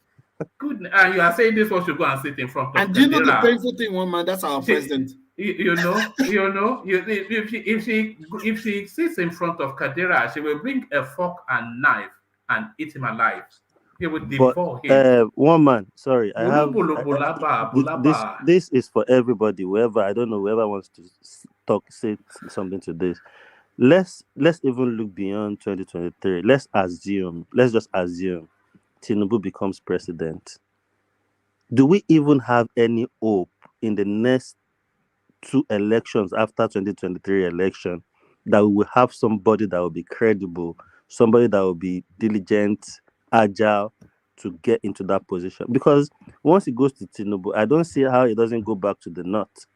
Good. And you are saying this one should go and sit in front of and do you know the painful thing, one man? That's our president. If she sits in front of Kadiria, she will bring a fork and knife and eat him alive. He would devour him. One man, sorry, I have this is for everybody. Whoever whoever wants to say something to this. Let's even look beyond 2023. Let's just assume Tinubu becomes president. Do we even have any hope in the next 2 elections after 2023 election that we will have somebody that will be credible, somebody that will be diligent, agile to get into that position? Because once it goes to Tinubu, I don't see how it doesn't go back to the north.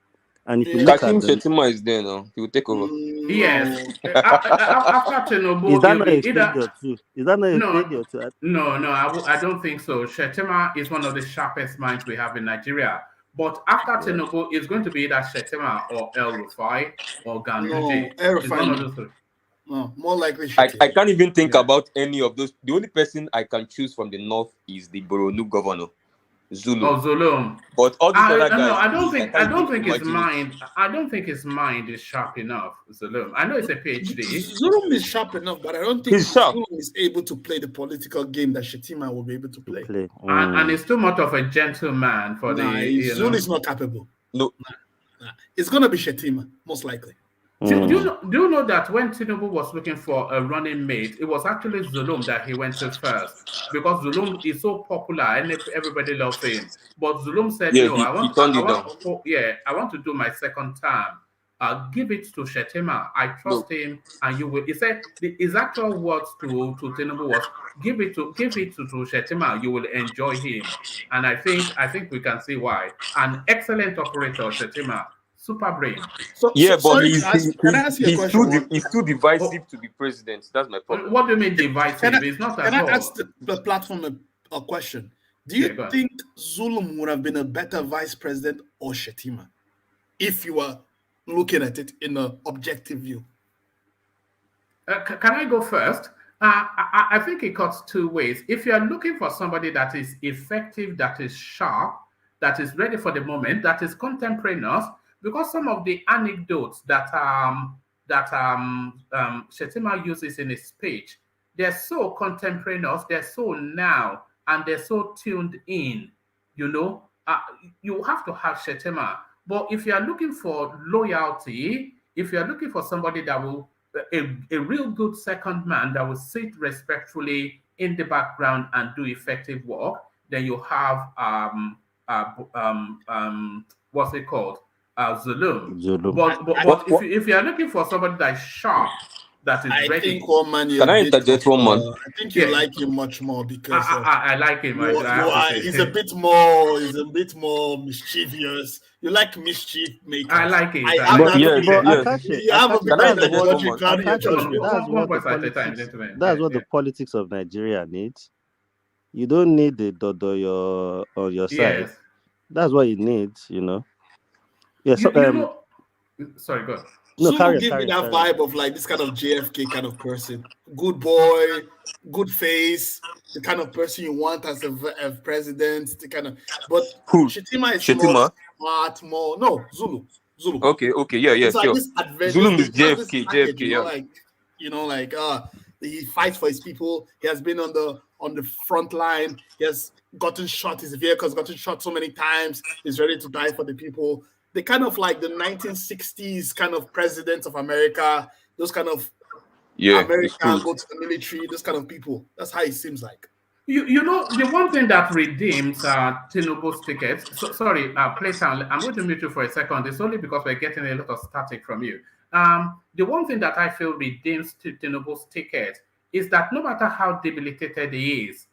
And if you look at Shetima is there now, he will take over. Yes. After Tinubu, is that not a failure too? Is that not a failure too? No, I don't think so. Shetima is one of the sharpest minds we have in Nigeria. But after Tinubu, it's going to be either Shettima or El Rufai or Ganduje. No, El It's one of Rufai. those three. No, more likely I Shettima. can't even think about any of those. The only person I can choose from the north is the Borno governor, Zulu. Oh, Zulum. But all these other guys, No, I don't can't think his imagine it. mind. I don't think his mind is sharp enough, Zulum. I know it's a PhD. Zulum is sharp enough, but I don't think Zulum is able to play the political game that Shettima will be able to play. And he's too much of a gentleman for Zulu is not capable. No, it's gonna be Shettima most likely. Do you know that when Tinubu was looking for a running mate, it was actually Zulum that he went to first, because Zulum is so popular and everybody loves him. But Zulum said, "No, I want to do my second term. Give it to Shettima. I trust him, and you will." He said his actual words to Tinubu was, "Give it to Shettima. You will enjoy him." And I think we can see why. An excellent operator, Shettima. Super brain. But he's too divisive to be president. That's my problem. What do you mean divisive? It's not at all. Can I ask the platform a question? Do you think Zulum would have been a better vice president or Shettima if you were looking at it in an objective view? Can I go first? I think it cuts two ways. If you're looking for somebody that is effective, that is sharp, that is ready for the moment, that is contemporaneous, because some of the anecdotes that Shettima uses in his speech, they're so contemporaneous, they're so now, and they're so tuned in. You have to have Shettima. But if you are looking for loyalty, if you are looking for somebody that will a real good second man that will sit respectfully in the background and do effective work, then you have what's it called? Zulum. But if you are looking for somebody that's sharp, that is ready. Can I interject one man? I think you like him much more because I like him. He's a bit more mischievous. You like mischief makers. I like it. That's what the politics of Nigeria needs. You don't need the dodo on your side. Yes. That's what it needs, Yeah, so, sorry, go ahead. No, give me that vibe of like this kind of JFK kind of person. Good boy, good face, the kind of person you want as a president, the kind of. But Shettima is more smart, more. No, Zulu. Okay, yeah, sure. Zulu is JFK, he fights for his people. He has been on the front line. He has gotten shot. His vehicle has gotten shot so many times. He's ready to die for the people. They kind of like the 1960s kind of presidents of America. Those kind of America go to the military. Those kind of people. That's how it seems like. The one thing that redeems Tinubu's tickets. Playtown, I'm going to mute you for a second. It's only because we're getting a lot of static from you. The one thing that I feel redeems Tinubu's ticket is that no matter how debilitated he is,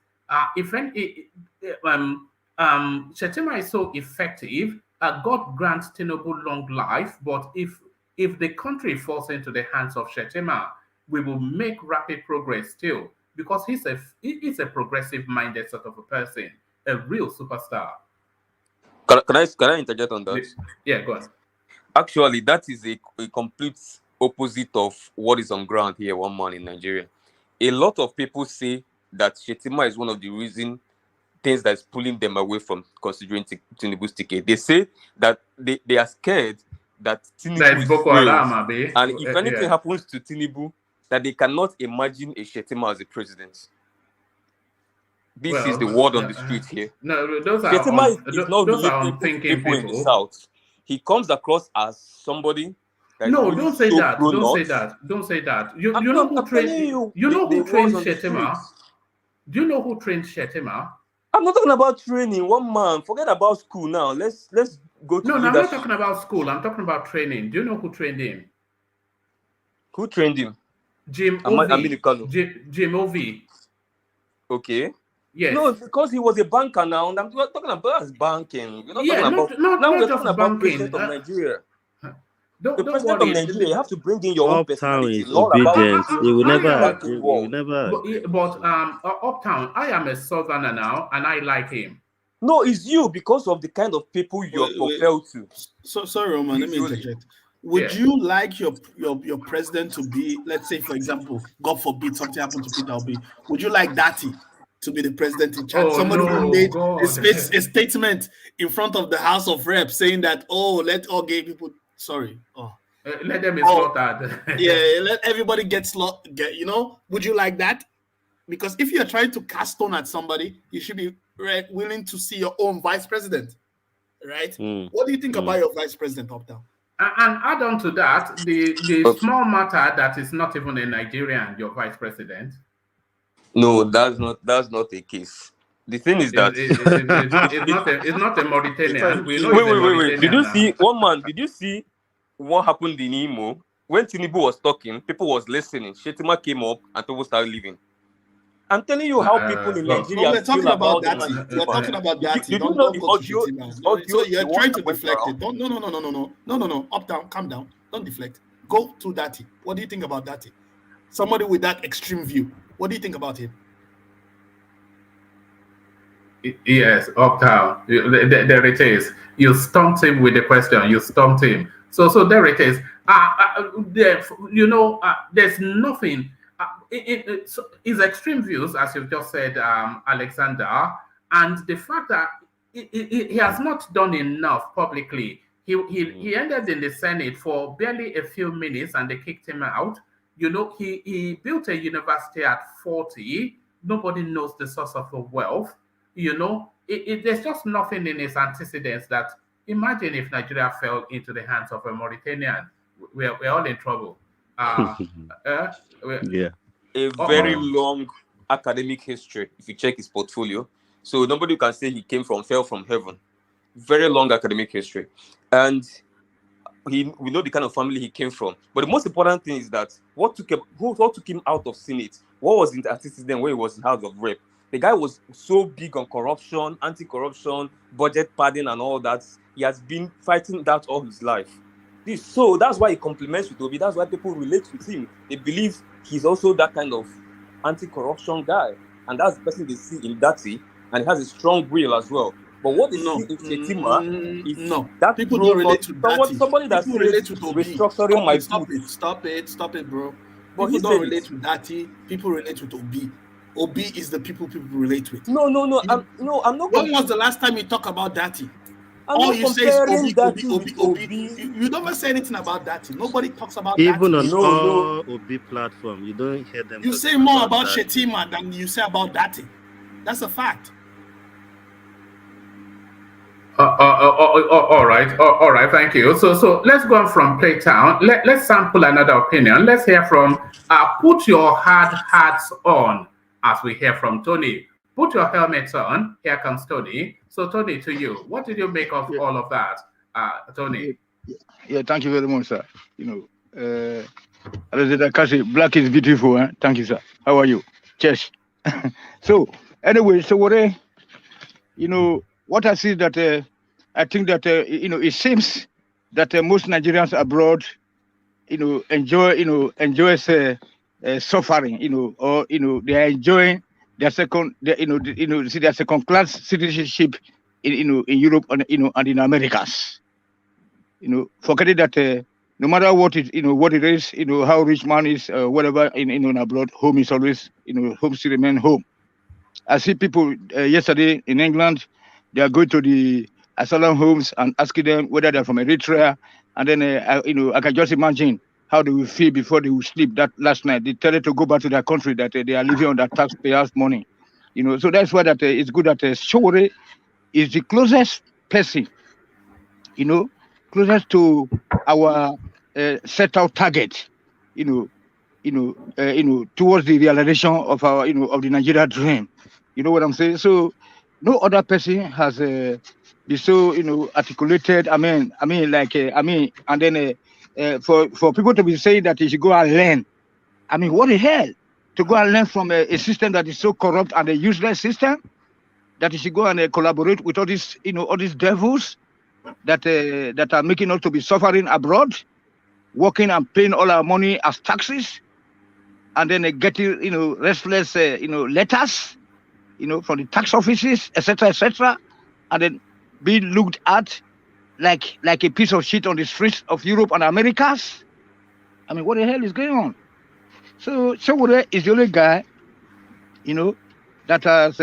Shettima is so effective. God grants Tinubu long life, but if the country falls into the hands of Shettima, we will make rapid progress still, because he's a progressive-minded sort of a person, a real superstar. Can I interject on that? Yeah, go on. Actually, that is a complete opposite of what is on ground here, one man in Nigeria. A lot of people say that Shettima is one of the things that's pulling them away from considering Tinubu's ticket. They say that they are scared that Tinubu is fails, and if anything happens to Tinubu, that they cannot imagine a Shettima as a president. This is the word on the street here. No, those are Shettima is not unthinking people in the South. He comes across as somebody. Don't say that. Don't say that. You know who trained Shettima? Do you know who trained Shettima? I'm not talking about training. One man, forget about school now. Let's go to No, I'm not talking about school. I'm talking about training. Do you know who trained him? Who trained him? Jim Ovi. Okay. Yes. No, because he was a banker now. And I'm talking about banking. We're not talking about president of Nigeria. The president of Nigeria, you have to bring in your own personality. Obedience. He will never. But Uptown, I am a southerner now, and I like him. No, it's you because of the kind of people you're propelled to. So sorry, Roman. Let me interject. Would you like your president to be, let's say, for example, God forbid something happened to Peter Obi? Would you like Dati to be the president in charge? Somebody who made a statement in front of the House of Reps saying that, oh, let all gay people. Sorry. Oh. Let them be slaughtered. Yeah, let everybody get slaughtered. You know, would you like that? Because if you're trying to cast stone at somebody, you should be willing to see your own vice president, right? What do you think about your vice president, Uptown? And add on to that, the small matter that is not even a Nigerian, your vice president. No, that's not the case. The thing is that it's not a Mauritanian. Wait. Did you see one man? Did you see what happened in Imo when Tinubu was talking? People was listening. Shetima came up and people started leaving. I'm telling you how people in Nigeria we're talking feel about that. We're talking about that. You don't know the audio. So you're trying to deflect it. No. Up, down, calm down. Don't deflect. Go to Dati. What do you think about Dati? Somebody with that extreme view. What do you think about him? Yes, Uptown. There it is. You stumped him with the question. You stumped him. So there it is. There's nothing. His extreme views, as you've just said, Alexander, and the fact that he has not done enough publicly. He ended in the Senate for barely a few minutes and they kicked him out. He built a university at 40. Nobody knows the source of the wealth. There's just nothing in his antecedents that, imagine if Nigeria fell into the hands of a Mauritanian. We're all in trouble. Yeah. A very long academic history, if you check his portfolio. So nobody can say he fell from heaven. Very long academic history. And we know the kind of family he came from. But the most important thing is that what took him out of Senate? What was in the antecedent when he was in House of Rep? The guy was so big on corruption, anti-corruption, budget padding and all that. He has been fighting that all his life. So that's why he compliments with Obi. That's why people relate with him. They believe he's also that kind of anti-corruption guy. And that's the person they see in Dati. And he has a strong will as well. But what they see in Shetima is that people don't relate to Dati. Somebody that people relate to Obi. Restructuring my Stop it, bro. But people don't relate to Dati. People relate with Obi. Obi is the people relate with. No. I'm not. When was the last time you talk about Dati? All you say is Obi. You never say anything about Dati. Nobody talks about Dati. Even on all Obi platform, you don't hear them. You say more about Shetima than you say about Dati. That's a fact. All right. Thank you. So let's go on from Playtown. Let's sample another opinion. Let's hear from put your hard hats on, as we hear from Tony. Put your helmets on. Here comes Tony. So Tony, to you, what did you make of all of that, Tony? Yeah, thank you very much, sir. Black is beautiful. Eh? Thank you, sir. How are you? Cheers. So anyway, Sowore, what I see that I think that it seems that most Nigerians abroad, enjoy suffering, or they are enjoying their second class citizenship in Europe and in Americas. Forgetting that no matter what it is, how rich man is, whatever in abroad, home is always home still remain home. I see people yesterday in England. They are going to the asylum homes and asking them whether they're from Eritrea. And then, I can just imagine how they will feel before they will sleep that last night. They tell them to go back to their country, that they are living on that taxpayers' money. So that's why that it's good that Sowore is the closest person, closest to our set out target, towards the realization of our, of the Nigeria dream. You know what I'm saying? So no other person has been so, articulated. And then for people to be saying that you should go and learn. What the hell? To go and learn from a system that is so corrupt and a useless system, that you should go and collaborate with all these, all these devils that are making us to be suffering abroad, working and paying all our money as taxes, and then getting, restless, letters, from the tax offices, etc., etc. and then be looked at like a piece of shit on the streets of Europe and Americas? I mean, what the hell is going on? So Sowore is the only guy, that has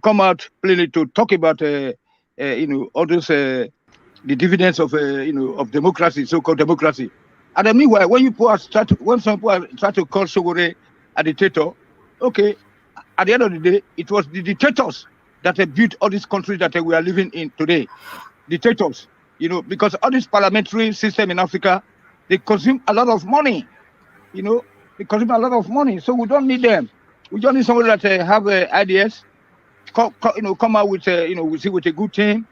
come out plainly to talk about all those the dividends of of democracy, so-called democracy. And then meanwhile, when some people try to call Sowore a dictator, okay, at the end of the day, it was the dictators that have built all these countries that we are living in today. Dictators, because all this parliamentary system in Africa, they consume a lot of money. They consume a lot of money, so we don't need them. We just need somebody that have ideas, come out with with a good team,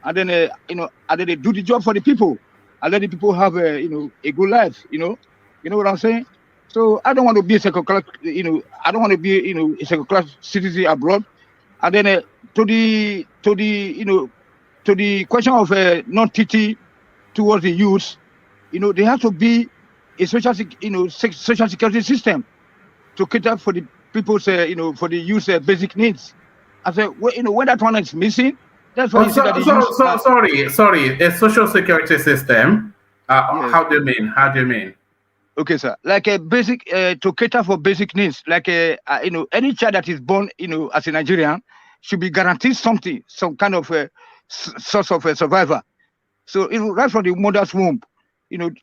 and then and then they do the job for the people, and let the people have a good life. You know what I'm saying? So I don't want to be a second class. I don't want to be a second class citizen abroad. And then to the question of non-TT towards the youth, they have to be a social security system to cater for the people's for the youth basic needs. I said, when that one is missing, that's why you see that the youth. Sorry, a social security system. Yes. How do you mean? Okay, sir. Like a basic to cater for basic needs, like any child that is born as a Nigerian should be guaranteed something, some kind of source of survivor. So right from the mother's womb,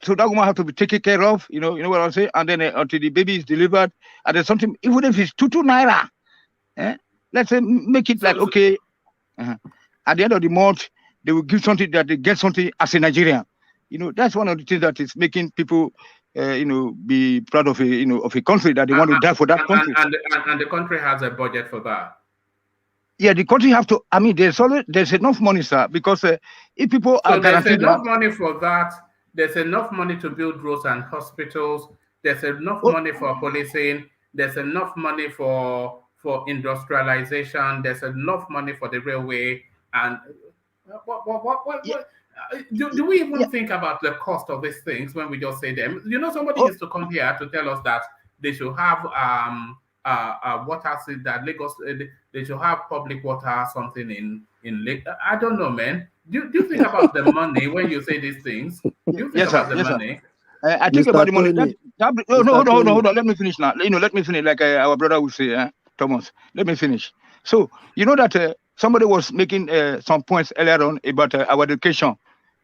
so that woman have to be taken care of. You know what I'm saying, and then until the baby is delivered, and then something, even if it's 2 naira, let's say make it like okay. At the end of the month, they will give something that they get something as a Nigerian. That's one of the things that is making people, be proud of a country that they want to die for that country. And the country has a budget for that. Yeah, the country have to. I mean, there's enough money, sir, because if people are guaranteed enough money for that, there's enough money to build roads and hospitals. There's enough money for policing. There's enough money for industrialization. There's enough money for the railway. And do we even think about the cost of these things when we just say them? Somebody used to come here to tell us that they should have water, that Lagos, they should have public water, something in Lake. I don't know, man. Do you think about the money when you say these things? Do you think about the money? I think about the money. Hold on. Let me finish now. Let me finish like our brother would say, Thomas. Let me finish. So, that somebody was making some points earlier on about our education,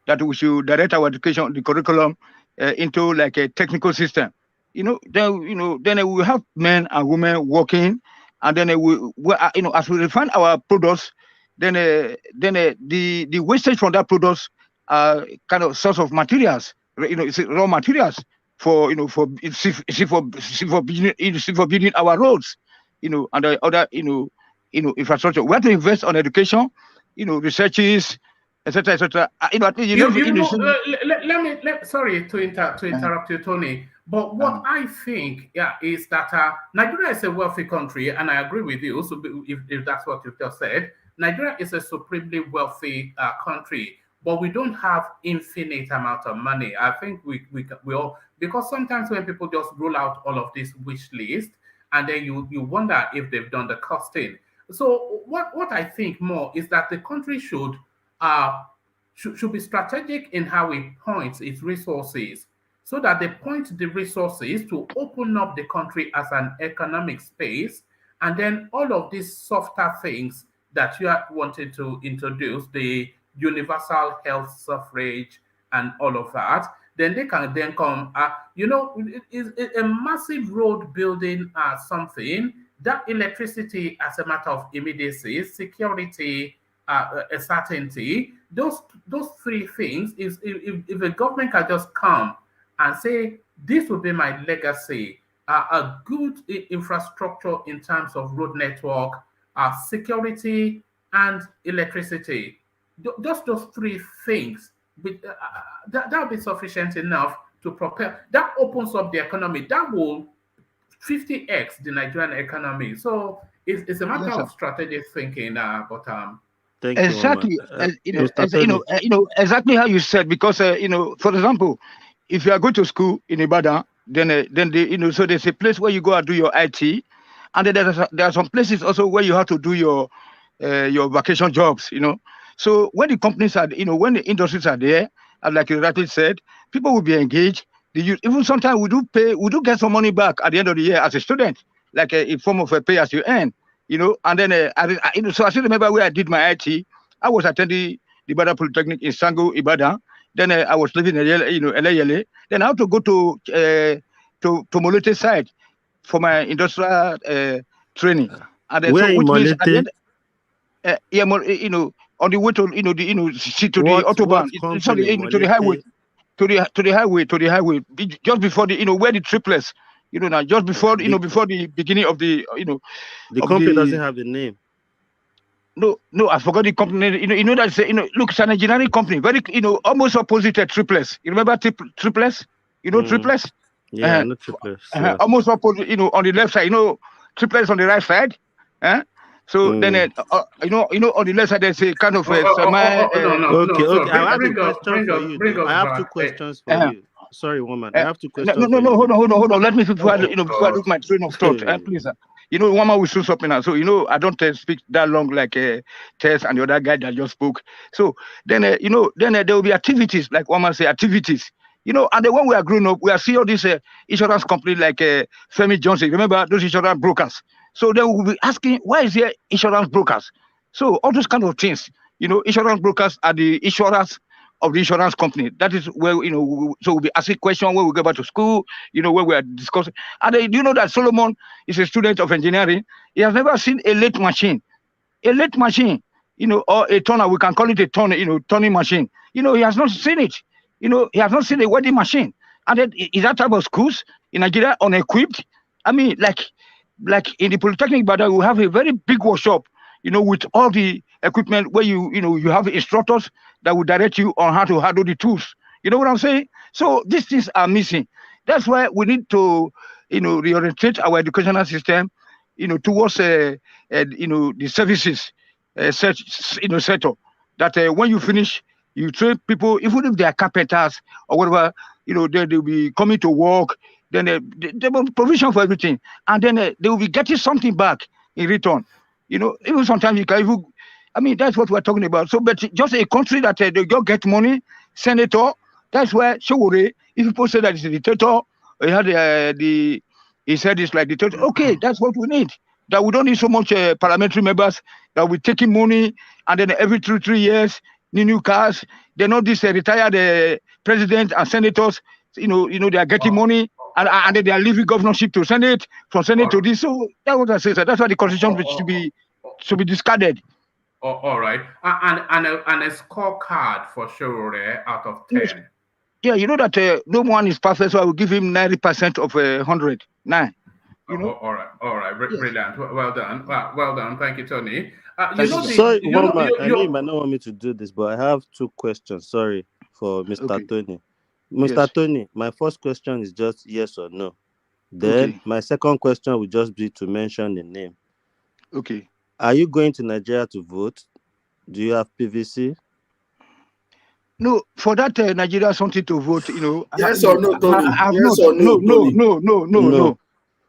that we should direct our education, the curriculum, into like a technical system. Then we have men and women working, and then as we refine our products, then the wastage from that products are kind of source of materials. It's raw materials for building our roads, and the other infrastructure. We have to invest on education, researches, etc., etc. Sorry to interrupt you, Tony. But what I think, is that Nigeria is a wealthy country, and I agree with you. So if that's what you just said, Nigeria is a supremely wealthy country, but we don't have infinite amount of money. I think we all, because sometimes when people just roll out all of this wish list, and then you wonder if they've done the costing. So what I think more is that the country should be strategic in how it points its resources, so that they point the resources to open up the country as an economic space, and then all of these softer things that you are wanting to introduce, the universal health suffrage and all of that, then they can then come, it's a massive road building something, that electricity as a matter of immediacy, security, a certainty, those 3 things, if the government can just come and say, this will be my legacy, a good infrastructure in terms of road network, security, and electricity. Just those 3 things, that will be sufficient enough to propel. That opens up the economy. That will 50x the Nigerian economy. So it's a matter of strategic thinking. Exactly, exactly how you said. Because for example, if you are going to school in Ibadan, then so there's a place where you go and do your IT, and then there are some places also where you have to do your your vacation jobs, So when the companies are, when the industries are there, and like you rightly said, people will be engaged. Even sometimes we do get some money back at the end of the year as a student, like in form of a pay as you earn, And then so I still remember where I did my IT. I was attending the Ibadan Polytechnic in Sango, Ibadan. Then I was living in Eleyele. Then I had to go to Molete side for my industrial training. And then, Where so in which means at the Molete? end, on the way to to the What autobahn, company to the highway, Molete? to the highway, just before where the triplets, now just before before the beginning of the The of company the doesn't have a name. no, I forgot the company. That's look, it's an engineering company, very almost opposite to triplets. You remember triplets? Triplets? Yeah, I know triplets. Yeah. Almost opposite, on the left side, triplets on the right side. So then, on the left side, there's a kind of semi. Okay. So I have a bring us, question for you. bring Though. I us have two back. questions for you. Sorry, woman. I have two No, questions for you. hold on. Let me before I God. look my train of thought, please. One man will soon something now. So I don't speak that long like Tess and the other guy that just spoke. So then there will be activities like one man say activities. And then when we are growing up, we are seeing all these insurance companies like Femi Johnson. Remember those insurance brokers? So then we'll be asking, why is there insurance brokers? So all those kind of things, insurance brokers are the insurers of the insurance company. That is where, so we'll be asking questions when we go back to school, when we are discussing. And do you know that Solomon is a student of engineering? He has never seen a lathe machine. A lathe machine, or a turner, we can call it a turner, turning machine. He has not seen it. He has not seen a welding machine. And then is that type of schools in Nigeria unequipped? I mean, like in the Polytechnic, but we have a very big workshop, with all the equipment where you have instructors that will direct you on how to handle the tools. You know what I'm saying? So these things are missing. That's why we need to, reorientate our educational system, towards, the services, sector. That when you finish, you train people, even if they are carpenters or whatever, they'll be coming to work. Then they will provision for everything, and then they will be getting something back in return. Even sometimes you can even, I mean, that's what we're talking about. So, but just a country that they just get money, senator. That's where Sowore, if people say that he's a dictator, he had he said it's like dictator. Okay, that's what we need. That we don't need so much parliamentary members that we taking money, and then every 3 years, new cars. They're not this retired president and senators. They are getting money. And then they are leaving governorship to Senate, from Senate to this. So that's what I say. That's why the constitution should be discarded. All right. And a scorecard for Sowore out of 10. Yeah, you know that no one is perfect, so I will give him 90% of 100. 9. All right. Brilliant. Well done. Well done. Thank you, Tony. Sorry, one man. I know you might not want me to do this, but I have two questions. Sorry for Mr. Tony. Mr. Tony, my first question is just yes or no. Then my second question will just be to mention the name. Okay. Are you going to Nigeria to vote? Do you have PVC? No, for that Nigeria something to vote, Yes or no, Tony? Yes or no, no.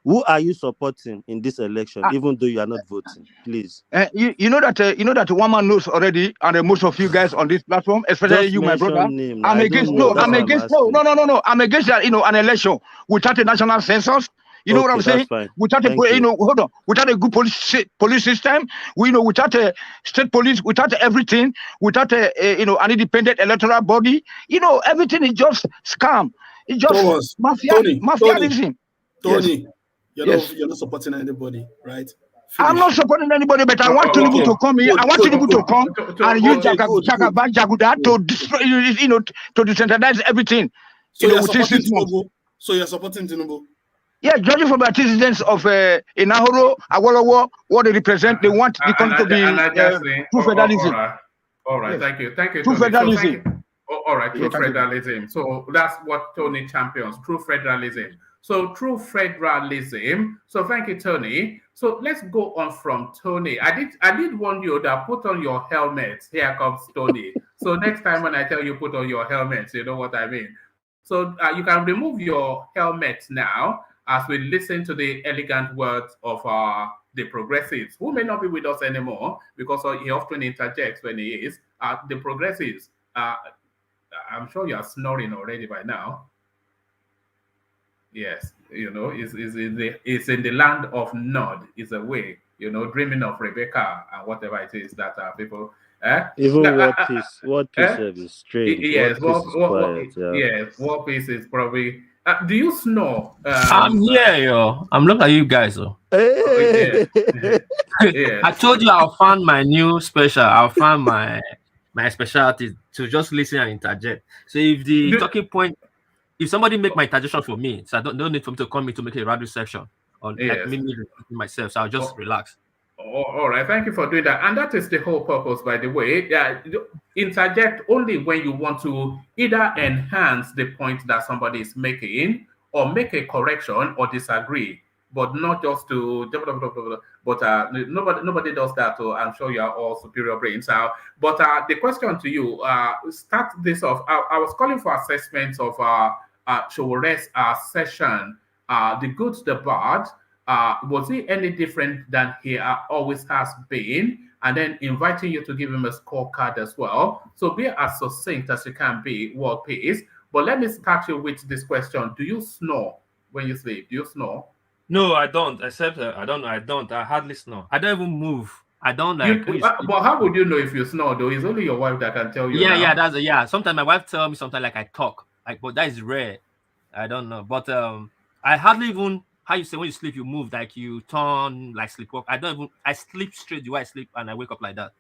Who are you supporting in this election, even though you are not voting? Please. You know that one man knows already, and most of you guys on this platform, especially Just you, my brother. name. I'm against I'm against that, an election without a national census. You know what I'm saying? Without without a good police system, without a state police, without everything, without an independent electoral body, everything is just scam. It's just mafiaism. Tony, Yes. You're not supporting anybody, right? I'm not supporting anybody, but I want Tinubu to come here. I want Tinubu to come and use Jaguda to destroy, to decentralize everything. So you're supporting Tinubu. So you're supporting Tinubu. Yeah, judging from the antecedents of Inahoro, Awolowo, what they represent, they want the country to be true federalism. All right. Thank you, true federalism. All right, true federalism. So that's what Tony champions, true federalism. So true federalism. So thank you, Tony. So let's go on from Tony. I did warn you that put on your helmet. Here comes Tony. So next time when I tell you put on your helmet, you know what I mean. So you can remove your helmet now as we listen to the elegant words of our the progressives, who may not be with us anymore because he often interjects when he is, the progressives. I'm sure you are snoring already by now. Yes, it's in the land of Nod, is away, dreaming of Rebecca and whatever it is that people. Even what piece is strange. Yes, What piece is quiet. Yeah. yes, War Piece is probably. Do you snore? I'm here, yo. I'm looking at you guys, though. Hey! Yeah. I told you I'll find my new special. I'll find my specialty to just listen and interject. So if the talking point, if somebody make my interjection for me, so I don't need for me to come in to make a radio section or like me myself. So I'll just relax. All right, thank you for doing that. And that is the whole purpose, by the way. Interject only when you want to either enhance the point that somebody is making or make a correction or disagree, but not just to. But nobody does that. So I'm sure you are all superior brains. But the question to you, start this off. I was calling for assessments of Sowore's session, the good, the bad. Was he any different than he always has been? And then inviting you to give him a scorecard as well. So be as succinct as you can be, World Peace. But let me start you with this question. Do you snore when you sleep? Do you snore? No, I don't. Except I don't. I hardly snore. I don't even move. I don't like. But how would you know if you snore though? It's only your wife that can tell you. Yeah. Sometimes my wife tells me sometimes like I talk, but that is rare. I don't know. But I hardly even. How you say when you sleep, you move, like you turn, like sleepwalk. I sleep straight the way I sleep and I wake up like that.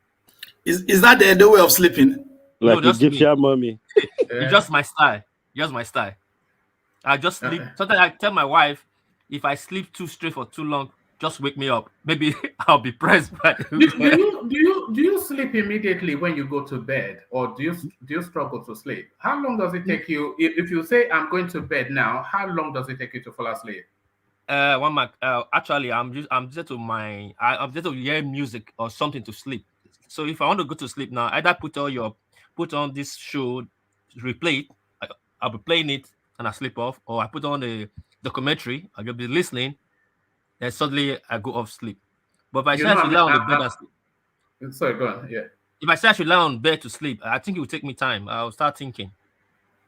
Is that the way of sleeping? Like no, Egyptian mommy. It's just my style. I just sleep. Sometimes I tell my wife, if I sleep too straight for too long, just wake me up. Maybe I'll be pressed by do you sleep immediately when you go to bed, or do you struggle to sleep? How long does it take you if you say I'm going to bed now? How long does it take you to fall asleep? Actually, I'm just to hear music or something to sleep. So if I want to go to sleep now, either put on this show, replay it. I'll be playing it and I sleep off, or I put on a documentary. I'll be listening, and suddenly I go off sleep. But if I say I should lie on the bed and sleep, sorry, go on. Yeah. If I say I should lie on bed to sleep, I think it will take me time. I'll start thinking.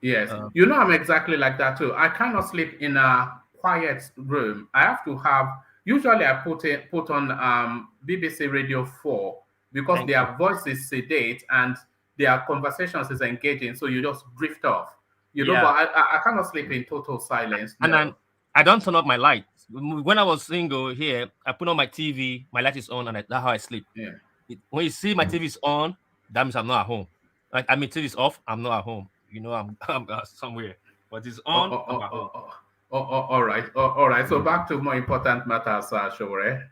Yes, I'm exactly like that too. I cannot sleep in a quiet room. I have to have. Usually, I put on BBC Radio 4 because their voice is sedate and their conversations is engaging. So you just drift off. But I cannot sleep in total silence. No. And I don't turn off my light. When I was single here, I put on my TV. My light is on, and that's how I sleep. Yeah. When you see my TV is on, that means I'm not at home. Like TV is off, I'm not at home. I'm somewhere, but it's on. I'm at home. All right. So back to more important matters, Sowore.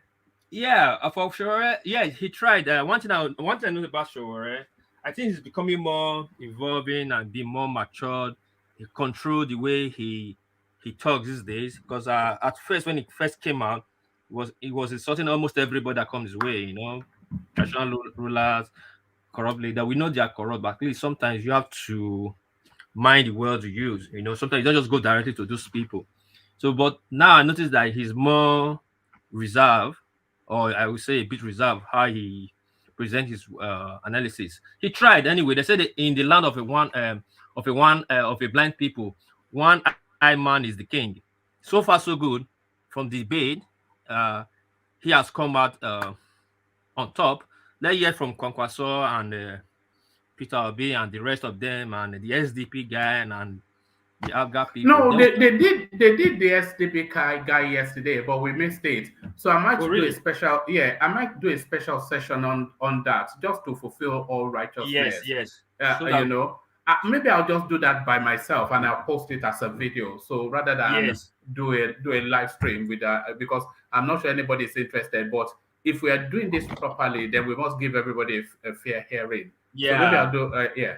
Yeah, for Sowore, he tried. One thing I know about Sowore, I think he's becoming more evolving and being more matured. He controlled the way he talks these days. Because at first, when he first came out, it was insulting almost everybody that comes his way. Traditional rulers, corrupt leader. We know they are corrupt, but at least sometimes you have to mind the words you use. Sometimes you don't just go directly to those people. So, but now I notice that he's more reserved, or I would say a bit reserved, how he presents his analysis. He tried anyway. They said that in the land of a blind people, one eye man is the king. So far, so good. From the debate, he has come out on top. Let's hear from Kwankwaso and Peter Obi and the rest of them and the SDP guy and the Abga people. No, they did the SDP guy yesterday, but we missed it. So I might do a special. Yeah, I might do a special session on that just to fulfill all righteousness. Yes. Maybe I'll just do that by myself and I'll post it as a video. So rather than do a live stream with that, because I'm not sure anybody is interested. But if we are doing this properly, then we must give everybody a fair hearing. Yeah. So maybe I'll do.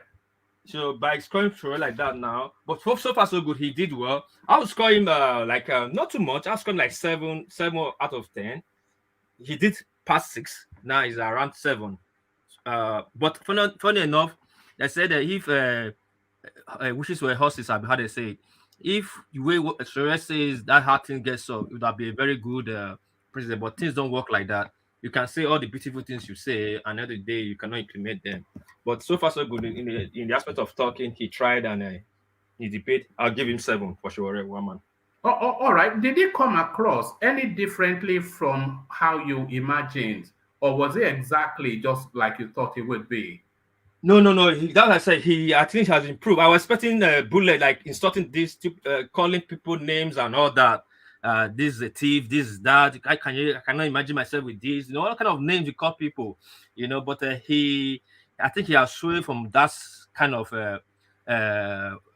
So by scoring through like that now, but so far so good, he did well. I would score him not too much. I'll score him like 7 out of 10. He did pass 6. Now he's around 7. But funny enough, they said that if wishes were horses, how they say it. If the way Sowore says that hard thing gets up, it would be a very good president, but things don't work like that. You can say all the beautiful things you say, and other day you cannot implement them. But so far so good in the aspect of talking. He tried and he debate. I'll give him 7 for sure. One man. All right. Did it come across any differently from how you imagined, or was it exactly just like you thought it would be? No. That I said, I think he has improved. I was expecting bullet like insulting this, calling people names and all that. This is a thief. This is that. I cannot imagine myself with this. All kind of names you call people. But I think he has swayed from that kind of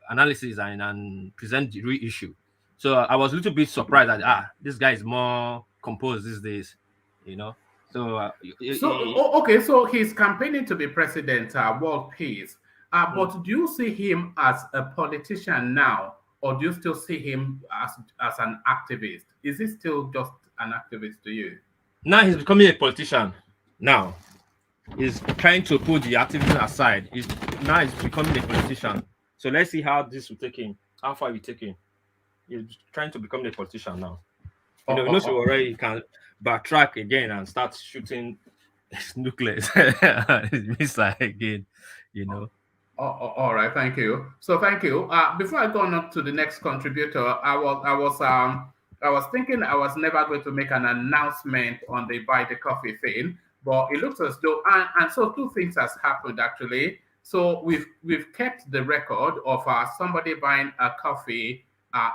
analysis and present the real issue. So I was a little bit surprised that this guy is more composed these days. So okay, so he's campaigning to be president, world peace. But do you see him as a politician now, or do you still see him as an activist? Is he still just an activist to you? Now he's becoming a politician. Now he's trying to put the activism aside. Now he's becoming a politician. So let's see how this will take him. How far we take him. He's trying to become a politician now. So already he can backtrack again and start shooting his nucleus missile again. All right, thank you. So thank you. Before I go on to the next contributor, I was thinking I was never going to make an announcement on the buy the coffee thing, but it looks as though and so 2 things has happened actually. So we've kept the record of somebody buying a coffee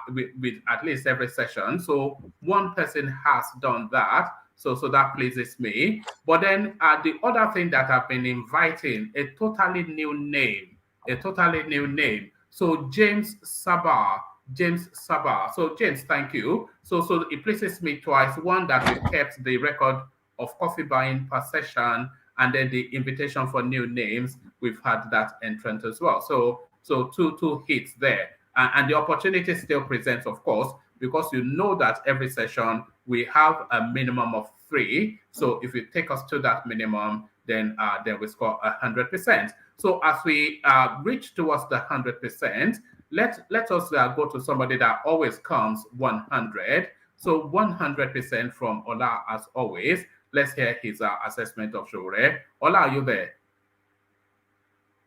with at least every session. So 1 person has done that. So that pleases me. But then the other thing that I've been inviting, a totally new name. So James Sabah. So James, thank you. So it pleases me twice. 1, that we've kept the record of coffee buying per session, and then the invitation for new names, we've had that entrant as well. So two hits there. And the opportunity still presents, of course, because that every session we have a minimum of 3. So if you take us to that minimum, then we score 100%. So as we reach towards the 100%, let us go to somebody that always comes 100. So 100% from Ola as always. Let's hear his assessment of Sowore. Ola, are you there?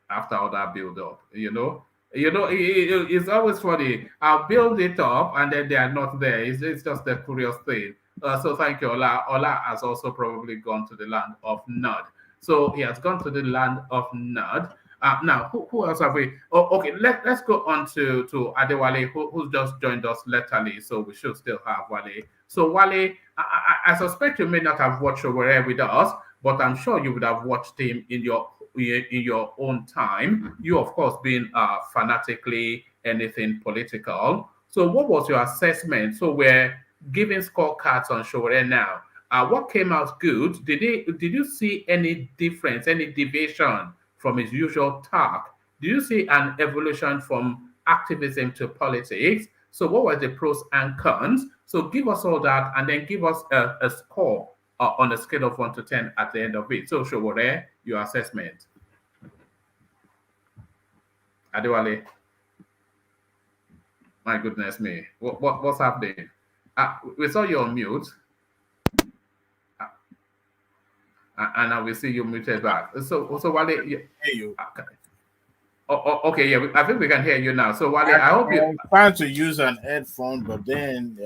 After all that build up, it's always funny. I'll build it up and then they are not there. It's just a curious thing. So thank you, Ola. Ola has also probably gone to the land of Nod. So he has gone to the land of Nod. Now, who else have we? Oh, okay. Let's go on to Adewale, who's just joined us latterly. So we should still have Wale. So Wale, I suspect you may not have watched Sowore with us, but I'm sure you would have watched him in your own time. You, of course, being fanatically anything political. So what was your assessment? So we're giving scorecards on Sowore now. What came out good? Did you see any difference, any deviation from his usual tack? Do you see an evolution from activism to politics? So what were the pros and cons? So give us all that and then give us a score on a scale of 1 to 10 at the end of it. So Sowore, your assessment. Adewale. My goodness me. What's happening? We saw you on mute. And I will see you muted back. So Wale, hear you. Okay, yeah, I think we can hear you now. So Wale, I hope you. I'm trying to use an headphone, but then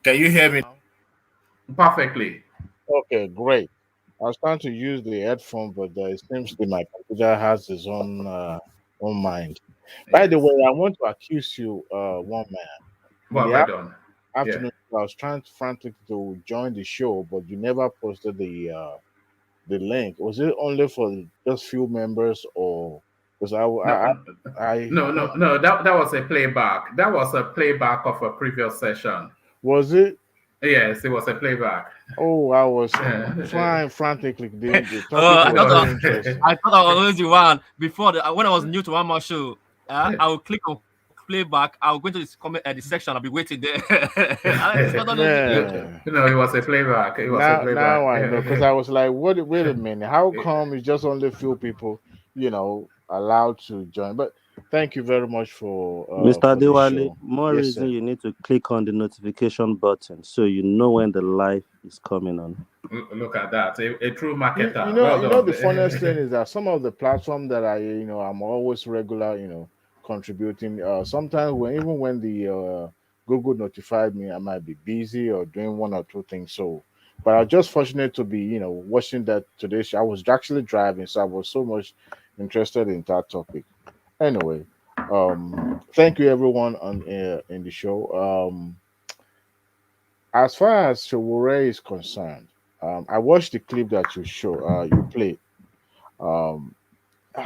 can you hear me now? Perfectly. Okay, great. I was trying to use the headphone, but it seems that my computer has its own mind. By the way, I want to accuse you, one man. Well done. Afternoon, I was trying frantically to join the show, but you never posted the link. Was it only for just few members, or because No, that was a playback. That was a playback of a previous session. Was it? Yes, it was a playback. Oh, I was trying frantically. The I topic was very interesting. thought I was always the one before when I was new to one more show. I would click on playback. I'll go into the section. I'll be waiting there. No, it was a playback. It was a playback. Now I know, because I was like, wait a minute. How come it's just only few people, allowed to join? But Thank you very much Mr. for the Adewale, show. more Yes, reason sir. you need to click on the notification button so you know when the live is coming on. Look at that, a true You, you marketer. know, Well you know done. the funniest thing is that some of the platform that I'm always regular, contributing. Sometimes even when the Google notified me, I might be busy or doing one or two things. So, but I was just fortunate to be, watching that today. I was actually driving, so I was so much interested in that topic. Anyway, thank you everyone on in the show. As far as Sowore is concerned, I watched the clip that you played. Um,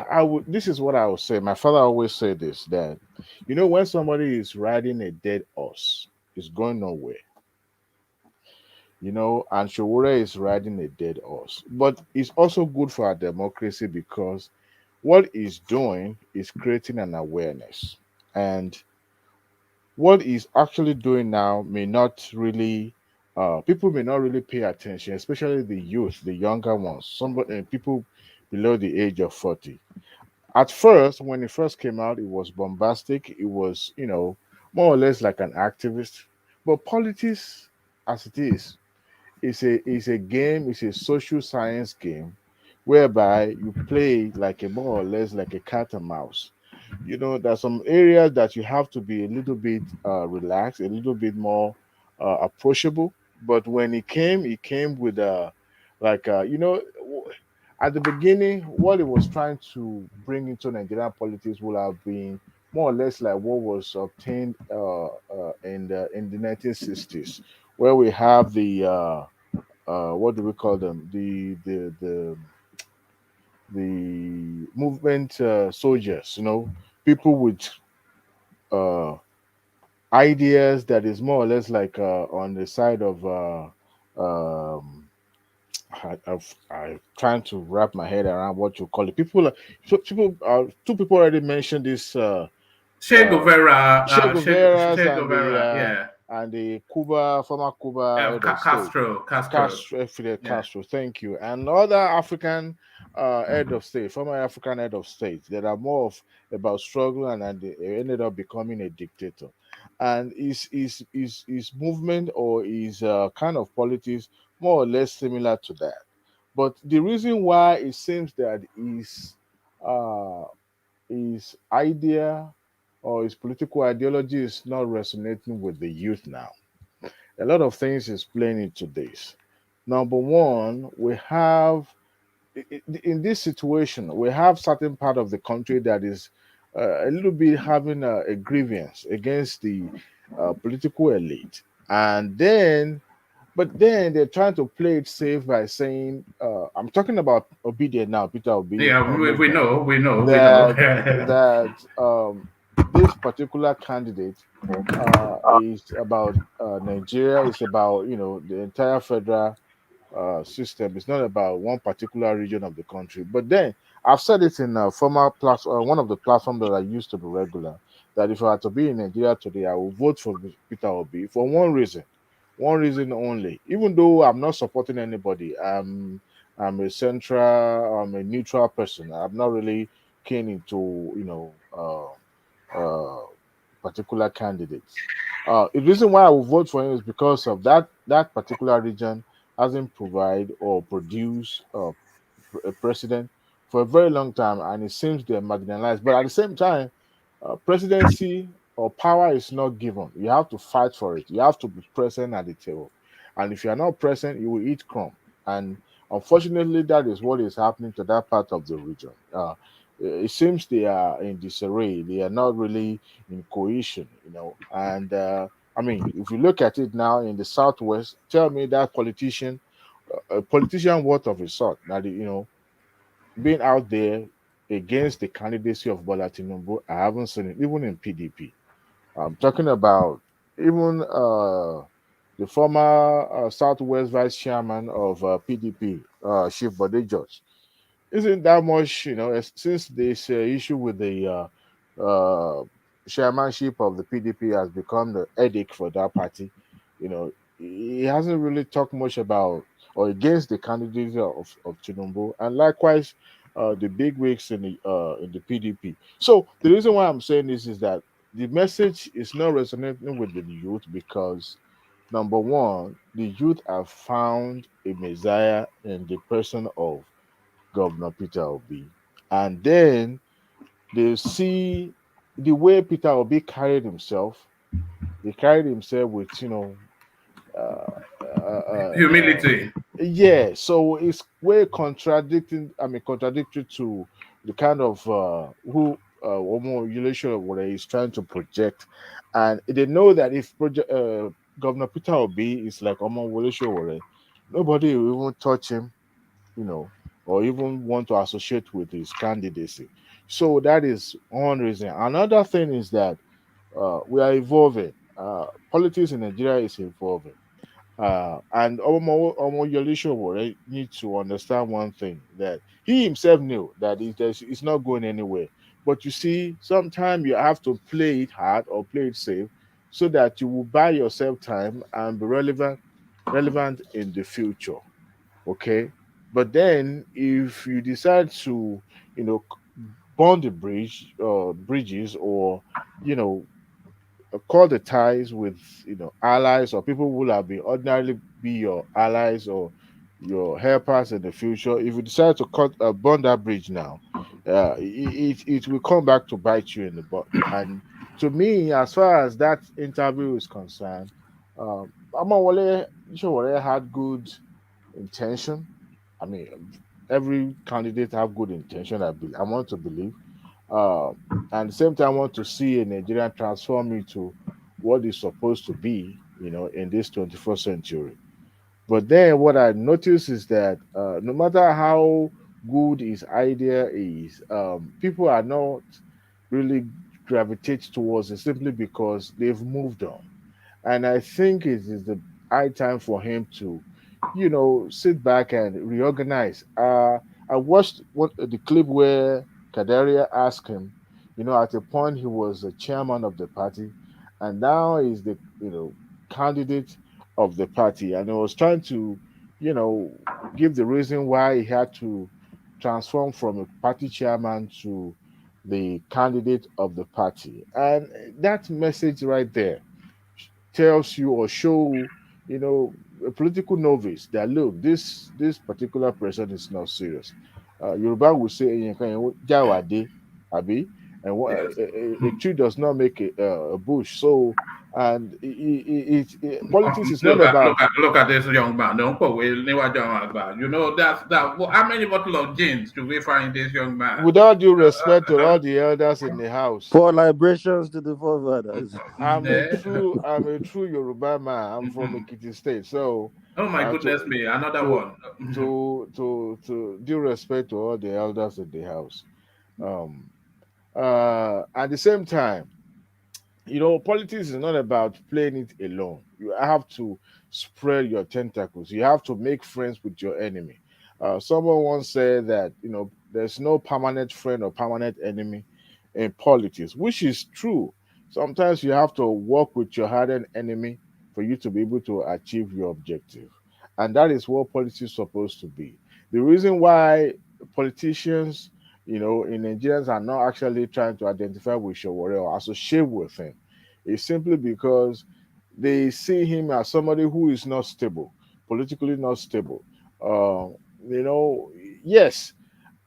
I would. This is what I would say. My father always said this, that when somebody is riding a dead horse, it's going nowhere. And Sowore is riding a dead horse. But it's also good for our democracy because what he's doing is creating an awareness. And what he's actually doing now may not really people may not really pay attention, especially the youth, the younger ones, somebody people below the age of 40. At first, when it first came out, it was bombastic. It was, more or less like an activist. But politics, as it is a game, it's a social science game whereby you play like a more or less like a cat and mouse. There's some areas that you have to be a little bit relaxed, a little bit more approachable. But when it came with like at the beginning, what it was trying to bring into Nigerian politics would have been more or less like what was obtained in the 1960s, where we have the what do we call them, the movement soldiers, people with uh, ideas that is more or less like on the side of I'm trying to wrap my head around what you call it. Two people already mentioned this Che Guevara, Che Guevara's Che Guevara, yeah. and the former Cuba head of state, Castro. Fidel Yeah. Castro. Thank you, and other African head of state, former African head of state, that are more about struggle and they ended up becoming a dictator. And his movement or his kind of politics more or less similar to that. But the reason why it seems that uh, his idea or his political ideology is not resonating with the youth now. A lot of things is playing into this. Number one, we have in this situation, we have certain part of the country that is a little bit having a grievance against the political elite, and then they're trying to play it safe by saying, I'm talking about Obedient now, Peter Obi Yeah, we movement, know, we know. that this particular candidate is about Nigeria, is about the entire federal system. It's not about one particular region of the country. But then I've said it in a former one of the platforms that I used to be regular, that if I had to be in Nigeria today, I will vote for Peter Obi for one reason only. Even though I'm not supporting anybody, I'm a neutral person. I'm not really keen into particular candidates. The reason why I will vote for him is because of that particular region hasn't provide or produce a president for a very long time, and it seems they're marginalized. But at the same time, presidency or power is not given. You have to fight for it. You have to be present at the table, and if you are not present, you will eat crumb. And unfortunately, that is what is happening to that part of the region. It seems they are in disarray. They are not really in cohesion, And I mean, if you look at it now in the southwest, tell me that a politician worth of his sort, now being out there against the candidacy of Bola Tinubu, I haven't seen it, even in PDP. I'm talking about even the former Southwest Vice Chairman of PDP, Chief Bode George. Isn't that much, since this issue with the uh, chairmanship of the PDP has become the headache for that party, he hasn't really talked much about or against the candidacy of Tinubu. And likewise, the big wigs in the PDP. So the reason why I'm saying this is that the message is not resonating with the youth because number one, the youth have found a messiah in the person of Governor Peter Obi, and then they see the way Peter Obi carried himself. He carried himself with Humility. yeah, so it's way contradictory to the kind of who Omoyele Sowore is trying to project, and they know that if Governor Peter Obi is like Omoyele Sowore, nobody will even touch him, or even want to associate with his candidacy. So that is one reason. Another thing is that we are evolving. Politics in Nigeria is evolving. And Omoyele Sowore needs to understand one thing that he himself knew that it's not going anywhere. But you see, sometimes you have to play it hard or play it safe so that you will buy yourself time and be relevant in the future. Okay. But then if you decide to, burn the bridges or, you know, cut the ties with allies or people who will have been ordinarily be your allies or your helpers in the future. If you decide to burn that bridge now, it will come back to bite you in the butt. And to me, as far as that interview is concerned, Amawale Sowore had good intention. I mean, every candidate have good intention. I want to believe. Uh, and at the same time, I want to see a Nigerian transform into what is supposed to be, in this 21st century. But then what I notice is that no matter how good his idea is, people are not really gravitate towards it simply because they've moved on. And I think it is the high time for him to, sit back and reorganize. I watched the clip where Kadiria asked him, at a point he was the chairman of the party, and now he's the, candidate of the party, and he was trying to, you know, give the reason why he had to transform from a party chairman to the candidate of the party, and that message right there tells you or show a political novice that look, this particular person is not serious. Yoruba will say "Eyan jawade," abi, and Yes. a tree does not make a bush. So, and politics is not Look at about. look at look at this young man. Don't put away You know that. How many bottle of gin do we find this young man? With all due respect to all the elders in the house, For libations to the forefathers. I'm a true Yoruba man. I'm from Ekiti State, so Oh my goodness to me, another to one. to due respect to all the elders in the house. Um, at the same time, politics is not about playing it alone. You have to spread your tentacles. You have to make friends with your enemy. Someone once said that there's no permanent friend or permanent enemy in politics, which is true. Sometimes you have to work with your hardened enemy for you to be able to achieve your objective, and that is what politics is supposed to be. The reason why politicians, in Nigerians are not actually trying to identify with Sowore or associate with him is simply because they see him as somebody who is not stable, politically not stable. Uh, you know, yes,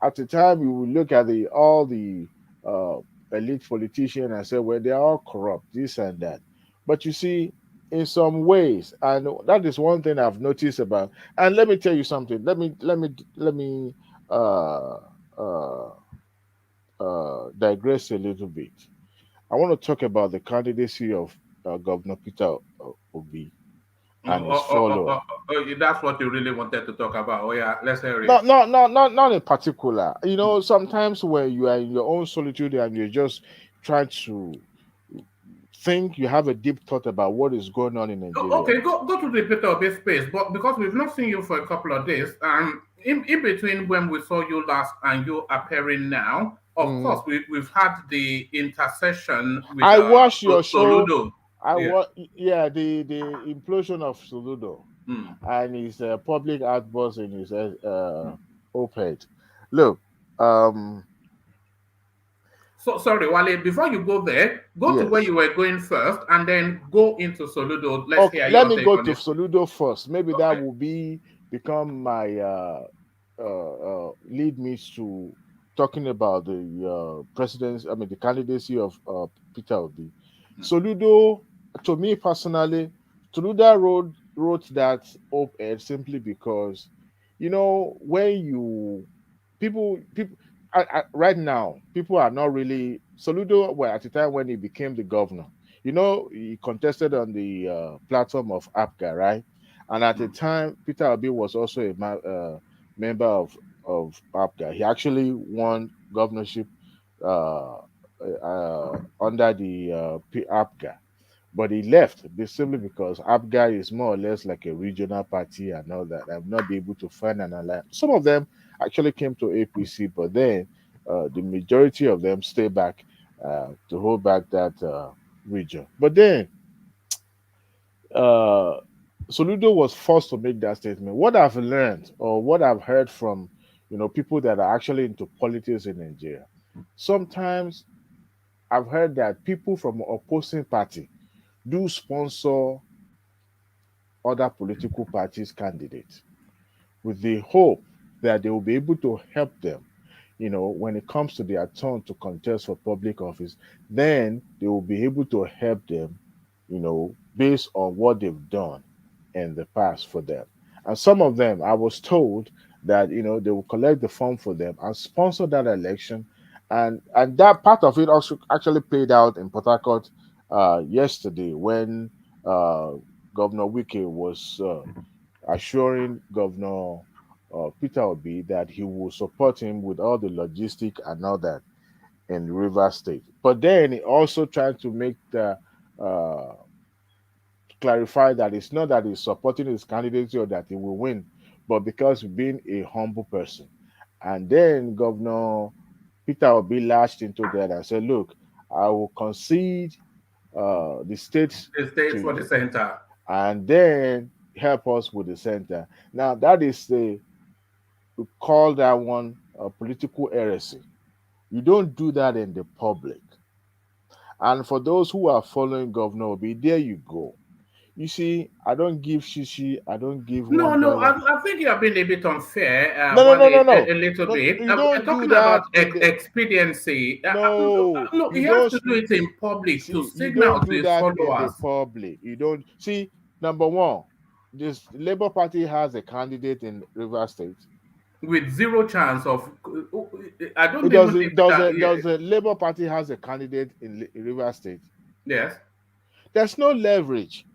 at the time you will look at all the uh, elite politicians and say, well, they are all corrupt, this and that. But you see, in some ways, and that is one thing I've noticed about. And let me tell you something. Let me uh, uh, digress a little bit. I want to talk about the candidacy of Governor Peter Obi and his follower. That's what you really wanted to talk about. Oh yeah, let's hear No, it. no, no, not in particular. Sometimes when you are in your own solitude and you're just trying to think, you have a deep thought about what is going on in Nigeria. Okay, go to the Peter Obi space, but because we've not seen you for a couple of days, in between when we saw you last and you appearing now, of Mhm. course we've had the intercession with I watched your show. Soludo. I Yeah. was the implosion of Soludo Mm. and his public outburst in his op-ed. Look, So sorry, Wale. Before you go there, go to where Yes. you were going first, and then go into Soludo. Let's Okay, hear let your me take go on to it. Soludo first. Maybe that Okay. will become my lead me to talking about the presidency. I mean, the candidacy of Peter Obi. Soludo, to me personally, Soludo wrote that op-ed simply because, when people right now, people are not really Soludo. Well, at the time when he became the governor, he contested on the platform of APGA, right? And at the time, Peter Obi was also a member of APGA. He actually won governorship under the APGA, but he left simply because APGA is more or less like a regional party and all that. I've not been able to find an alliance. Some of them actually came to APC, but then the majority of them stay back to hold back that region. But then uh, Soludo was forced to make that statement. What I've learned or what I've heard from people that are actually into politics in Nigeria, sometimes I've heard that people from opposing party do sponsor other political parties' candidates with the hope that they will be able to help them, when it comes to their turn to contest for public office, then they will be able to help them, based on what they've done in the past for them. And some of them, I was told that, they will collect the form for them and sponsor that election. And that part of it also actually played out in Port Harcourt yesterday when uh, Governor Wike was assuring Governor Peter Obi that he will support him with all the logistic and all that in River State. But then he also tried to make the uh, clarify that it's not that he's supporting his candidacy or that he will win, but because being a humble person. And then Governor Peter Obi lashed into that and said, "Look, I will concede the states The state to for the you, center. and then help us with the center." Now that is we call that one political heresy. You don't do that in the public. And for those who are following Governor Obi, there you go. You see, I don't give shishi, I don't give No, no, $1. I think you have been a bit unfair, No, no, Wale, no, no, no. a little No, bit. you We're don't do talking about that in the expediency. no, No, you he has don't to do it in public to see, you signal don't to do his that in the followers. public. You don't see, number one, this Labour Party has a candidate in River State. With zero chance of, I It don't even does think does that. a Yeah, does the Labour Party has a candidate in River State? yes. There's no leverage.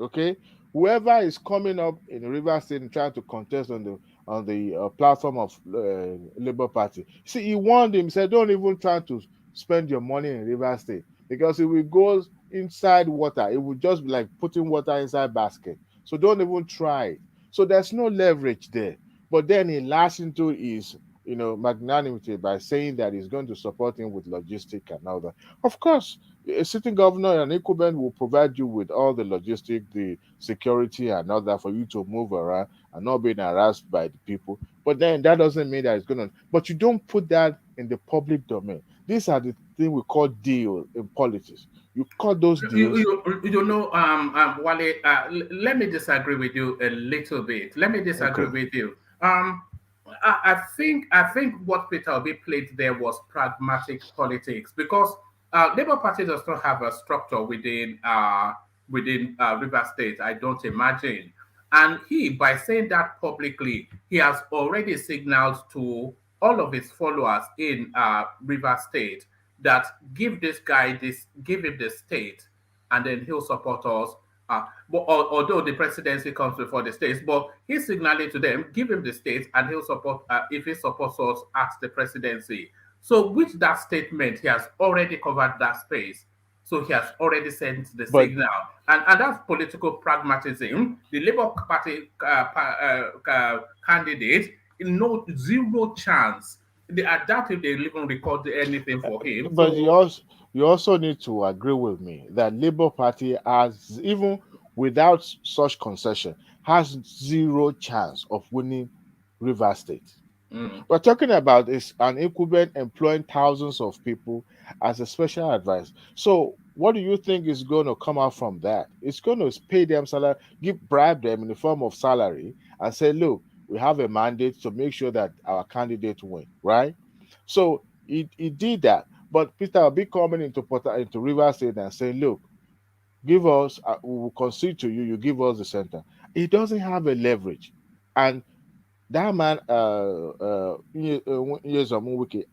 Okay, whoever is coming up in River State and trying to contest on the platform of Labour Party, see, he warned him. Said, "Don't even try to spend your money in River State because if it goes inside water, it will just be like putting water inside basket. So don't even try it." So there's no leverage there. But then he lashed into his magnanimity by saying that he's going to support him with logistic and all that. Of course, a sitting governor and incumbent will provide you with all the logistic, the security, and all that for you to move around and not being harassed by the people. But then that doesn't mean that it's going to. But you don't put that in the public domain. These are the thing we call deals in politics. You cut those deals. Wale, let me disagree with you a little bit. Let me disagree Okay. with you. I think what Peter Obi played there was pragmatic politics because Labour Party does not have a structure within River State. I don't imagine, and he, by saying that publicly, he has already signaled to all of his followers in River State that give him the state, and then he'll support us. Although the presidency comes before the states, but he's signaling to them, give him the state, and he'll support if he supports us at the presidency. So, with that statement, he has already covered that space. So he has already sent the But signal, and that's political pragmatism. The Labour Party candidate, no zero chance. I doubt if they even record anything for him. but you So also you also need to agree with me that Labour Party has, even without such concession, has zero chance of winning River State. We're talking about is an incumbent employing thousands of people as a special advisor. So, what do you think is going to come out from that? It's going to pay them salary, bribe them in the form of salary, and say, "Look, we have a mandate to make sure that our candidate win." Right? So he did that. But Peter will be coming into River State and saying, "Look, give us, we will concede to you. You give us the center." He doesn't have a leverage, and that man, Wiki,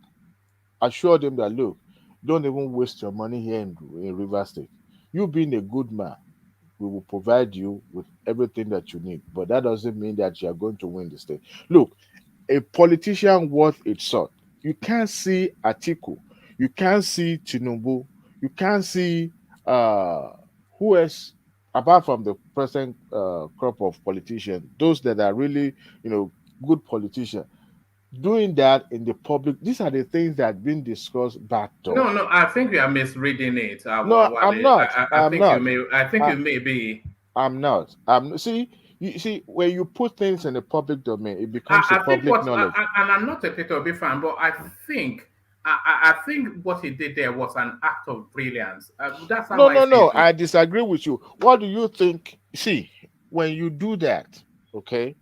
assured him that, look, don't even waste your money here in River State. You being a good man, we will provide you with everything that you need. But that doesn't mean that you are going to win the state. Look, a politician worth its salt. You can't see Atiku, you can't see Tinubu, you can't see uh who else apart from the present crop of politicians, those that are really, good politicians, doing that in the public. These are the things that have been discussed backdoor. No, no, I think you are misreading it. No, I'm Wale. not. I I'm think you not. may. I think I, you may be. I'm not. See, you see, when you put things in the public domain, it becomes a I think public what, knowledge. and I'm not a Peter Obi fan, but I think what he did there was an act of brilliance. That's how No, I no, see no. it. I disagree with you. What do you think? See, when you do that, okay,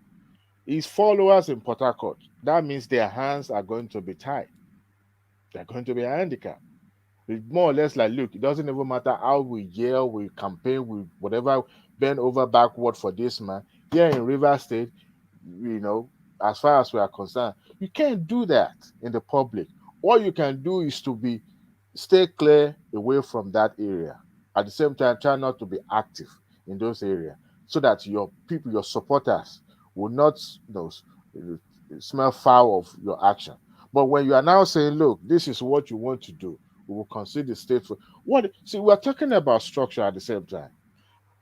his followers in Port Harcourt, that means their hands are going to be tied. They're going to be handicapped. It's more or less like, look, it doesn't even matter how we yell, we campaign, we whatever, bend over backward for this man. Here in River State, you know, as far as we are concerned, you can't do that in the public. All you can do is to stay clear away from that area. At the same time, try not to be active in those areas so that your people, your supporters, will not, smell foul of your action. But when you are now saying, look, this is what you want to do, we will consider the state for what. See, we're talking about structure at the same time.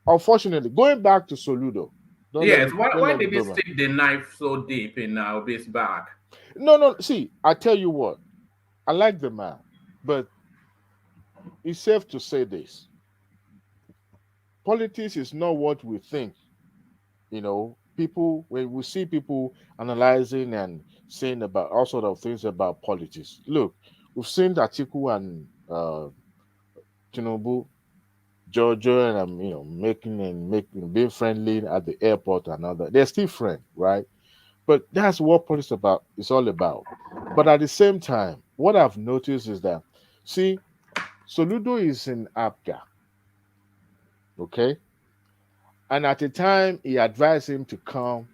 Unfortunately, going back to Soludo, Yes. don't Why let me did he go back. stick the knife so deep in Obi's back? No, no. See, I tell you what, I like the man, but it's safe to say this: politics is not what we think. People, when we see people analyzing and saying about all sort of things about politics. Look, we've seen Atiku and Tinubu, Georgia, and making being friendly at the airport and all that. They're still friends, right? But that's what politics about. It's all about. But at the same time, what I've noticed is that, see, Soludo is in Abga, okay, and at the time he advised him to come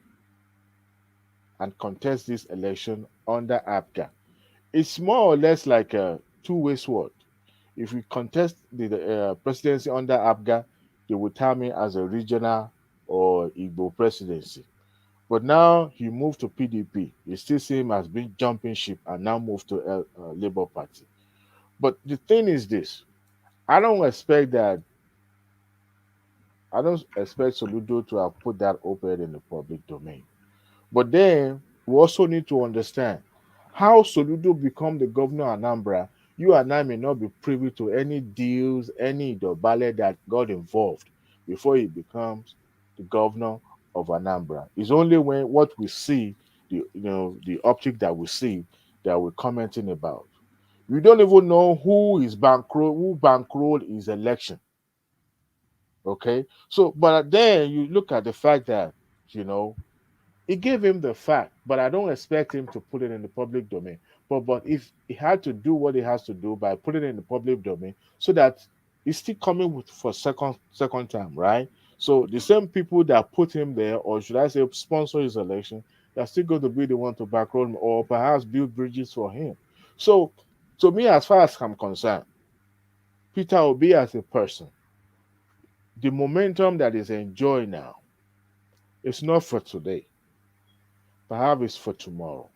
and contest this election under APGA. It's more or less like a two-way sword. If we contest the presidency under APGA, they will term me as a regional or Igbo presidency. But now he moved to PDP. You still see him as being jumping ship and now moved to Labour Party. But the thing is this: I don't expect that. I don't expect Soludo to have put that op-ed in the public domain. But then we also need to understand how Soludo become the governor of Anambra. You and I may not be privy to any deals, any Idobale that got involved before he becomes the governor of Anambra. It's only when what we see, the optic that we see, that we're commenting about. We don't even know who bankrolled his election. Okay, so but then you look at the fact that you know he gave him the fact, but I don't expect him to put it in the public domain. But if he had to do what he has to do by putting it in the public domain, so that he's still coming with for second time, right? So the same people that put him there, or should I say, sponsor his election, they're still going to be the one to backroll him, or perhaps build bridges for him. So, to me, as far as I'm concerned, Peter Obi as a person, the momentum that is enjoying now, it's not for today. Perhaps it's for tomorrow.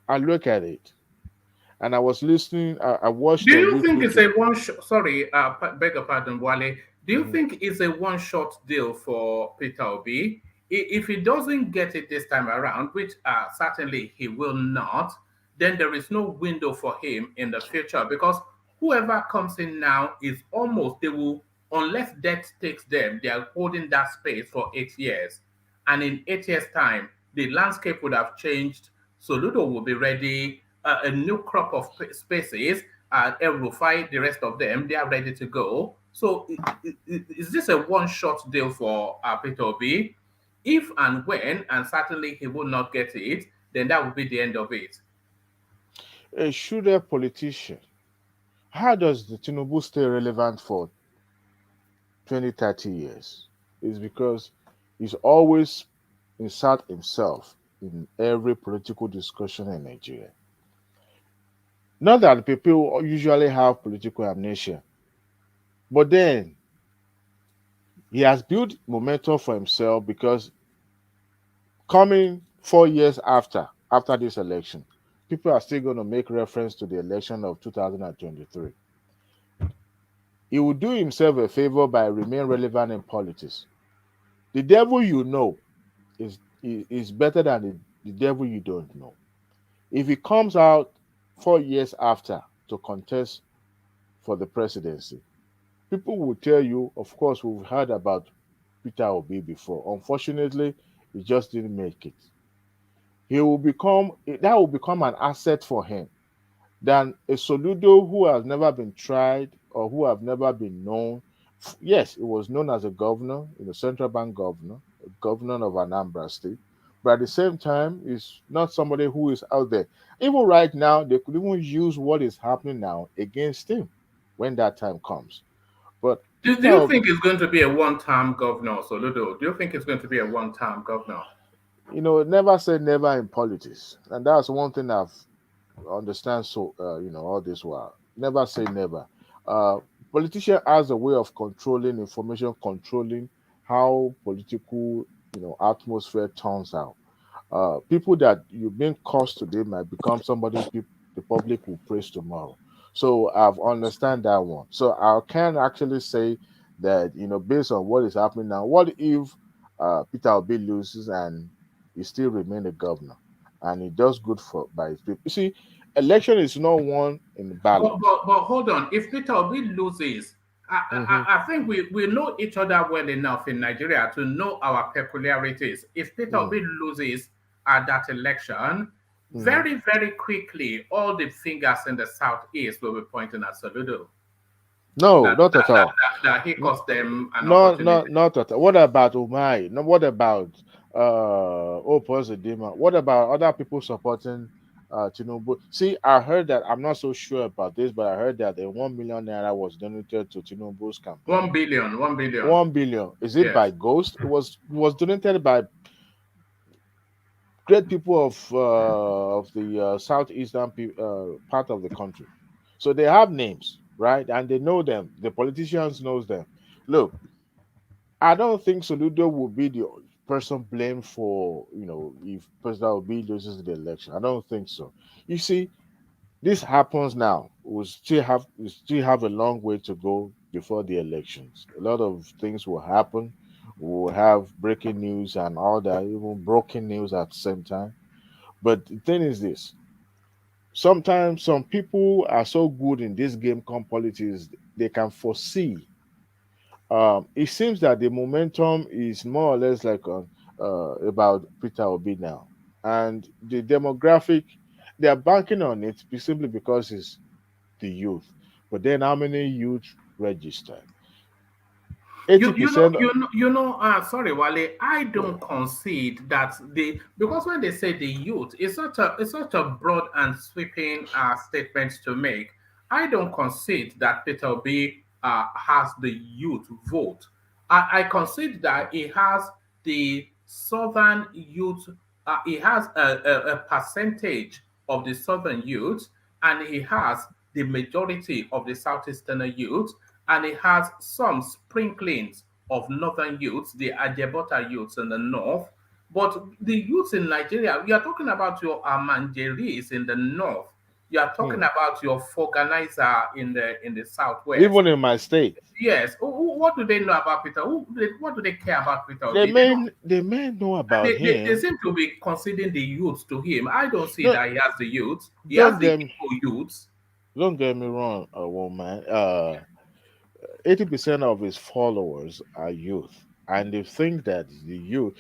I look at it, and I was listening. I watched Do a you think YouTube. it's a one shot? Sorry, beg your pardon, Wale. Do you Mhm. think it's a one shot deal for Peter Obi? If he doesn't get it this time around, which certainly he will not, then there is no window for him in the future because whoever comes in now is almost, they will, unless death takes them, they are holding that space for 8 years. And in 8 years' time, the landscape would have changed Soludo will be ready, a new crop of spaces, and El Rufai, the rest of them, they are ready to go. So is this a one-shot deal for Peter Obi? If and when, and certainly he will not get it, then that will be the end of it. A shrewd politician. How does the Tinubu stay relevant for 20, 30 years? It's because he's always insert himself in every political discussion in Nigeria. Not that people usually have political amnesia, but then he has built momentum for himself because coming 4 years after this election, people are still going to make reference to the election of 2023. He will do himself a favor by remaining relevant in politics. The devil you know is better than the devil you don't know. If he comes out 4 years after to contest for the presidency, people will tell you, of course, we've heard about Peter Obi before. Unfortunately, he just didn't make it. That will become an asset for him than a Soludo who has never been tried or who have never been known. Yes, it was known as a governor, central bank governor, a governor of Anambra State, but at the same time, is not somebody who is out there. Even right now, they could even use what is happening now against him when that time comes. But Do you think it's going to be a one-term governor, Soludo? Do you think it's going to be a one-term governor? Never say never in politics, and that's one thing I've understand. So all this while, never say never. Politician has a way of controlling information, controlling how political atmosphere turns out. People that you being cursed today might become somebody the public will praise tomorrow. So I've understand that one. So I can actually say that based on what is happening now, what if Peter Obi loses and he still remain a governor and he does good by his people? You see, election is not won in the ballot. But hold on. If Peter Obi loses, I think we know each other well enough in Nigeria to know our peculiarities. If Peter Obi loses at that election, very, very quickly, all the fingers in the southeast will be pointing at Soludo. No, not at all. That he cost them an opportunity. Not at all. What about Umai? No, what about Opozidima? What about other people supporting Tinubu? See, I heard that, I'm not so sure about this, but I heard that the 1 million naira was donated to Tinubu's campaign. 1 billion, 1 billion. 1 billion. Is it by ghost? It was donated by great people of the southeastern part of the country. So they have names, right? And they know them. The politicians knows them. Look, I don't think Soludo will be the person blamed for, if President Obi loses the election. I don't think so. You see, this happens now. We still have a long way to go before the elections. A lot of things will happen. We'll have breaking news and all that, even broken news at the same time. But the thing is this: sometimes some people are so good in this game called politics, they can foresee. It seems that the momentum is more or less like about Peter Obi now, and the demographic, they are banking on it simply because it's the youth. But then, how many youth registered? 80%. Sorry, Wale, I don't concede that because when they say the youth, it's such a broad and sweeping statement to make. I don't concede that Peter Obi has the youth vote. I concede that he has the southern youth. He has a percentage of the southern youth, and he has the majority of the southeastern youth, and it has some sprinklings of northern youths, the Ajebota youths in the north. But the youths in Nigeria, you are talking about your Amanjeris in the north. You are talking about your Foganizer in the southwest. Even in my state. Yes. What do they know about Peter? What do they care about Peter? They may know about him. They seem to be conceding the youth to him. I don't see that he has the youth. He has the youths. Don't get me wrong, woman. 80% of his followers are youth, and they think that the youth,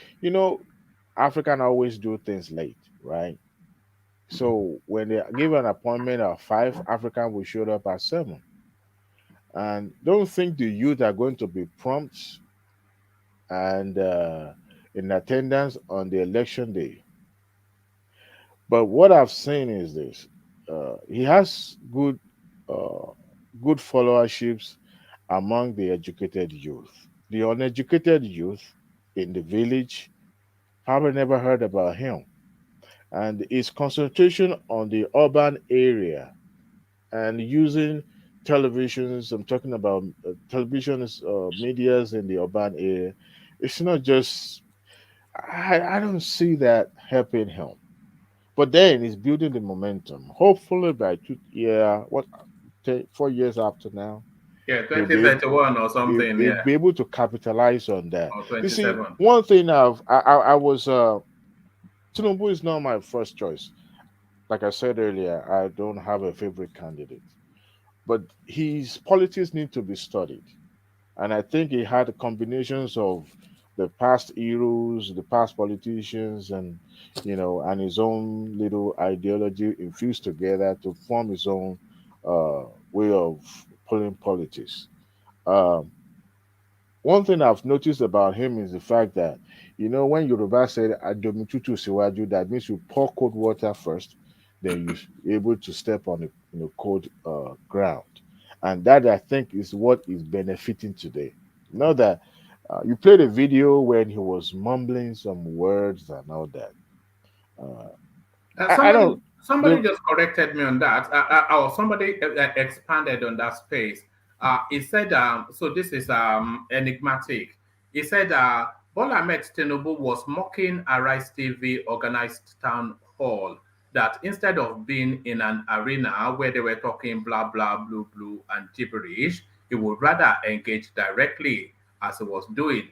African always do things late, right? So when they give an appointment at 5, African will show up at 7. And don't think the youth are going to be prompt and in attendance on the election day. But what I've seen is this: he has uh, good followerships among the educated youth. The uneducated youth in the village probably never heard about him, and his concentration on the urban area and using televisions. I'm talking about televisions, medias in the urban area. It's not just. I don't see that helping him. But then he's building the momentum. Hopefully by 4 years after now, Yeah, he'll be able, 2031 or something. he'll Yeah, be able to capitalize on that. or You see, 27. one thing I was Tinubu is not my first choice. Like I said earlier, I don't have a favorite candidate, but his politics need to be studied. And I think he had combinations of the past heroes, the past politicians, and and his own little ideology infused together to form his own way of pulling politics. Um, One thing I've noticed about him is the fact that, when Yoruba said "Adomitutu siwaju," that means you pour cold water first, then you're able to step on the cold ground, and that I think is what is benefiting today. Know that you played a video when he was mumbling some words and all that. Uh, I don't. Somebody The, just corrected me on that, or somebody expanded on that space. He said, so this is enigmatic. He said, Bola Ahmed Tinubu was mocking Arise TV organized town hall that instead of being in an arena where they were talking blah, blah, blue, blue, and gibberish, he would rather engage directly as he was doing.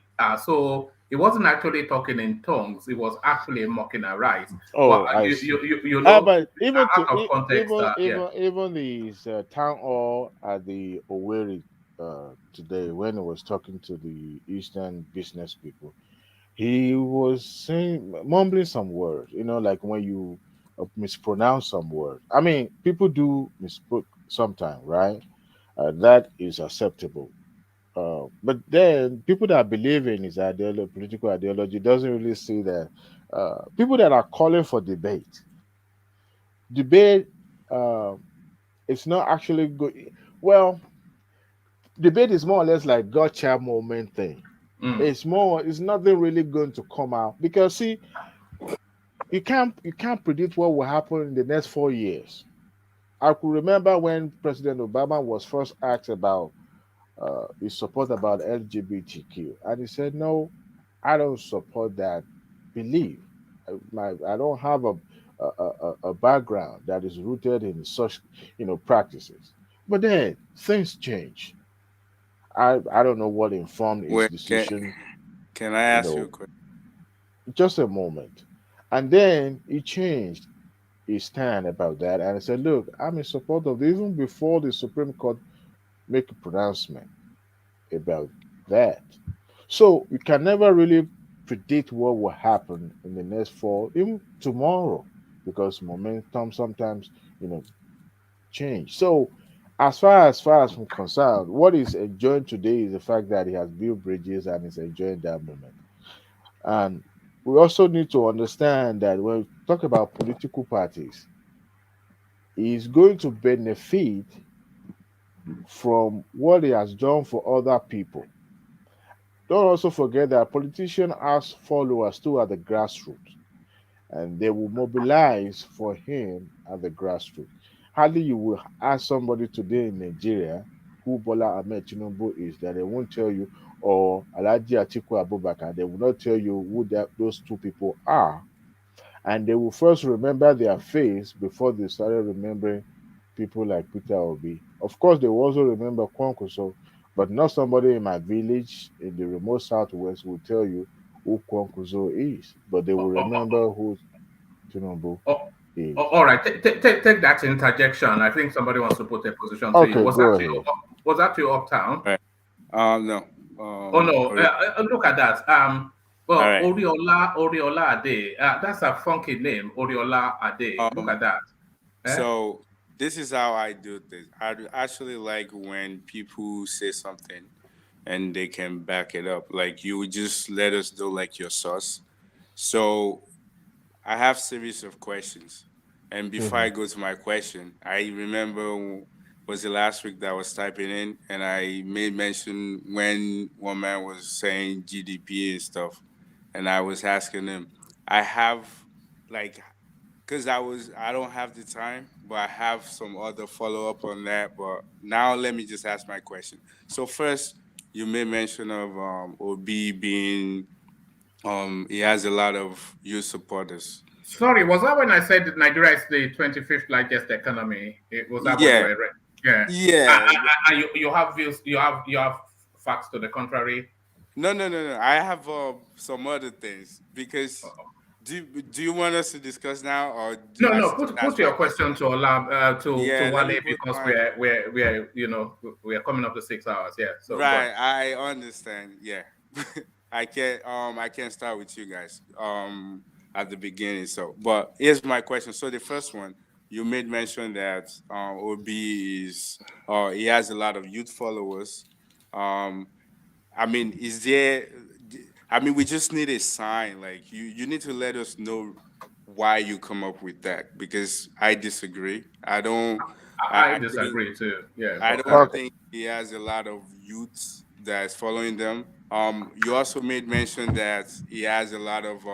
So he wasn't actually talking in tongues. He was actually mocking Arise. Well, oh, I see. this But is out of context. Yeah. even the town hall at the Owerri today, when he was talking to the Eastern business people, he was saying mumbling some words. Like when you mispronounce some word. I mean, people do misspoke sometimes, right? That is acceptable. But then people that believe in his political ideology doesn't really see that. People that are calling for debate, uh, it's not actually good. Well, debate is more or less like gotcha moment thing. Mm. It's nothing really going to come out because see, you can't predict what will happen in the next 4 years. I could remember when President Obama was first asked about his support about LGBTQ, and he said, "No, I don't support that belief. I don't have a background that is rooted in such practices." But then things change. I don't know what informed his Well, decision. can I You ask you a know, question? just a moment, and then he changed his stand about that, and I said, "Look, I'm in support of this," even before the Supreme Court make a pronouncement about that. So you can never really predict what will happen in the next fall, even tomorrow, because momentum sometimes change. So as far as I'm concerned, what he's enjoying today is the fact that he has built bridges and is enjoying that moment. And we also need to understand that when we talk about political parties, he's going to benefit from what he has done for other people. Don't also forget that politicians have followers too at the grassroots, and they will mobilize for him at the grassroots. Hardly you will ask somebody today in Nigeria who Bola Ahmed Tinubu is, that they won't tell you, or Alhaji Atiku Abubakar, they will not tell you who those two people are, and they will first remember their face before they started remembering people like Peter Obi. Of course, they will also remember Kwankwaso, but not somebody in my village in the remote southwest will tell you who Kwankwaso is, but they will remember who Tinubu is. All right, take that interjection. I think somebody wants to put a position to you. Okay, go ahead. Was that you, Uptown? No. Oh no! Look at that. Well, right. Oriola Ade. That's a funky name, Oriola Ade. Look at that. Eh? So this is how I do this. I actually like when people say something and they can back it up. Like you would just let us know like your source. So I have series of questions. And before I go to my question, I remember was the last week that I was typing in and I made mention when one man was saying GDP and stuff. And I was asking him, I have like because I don't have the time, but I have some other follow up on that. But now let me just ask my question. So first, you made mention of OB being he has a lot of youth supporters. Sorry, was that when I said that Nigeria is the 25th largest economy? Was that what you Yeah, were read? Yeah. yeah. You have views. You have facts to the contrary. No. I have some other things because do you want us to discuss now or I No. should just Put ask my your question? question to Ola to Yeah, let me Wale put because my we're coming up to 6 hours. Yeah. So go right. ahead. I understand. Yeah, I can't start with you guys at the beginning. So, but here's my question. So the first one you made mention that OB is he has a lot of youth followers. Um, I mean, is there? I mean, we just need a sign. Like you need to let us know why you come up with that because I disagree. I don't. I I think disagree too. Yeah, I but don't carry on. think he has a lot of youth that's following them. You also made mention that he has a lot of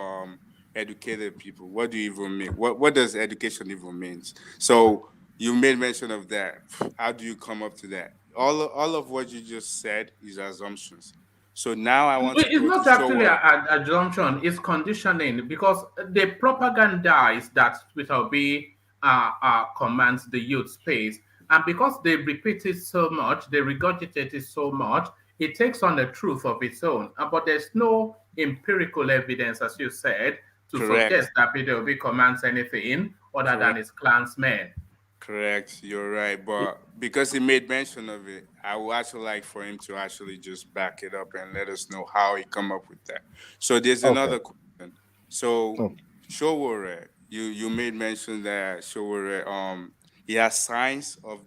educated people. What do you even mean? What does education even means? So you made mention of that. How do you come up to that? All of what you just said is assumptions. So now I want to It's go to not actually Showore. a assumption, it's conditioning because the propagandize that Twitter B commands the youth space. And because they repeat it so much, they regurgitate it so much, it takes on a truth of its own. But there's no empirical evidence, as you said, to Correct. suggest that Peter Obi commands anything other than Correct. his clansmen. Correct, you're right. But because he made mention of it, I would actually like for him to actually just back it up and let us know how he come up with that. So there's Okay. another question. So Okay. Showore, you made mention that Showore he has signs of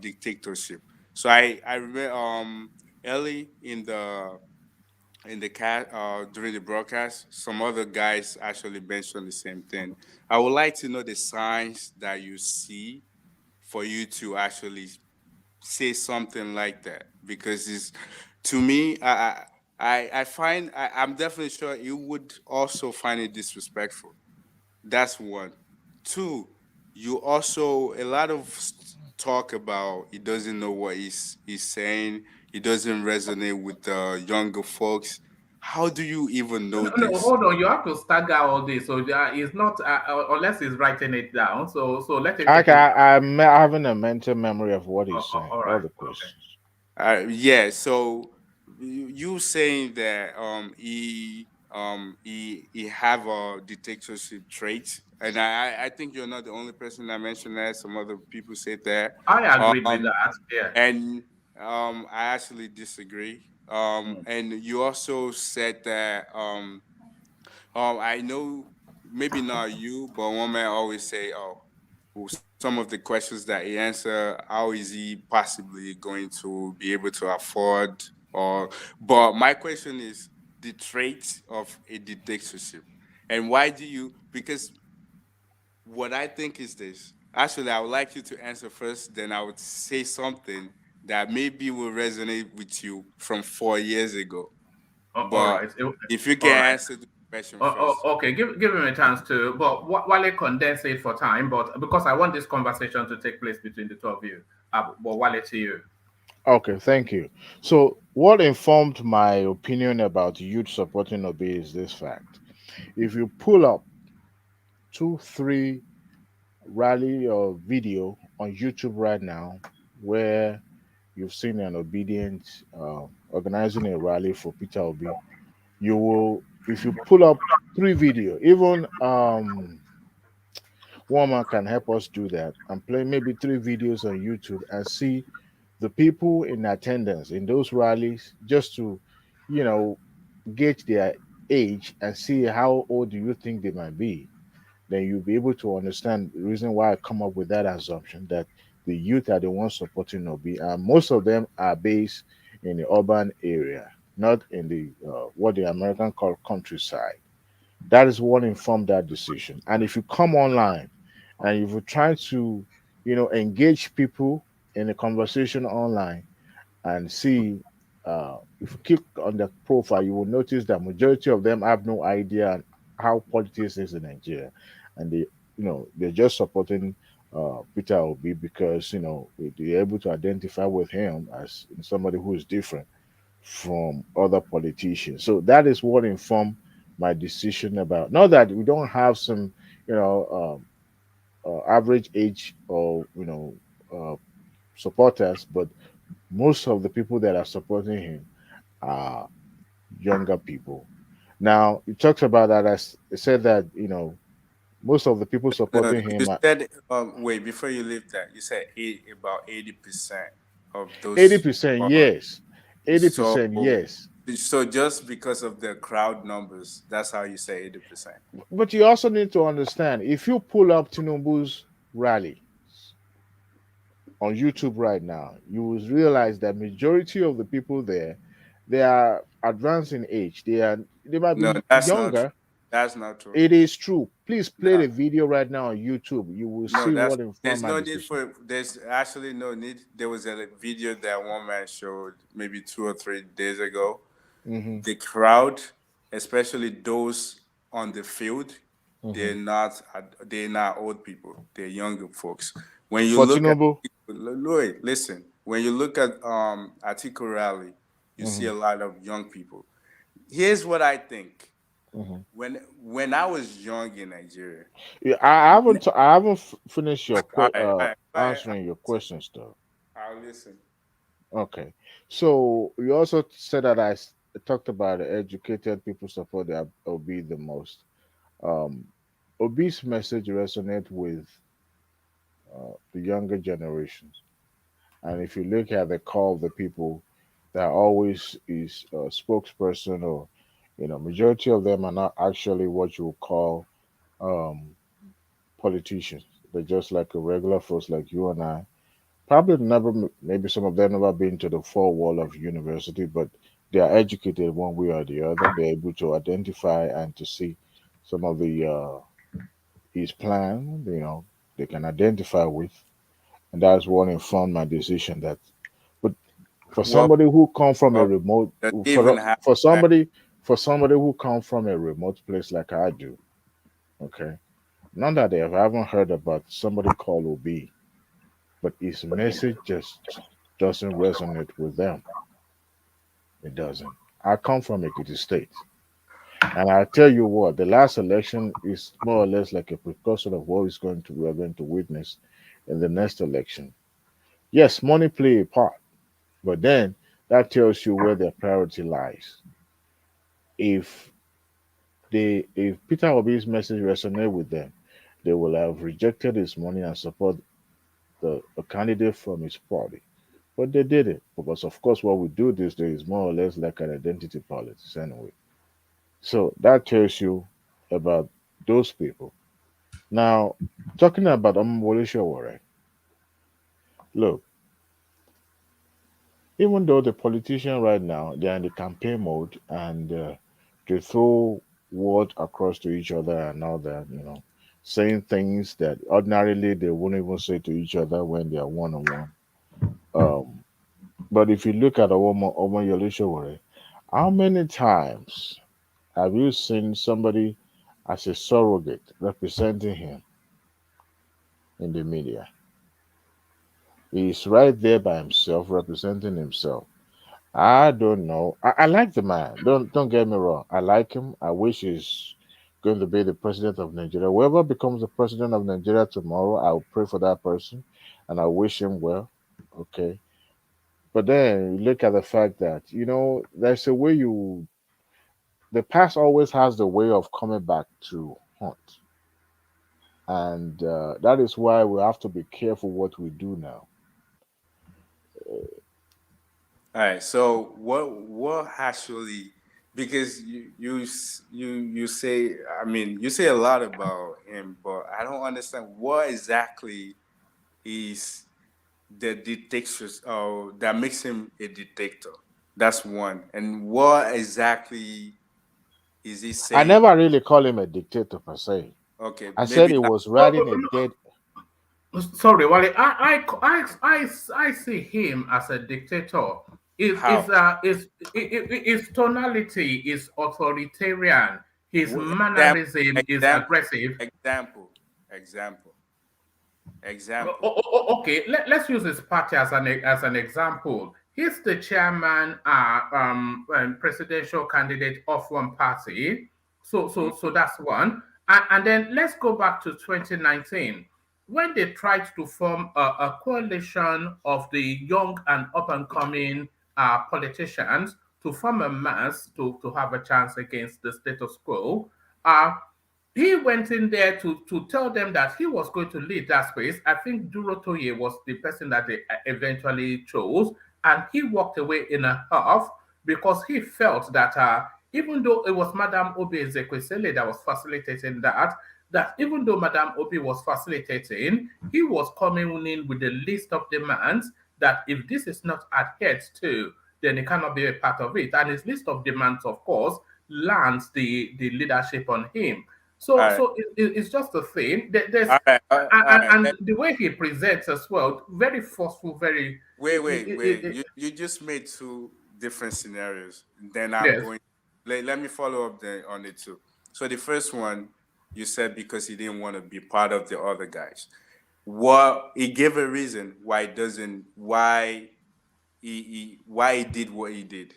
dictatorship. So I remember early in the cat during the broadcast, some other guys actually mentioned the same thing. I would like to know the signs that you see for you to actually say something like that because it's to me I find I'm definitely sure you would also find it disrespectful. That's one. Two, you also a lot of talk about he doesn't know what he's saying. He doesn't resonate with the younger folks. How do you even know No, this? hold on. You have to stagger all this. So it's not unless he's writing it down. So let him take it. I'm having a mental memory of what he's saying, All all right. the Okay. questions. Yeah, so you saying that he have a dictatorship trait, and I think you're not the only person that mentioned that. Some other people said that, I agreed with um, that. Yeah. and I actually disagree. Mm. And you also said that I know maybe not you, but one man always say, "Oh, well, some of the questions that he answer, how is he possibly going to be able to afford?" Or, but my question is the trait of a dictatorship, and why do you? Because what I think is this. Actually, I would like you to answer first. Then I would say something that maybe will resonate with you from 4 years ago. All But right. if you All can right. answer the question first. Okay. Give him a chance to. But while I condense it for time, but because I want this conversation to take place between the two of you, but while it's to you. Okay, thank you. So, what informed my opinion about youth supporting Obi is this fact. If you pull up 2, 3 rally or video on YouTube right now, where you've seen an obedient organizing a rally for Peter Obi, you will, if you pull up 3 video, even Woman can help us do that and play maybe 3 videos on YouTube and see the people in attendance in those rallies just to, you know, gauge their age and see how old do you think they might be, then you'll be able to understand the reason why I come up with that assumption that the youth are the ones supporting Obi, and most of them are based in the urban area, not in the what the American call countryside. That is what informed that decision. And if you come online and if you try to, engage people in a conversation online and see, if you click on the profile, you will notice that majority of them have no idea on how politics is in Nigeria, and they're just supporting Peter Obi because they're able to identify with him as somebody who is different from other politicians. So that is what informed my decision about. Not that we don't have some, you know, average age or supporters, but most of the people that are supporting him are younger people. Now you talked about that. I said that most of the people No, supporting you him are said wait before you leave that. You said about 80% of eighty those. percent. Uh, Yes, 80%. so Yes, so just because of the crowd numbers, that's how you say 80%. but you also need to understand if you pull up Tinubu's rally on YouTube right now, you will realize that majority of the people there, they are advanced in age. They might No, be that's not true. younger. That's not true. It is true. Please play No, the video right now on YouTube. You will no, see that's what informed there's my no need decision. for there's actually no need. There was a video that one man showed maybe 2 or 3 days ago. Hmm. The crowd, especially those on the field, Hmm. they're not old people. They're younger folks. When you For look at Tinubu. Lloyd, listen. When you look at Atiku rally, you see Hmm. a lot of young people. Here's what I think. Hmm. When I was young in Nigeria, Yeah, I haven't finished your all right, all right, all right, answering your questions though. I'll listen. Okay, so you also said that talked about the educated people support the Obi the most. Um, Obi's message resonate with the younger generations. And if you look at the call of the people, that always is a spokesperson, or majority of them are not actually what you would call um, politicians. They're just like a regular folks like you and I. Probably never, maybe some of them never been to the four wall of university, but they are educated one way or the other. They're able to identify and to see some of his plan. They can identify with, and that's what informed my decision. But for Well, somebody who come from a well, remote does it even for have for that? somebody who come from a remote place like I do, okay, not that they haven't heard about somebody called Obi, but his message just doesn't resonate with them. It doesn't. I come from Ekiti State, and I tell you what, the last election is more or less like a precursor of what is going to we are going to witness in the next election. Yes, money play a part, but then that tells you where their priority lies. If if Peter Obi's message resonate with them, they will have rejected his money and support a candidate from his party. But they did it because, of course, what we do these days is more or less like an identity politics anyway. So that tells you about those people. Now, talking about Omoyele Sowore, look, even though the politician right now they're in the campaign mode and they throw word across to each other and all that, saying things that ordinarily they wouldn't even say to each other when they are one on one. But if you look at Omoyele Sowore, how many times have you seen somebody as a surrogate representing him in the media? He's right there by himself, representing himself. I don't know. I like the man. Don't get me wrong. I like him. I wish he's going to be the president of Nigeria. Whoever becomes the president of Nigeria tomorrow, I'll pray for that person and I wish him well. Okay. But then you look at the fact that, there's a way the past always has the way of coming back to haunt. And that is why we have to be careful what we do now. All right. So what actually because you say, I mean, you say a lot about him, but I don't understand what exactly is the dictators that makes him a dictator. That's one. And what exactly is he I saying? never really call him a dictator per se. Okay, I said maybe he that. was riding a dead. Sorry, Wally. I see him as a dictator. How? His tonality is authoritarian. His Example, mannerism is example, aggressive. example, example, example. Okay, let's use his party as an example. He's the chairman, presidential candidate of one party. So that's one. And then let's go back to 2019 when they tried to form a coalition of the young and up and coming politicians to form a mass to have a chance against the status quo. Uh, he went in there to tell them that he was going to lead that space. I think Durotoye was the person that they eventually chose, and he walked away in a huff because he felt that even though it was Madame Obi Ezekwesili that was facilitating that even though Madame Obi was facilitating, he was coming in with a list of demands that if this is not adhered to, then it cannot be a part of it. And his list of demands, of course, lands the leadership on him. All So, right, it's just a thing. There's all right, all right. and the way he presents as well, very forceful, very. Wait. You just made two different scenarios. Then I'm Yes. going. Let me follow up on it too. So the first one, you said because he didn't want to be part of the other guys. What he gave a reason why it doesn't why he did what he did.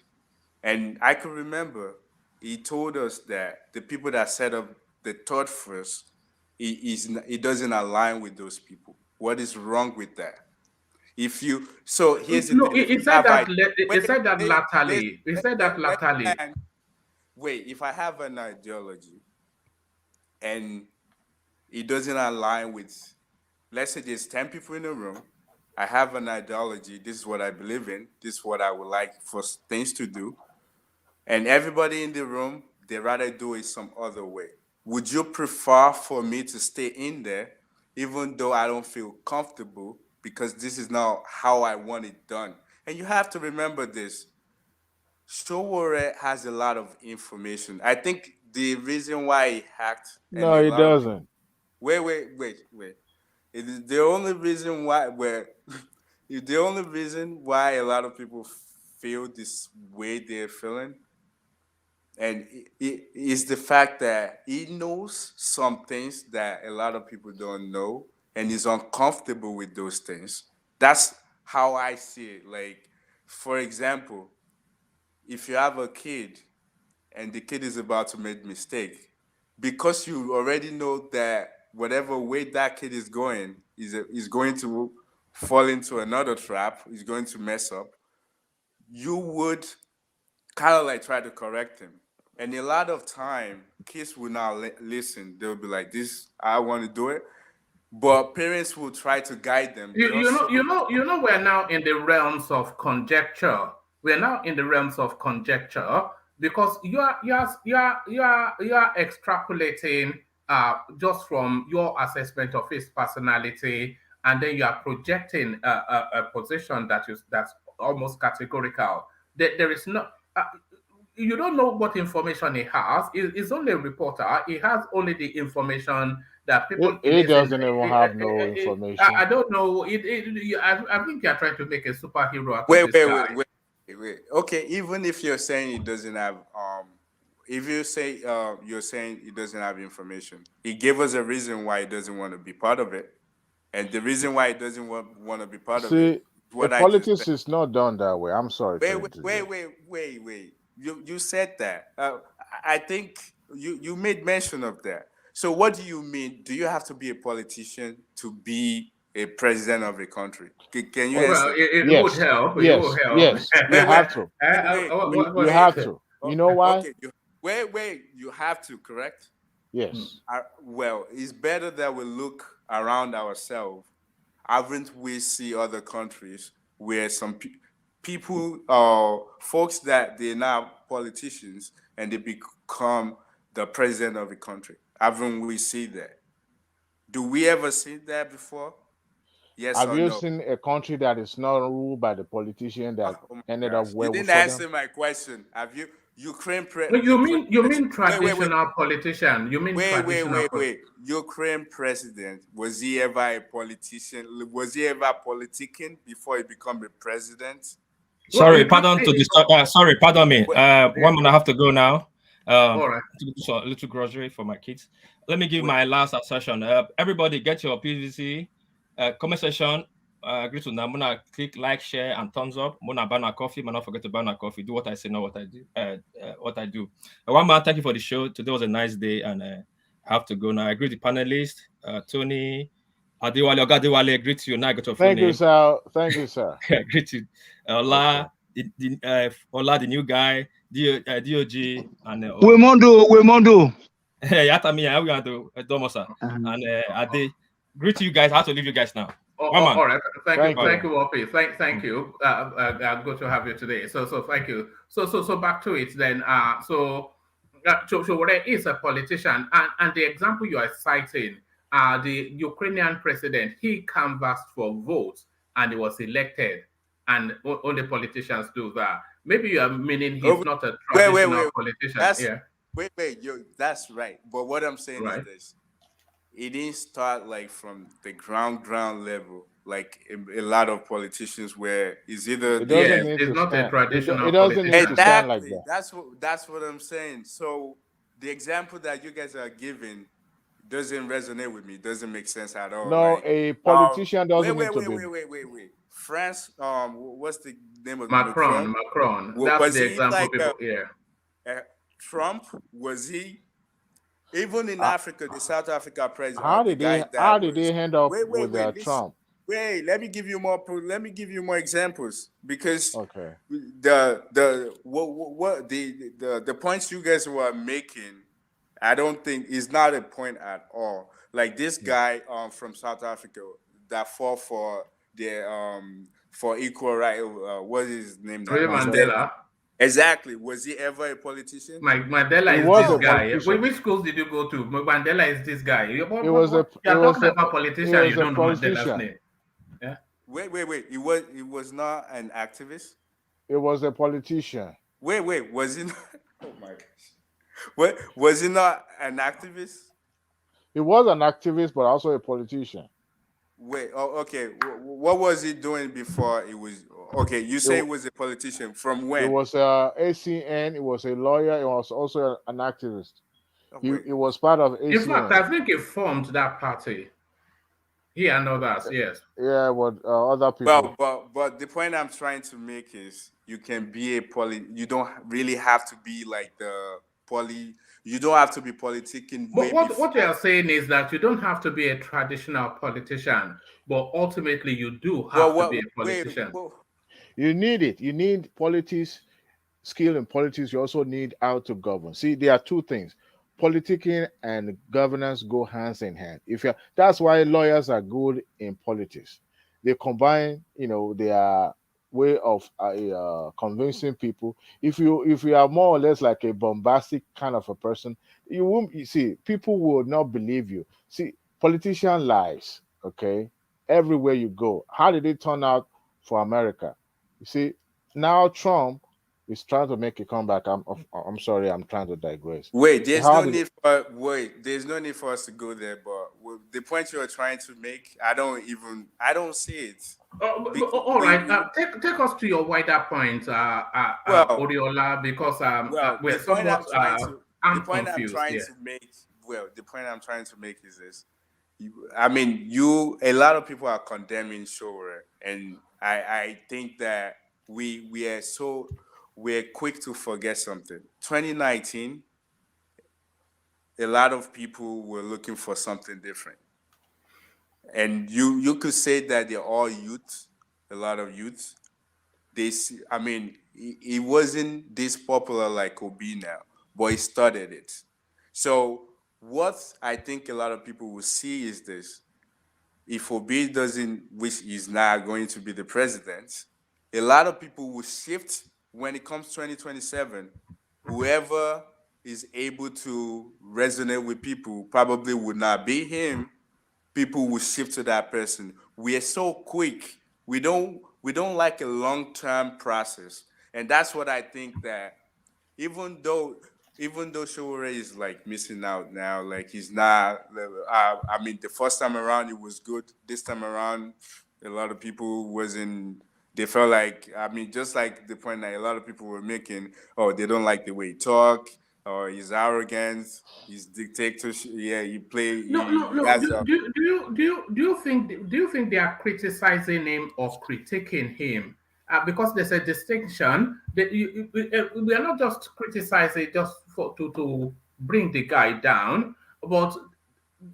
And I can remember he told us that the people that set up the third first, he doesn't align with those people. What is wrong with that? If you so here's the No, thing. If he you said have that. He wait, said that let, latterly. He said that let latterly. land. Wait, if I have an ideology and it doesn't align with, let's say there's 10 people in the room, I have an ideology, this is what I believe in, this is what I would like for things to do, and everybody in the room, they rather do it some other way. Would you prefer for me to stay in there, even though I don't feel comfortable, because this is not how I want it done? And you have to remember this. Sowore has a lot of information. I think the reason why he hacked and No, a he lot of people, doesn't. wait. It is the only reason why the only reason why a lot of people feel this way they're feeling, and it is the fact that he knows some things that a lot of people don't know, and is uncomfortable with those things. That's how I see it. Like, for example, if you have a kid and the kid is about to make mistake, because you already know that whatever way that kid is going is going to fall into another trap, is going to mess up, you would kind of like try to correct him. And a lot of time, kids will not listen. They'll be like, "This, I want to do it," but parents will try to guide them just so. We're now in the realms of conjecture. We're now in the realms of conjecture because you are extrapolating just from your assessment of his personality, and then you are projecting a position that's almost categorical. There is no. You don't know what information he has. He's only a reporter. He has only the information that people in He his. doesn't even have no information. I don't know. I think you're trying to make a superhero out of Wait, this wait, guy. wait, wait. Okay, even if you're saying it doesn't have if you say you're saying it doesn't have information, he gave us a reason why he doesn't want to be part of it, and the reason why he doesn't want to be part of it See, is a what I just politics said. is not done that way. I'm sorry to interject. Wait. You said that. I think you made mention of that. So what do you mean? Do you have to be a politician to be a president of a country? Can you Well, answer? it would Yes, help. It would yes, help. yes. You have to. You What have is it? to. You know why? Okay. Wait. You have to, correct? Yes. Well, it's better that we look around ourselves. Haven't we see other countries where some people, folks that they're now politicians and they become the president of the country. Haven't we seen that? Do we ever see that before? Yes Have or you no? seen a country that is not ruled by the politician that Oh my ended up gosh. You well didn't for them? answer my question. Have you Ukraine You president? mean traditional politician? You mean traditional Wait. Ukraine president, was he ever a politician? Was he ever politicking before he became a president? Sorry, pardon to disturb. Sorry, pardon me. Wait, One minute, I have to go now. All right. A little grocery for my kids. Let me give my last assertion. Everybody, get your PVC comment section. Agree to Muna, click like, share, and thumbs up. Muna banner coffee. Muna, not forget to banner coffee. Do what I say, not what I do. What I do. One man, thank you for the show. Today was a nice day, and I have to go now. I agree with the panelists. Tony, Adewale, Ogadewale, agree to you. Now I got your full Thank name. you, sir. Thank you, sir. Agree to Ola, Ola, the new guy, DOG, and Wemondo. Yatami, how we going to Domosa, and Ade. Greet to you guys. I have to leave you guys now. All right. Thank you, Wopi. Thank you. Good to have you today. So thank you. So back to it then. So Sowore is a politician, and the example you are citing, the Ukrainian president, he canvassed for votes and he was elected, and only politicians do that. Maybe you are meaning he's not a traditional politician. That's right. But what I'm saying is this: it didn't start like from the ground level, like a lot of politicians where it's either it's not a traditional it doesn't need to stand like that. That's what I'm saying. So the example that you guys are giving doesn't resonate with me. Doesn't make sense at all. No, like, a politician doesn't need to be. Wait. France, what's the name of Macron? That's was the example like people. Trump, was he? Even in Africa, the South Africa president. How did they end up with Trump? Wait, let me give you more. Let me give you more examples because the points you guys were making, I don't think is not a point at all. Like this guy from South Africa that fought for the for equal right. What is his name? Mandela. Exactly. Was he ever a politician? Mandela is this guy. Which schools did you go to? Mandela is this guy. You're talking about politician. You don't know Mandela's name. Yeah. Wait. He was not an activist. It was a politician. Wait. Was he not? Oh my gosh. What, was he not an activist? He was an activist, but also a politician. Wait. Oh, okay. What was he doing before he was? Okay, you say he was a politician. From when? He was ACN. He was a lawyer. He was also an activist. He was part of ACN. In fact, I think he formed that party. He and others, yes. Yeah, but other people. But the point I'm trying to make is you can be you don't really have to be like you don't have to be politicking. But what you are saying is that you don't have to be a traditional politician, but ultimately you do have to be a politician. You need it. You need politics, skill in politics. You also need how to govern. See, there are two things. Politicking and governance go hands in hand. That's why lawyers are good in politics. They combine, their way of convincing people. If you are more or less like a bombastic kind of a person, people will not believe you. See, politician lies, okay? Everywhere you go. How did it turn out for America? You see, now Trump is trying to make a comeback. I'm sorry, I'm trying to digress. Wait, there's no need for us to go there. But the point you are trying to make, I don't see it. All right, take us to your wider point, Oriola, because we're somewhat. I'm confused. The point I'm trying to make is this. A lot of people are condemning Sowore, and I think that we're quick to forget something. 2019, a lot of people were looking for something different. And you could say that they're all youth, a lot of youth. It wasn't this popular like Obi now, but he started it. So what I think a lot of people will see is this. If Obi which is not going to be the president, a lot of people will shift when it comes 2027. Whoever is able to resonate with people probably would not be him. People will shift to that person. We are so quick. We don't like a long-term process. And that's what I think that even though Sowore is like missing out now, like he's not. I mean, the first time around it was good. This time around, a lot of people wasn't. They felt like, I mean, just like the point that a lot of people were making. Oh, they don't like the way he talk, or his arrogance, his dictatorship. Yeah, he play. No, no, He no. has Do you think they are criticizing him or critiquing him? Because there's a distinction that we are not just criticizing just to bring the guy down, but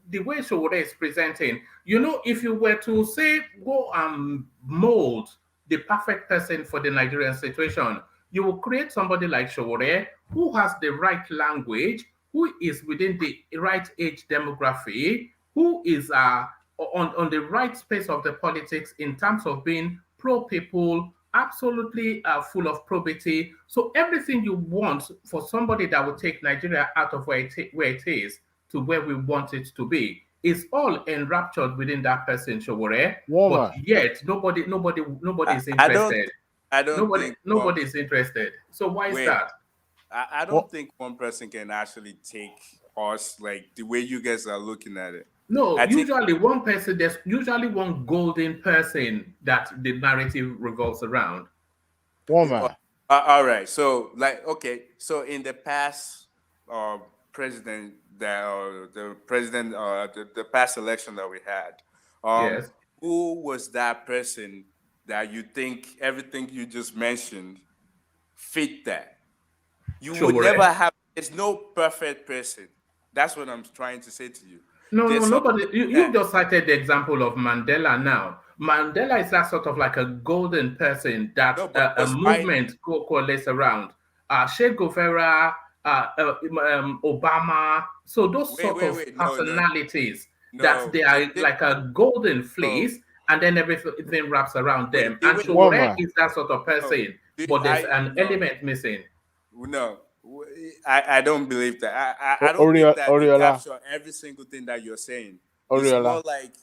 the way Sowore is presenting, if you were to say go and mold the perfect person for the Nigerian situation, you will create somebody like Sowore who has the right language, who is within the right age demography, who is on the right space of the politics in terms of being pro people, absolutely full of probity. So everything you want for somebody that will take Nigeria out of where it is to where we want it to be is all enraptured within that person, Sowore. But yet nobody is interested. I don't think Nobody is interested. So why is wait, that? I don't think one person can actually take us like the way you guys are looking at it. No, I think usually there's usually one golden person that the narrative revolves around. all right. So like okay, so in the past uh president the past election that we had, Yes. who was that person that you think everything you just mentioned fit that? You would never Sowore. have. There's no perfect person. That's what I'm trying to say to you. No, There's nobody. something You that just cited the example of Mandela now. Mandela is that sort of like a golden person that no, but a was I movement coalesce around. Che Guevara, Obama. So those wait, sort wait, of wait, no, no, personalities that no. they The are like a golden no, fleece, and then everything wraps around them. wait, And wait, Sowore is that sort of no. person, but there's an No, element missing. no. I don't believe that. I don't think that they capture every single thing that you're saying. It's more like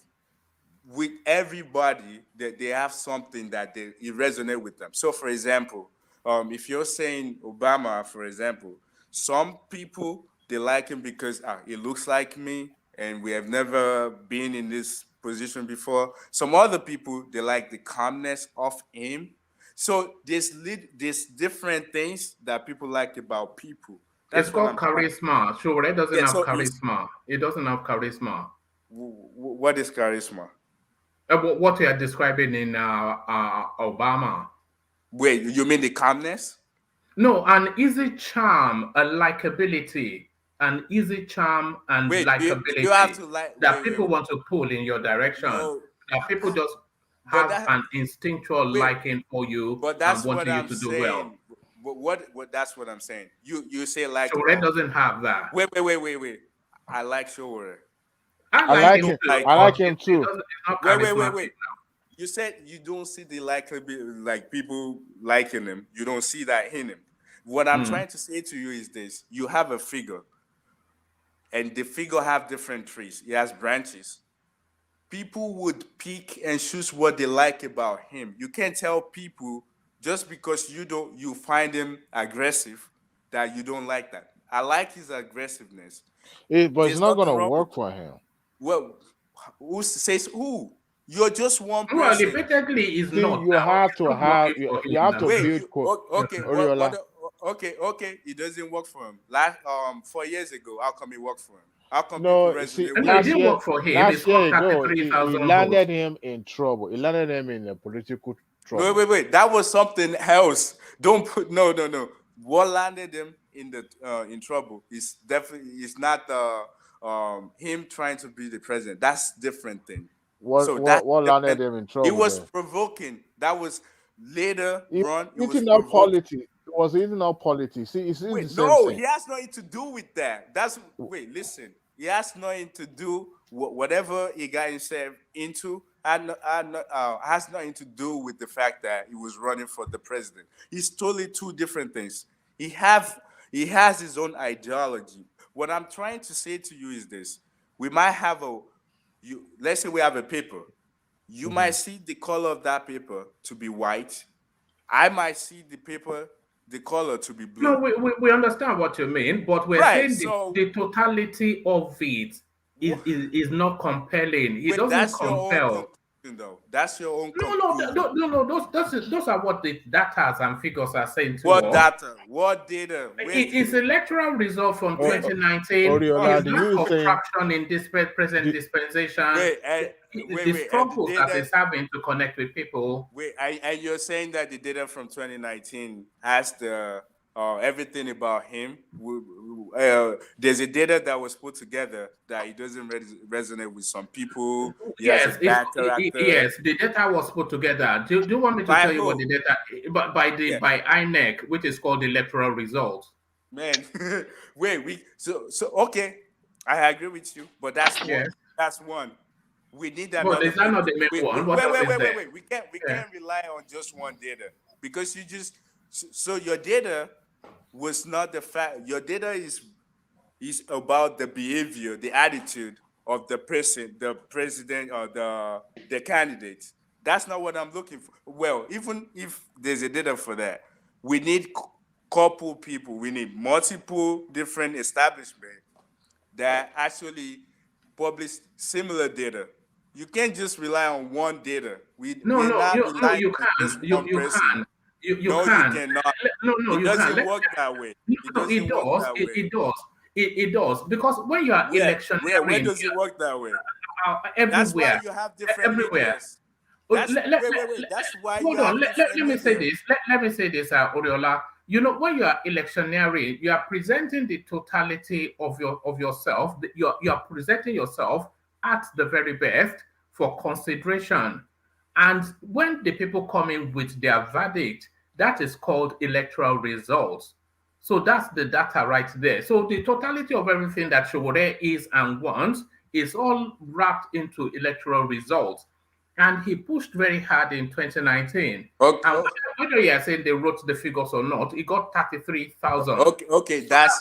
with everybody that they have something that it resonate with them. So, for example, if you're saying Obama, for example, some people they like him because he looks like me, and we have never been in this position before. Some other people they like the calmness of him. So there's different things that people like about people. It's That's what called I'm trying. charisma. Sowore doesn't Yeah. have So it's charisma. It doesn't have charisma. what is charisma? What you are describing in Obama. Wait, you mean the calmness? No, an easy charm, a likability, an easy charm and Wait, you have likability to like. that Wait. people want to pull in your direction. No, That people just but have an instinctual wait, liking for you but and that's what wanting you I'm to do well. saying. What that's what I'm saying. You say like. Sowore doesn't have that. Wait. I like Sowore. I like him too. I like him too. It's not Wait. charismatic. You said you don't see the likability, like people liking him. You don't see that in him. What I'm trying to say to you is this: you have a figure, and the figure have different trees. He has branches. People would pick and choose what they like about him. You can't tell people just because you find him aggressive that you don't like that. I like his aggressiveness. But it's There's not nothing gonna wrong work for him. Well, who says who? You're just one Well, person. repeatedly is See, not you now. have to It's not have working for you him have now. to Wait, build okay, Oriola. okay, it doesn't work for him. Last 4 years ago, how come it worked for him? How come people No, see, resonate with No, it last him? didn't year, work for him. He last year scored ago, he 33,000 votes. landed him in trouble. He landed him in a political trouble. Wait. That was something else. Don't put no. What landed him in trouble is definitely is not him trying to be the president. That's different thing. So that's What landed different. him in It trouble was then? provoking. That was later It on. It was eating up provoking. politics. It was eating up politics. See, it's the Wait, same no, thing. he has nothing to do with that. Listen. He has nothing to do whatever he got himself into. Has nothing to do with the fact that he was running for the president. It's totally two different things. He has his own ideology. What I'm trying to say to you is this: we might have let's say we have a paper. You might see the color of that paper to be white. I might see the color to be blue. No, we understand what you mean, but we're Right. saying So the totality of it is not compelling. It wait, doesn't that's your own compel. conclusion, though. That's your own No, no, conclusion. no. Those are what the data and figures are saying to What us. data? What data? It's electoral result from Or- 2019. Oriola, Is do lack you of think traction in this present dispensation. Wait, The and the struggles that data. is having to connect with people. Wait, and you're saying that the data from 2019 has the everything about him. There's a data that was put together that it doesn't resonate with some people. He has a Yes, bad character. yes. The data was put together. Do you want me to By tell you what who? the data? Yeah, By INEC, which is called the electoral results. man. Wait, so okay, I agree with you, but that's one. Yes. That's one. We need But another is that paper. not the main one? What else is there? Wait. We Yeah. can't rely on just one data because you just so your data was not the fact. Your data is about the behavior, the attitude of the person, the president, or the candidate. That's not what I'm looking for. Well, even if there's a data for that, we need couple people. We need multiple different establishments that actually publish similar data. You can't just rely on one data. No, We're no, not no, relying you on can. just one You person. can. You No, you can. cannot. No, It you can. doesn't work that way. It No, it doesn't work does. that way. It does. It does. Because when you are Where electioneering does it work that way? That's why everywhere, you have different everywhere. medias. That's wait. That's why you Hold on. have different Let me say media. this. Let me say this, Oriola. You know, when you are electioneering, you are presenting the totality of yourself. You are presenting yourself at the very best for consideration. And when the people come in with their verdict, that is called electoral results. So that's the data right there. So the totality of everything that Sowore is and wants is all wrapped into electoral results. And he pushed very hard in 2019. And Okay, whether you are saying they wrote the figures or not, he got 33,000. okay. So Okay. that's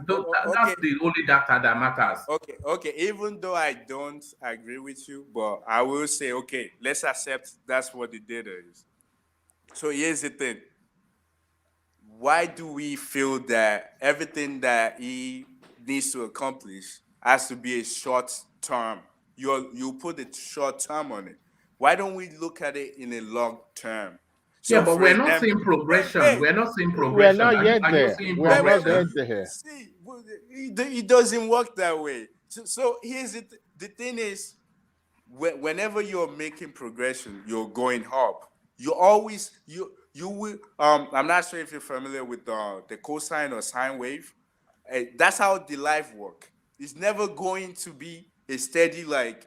the only data that matters. Okay. Even though I don't agree with you, but I will say, okay, let's accept that's what the data is. So here's the thing: why do we feel that everything that he needs to accomplish has to be a short term? You put a short term on it. Why don't we look at it in a long term? Yeah, So, but for we're not example, seeing progression. wait, We're not seeing we're progression. not yet Are you there? seeing We are not wait. there progression? to here. See, it doesn't work that way. So here's the thing is, whenever you're making progression, you're going up. You always you will. I'm not sure if you're familiar with the cosine or sine wave. That's how the life work. It's never going to be a steady like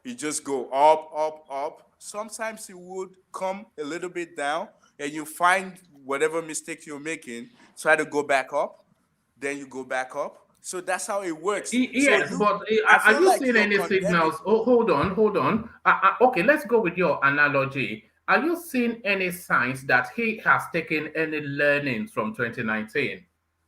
it just go up. Sometimes it would come a little bit down, and you find whatever mistake you're making, try to go back up, then you go back up. So that's how it works. So Yes, but I are feel you like seeing you're any condemning. signals? Oh, hold on. Okay, let's go with your analogy. Are you seeing any signs that he has taken any learnings from 2019?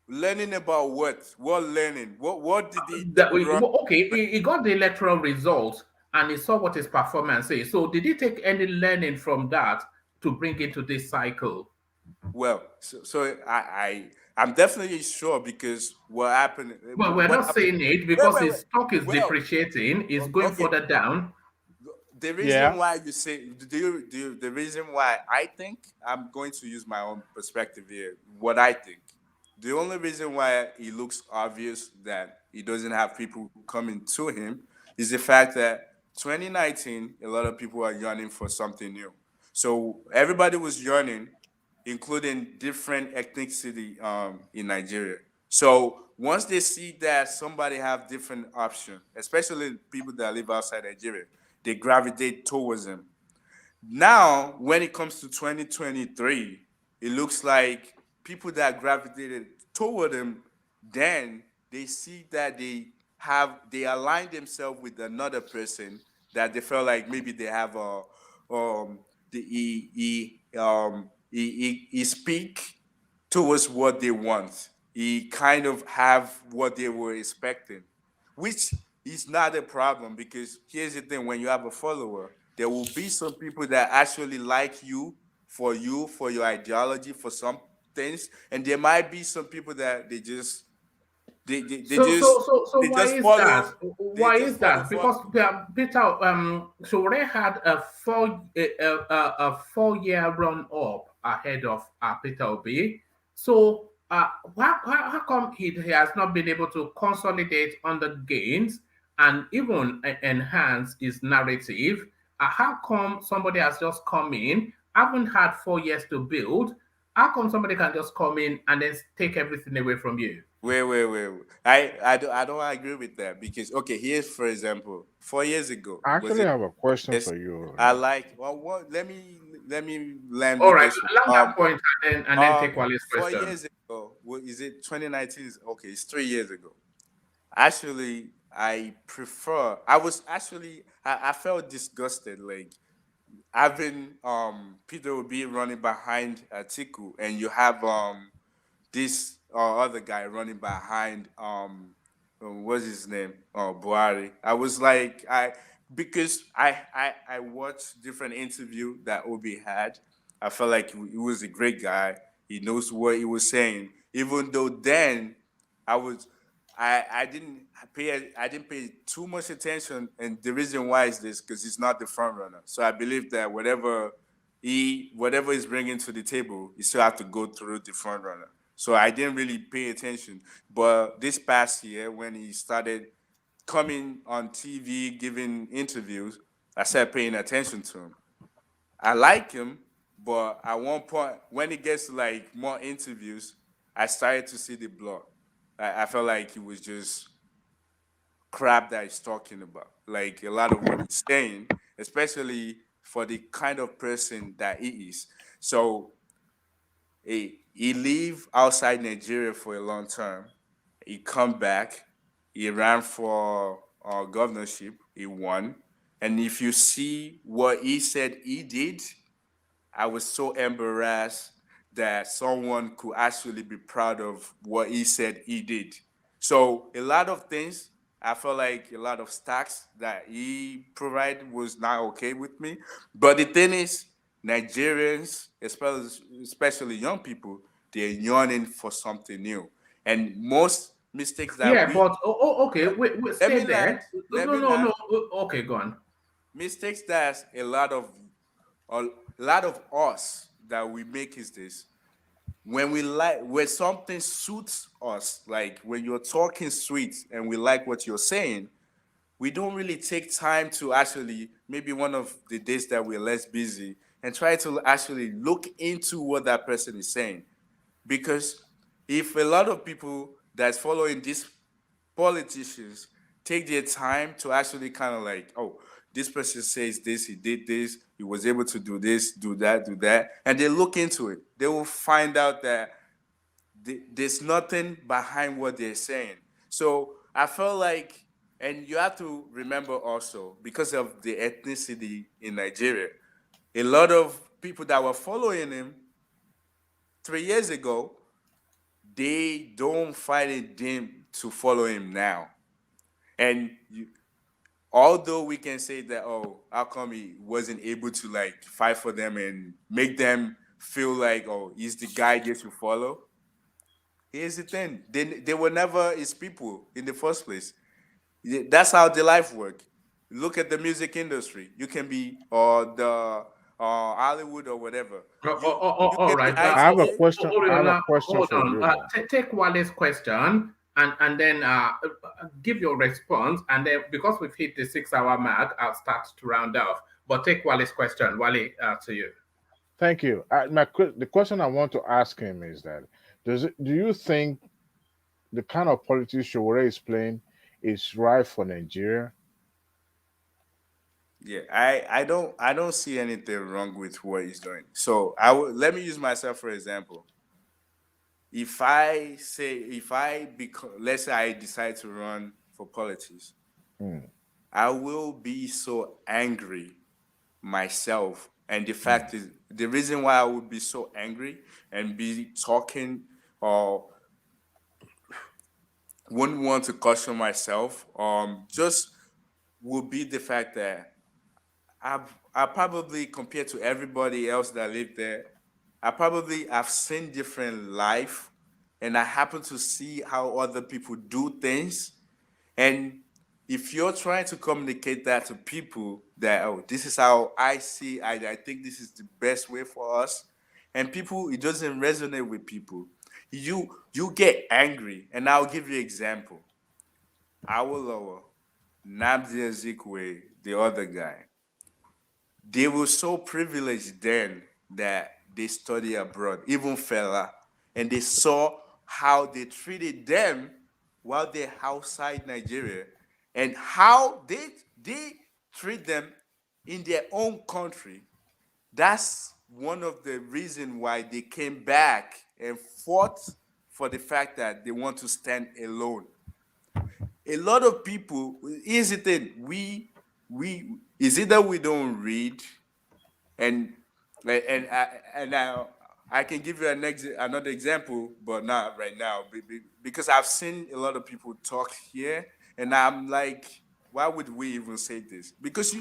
Learning about what? What learning? What did he draw? Okay, he got the electoral results and he saw what his performance is. So, did he take any learning from that to bring into this cycle? Well, so I'm definitely sure because what happened. Well, we're What not happened? saying it because Wait. his stock is Well, depreciating, is going okay. further down. The reason Yeah. why you say the reason why I think I'm going to use my own perspective here. What I think. The only reason why it looks obvious that he doesn't have people coming to him is the fact that 2019, a lot of people are yearning for something new. So everybody was yearning, including different ethnicity in Nigeria. So once they see that somebody have different option, especially people that live outside Nigeria, they gravitate towards them. Now, when it comes to 2023, it looks like people that gravitated toward him, then they see that they align themselves with another person that they felt like maybe they have he speak towards what they want. He kind of have what they were expecting, which is not a problem, because here's the thing: when you have a follower, there will be some people that actually like you, for your ideology, for some things, and there might be some people that So they why just is that? follow they Why just is follow that? for Because Peter Sowore had a 4 year run up ahead of Peter Obi. So how come he has not been able to consolidate on the gains and even enhance his narrative? How come somebody has just come in, haven't had 4 years to build? How come somebody can just come in and then take everything away from you? wait. I don't agree with that, because okay, here's for example, 4 years ago, I was actually it? have a question Yes, for you. I like. Well, what? Let me land All with right, this one. land that point and then take Wale's Four question. years ago, what is it? 2019? Okay, it's 3 years ago. Actually, I felt disgusted, like having Peter Obi running behind Atiku, and you have this other guy running behind what's his name, Buhari. I was like, because I watched different interview that Obi had. I felt like he was a great guy. He knows what he was saying, even though then I was I didn't pay too much attention, and the reason why is this: because he's not the front runner. So I believe that whatever he's bringing to the table, he still have to go through the front runner. So I didn't really pay attention. But this past year, when he started coming on TV, giving interviews, I started paying attention to him. I like him, but at one point, when it gets to like more interviews, I started to see the blur. I felt like he was just crap that he's talking about. Like a lot of what he's saying, especially for the kind of person that he is. So he leave outside Nigeria for a long time. He come back. He ran for governorship. He won. And if you see what he said he did, I was so embarrassed that someone could actually be proud of what he said he did. So a lot of things, I felt like a lot of stacks that he provided was not okay with me. But the thing is, Nigerians, especially young people, they're yearning for something new. And most mistakes that Yeah, we but okay, wait, let stay me land, there. let No, me no, land. no. Okay, go on. Mistakes that a lot of us that we make is this: when something suits us, like when you're talking sweet and we like what you're saying, we don't really take time to actually, maybe one of the days that we're less busy, and try to actually look into what that person is saying. Because if a lot of people that's following these politicians take their time to actually kind of like, oh, this person says this, he did this, he was able to do that, and they look into it, they will find out that there's nothing behind what they're saying. So I felt like, and you have to remember also, because of the ethnicity in Nigeria, a lot of people that were following him 3 years ago, they don't find it dim to follow him now. And although we can say that, oh, how come he wasn't able to like fight for them and make them feel like, oh, he's the guy they should follow. Here's the thing: they were never his people in the first place. That's how the life work. Look at the music industry. You can be the Hollywood or whatever. You All can be right. I have a ITA. question. I have a Oriola, question hold for on. you though. Take Wale's question and then give your response. And then because we've hit the 6 hour mark, I'll start to round off. But take Wale's question. Wale, to you. Thank you. The question I want to ask him is that do you think the kind of politics Showore is playing is right for Nigeria? Yeah, I don't see anything wrong with what he's doing. So let me use myself for example. Let's say I decide to run for politics, Hmm. I will be so angry myself And the fact is, the reason why I would be so angry and be talking or wouldn't want to caution myself, just would be the fact that I probably, compared to everybody else that lived there, I've seen different life, and I happen to see how other people do things. And if you're trying to communicate that to people that, oh, this is how I see, I think this is the best way for us, and people, it doesn't resonate with people, you get angry. And I'll give you an example. Awolowo, Nnamdi Ezekwe, the other guy, they were so privileged then that they study abroad, even fella, and they saw how they treated them while they're outside Nigeria, and how they treat them in their own country. That's one of the reasons why they came back and fought for the fact that they want to stand alone. A lot of people, here's the thing, we is either we don't read, and I can give you another example, but not right now, because I've seen a lot of people talk here, and I'm like, why would we even say this? Because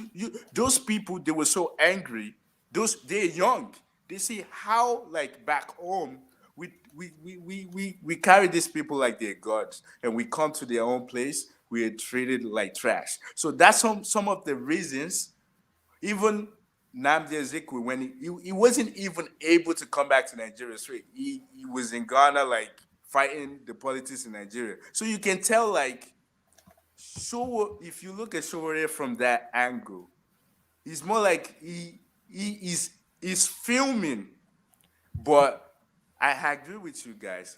those people, they were so angry. They're young. They see how, like, back home, we carry these people like they're gods, and we come to their own place, we are treated like trash. So that's some of the reasons. Even Nnamdi Ezekwe, when he wasn't even able to come back to Nigeria straight, he was in Ghana, like, fighting the politics in Nigeria. So you can tell, like, if you look at Sowore from that angle, he's more like he's filming. But I agree with you guys.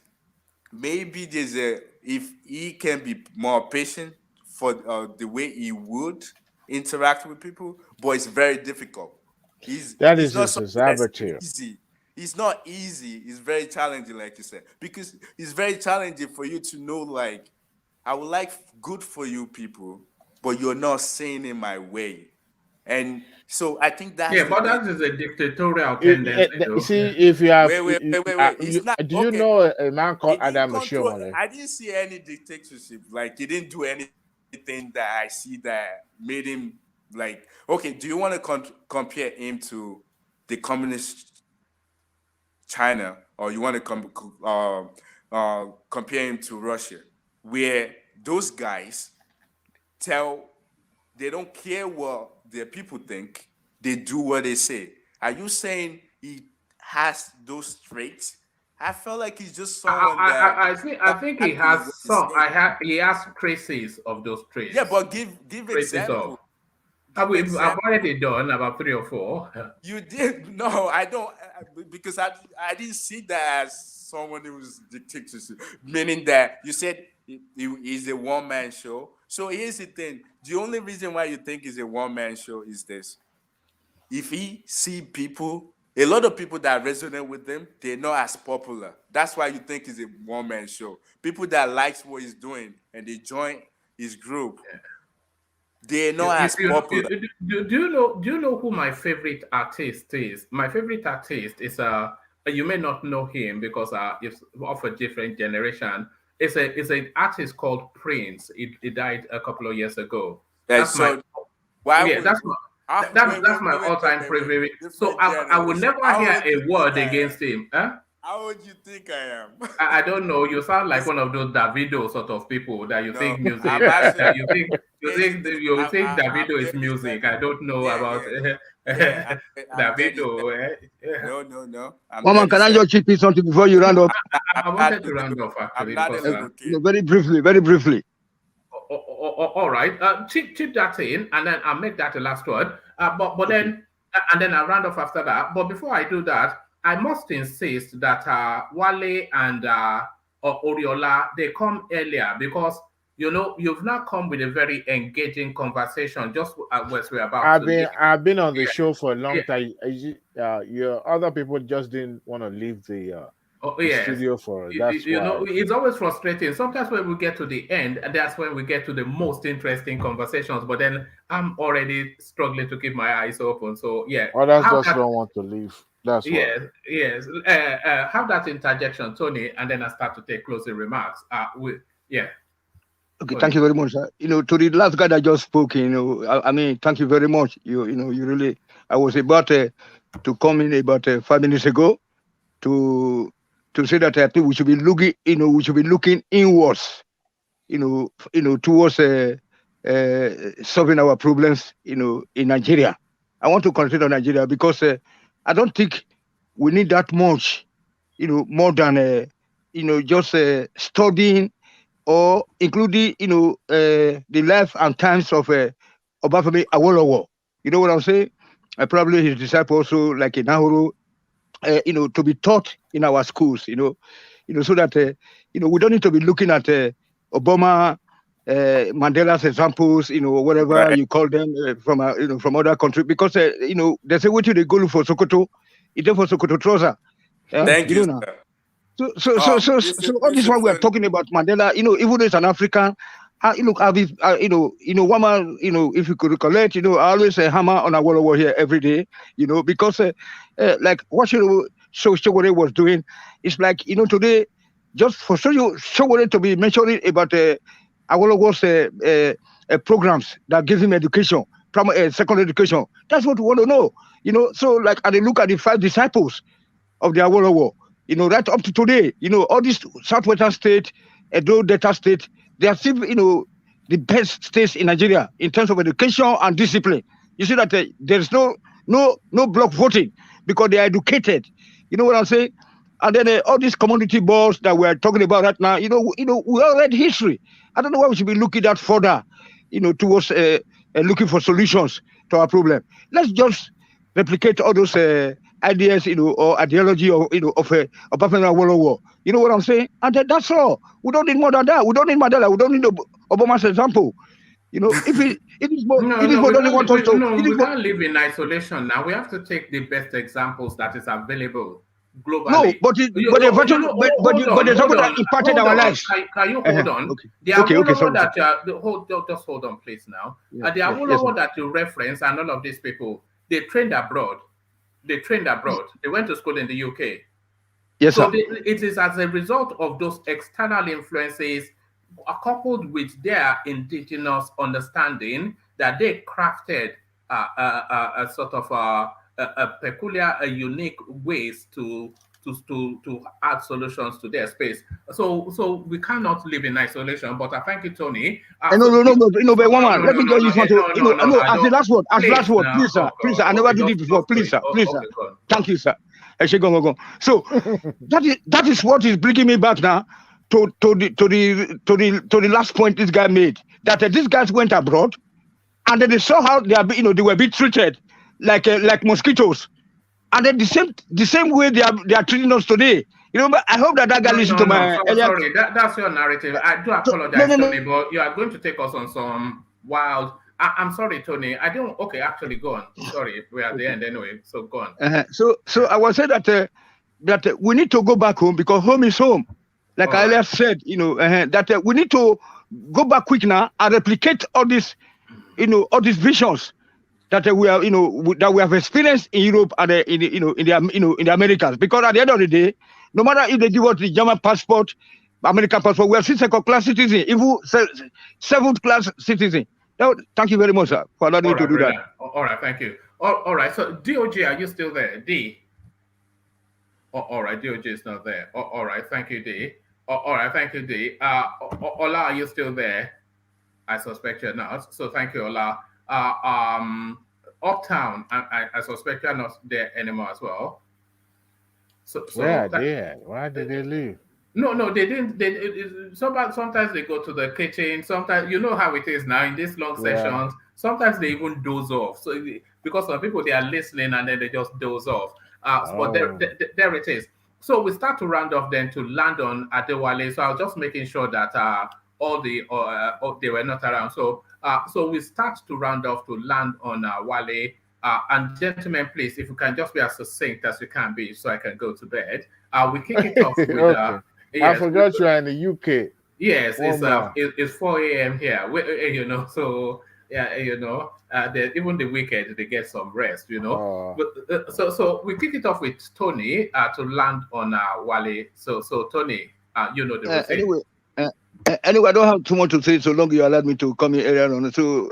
Maybe if he can be more patient for the way he would interact with people, but it's very difficult. That He's is not his something that's saboteur. easy. It's not easy. It's very challenging, like you said, because it's very challenging for you to know, like, I would like good for you people, but you're not saying in my way. And so I think that's Yeah, the but way. that is a dictatorial tendency, You though. see, Yeah. if you have, Wait. It's not do you okay. know a man called He didn't Adam control. Oshiomhole? I didn't see any dictatorship. Like, he didn't do anything that I see that made him, like. Okay, do you want to compare him to the communist China, or you want to compare him to Russia, where those guys they don't care what their people think, they do what they say? Are you saying he has those traits? I felt like he's just someone that I think he exactly has what he's some. saying. He has traces of those Yeah, traits. but give Traces of. example. Give I've example. already done about 3 or 4. You did? No, I don't, because I didn't see that as someone who was dictatorship. Meaning that you said he's a one-man show. So here's the thing: the only reason why you think it's a one-man show is this: if he see people, a lot of people that resonate with him, they're not as popular. That's why you think it's a one-man show. People that likes what he's doing and they join his group, they're not as popular. Do you know who my favorite artist is? My favorite artist is you may not know him because it's of a different generation. It's an artist called Prince. He died a couple of years ago. That's my So why yeah. would That's my all-time favorite. So I will never hear a word against him. Huh? How would you think I am? I don't know. You sound like one of those Davido sort of people that you think music. I'm actually. You think Davido is music. I don't know about Davido. No. Mama, can I just chip in something before you round up? I wanted to round off actually. Very briefly. All right. Chip that in, and then I'll make that the last word. But then and then I'll round off after that. But before I do that, I must insist that Wale and Oriola, they come earlier because you've now come with a very engaging conversation just as we're about I've been on the show for a long time. Your other people just didn't want to leave the yes. studio for it. That's you why. know, it's always frustrating. Sometimes when we get to the end, and that's when we get to the most interesting conversations. But then I'm already struggling to keep my eyes open. So yeah, Others how just that, don't want to leave. That's why. yes. Have that interjection, Tony, and then I start to take closing remarks. Yeah. Okay, thank you very much, sir. To the last guy that just spoke, I mean, thank you very much. You really, I was about to come in about 5 minutes ago to say that I think we should be looking, looking inwards, towards solving our problems, in Nigeria. I want to consider Nigeria because I don't think we need that much, more than, just studying or including, the life and times of Obafemi Awolowo. You know what I'm saying? Probably his disciples also, like in Nahuru, to be taught in our schools, so that, we don't need to be looking at Obama, Mandela's examples, whatever Right. you call them from other countries, because, there's a way to go look for Sokoto, it's for Sokoto trouser. Thank you, Now. sir. So all this one we are talking about Mandela, even though it's an African, look, one man, if you could recollect, I always hammer on a wall here every day, because like what Sowore was doing, it's like, today, just for Sowore to be mentioning about Awolowo's programs that give him education, secondary education, that's what we want to know, so like, and they look at the 5 disciples of the Awolowo, right up to today, all these southwestern states, Edo Delta state, they are still, the best states in Nigeria in terms of education and discipline. You see that there's no block voting because they are educated. You know what I'm saying? And then all these community boards that we're talking about right now, we all read history. I don't know why we should be looking that further, towards looking for solutions to our problem. Let's just replicate all those ideas, or ideology of Obafemi Awolowo. You know what I'm saying? And that's all. We don't need more than that. We don't need Mandela. We don't need Obama's example. If it is more, only want us to. We can't live in isolation now. We have to take the best examples that is available globally. No, but the example that impacted our lives. Can you hold on? Okay. The Awolowo that just hold on, please. Now, the Awolowo that you reference and all of these people, they trained abroad. They went to school in the UK. Yes, so sir. It is as a result of those external influences, coupled with their indigenous understanding, that they crafted a sort of a peculiar, unique ways to add solutions to their space. So we cannot live in isolation. But I thank you, Tony. But one man, let me just use one to, as the last word, please, sir. Please, sir. I never did it before. Please, sir. Please, sir. Thank you, sir. Go. So that is what is bringing me back now to the last point this guy made, that these guys went abroad and then they saw how they were being treated like mosquitoes, and then the same way they are treating us today. But I hope that guy listened to my. Sorry, that's your narrative. I do apologize, Tony, but you are going to take us on some wild. I'm sorry, Tony. I don't. Okay, actually, go on. Sorry, we're at the end anyway. So go on. So I was saying that we need to go back home because home is home. Like I earlier said, that we need to go back quick now and replicate all these visions that we are, that we have experienced in Europe and in the Americas. Because at the end of the day, no matter if they give us the German passport, American passport, we are still second-class citizen, even seventh-class citizen. Now, thank you very much, sir, for allowing me to do that. All right, thank you. All right, so DOJ, are you still there? D? All right, DOJ is not there. All right, thank you, D. All right, thank you, D. Ola, are you still there? I suspect you're not. So thank you, Ola. Uptown, I suspect you're not there anymore as well. So where why did they leave? No, they didn't. Sometimes they go to the kitchen. Sometimes, you know how it is now in these long sessions. Sometimes they even doze off. So because some people, they are listening and then they just doze off. But there it is. So we start to round off then to land on Adewale. So I was just making sure that all they were not around. So we start to round off to land on Wale. And gentlemen, please, if you can just be as succinct as you can be, so I can go to bed. We kick it off with Okay. I yes, forgot you are in the UK. yes, One man. it's 4 a.m. here. So yeah, even the weekend they get some rest, But so we kick it off with Tony to land on Wale. So Tony, the Uh, routine. anyway, uh, anyway, I don't have too much to say so long you allowed me to come in earlier on. So,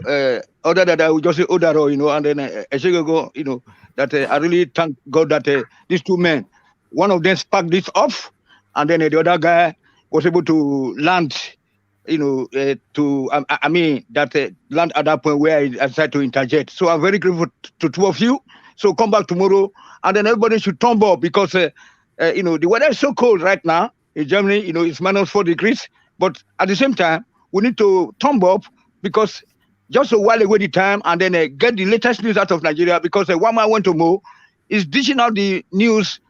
other than that, I will just say Odaro, and then Eshego, that I really thank God that these two men, one of them sparked this off, and then the other guy was able to land, that land at that point where I decided to interject. So I'm very grateful to two of you. So come back tomorrow, and then everybody should tumble because, the weather is so cold right now in Germany, it's -4 degrees. But at the same time, we need to thumb up because just a while away the time and then get the latest news out of Nigeria because one man went to Mo is dishing out the news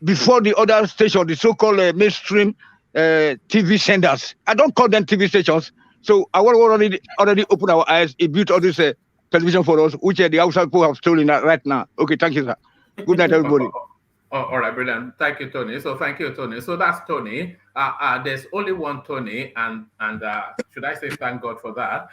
before the other station, the so-called mainstream TV senders. I don't call them TV stations. So I want to already open our eyes. It built all this television for us, which the outside people have stolen right now. Okay, thank you, sir. Good night, everybody. All right, brilliant. Thank you, Tony. So thank you, Tony. So that's Tony. There's only one Tony, and should I say thank God for that?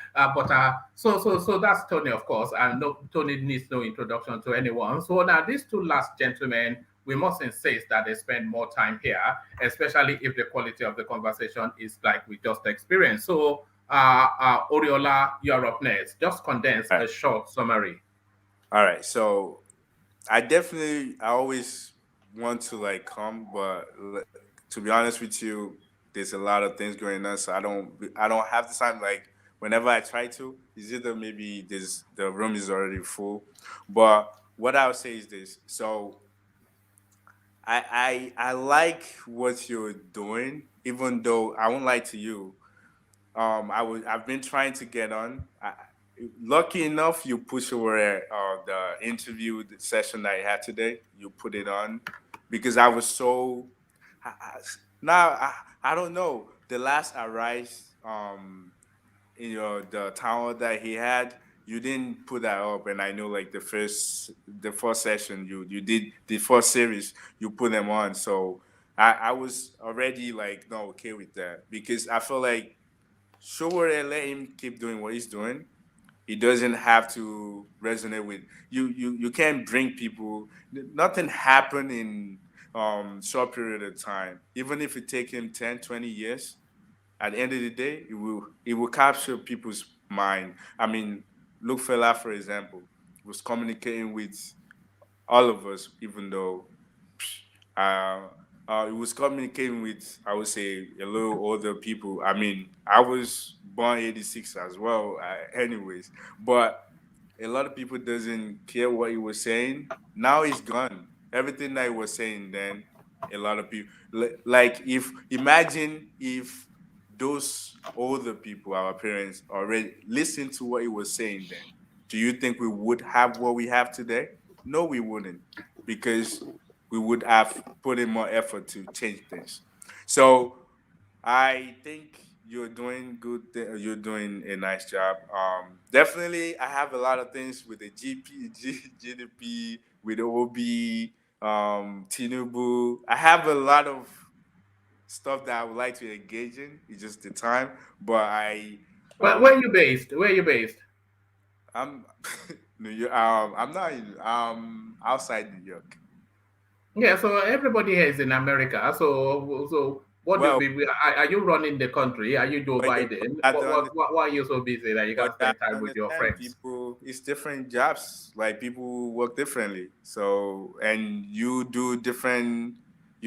So that's Tony, of course, and no, Tony needs no introduction to anyone. So now these two last gentlemen, we must insist that they spend more time here, especially if the quality of the conversation is like we just experienced. So Oriola, you're up next. Just condense a short summary. All right, so I always want to like come, but to be honest with you, there's a lot of things going on, so I don't have the time. Like whenever I try to, is either maybe the room is already full, but what I would say is this. So I like what you're doing, even though I won't lie to you. I've been trying to get on. Lucky enough, you push over the interview the session that I had today. You put it on because I was so. Now I don't know. The last Arise, the town hall that he had, you didn't put that up, and I know like the first session you did the first series you put them on, so I was already like not okay with that because I feel like sure let him keep doing what he's doing. He doesn't have to resonate with you. You can't bring people. Nothing happened in short period of time. Even if it take him 10, 20 years, at the end of the day, it will capture people's mind. I mean, Luke Fela, for example, was communicating with all of us, even though uh, it was communicating with, I would say, a little older people. I mean, I was born '86 as well, anyways. But a lot of people doesn't care what he was saying. Now he's gone. Everything that he was saying then, a lot of people like if imagine if those older people, our parents, already listened to what he was saying then. Do you think we would have what we have today? No, we wouldn't, because we would have put in more effort to change things. So I think you're doing good. You're doing a nice job. Definitely, I have a lot of things with the GDP, with the OB, Tinubu. I have a lot of stuff that I would like to engage in. It's just the time. But Where are you based? Where are you based? I'm New York. I'm not in outside New York. Yeah, so everybody here is in America. So what do Well, you be? Are you running the country? Are you Joe but you Biden? have to understand. Why are you so busy that you But can't you spend have to time with your understand, friends? people, it's different jobs. Like people work differently. So, and you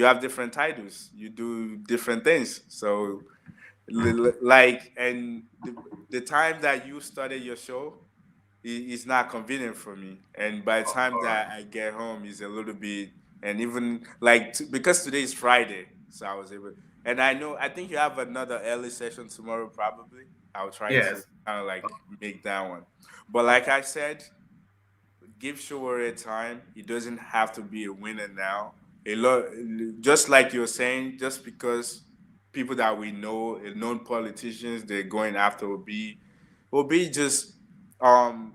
have different titles. You do different things. So, like, and the time that you started your show is not convenient for me. And by the time that I get home, is a little bit, and even like, because today is Friday, so I was able, and I think you have another early session tomorrow, probably. I'll try to Yes. kind of like make that one. But like I said, give Showore time. He doesn't have to be a winner now. A lot, just like you're saying, just because people that we know, known politicians, they're going after Obi just um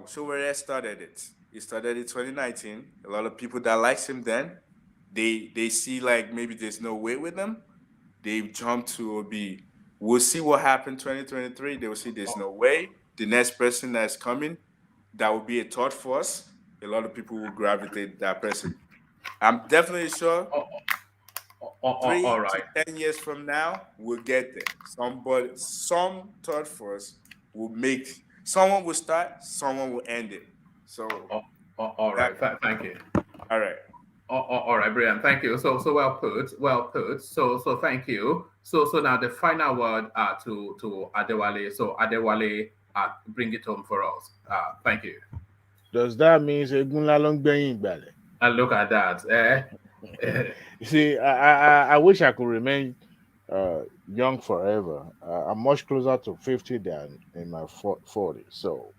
Sowore started it. He started it 2019. A lot of people that likes him then, they see like maybe there's no way with him. They jump to be. We'll see what happened 2023. They will see there's no way. The next person that's coming, that will be a thought force. A lot of people will gravitate that person. I'm definitely sure three All to right. 10 years from now, we'll get there. Some thought force will make someone will start, someone will end it. So All that right. Thank you. all right. All right, brilliant. Thank you. So well put. Well put. So thank you. So now the final word to Adewale. So Adewale, bring it home for us. Thank you. Does that mean Egunla ló ń gbẹ̀yìn ìgbàlẹ̀? And look at that. You see, I wish I could remain young forever. I'm much closer to 50 than in my 40s. So,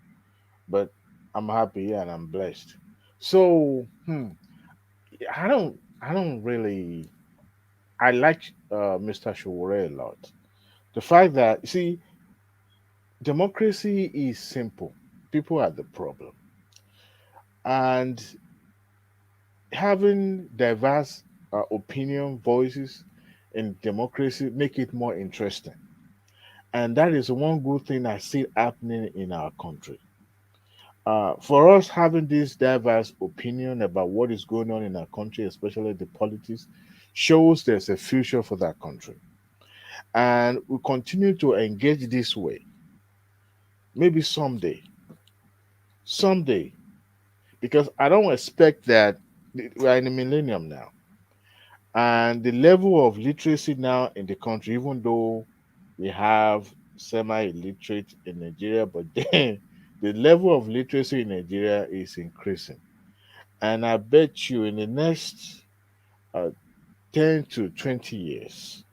but I'm happy and I'm blessed. So, I don't really. I like Mr. Sowore a lot. The fact that, you see, democracy is simple. People are the problem, and having diverse opinion voices in democracy make it more interesting. And that is one good thing I see happening in our country. For us having this diverse opinion about what is going on in our country, especially the politics, shows there's a future for that country. And we continue to engage this way. Maybe someday, because I don't expect that we are in a millennium now. And the level of literacy now in the country, even though we have semi-illiterate in Nigeria, but then the level of literacy in Nigeria is increasing. And I bet you in the next uh, 10 to 20 years,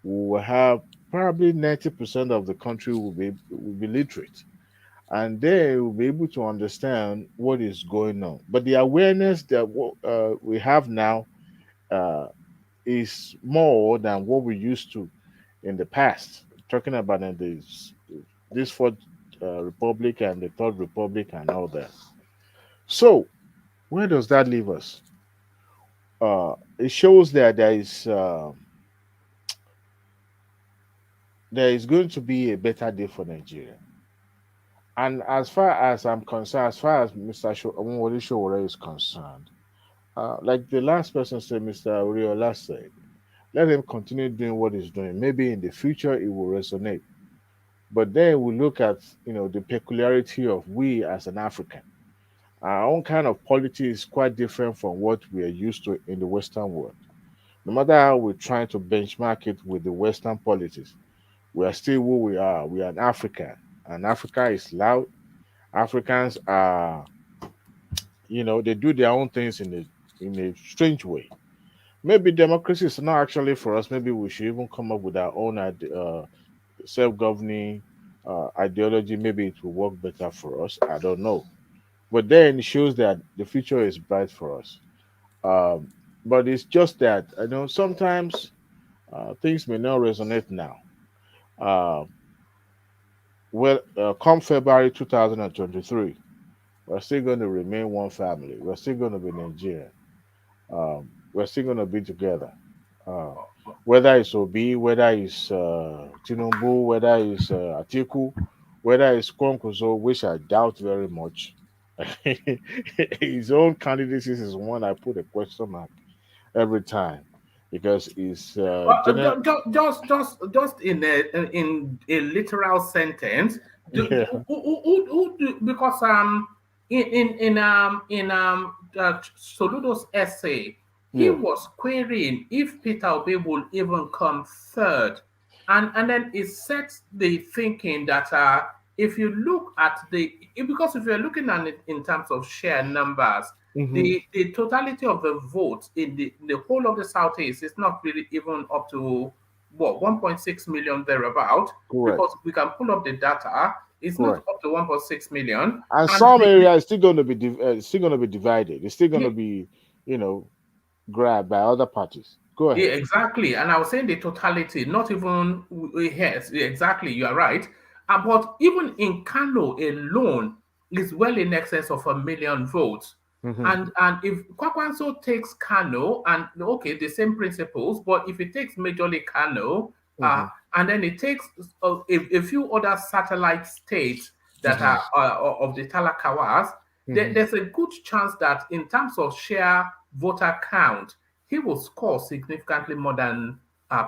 we will have probably 90% of the country will be literate. And they will be able to understand what is going on. But the awareness that we have now uh, is more than what we used to in the past. Talking about in this fourth republic and the third republic and all that. So where does that leave us? It shows that there is going to be a better day for Nigeria. And as far as I'm concerned, as far as Mr. Omoyele Sowore is concerned, like the last person said, Mr. Uriola said, let him continue doing what he's doing. Maybe in the future it will resonate. But then we look at the peculiarity of we as an African. Our own kind of politics is quite different from what we are used to in the Western world. No matter how we're trying to benchmark it with the Western politics, we are still who we are. We are an African, and Africa is loud. Africans are, they do their own things in a strange way. Maybe democracy is not actually for us. Maybe we should even come up with our own self-governing ideology. Maybe it will work better for us. I don't know. But then it shows that the future is bright for us. Um, but it's just that sometimes things may not resonate now. Uh, come February 2023, we're still going to remain one family. We're still going to be Nigerian. We're still going to be together. Uh, whether it's Obi, whether it's Tinubu, whether it's Atiku, whether it's Kwankuzo, which I doubt very much. His own candidacy is one I put a question mark every time because it's general. Just in a literal sentence, Yeah. because Soludo's essay, he Yeah. was querying if Peter Obi will even come third, and then it sets the thinking that if you look at because if you're looking at it in terms of share numbers, Hmm. the totality of the votes in the whole of the Southeast is not really even up to what 1.6 million thereabout, Correct. because we can pull up the data. It's not Correct. up to 1.6 million, And and some area is still going to be still going to be divided. It's still going yeah, to be, you know, grabbed by other parties. Go yeah, ahead. exactly. And I was saying the totality, not even yes, exactly. You are right. But even in Kano alone, is well in excess of 1 million votes. Mhm. And if Kwakwanso takes Kano, and okay, the same principles, but if it takes majorly Kano, Mhm. and then it takes a few other satellite states that Mhm. are of the Talakawas, Mhm. there's a good chance that in terms of sheer voter count, he will score significantly more than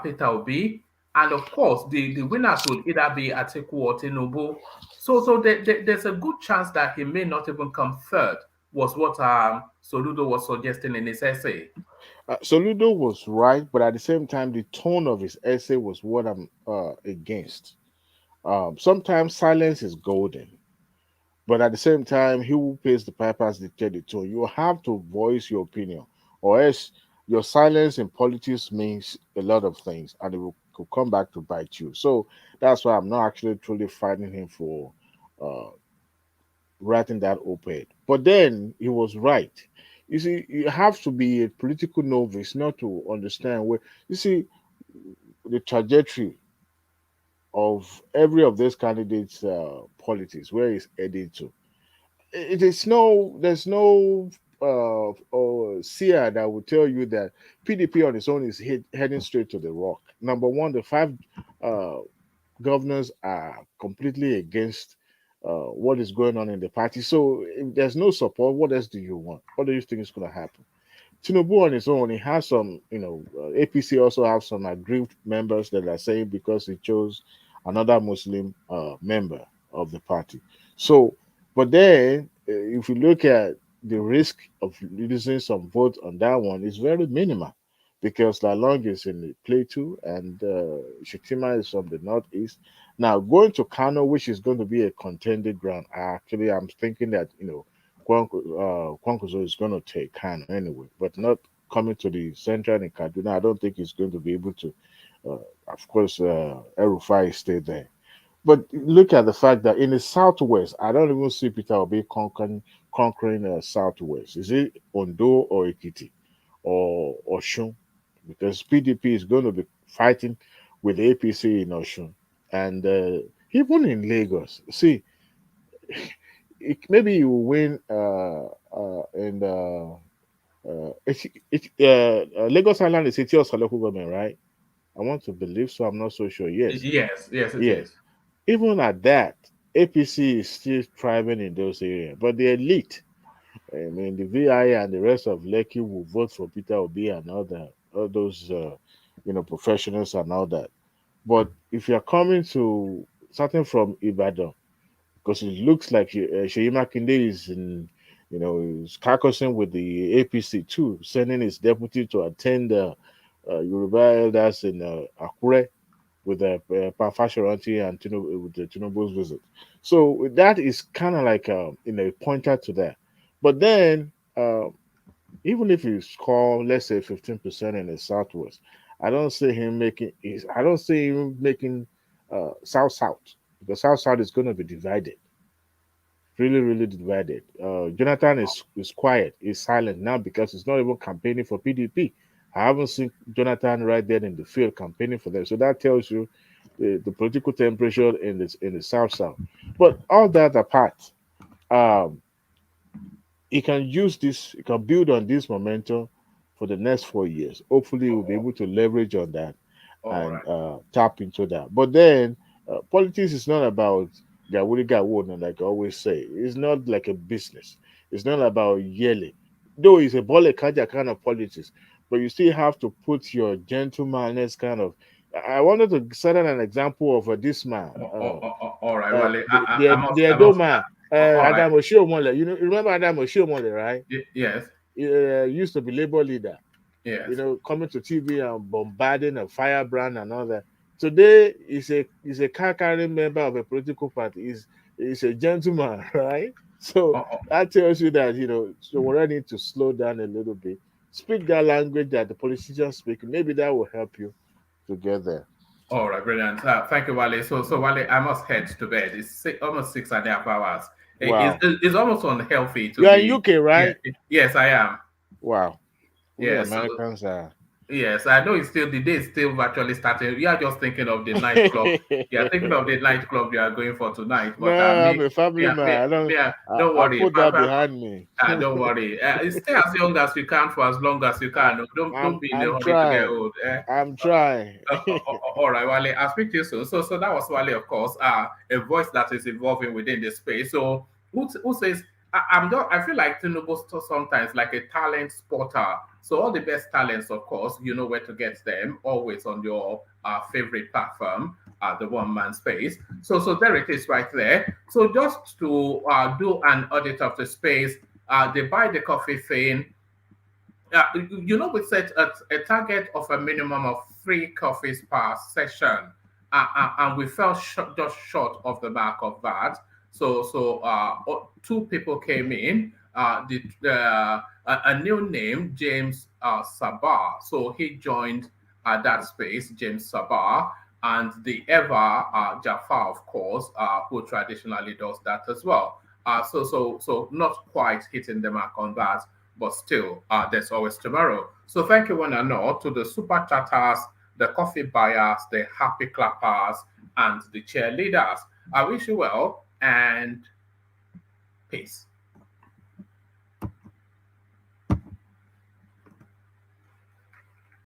Peter Obi. And of course, the winners would either be Atiku or Tinubu. So there's a good chance that he may not even come third, was what Soludo was suggesting in his essay. Soludo was right, but at the same time, the tone of his essay was what I'm against. Sometimes silence is golden, but at the same time, he who pays the pipers dictate the tone. You have to voice your opinion, or else your silence in politics means a lot of things, and it will could come back to bite you. So that's why I'm not actually truly fighting him for uh, writing that op-ed. But then he was right. You see, you have to be a political novice not to understand where. You see, the trajectory of every of those candidates' politics, where is heading to. It is no, there's no or seer that will tell you that PDP on its own is heading straight to the rock. Number one, the five uh, governors are completely against what is going on in the party. So if there's no support, what else do you want? What do you think is going to happen? Tinubu on his own, he has some, APC also have some aggrieved members that are saying because he chose another Muslim member of the party. So, but then if you look at the risk of losing some vote on that one, it's very minimal because Lalong is in the Plateau and Shetima is from the northeast. Now, going to Kano, which is going to be a contended ground, I'm thinking that, Kwankuzo is going to take Kano anyway, but not coming to the central in Kaduna. I don't think he's going to be able to. Of course, El-Rufai stayed there. But look at the fact that in the southwest, I don't even see Peter Obi conquering southwest. Is it Ondo or Ekiti or Oshun? Because PDP is going to be fighting with APC in Oshun. And even in Lagos, see, maybe you win in Lagos Island is city of local government, right? I want to believe so. I'm not so sure. Yes, Yes, it yes. is. Even at that, APC is still thriving in those areas, but the elite, I mean, the VI and the rest of Lekki will vote for Peter Obi and all those, professionals and all that. But if you're coming to starting from Ibadan, because it looks like Sheyi Makinde is is carcassing with the APC too, sending his deputy to attend Yoruba elders in Akure with Fashoranti and with the Tinubu's visit. So that is kind of like a pointer to that. But then even if you score, let's say 15% in the Southwest, I don't see him making South South because South South is going to be divided, really, really divided. Jonathan is quiet, is silent now because he's not even campaigning for PDP. I haven't seen Jonathan right there in the field campaigning for them. So that tells you the political temperature in the South South. But all that apart, um, he can use this, he can build on this momentum for the next 4 years. Hopefully, we'll be able to leverage on that All and right. tap into that. But then, politics is not about Gawuri Gawon, like I always say. It's not like a business. It's not about yelling. Though it's a bole kaja kind of politics, but you still have to put your gentlemaness kind of. I wanted to set an example of this man, All right, Wale. the I Edo must. man, All right. Adam Oshiomhole. You remember Adam Oshiomhole, right? Yes. He used to be labor leader, Yes. coming to TV and bombarding a firebrand and all that. Today, he's a car carrying member of a political party. He's a gentleman, right? So that tells you that, so we need to slow down a little bit. Speak that language that the politicians speak. Maybe that will help you to get there. All right, brilliant. Thank you, Wale. So Wale, I must head to bed. It's almost 6.5 hours. Wow. It's almost unhealthy to You are in be. UK, Yeah. right? Yes, I am. Wow. We Yeah. So Americans are. Yes, I know it's still the day is still virtually starting. We are just thinking of the nightclub. Yeah, thinking of the nightclub we are going for tonight. No, But I'm me, a family yeah, man. don't I worry. put that behind me. Don't worry. Stay as young as you can for as long as you can. Don't be in a I'm hurry to get trying. old. I'm trying. All right, Wale. I'll speak to you soon. So that was Wale, of course. A voice that is evolving within the space. So who says I feel like Tinubu sometimes like a talent spotter. So all the best talents, of course, you know where to get them. Always on your favorite platform, the one man space. So there it is right there. So just to do an audit of the space, the buy the coffee thing. We set a target of a minimum of 3 coffees per session, and we fell just short of the mark of that. So 2 people came in. A new name, James Sabah. So he joined that space, James Sabah, and the ever Jafar, of course, who traditionally does that as well. So not quite hitting the mark on that, but still, there's always tomorrow. So thank you one and all to the super chatters, the coffee buyers, the happy clappers, and the cheerleaders. I wish you well and peace.